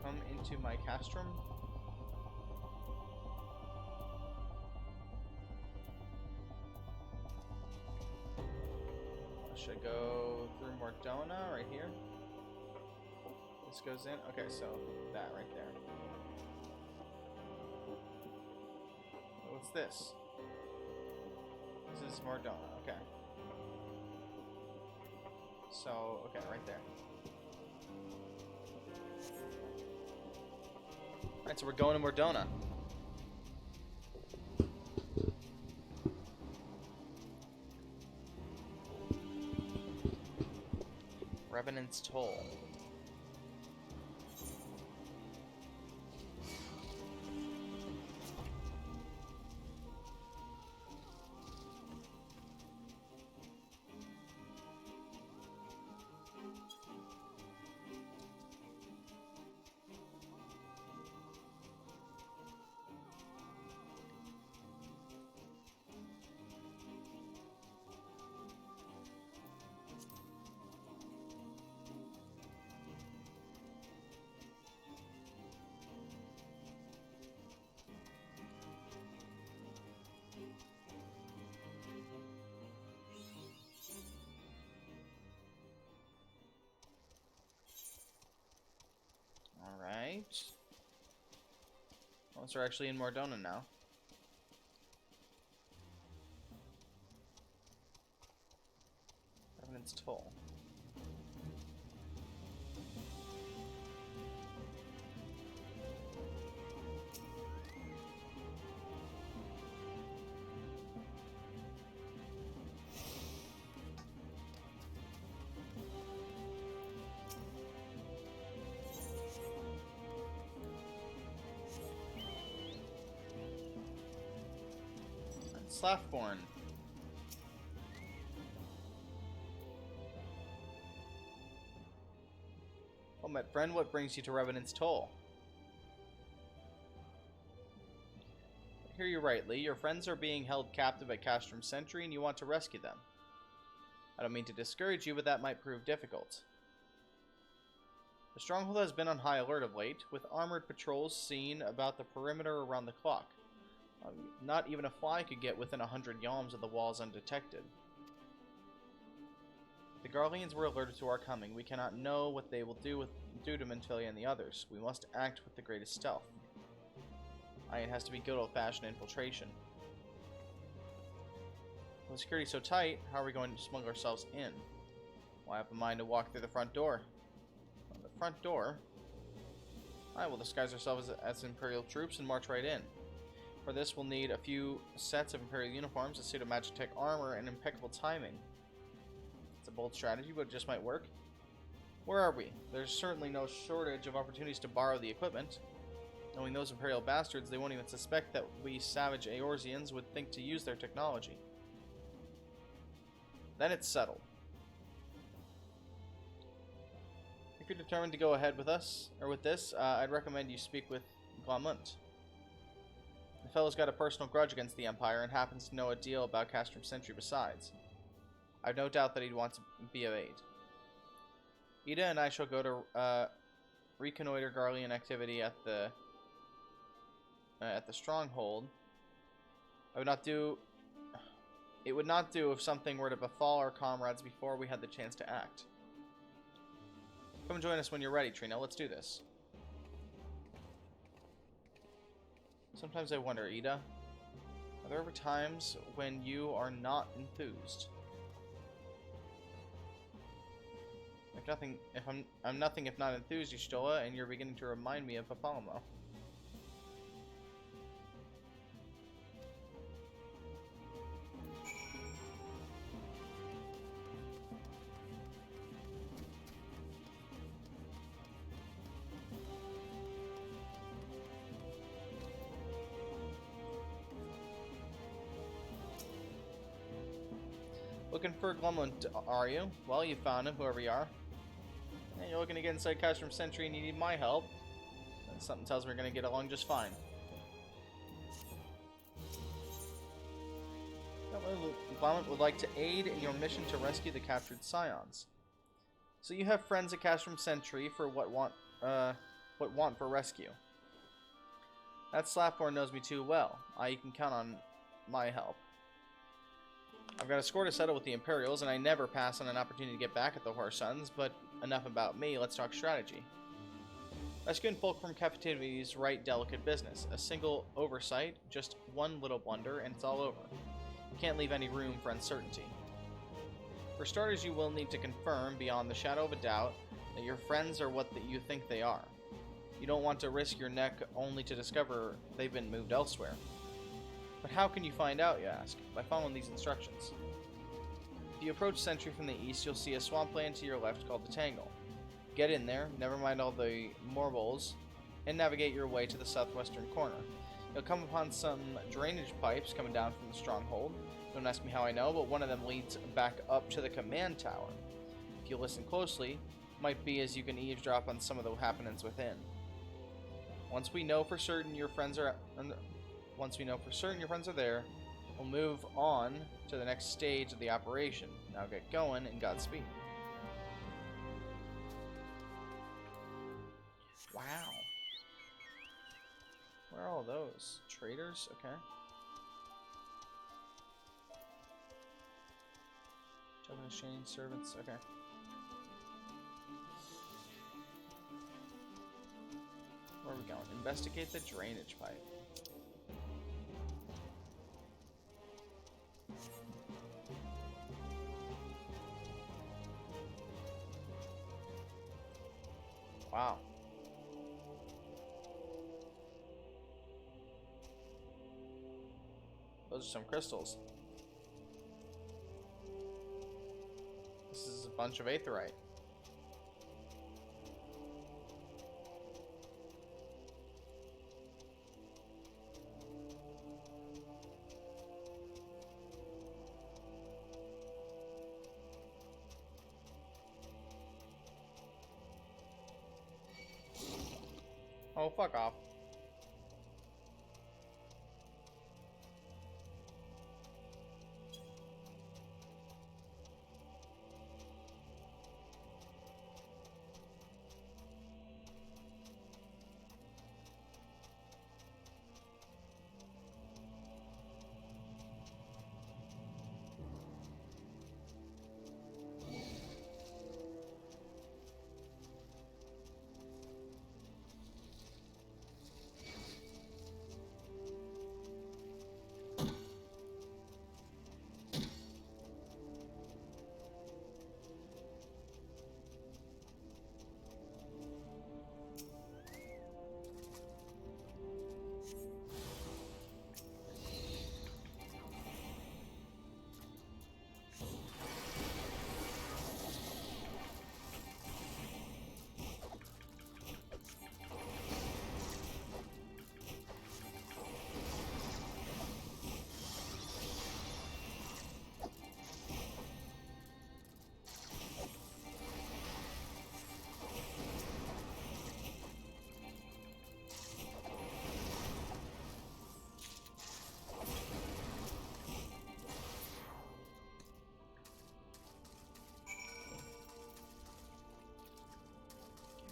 Come into my castrum. Should I go through Mordona right here? This goes in? Okay, so that right there. What's this? This is Mordona. Okay. So, okay, right there. Alright, so we're going to Mordona. Revenant's Toll. Alright. Well, so we're actually in Mordona now. Revenant's Toll. Slaftborn. Well met, friend. What brings you to Revenant's Toll? I hear you rightly. Your friends are being held captive at Castrum Sentry, and you want to rescue them. I don't mean to discourage you, but that might prove difficult. The stronghold has been on high alert of late, with armored patrols seen about the perimeter around the clock. Not even a fly could get within 100 yalms of the walls undetected. The Garleans were alerted to our coming. We cannot know what they will do to Mentfilia and the others. We must act with the greatest stealth. It has to be good old-fashioned infiltration. With security so tight, how are we going to smuggle ourselves in? Well, I have in mind to walk through the front door. The front door? I will disguise ourselves as Imperial troops and march right in. For this, we'll need a few sets of Imperial uniforms, a suit of Magitech armor, and impeccable timing. It's a bold strategy, but it just might work. Where are we? There's certainly no shortage of opportunities to borrow the equipment. Knowing those Imperial bastards, they won't even suspect that we savage Eorzeans would think to use their technology. Then it's settled. If you're determined to go ahead with us, or with this, I'd recommend you speak with Glamunt. The fellow's got a personal grudge against the Empire and happens to know a deal about Castrum Sentry besides. I've no doubt that he'd want to be of aid. Ida and I shall go to reconnoiter Garlean activity at the stronghold. It would not do if something were to befall our comrades before we had the chance to act. Come join us when you're ready, Trino. Let's do this. Sometimes I wonder, Ida, are there ever times when you are not enthused? I'm nothing if not enthused, Y'shtola, and you're beginning to remind me of Papalmo. Looking for Glumlund, are you? Well, you found him, whoever you are. And you're looking to get inside Castrum Sentry and you need my help. And something tells me we're going to get along just fine. Glumlund would like to aid in your mission to rescue the captured Scions. So you have friends at Castrum Sentry for what want for rescue. That Slaftborn knows me too well. You can count on my help. I've got a score to settle with the Imperials, and I never pass on an opportunity to get back at the Horse Sons, but enough about me, let's talk strategy. Rescuing folk from captivity is right delicate business. A single oversight, just one little blunder, and it's all over. You can't leave any room for uncertainty. For starters, you will need to confirm, beyond the shadow of a doubt, that your friends are what you think they are. You don't want to risk your neck only to discover they've been moved elsewhere. But how can you find out, you ask? By following these instructions. If you approach Sentry from the east, you'll see a swampland to your left called the Tangle. Get in there, never mind all the marbles, and navigate your way to the southwestern corner. You'll come upon some drainage pipes coming down from the stronghold. Don't ask me how I know, but one of them leads back up to the command tower. If you listen closely, might be as you can eavesdrop on some of the happenings within. Once we know for certain your friends are there, we'll move on to the next stage of the operation. Now get going and Godspeed. Wow. Where are all those? Traders? Okay. Token exchange, servants, okay. Where are we going? Investigate the drainage pipe. Wow. Those are some crystals. This is a bunch of aetherite. Oh, fuck off.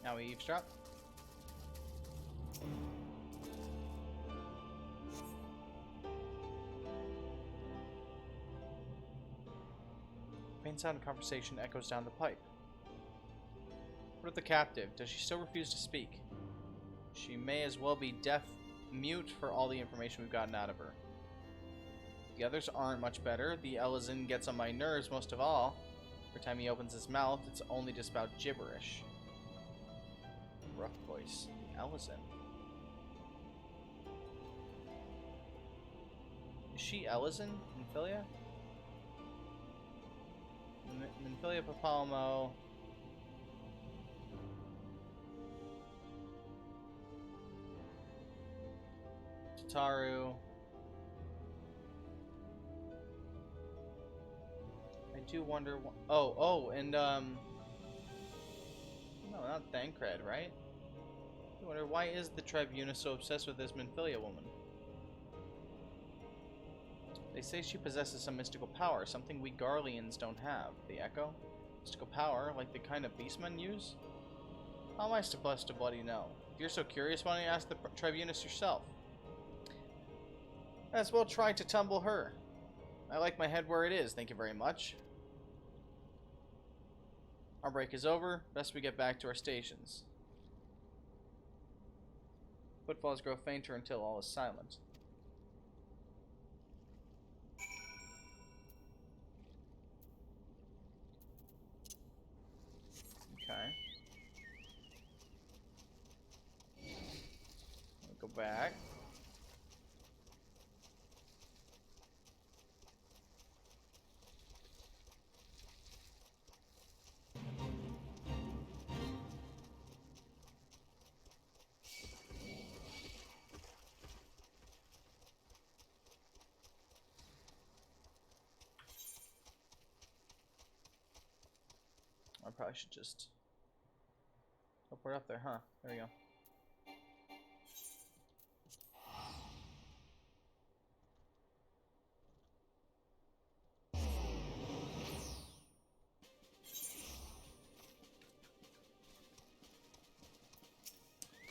Now we eavesdrop. Faint sound of conversation echoes down the pipe. What of the captive? Does she still refuse to speak? She may as well be deaf-mute for all the information we've gotten out of her. The others aren't much better. The Elizin gets on my nerves most of all. Every time he opens his mouth, it's only just about gibberish. Rough voice. Elizin. Is she Elizin? Minfilia? Minfilia Papalmo. Tataru. I do wonder. And no, not Thancred, right? I wonder, why is the Tribuna so obsessed with this Minfilia woman? They say she possesses some mystical power, something we Garleans don't have. The Echo? Mystical power, like the kind of beastmen use? How am I supposed to bloody know? If you're so curious, why don't you ask the Tribunus yourself? As well try to tumble her. I like my head where it is, thank you very much. Our break is over. Best we get back to our stations. Footfalls grow fainter until all is silent. Okay. Go back. I probably should just teleport up there, huh? There we go.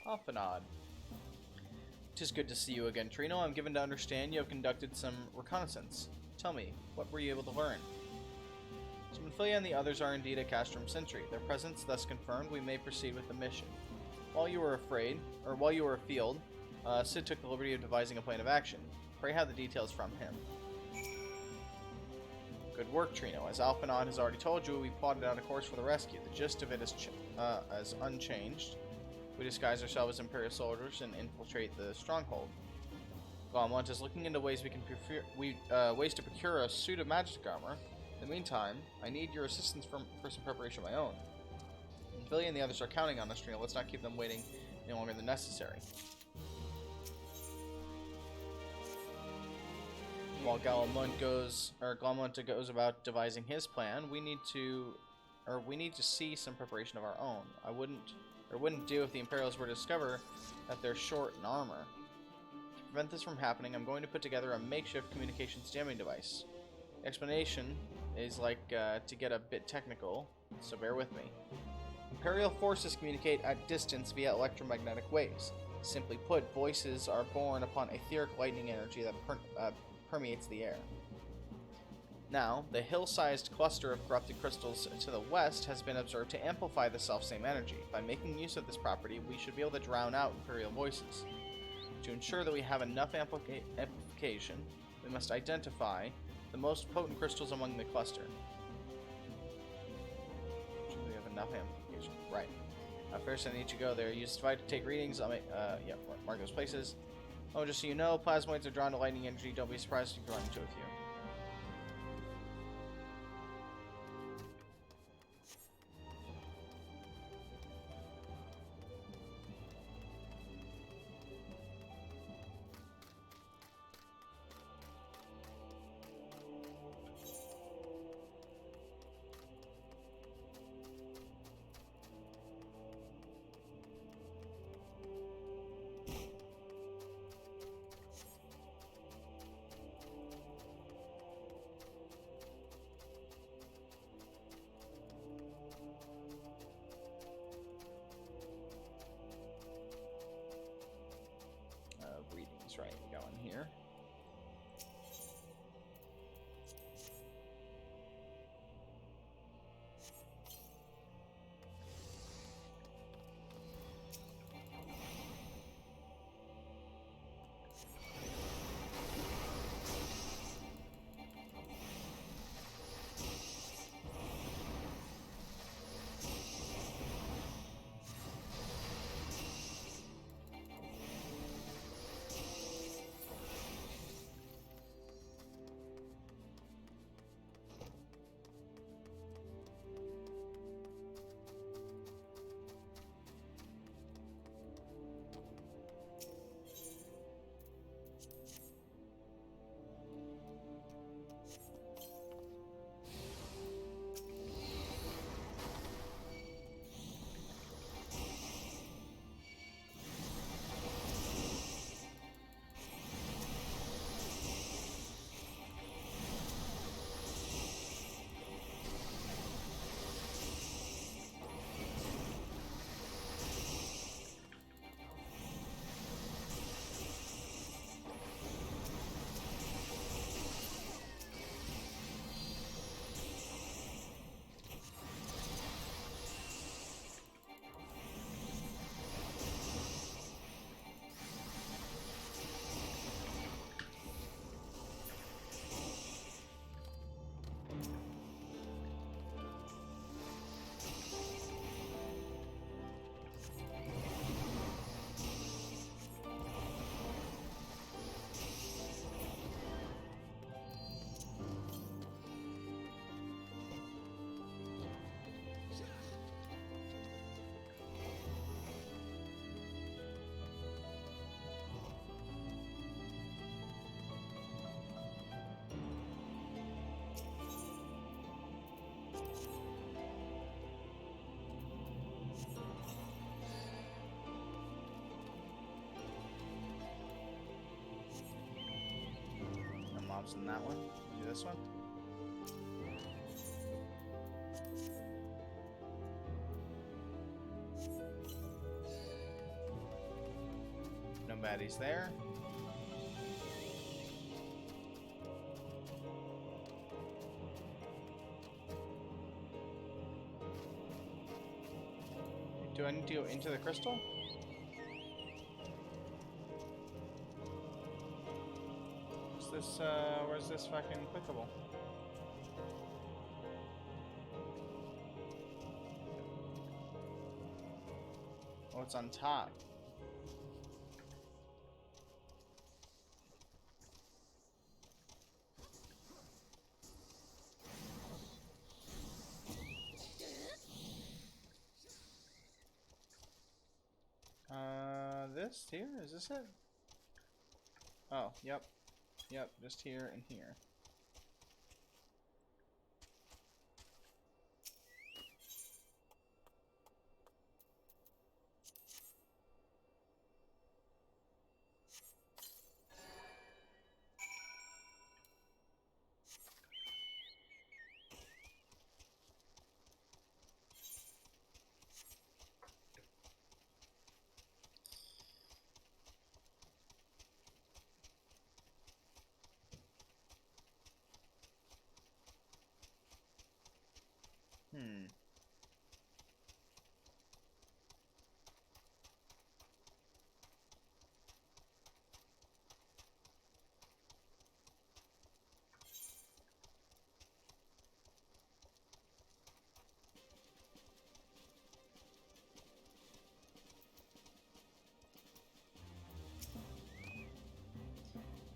Off and odd. Tis good to see you again, Trino. I'm given to understand you have conducted some reconnaissance. Tell me, what were you able to learn? So Minfilia and the others are indeed at Castrum Sentry. Their presence thus confirmed, we may proceed with the mission. While you were afield, Sid took the liberty of devising a plan of action. Pray have the details from him. Good work, Trino. As Alphanod has already told you, we plotted out a course for the rescue. The gist of it is as unchanged. We disguise ourselves as Imperial soldiers and infiltrate the stronghold. Glomont is looking into ways ways to procure a suit of magic armor. In the meantime, I need your assistance for some preparation of my own. Billy and the others are counting on us, Trino. Let's not keep them waiting any longer than necessary. While Glomont goes about devising his plan, we need to see some preparation of our own. It wouldn't do if the Imperials were to discover that they're short in armor. To prevent this from happening, I'm going to put together a makeshift communications jamming device. The explanation is to get a bit technical, so bear with me. Imperial forces communicate at distance via electromagnetic waves. Simply put, voices are born upon etheric lightning energy that permeates the air. Now, the hill-sized cluster of corrupted crystals to the west has been observed to amplify the selfsame energy. By making use of this property, we should be able to drown out Imperial voices. To ensure that we have enough amplification, we must identify the most potent crystals among the cluster. Should we have enough amplification? Right. First, I need to go there. Use the device to take readings. I'll mark those places. Oh, just so you know, plasmoids are drawn to lightning energy. Don't be surprised if you run into a few. Wasn't that one? Do this one. No baddies there. Do I need to go into the crystal? Where's this fucking clickable? Oh, it's on top. This here? Is this it? Oh, yep. Yep, just here and here.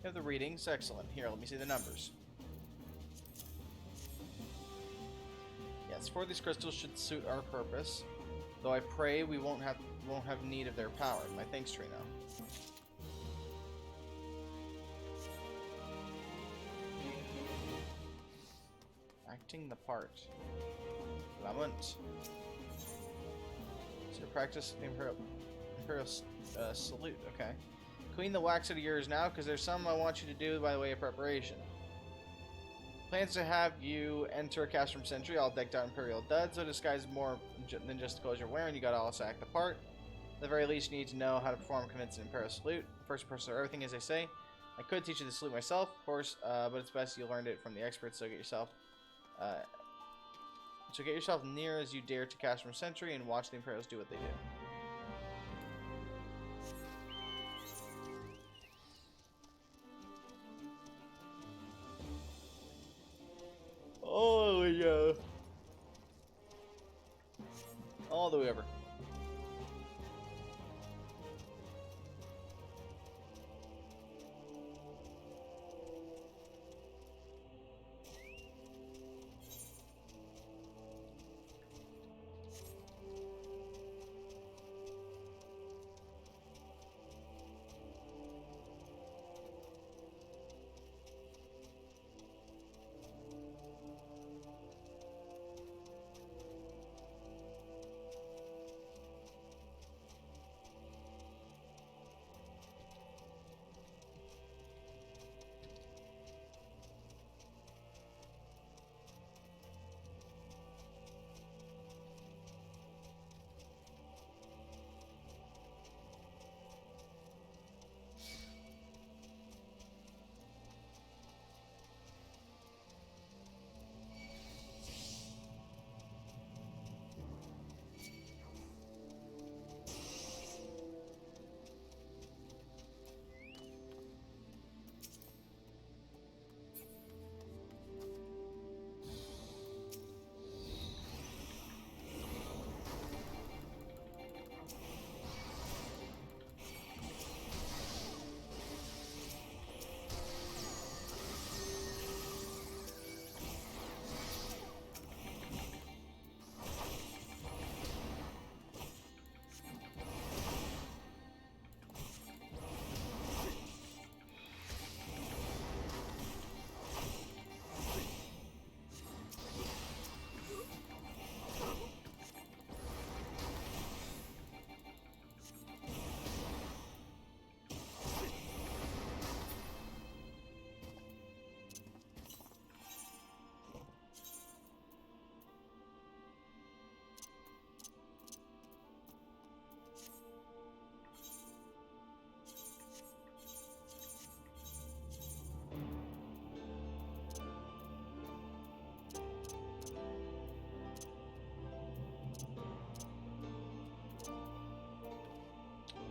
You have the readings. Excellent. Here, let me see the numbers. Yes, 4 of these crystals should suit our purpose. Though I pray we won't have need of their power. My thanks, Trino. Acting the part. Lament. So practice the Imperial salute. Okay. Clean the wax out of yours now, because there's some I want you to do by the way of preparation. Plans to have you enter a Castrum Sentry, all decked out Imperial duds, so disguised more than just the clothes you're wearing. You gotta also act the part. At the very least, you need to know how to perform a convincing Imperial salute. First person of everything, as they say. I could teach you the salute myself, of course, but it's best you learned it from the experts. So get yourself near as you dare to Castrum Sentry and watch the Imperials do what they do. Oh, yeah. All the way over.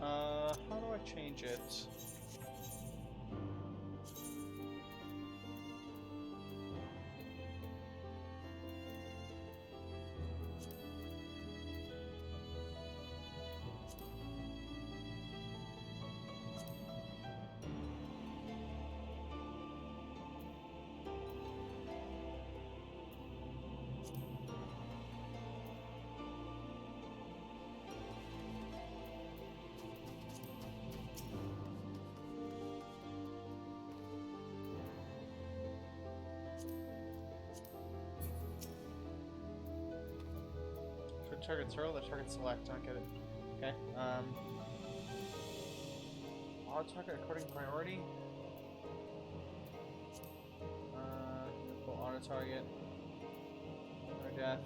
How do I change it? Target throw, left target select, don't get it. Okay, auto target according to priority. Full auto target. No death.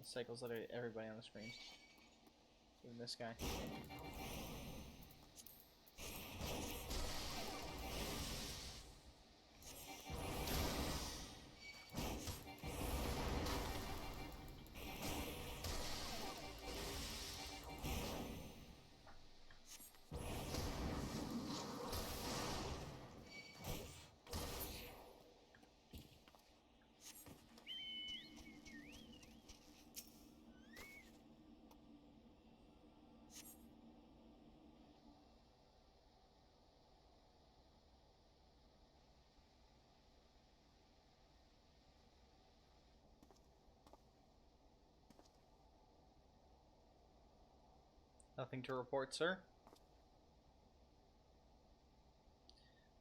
Cycles literally everybody on the screen. Even this guy. Nothing to report, sir.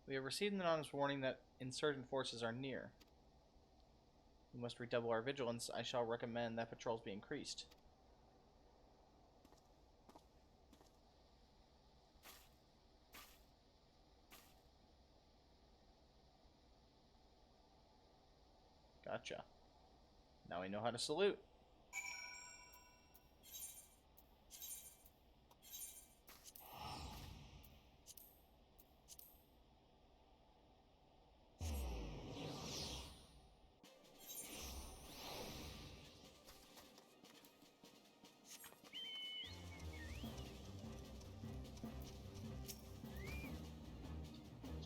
We have received an anonymous warning that insurgent forces are near. We must redouble our vigilance. I shall recommend that patrols be increased. Gotcha. Now we know how to salute.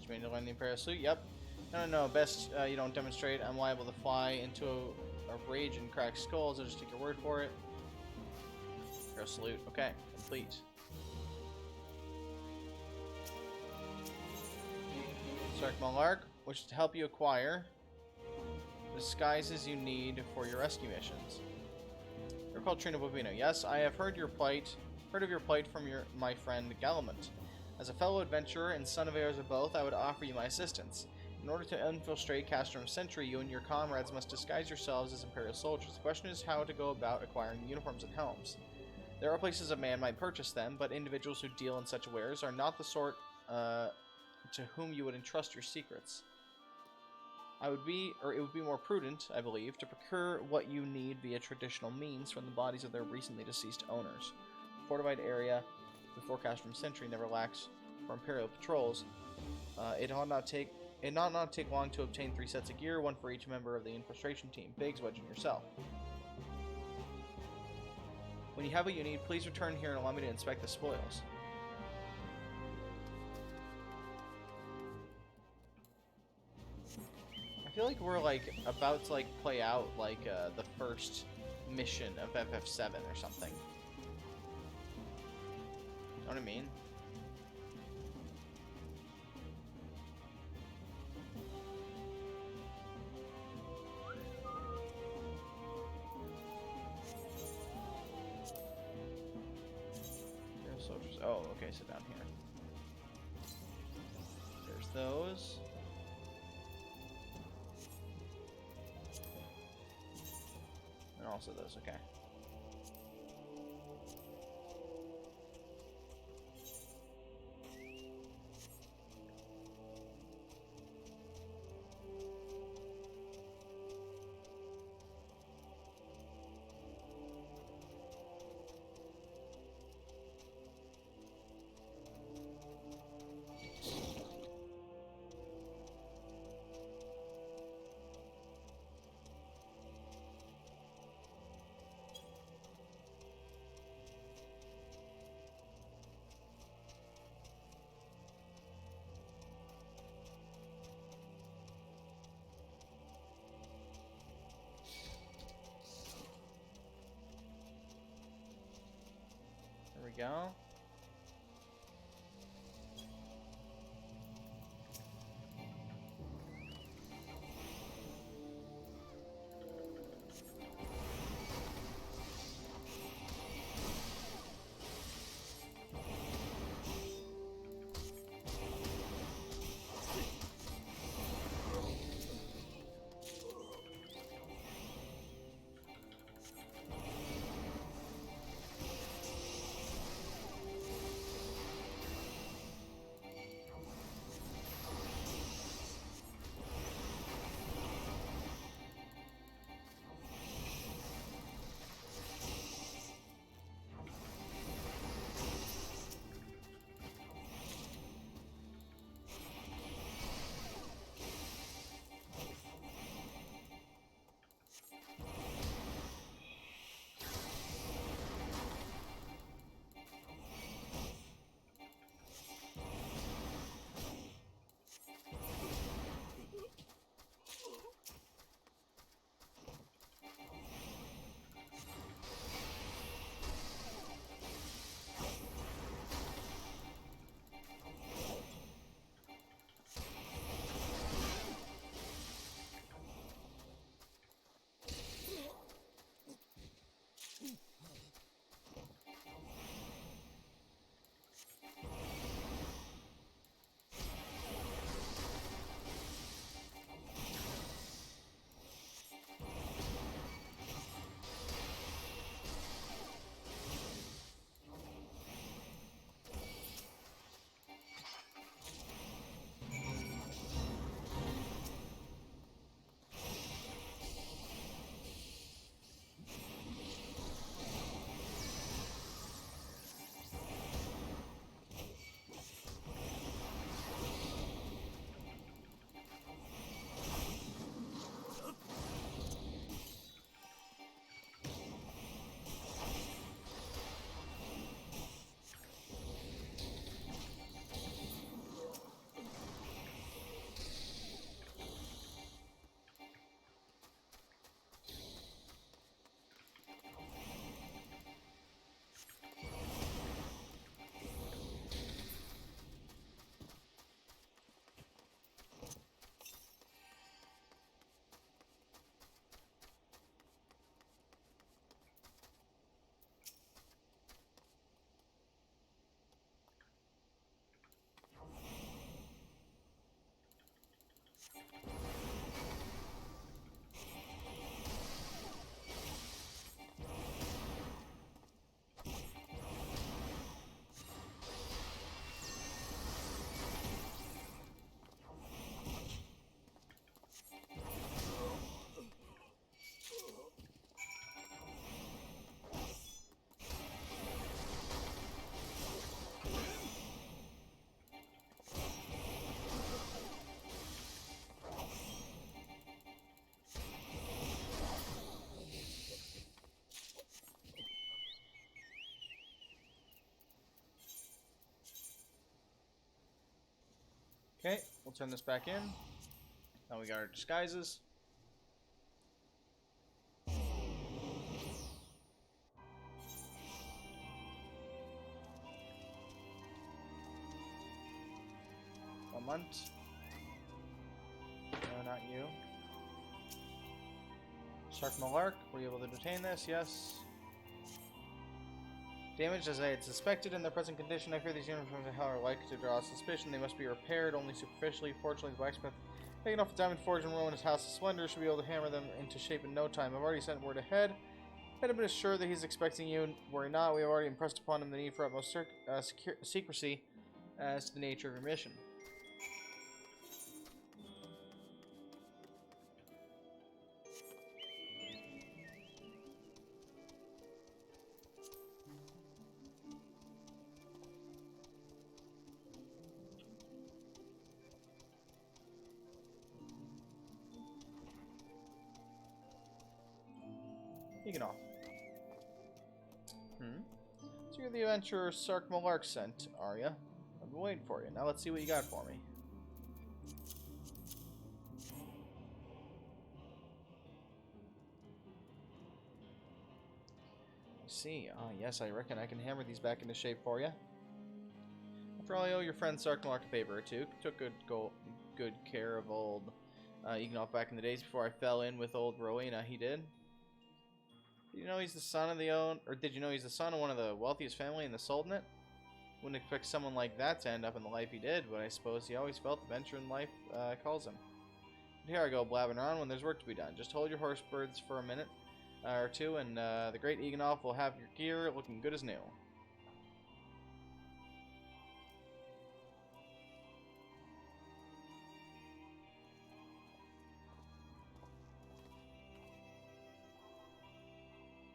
Trained to learn the Imperial salute? Yep. No. Best you don't demonstrate. I'm liable to fly into a rage and crack skulls. I'll just take your word for it. Imperial salute. Okay, complete. Stark Monarch, which is to help you acquire disguises you need for your rescue missions. You're called Trino Bobino. Yes, I have heard of your plight from my friend Galamant. As a fellow adventurer and son of heirs of both, I would offer you my assistance. In order to infiltrate Castrum Sentry, you and your comrades must disguise yourselves as Imperial soldiers. The question is how to go about acquiring uniforms and helms. There are places a man might purchase them, but individuals who deal in such wares are not the sort to whom you would entrust your secrets. It would be more prudent, I believe, to procure what you need via traditional means from the bodies of their recently deceased owners. The fortified area before Castrum Sentry never lacks for Imperial patrols. It ought not take long to obtain 3 sets of gear, one for each member of the infiltration team. Biggs, Wedge, and yourself. When you have what you need, please return here and allow me to inspect the spoils. I feel like we're about to play out the first mission of FF7 or something. You know what I mean? Soldiers. Oh, okay, so down here. There's those. And also those, okay. we go. Okay, we'll turn this back in. Now we got our disguises. Lamont. No, not you. Shark Malark, were you able to detain this? Yes. Damaged as I had suspected in their present condition. I fear these uniforms are likely to draw suspicion. They must be repaired only superficially. Fortunately, the blacksmith taking off the diamond forge and ruin his house of splendor should be able to hammer them into shape in no time. I've already sent word ahead. I've been assured that he's expecting you. Worry not, we have already impressed upon him the need for utmost secrecy as to the nature of your mission. You can off. So you're the adventurer Sark Malark sent, are ya? I've been waiting for you. Now let's see what you got for me. I see. Ah, yes, I reckon I can hammer these back into shape for you. After all, I owe your friend Sarkmark a favor or two. Took good care of old Ignolf back in the days before I fell in with old Rowena. He did. Did you know he's the son of did you know he's the son of one of the wealthiest family in the Sultanate? Wouldn't expect someone like that to end up in the life he did, but I suppose he always felt the venture in life calls him. But here I go blabbing around when there's work to be done. Just hold your horse birds for a minute or two, and the great Ignolf will have your gear looking good as new.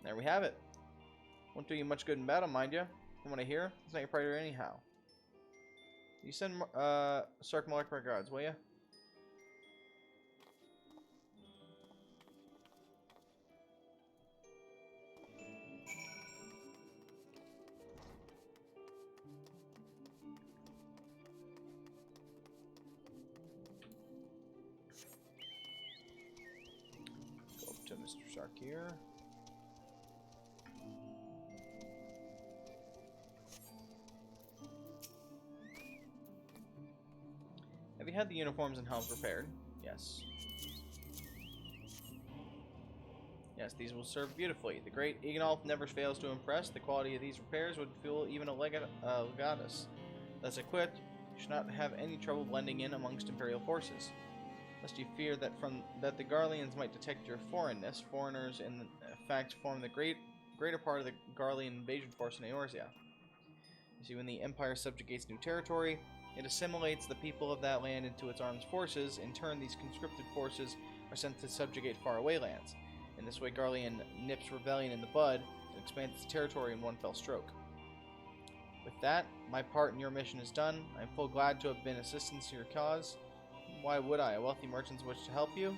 There we have it. Won't do you much good in battle, mind you. From what I hear, it's not your priority anyhow. You send Sarkmark my regards, will you? Go up to Mr. Sark here. Have you had the uniforms and helms repaired? Yes. Yes, these will serve beautifully. The great Ignolf never fails to impress. The quality of these repairs would fuel even a legatus. Thus equipped, you should not have any trouble blending in amongst Imperial forces. Lest you fear that the Garleans might detect your foreignness, foreigners in fact form the greater part of the Garlean invasion force in Eorzea. You see, when the Empire subjugates new territory, it assimilates the people of that land into its armed forces. In turn, these conscripted forces are sent to subjugate faraway lands. In this way, Garlean nips rebellion in the bud and expands its territory in one fell stroke. With that, my part in your mission is done. I am full glad to have been assistance to your cause. Why would I? A wealthy merchant wish to help you?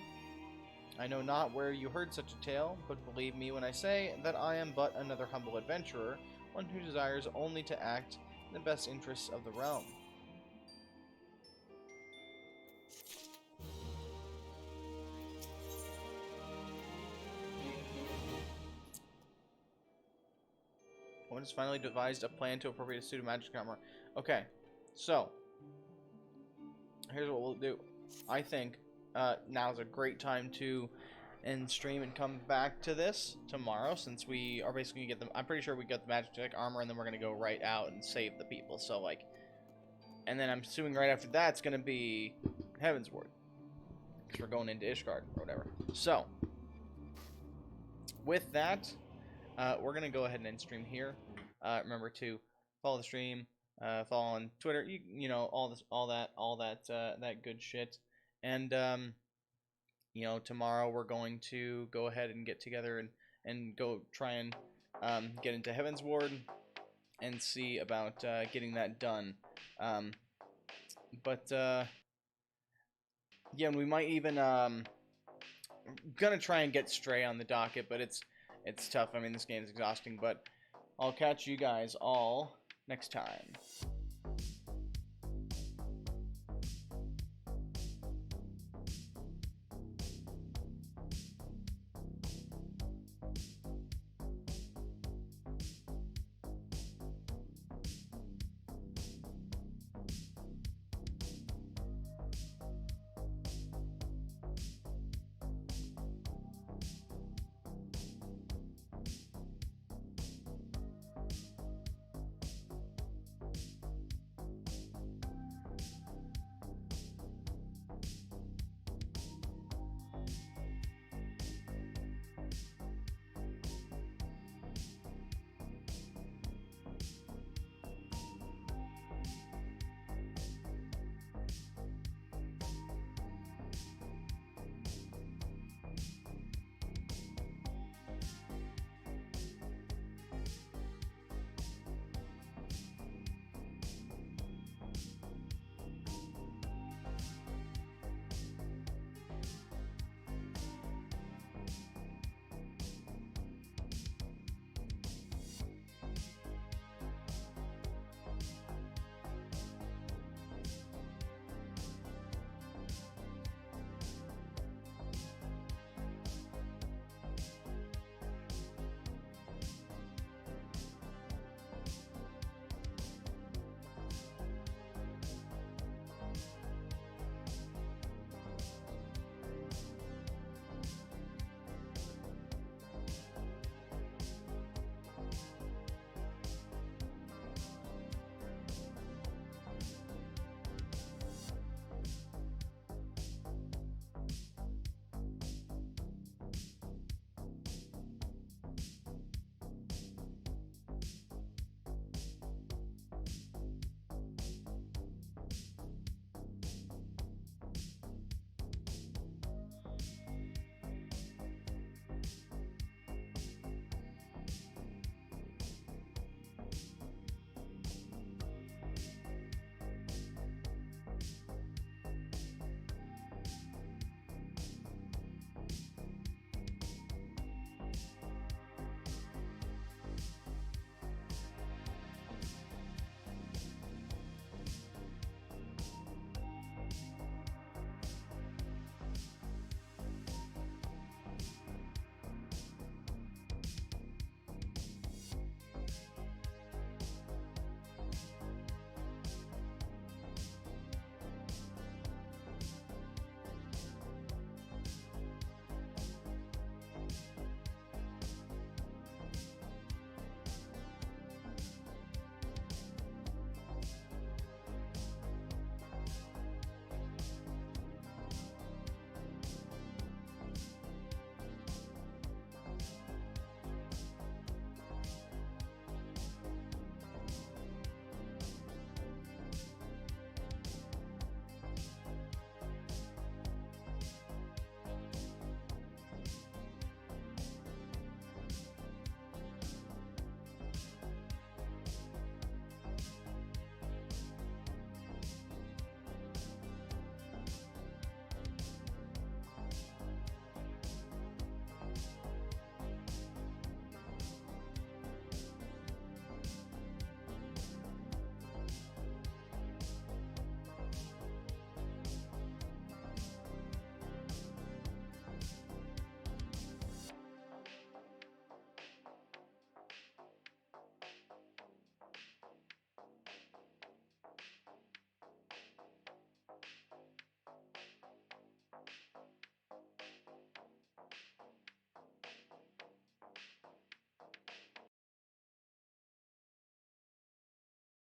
I know not where you heard such a tale, but believe me when I say that I am but another humble adventurer, one who desires only to act in the best interests of the realm. One has finally devised a plan to appropriate a suit of magic armor. Okay, so here's what we'll do. I think now's a great time to end stream and come back to this tomorrow, since we are basically gonna get them. I'm pretty sure we got the magic armor, and then we're gonna go right out and save the people. So like, and then I'm assuming right after that it's gonna be Heaven's Ward, because we're going into Ishgard or whatever. So with that, we're gonna go ahead and end stream here. Remember to follow the stream, follow on Twitter, you know, all that good shit. And you know, tomorrow we're going to go ahead and get together and go try and get into Heaven's Ward and see about getting that done. But yeah, we might even gonna try and get Stray on the docket, but it's tough. I mean, this game is exhausting, but I'll catch you guys all next time.